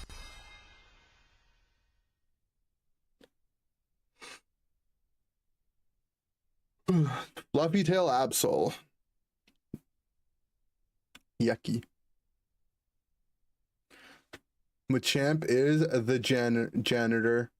Speaker 1: Fluffy Tail Absol. Yucky. Machamp is the janitor.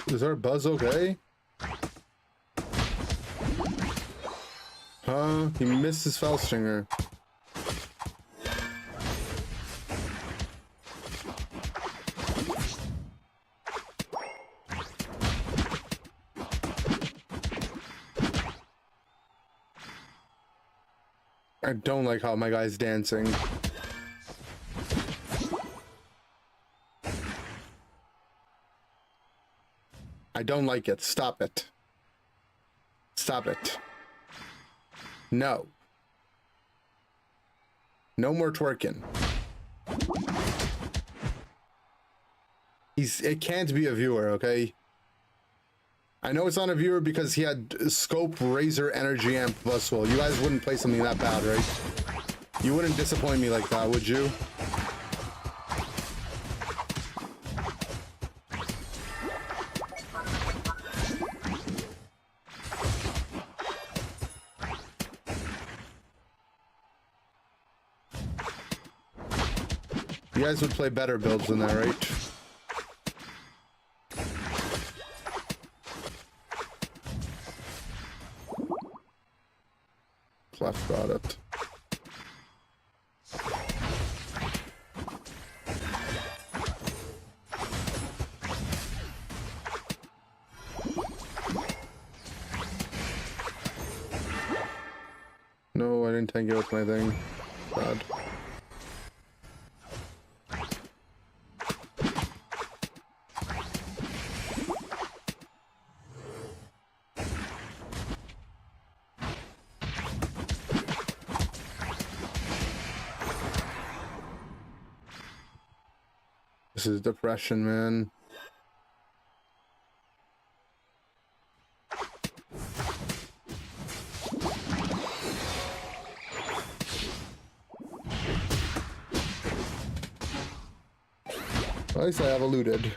Speaker 1: Is our Buzz okay? Huh? He missed his Felstinger. I don't like how my guy's dancing. I don't like it. Stop it. Stop it. No. No more twerking. It can't be a viewer, okay? I know it's not a viewer because he had Scope, Razor, Energy Amp, Buzzwole. You guys wouldn't play something that bad, right? You wouldn't disappoint me like that, would you? You guys would play better builds than that, right? Clef got it. No, I didn't tank it with my thing. Bad. This is depression, man. At least I have eluded.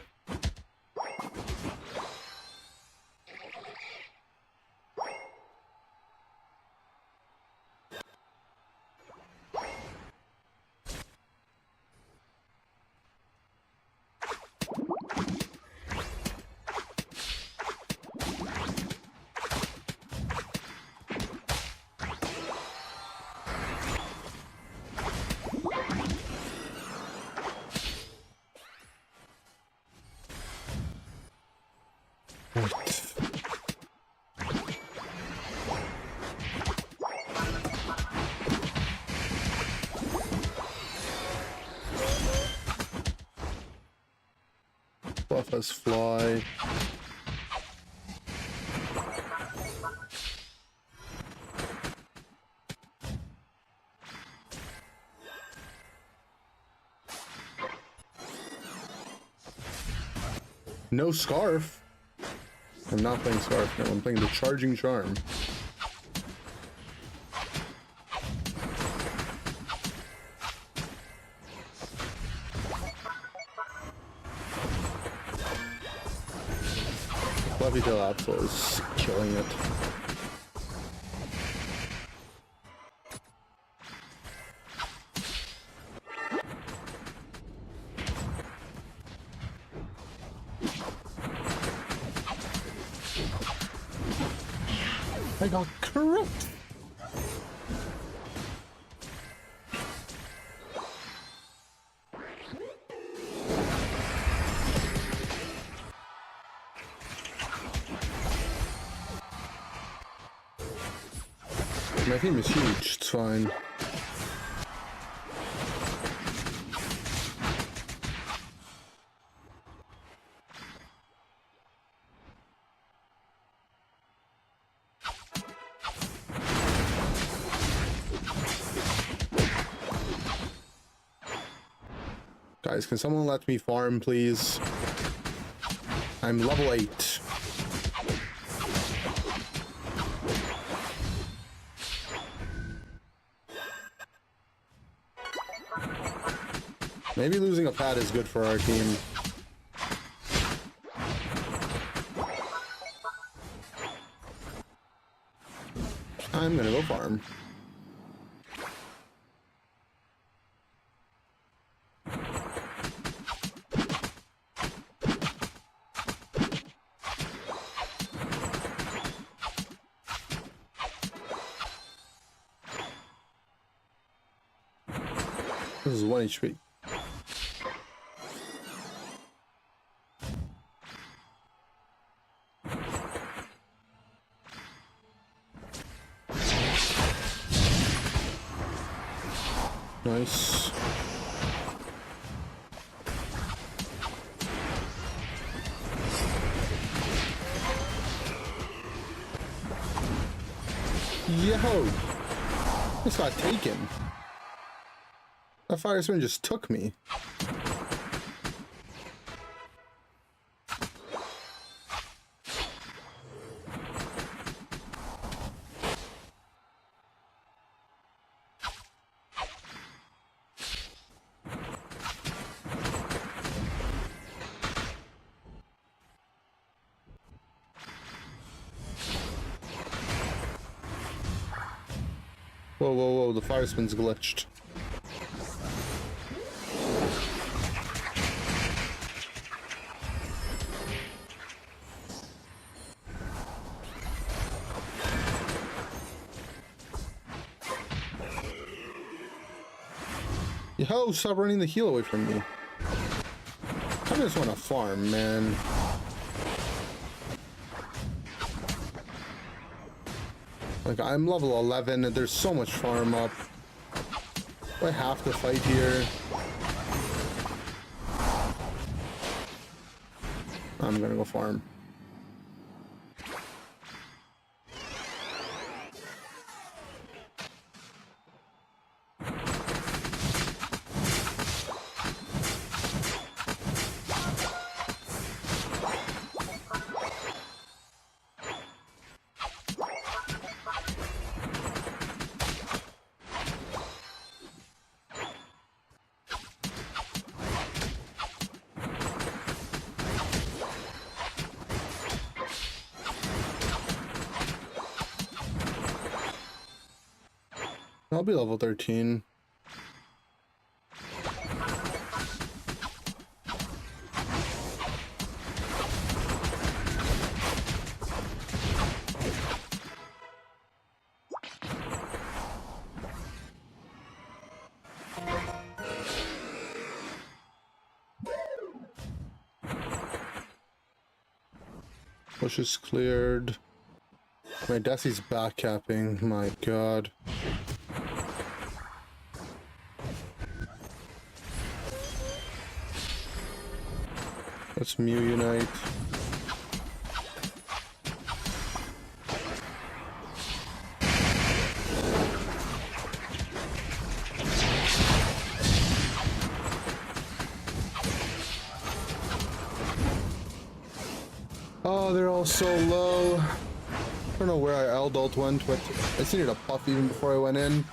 Speaker 1: Buff us fly. No Scarf. I'm not playing Scarf now. I'm playing the Charging Charm. Fluffy Tail Absol is killing it. I got correct. My team is huge, it's fine. Guys, can someone let me farm, please? I'm level 8. Maybe losing a pad is good for our team. I'm gonna go farm. This is 1 HP. Nice. Yo! This got taken. That fireman just took me. Whoa, whoa, whoa, the fire spin's glitched. Yo, stop running the heal away from me. I just want to farm, man. Like, I'm level 11 and there's so much farm up. Do I have to fight here? I'm gonna go farm. I'll be level 13. Push is cleared. My Desi's back capping. My god. Let's Mew Unite. Oh, they're all so low. I don't know where our Eldult went, but I just needed a puff even before I went in.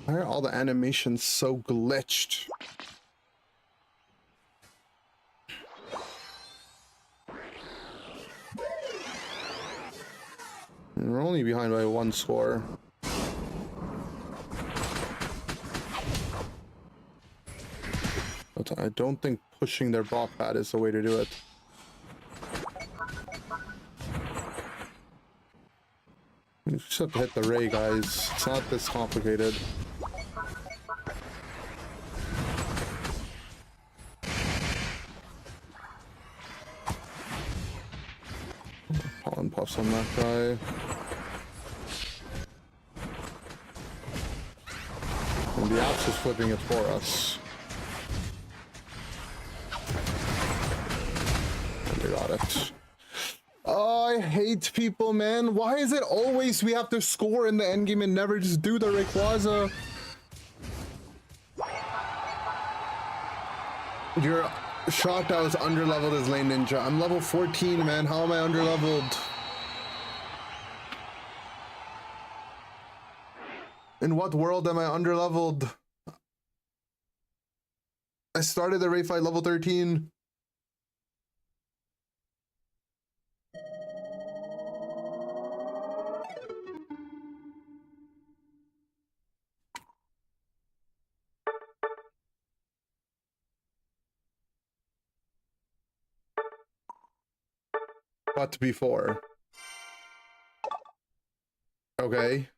Speaker 1: Why are all the animations so glitched? We're only behind by 1 score. But I don't think pushing their bot pad is the way to do it. You just have to hit the ray, guys. It's not this complicated. Pollen puffs on that guy. And the Apps is flipping it for us. And they got it. Oh, I hate people, man. Why is it always we have to score in the endgame and never just do the Rayquaza? You're shocked I was underleveled as Lane Ninja. I'm level 14, man. How am I underleveled? In what world am I underleveled? I started the Ray fight level 13. What before? Okay.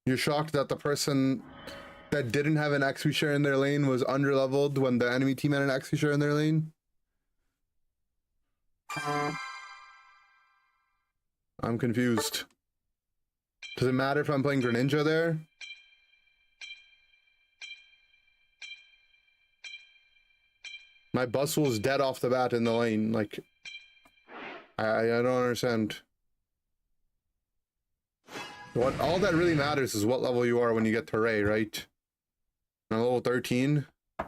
Speaker 1: You're shocked that the person that didn't have an XP share in their lane was underleveled when the enemy team had an XP share in their lane? I'm confused. Does it matter if I'm playing Greninja there? My Bustle is dead off the bat in the lane. Like, I don't understand. What all that really matters is what level you are when you get to Ray, right? I'm level 13. Oh,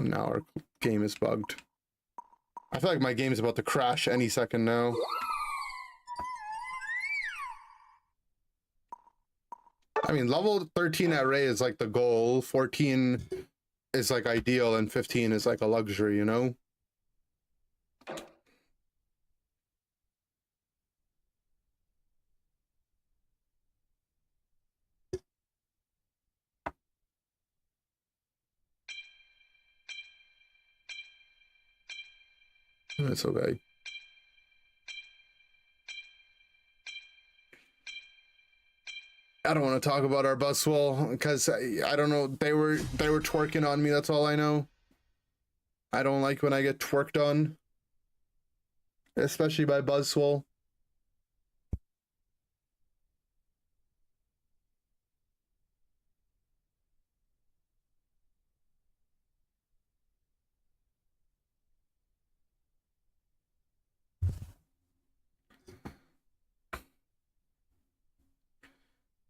Speaker 1: now our game is bugged. I feel like my game is about to crash any second now. I mean, level 13 at Ray is like the goal. 14 is like ideal, and 15 is like a luxury, you know? It's okay. I don't want to talk about our Buswell because I don't know. They were twerking on me. That's all I know. I don't like when I get twerked on, especially by Buzzwell.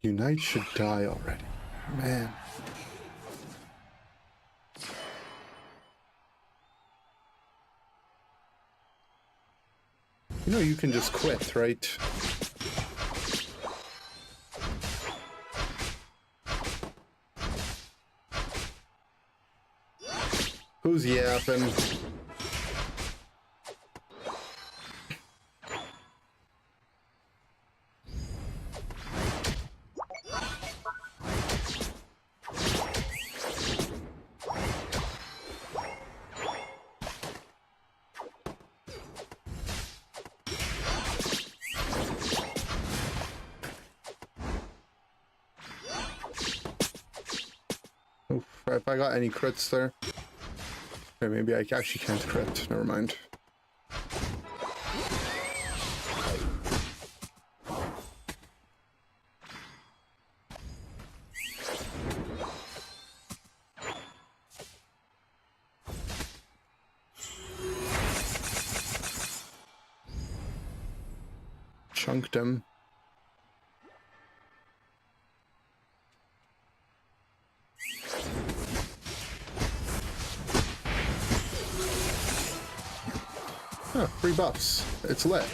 Speaker 1: Unite should die already, man. You know you can just quit, right? Who's yapping? If I got any crits there. Okay, maybe I actually can't crit. Never mind. Chunked him. Huh, free buffs. It's lit.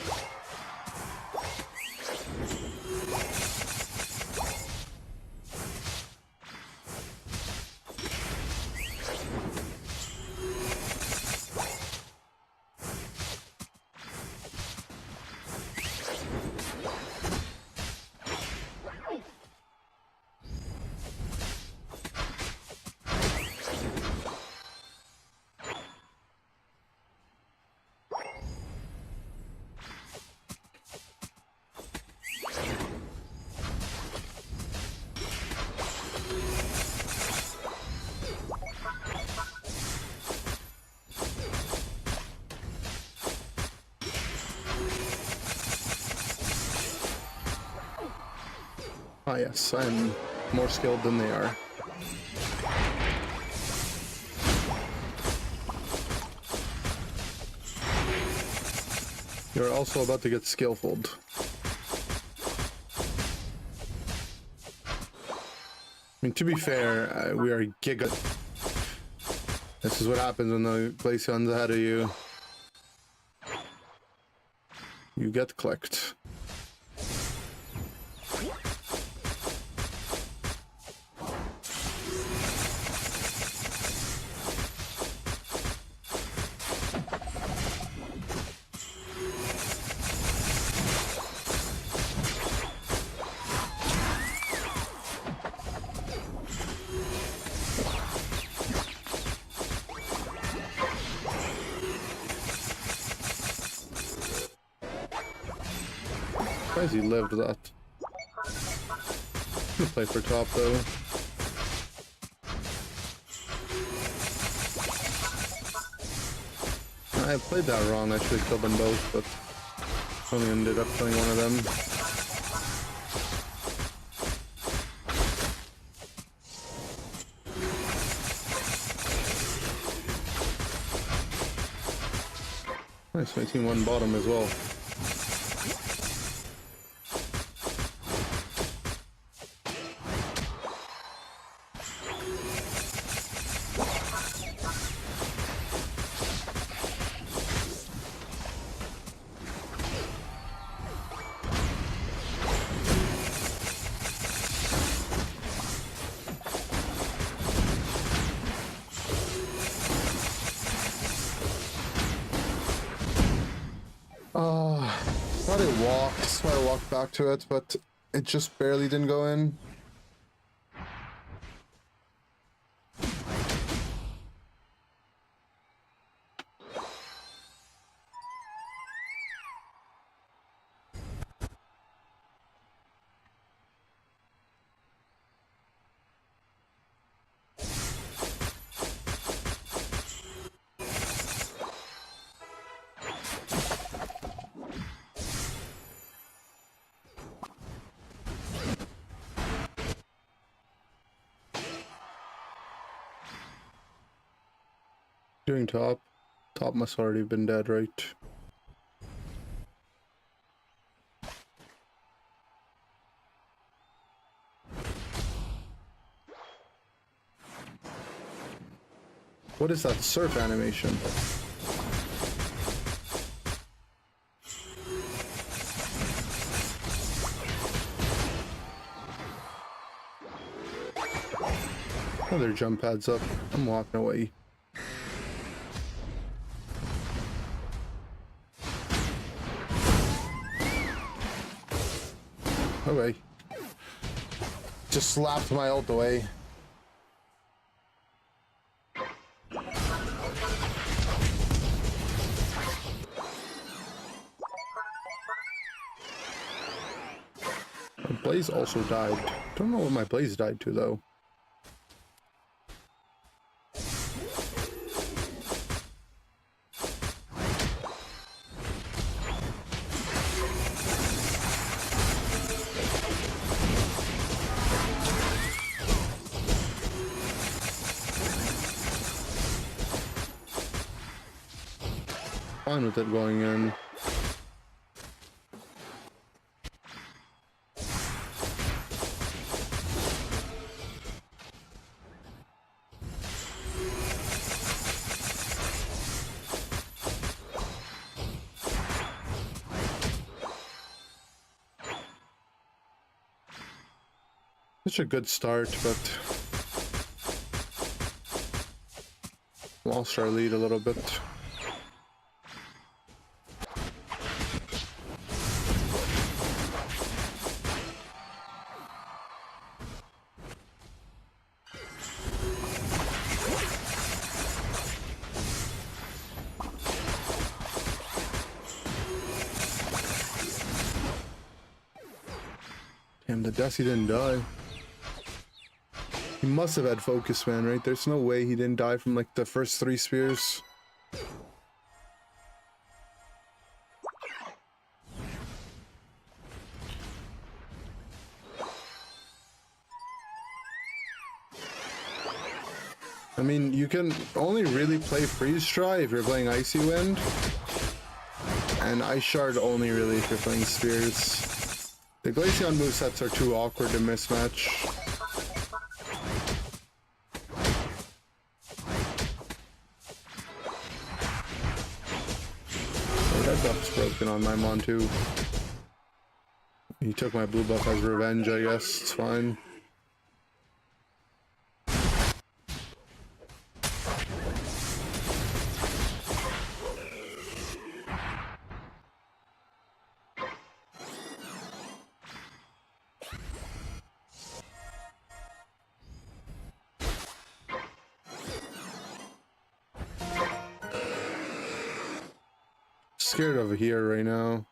Speaker 1: Ah, yes, I'm more skilled than they are. You're also about to get skillful. I mean, to be fair, we are giga. This is what happens when the Glaceon's ahead of you. You get clicked. Surprised he lived that. I'm gonna play for top though. I played that wrong. I should have killed them both, but only ended up killing one of them. Nice, my team won bottom as well. Thought it walked, so I walked back to it, but it just barely didn't go in. Doing top. Top must already have been dead, right? What is that surf animation? Another jump pads up. I'm walking away. Okay. Just slapped my ult away. My Blaze also died. Don't know what my Blaze died to though. Fine with it going in. Such a good start, but lost our lead a little bit. Damn, the Desi didn't die. He must have had focus, man, right? There's no way he didn't die from like the first 3 spears. mean, you can only really play Freeze Dry if you're playing Icy Wind, and Ice Shard only really if you're playing Spears. The Glaceon movesets are too awkward to mismatch. Oh, that buff's broken on my Mon too. He took my blue buff as revenge, I guess. It's fine. Scared over here right now.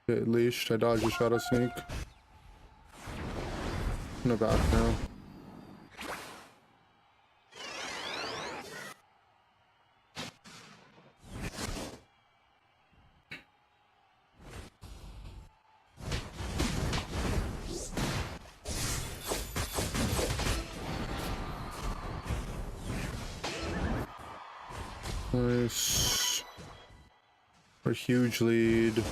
Speaker 1: Get leashed. I dodged a Shadow Sneak. I'm back now. Nice. A huge lead.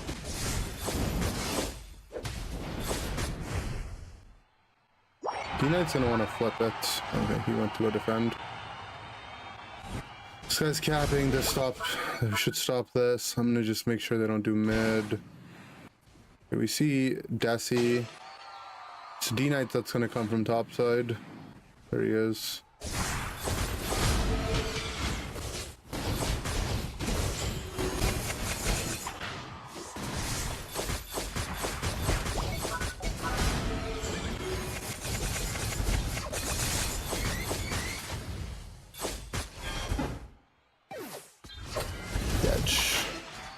Speaker 1: D-Knight's gonna want to flip it. Okay, he went to go defend. This guy's capping to stop. We should stop this. I'm gonna just make sure they don't do mid. Okay, we see Desi. It's D-Knight that's gonna come from top side. There he is.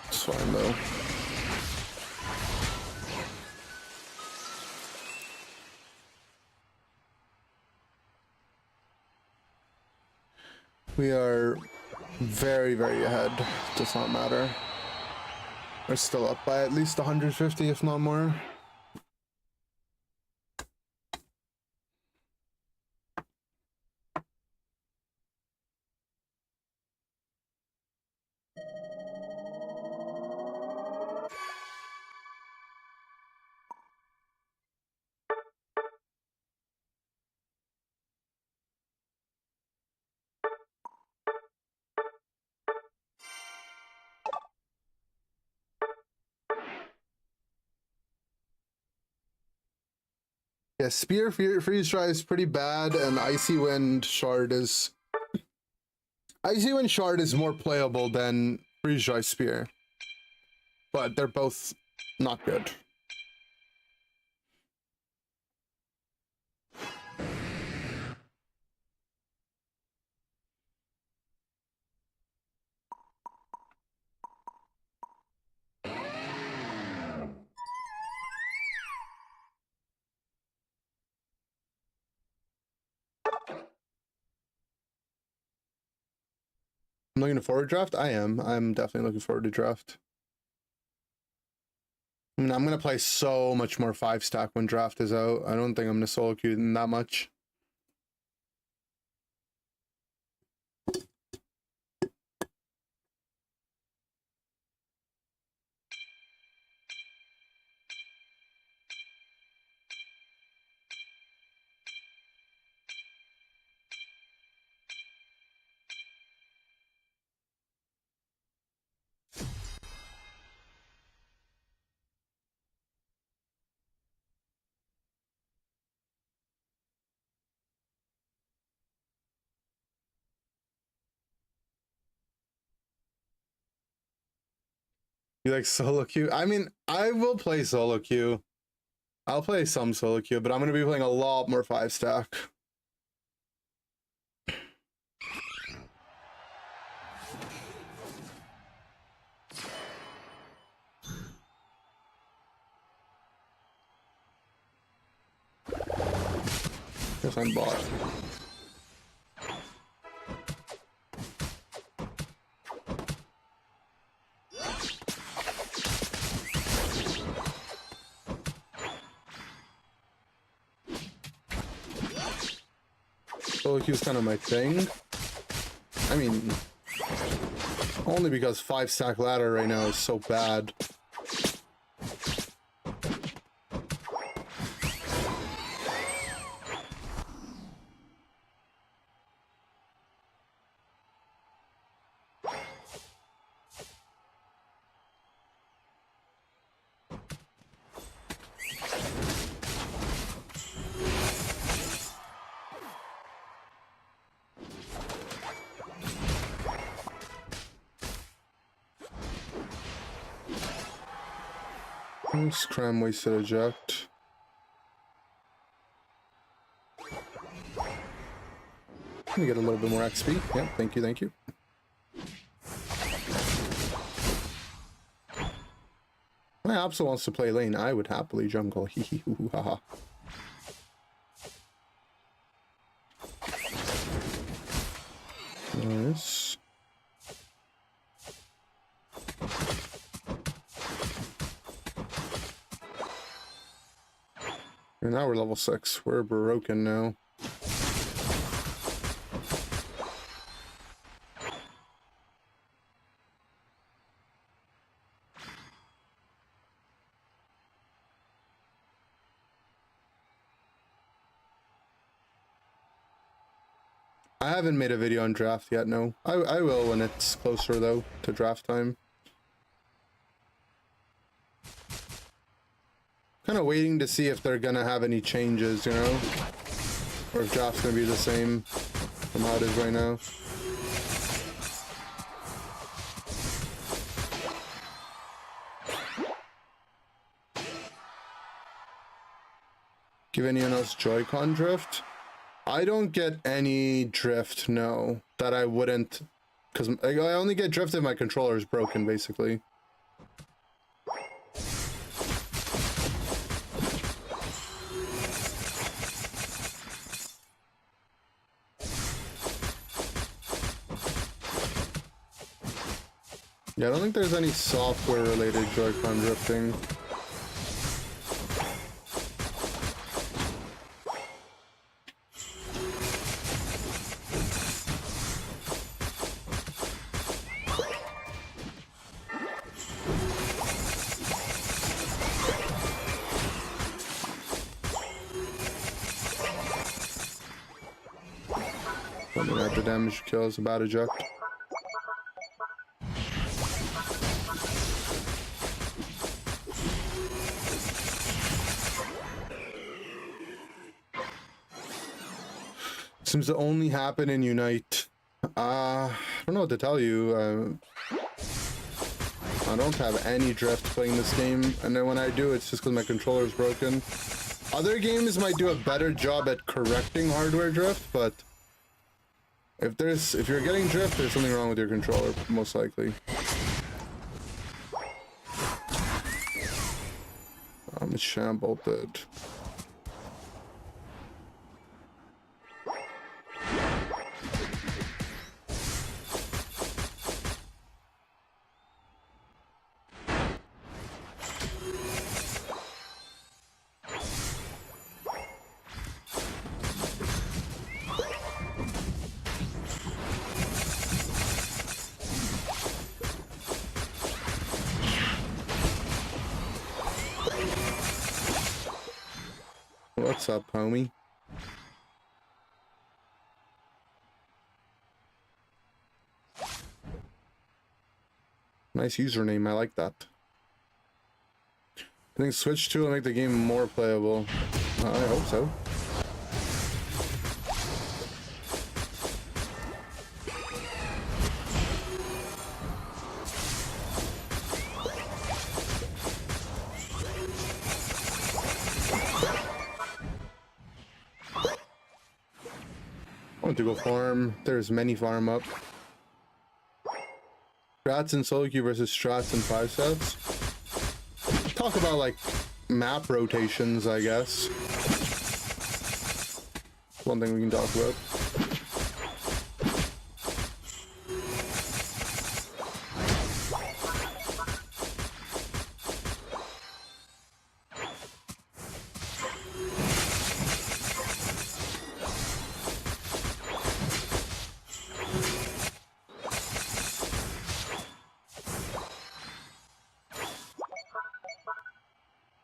Speaker 1: It's fine though. We are very, very ahead. Does not matter. We're still up by at least 150, if not more. Yeah, Spear Freeze Dry is pretty bad, and Icy Wind Shard is more playable than Freeze Dry Spear, but they're both not good. I'm looking forward to draft. I'm definitely looking forward to draft. I mean, I'm gonna play so much more 5-stack when draft is out. I don't think I'm gonna solo queue them that much. You like solo queue? I mean, I will play solo queue. I'll play some solo queue, but I'm going to be playing a lot more 5-stack. Guess I'm bot. Solo queue is kind of my thing. I mean, only because 5-stack ladder right now is so bad. Scram wasted eject. Let me get a little bit more XP. Yeah, thank you, thank you. My Opsa wants to play lane. I would happily jungle. Hee hee hoo hoo ha ha. Nice. And now we're level 6. We're broken now. I haven't made a video on draft yet, no. I will when it's closer though to draft time. Kind of waiting to see if they're gonna have any changes, you know, or if draft's gonna be the same from how it is right now. Give anyone else Joy-Con drift? I don't get any drift, no, that I wouldn't, because I only get drift if my controller is broken, basically. Yeah, I don't think there's any software-related Joy-Con drifting. Something like the damage kills about eject. Seems to only happen in Unite. I don't know what to tell you. I don't have any drift playing this game, and then when I do, it's just because my controller is broken. Other games might do a better job at correcting hardware drift, but if you're getting drift, there's something wrong with your controller, most likely. I'm shambolted. What's up, homie? Nice username, I like that. I think Switch 2 will make the game more playable. I hope so. I want to go farm. There's many farm up. Strats and solo queue versus strats and 5 sets. Talk about like map rotations, I guess. One thing we can talk about.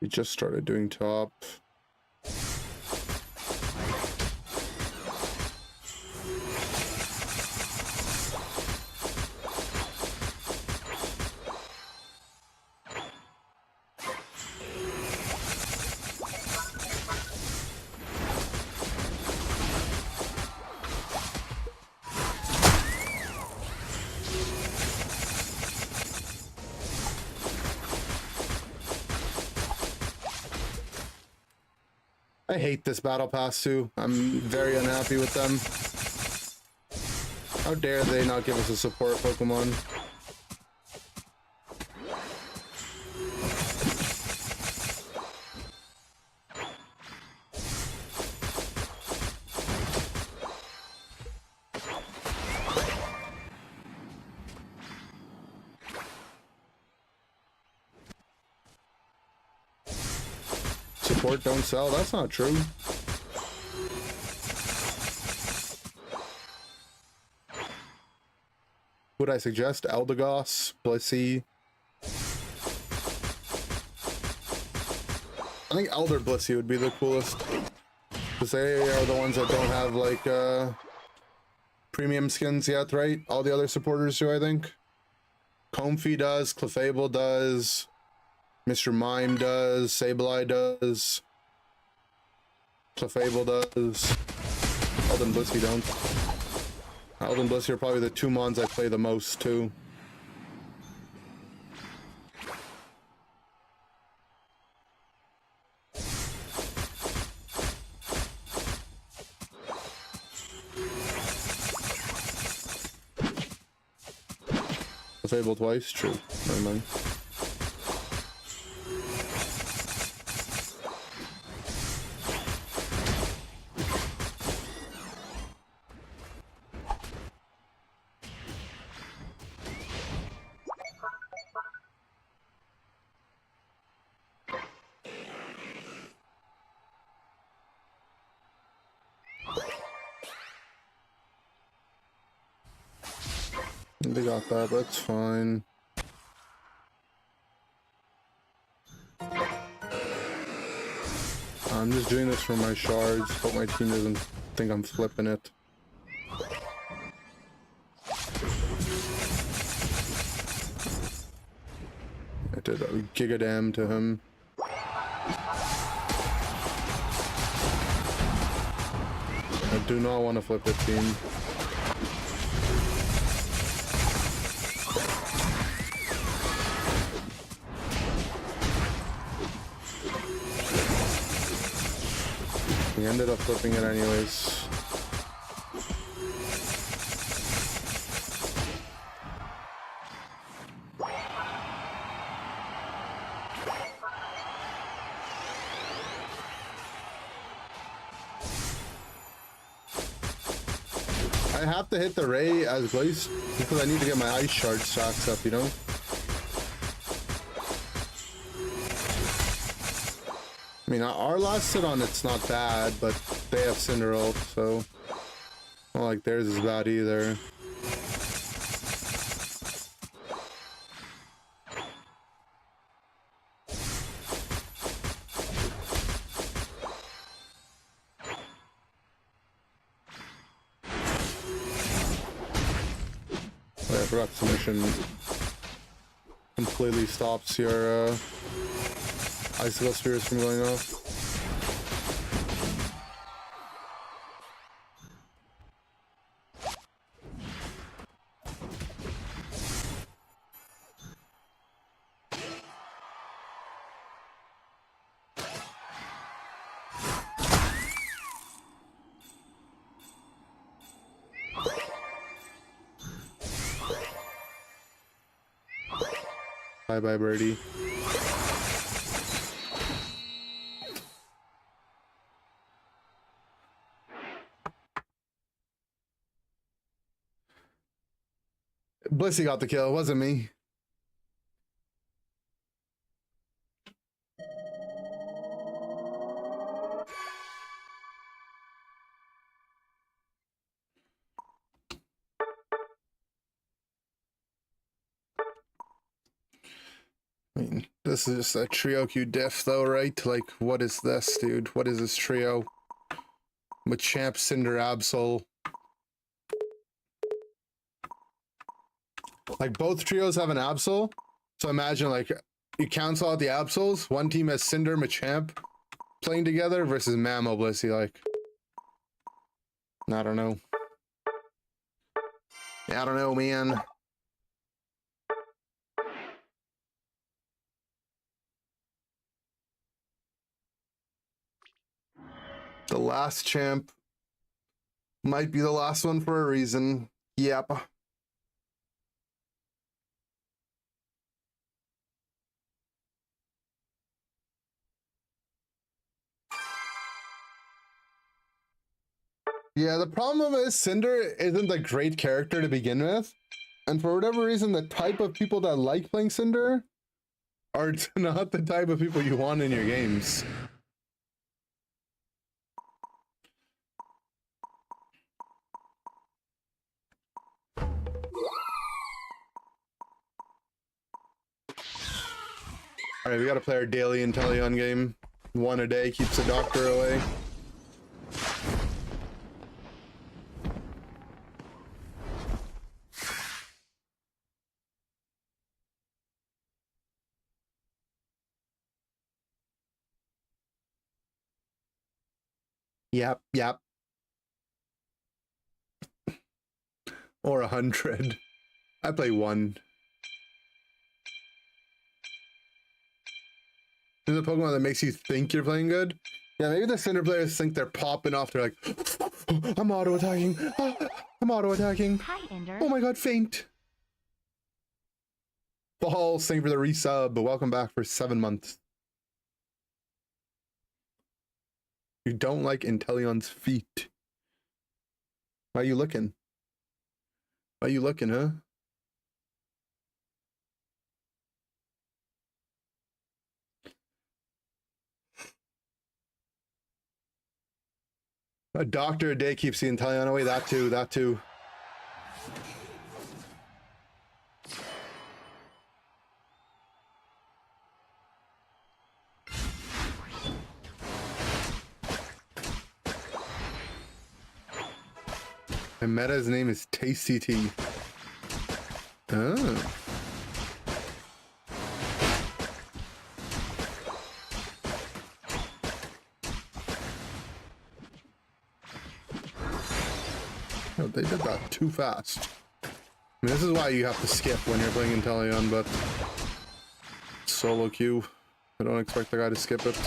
Speaker 1: We just started doing top. I hate this battle pass too. I'm very unhappy with them. How dare they not give us a support Pokemon? Support don't sell? That's not true. Would I suggest Eldegoss, Blissey? I think Elder Blissey would be the coolest. Because they are the ones that don't have like premium skins yet, right? All the other supporters do, I think. Comfey does, Clefable does, Mr. Mime does, Sableye does, Clefable does. Elden Blissey don't. Elden Blissey are probably the two mons I play the most too. Clefable twice? True. Never mind. They got that, but it's fine. I'm just doing this for my shards. Hope my team doesn't think I'm flipping it. I did a gigadam to him. I do not want to flip it, team. We ended up flipping it anyways. I have to hit the Ray as Blaze because I need to get my Ice Shard stacks up, you know? I mean, our last sit on it's not bad, but they have Cinderult, so not like theirs is bad either. Oh, I forgot the mission completely stops your Icicle Spirits from going off. Bye bye, birdie. Blissy got the kill, it wasn't me. I mean, this is just a trio Q diff though, right? Like, what is this, dude? What is this trio? Machamp, Cinder, Absol. Like, both trios have an Absol. So imagine, like, you cancel out the Absols. One team has Cinder, Machamp playing together versus Mammo, Blissy. Like, I don't know. Yeah, I don't know, man. The last champ might be the last one for a reason. Yep. Yeah, the problem is Cinder isn't a great character to begin with. And for whatever reason, the type of people that like playing Cinder are not the type of people you want in your games. All right, we got to play our daily Inteleon game. One a day keeps the doctor away. Yep, yep. Or 100. I play one. Is a Pokemon that makes you think you're playing good? Yeah, maybe the Cinder players think they're popping off. They're like, I'm auto-attacking. I'm auto-attacking.
Speaker 2: Hi, Inder.
Speaker 1: Oh my god, faint. Balls, thank you for the resub, but welcome back for 7 months. You don't like Inteleon's feet. Why are you looking? Why are you looking, huh? A doctor a day keeps the Inteleon away. That too, that too. And Meta's name is Tasty Tea. Oh. Oh, they did that too fast. I mean, this is why you have to skip when you're playing Inteleon, but solo queue. I don't expect the guy to skip it.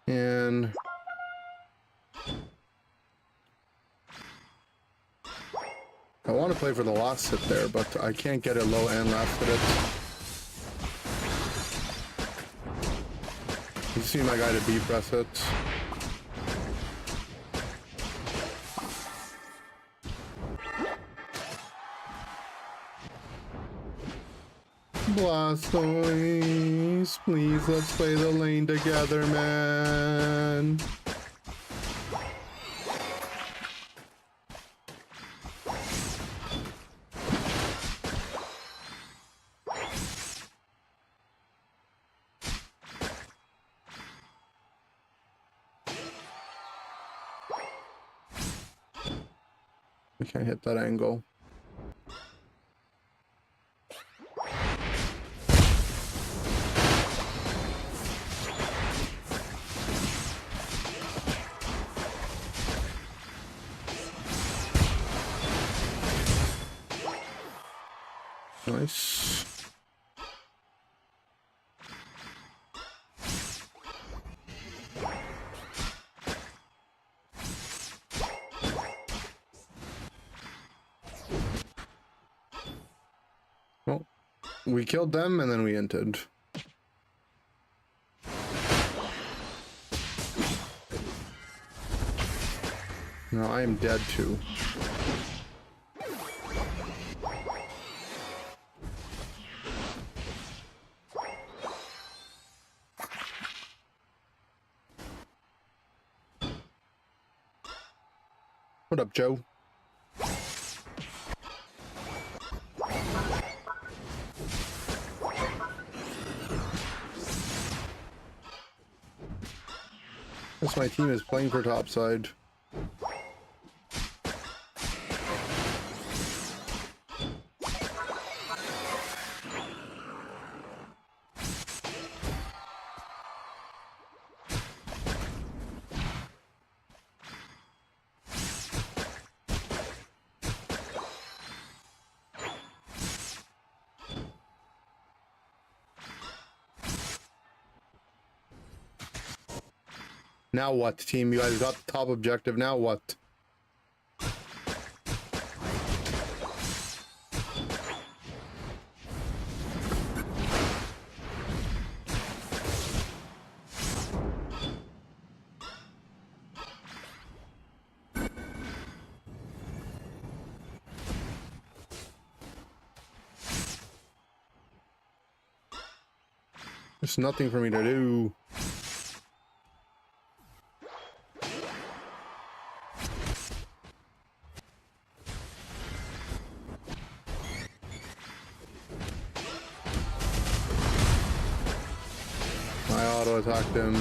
Speaker 1: And I want to play for the last hit there, but I can't get it low and last hit it. You see my guy to B press it. Blastoise, please let's play the lane together, man. I can't hit that angle. Nice. Well, we killed them and then we entered. Now I am dead too. What up, Joe? Guess my team is playing for topside. Now what, team? You guys got the top objective. Now what? There's nothing for me to do. I auto-attacked him.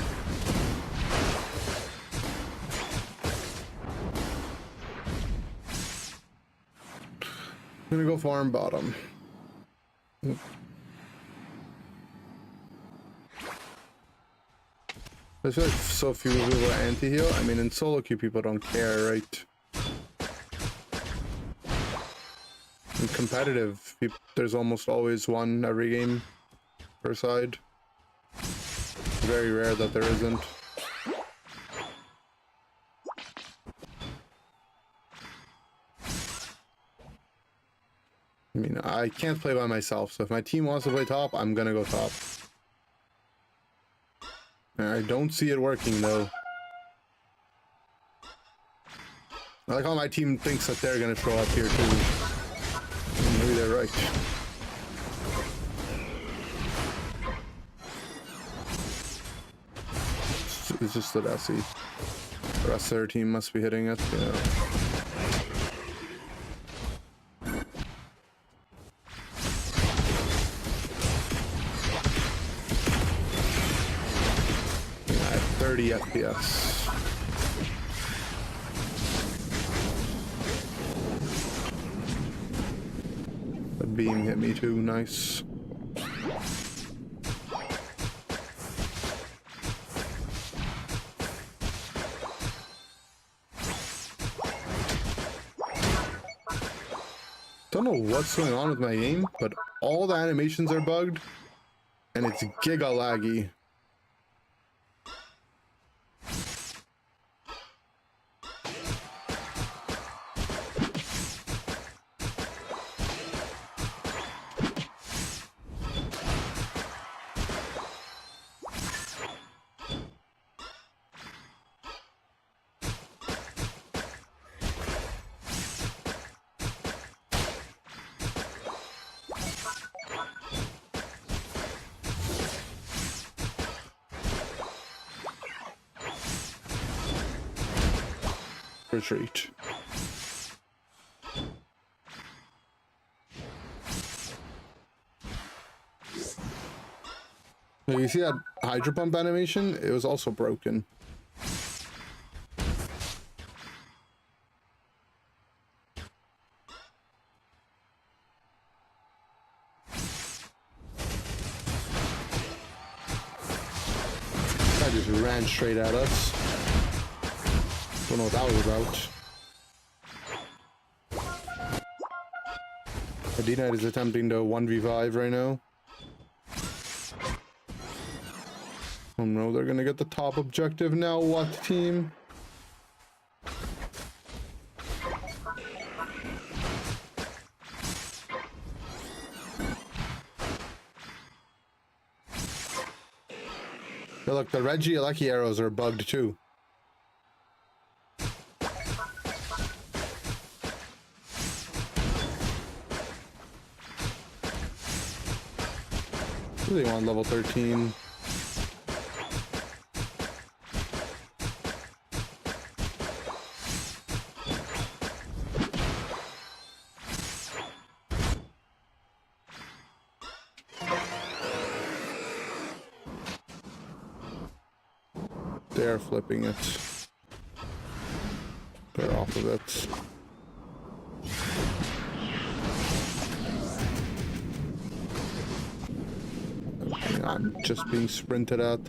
Speaker 1: I'm gonna go farm bottom. I feel like so few people anti-heal. I mean, in solo queue, people don't care, right? In competitive, there's almost always one every game per side. Very rare that there isn't. I mean, I can't play by myself, so if my team wants to play top, I'm gonna go top. I don't see it working though. I like how my team thinks that they're gonna show up here too. Maybe they're right. It's just that I see the rest of their team must be hitting it, you know. At 30 FPS. The beam hit me too, nice. Don't know what's going on with my game, but all the animations are bugged and it's giga laggy. Retreat. Now you see that hydro pump animation? It was also broken. That just ran straight at us. Don't know what that was about. The D-Knight is attempting to 1v5 right now. Oh no, they're gonna get the top objective now. What team? Yeah, look, the Reggie Alecki arrows are bugged too. Really want level 13. They're flipping it. They're off of it. I'm just being sprinted at.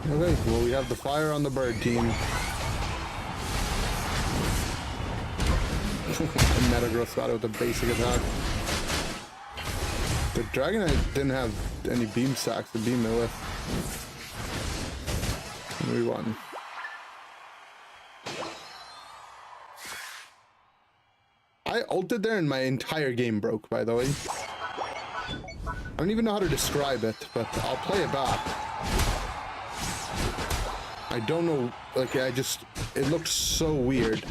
Speaker 1: Okay, well we have the fire on the bird team. Metagross got it with a basic attack. The Dragonite didn't have any beam sacks to beam it with. We won. I ulted there and my entire game broke, by the way. I don't even know how to describe it, but I'll play it back. I don't know, like, it looked so weird.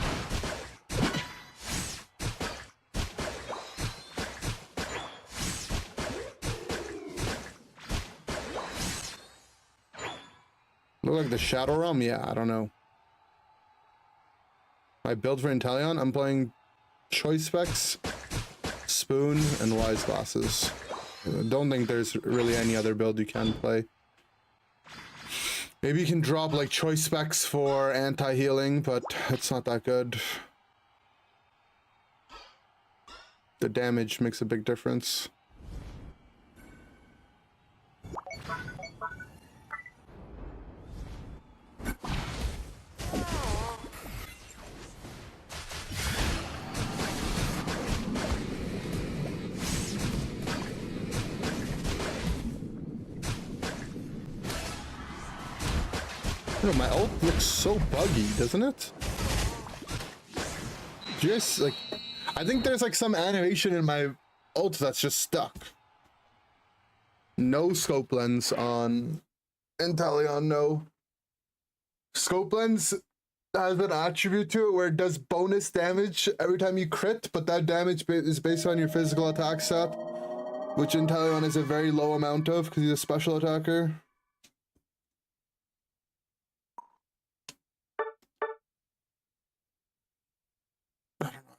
Speaker 1: Look like the Shadow Realm? Yeah, I don't know. My build for Inteleon, I'm playing Choice Specs, Spoon, and Wise Glasses. I don't think there's really any other build you can play. Maybe you can drop like Choice Specs for anti-healing, but it's not that good. The damage makes a big difference. I don't know, my ult looks so buggy, doesn't it? Do you guys, like, I think there's like some animation in my ult that's just stuck. No scope lens on Inteleon, no. Scope lens has an attribute to it where it does bonus damage every time you crit, but that damage is based on your physical attack stat, which Inteleon is a very low amount of because he's a special attacker.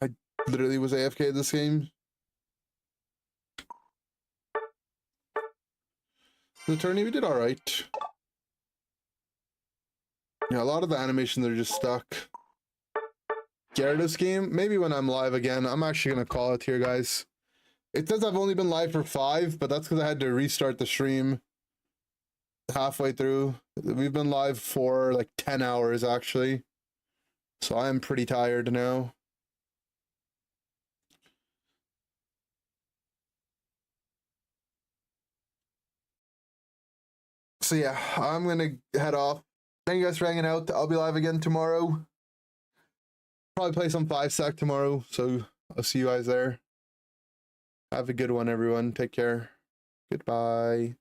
Speaker 1: I literally was AFK this game. The tourney, we did alright. Yeah, a lot of the animations are just stuck. Gyarados game, maybe when I'm live again. I'm actually gonna call it here, guys. It says I've only been live for 5, but that's because I had to restart the stream halfway through. We've been live for like 10 hours actually. So I am pretty tired now. So yeah, I'm gonna head off. Thank you guys for hanging out. I'll be live again tomorrow. Probably play some 5-stack tomorrow, so I'll see you guys there. Have a good one, everyone. Take care. Goodbye.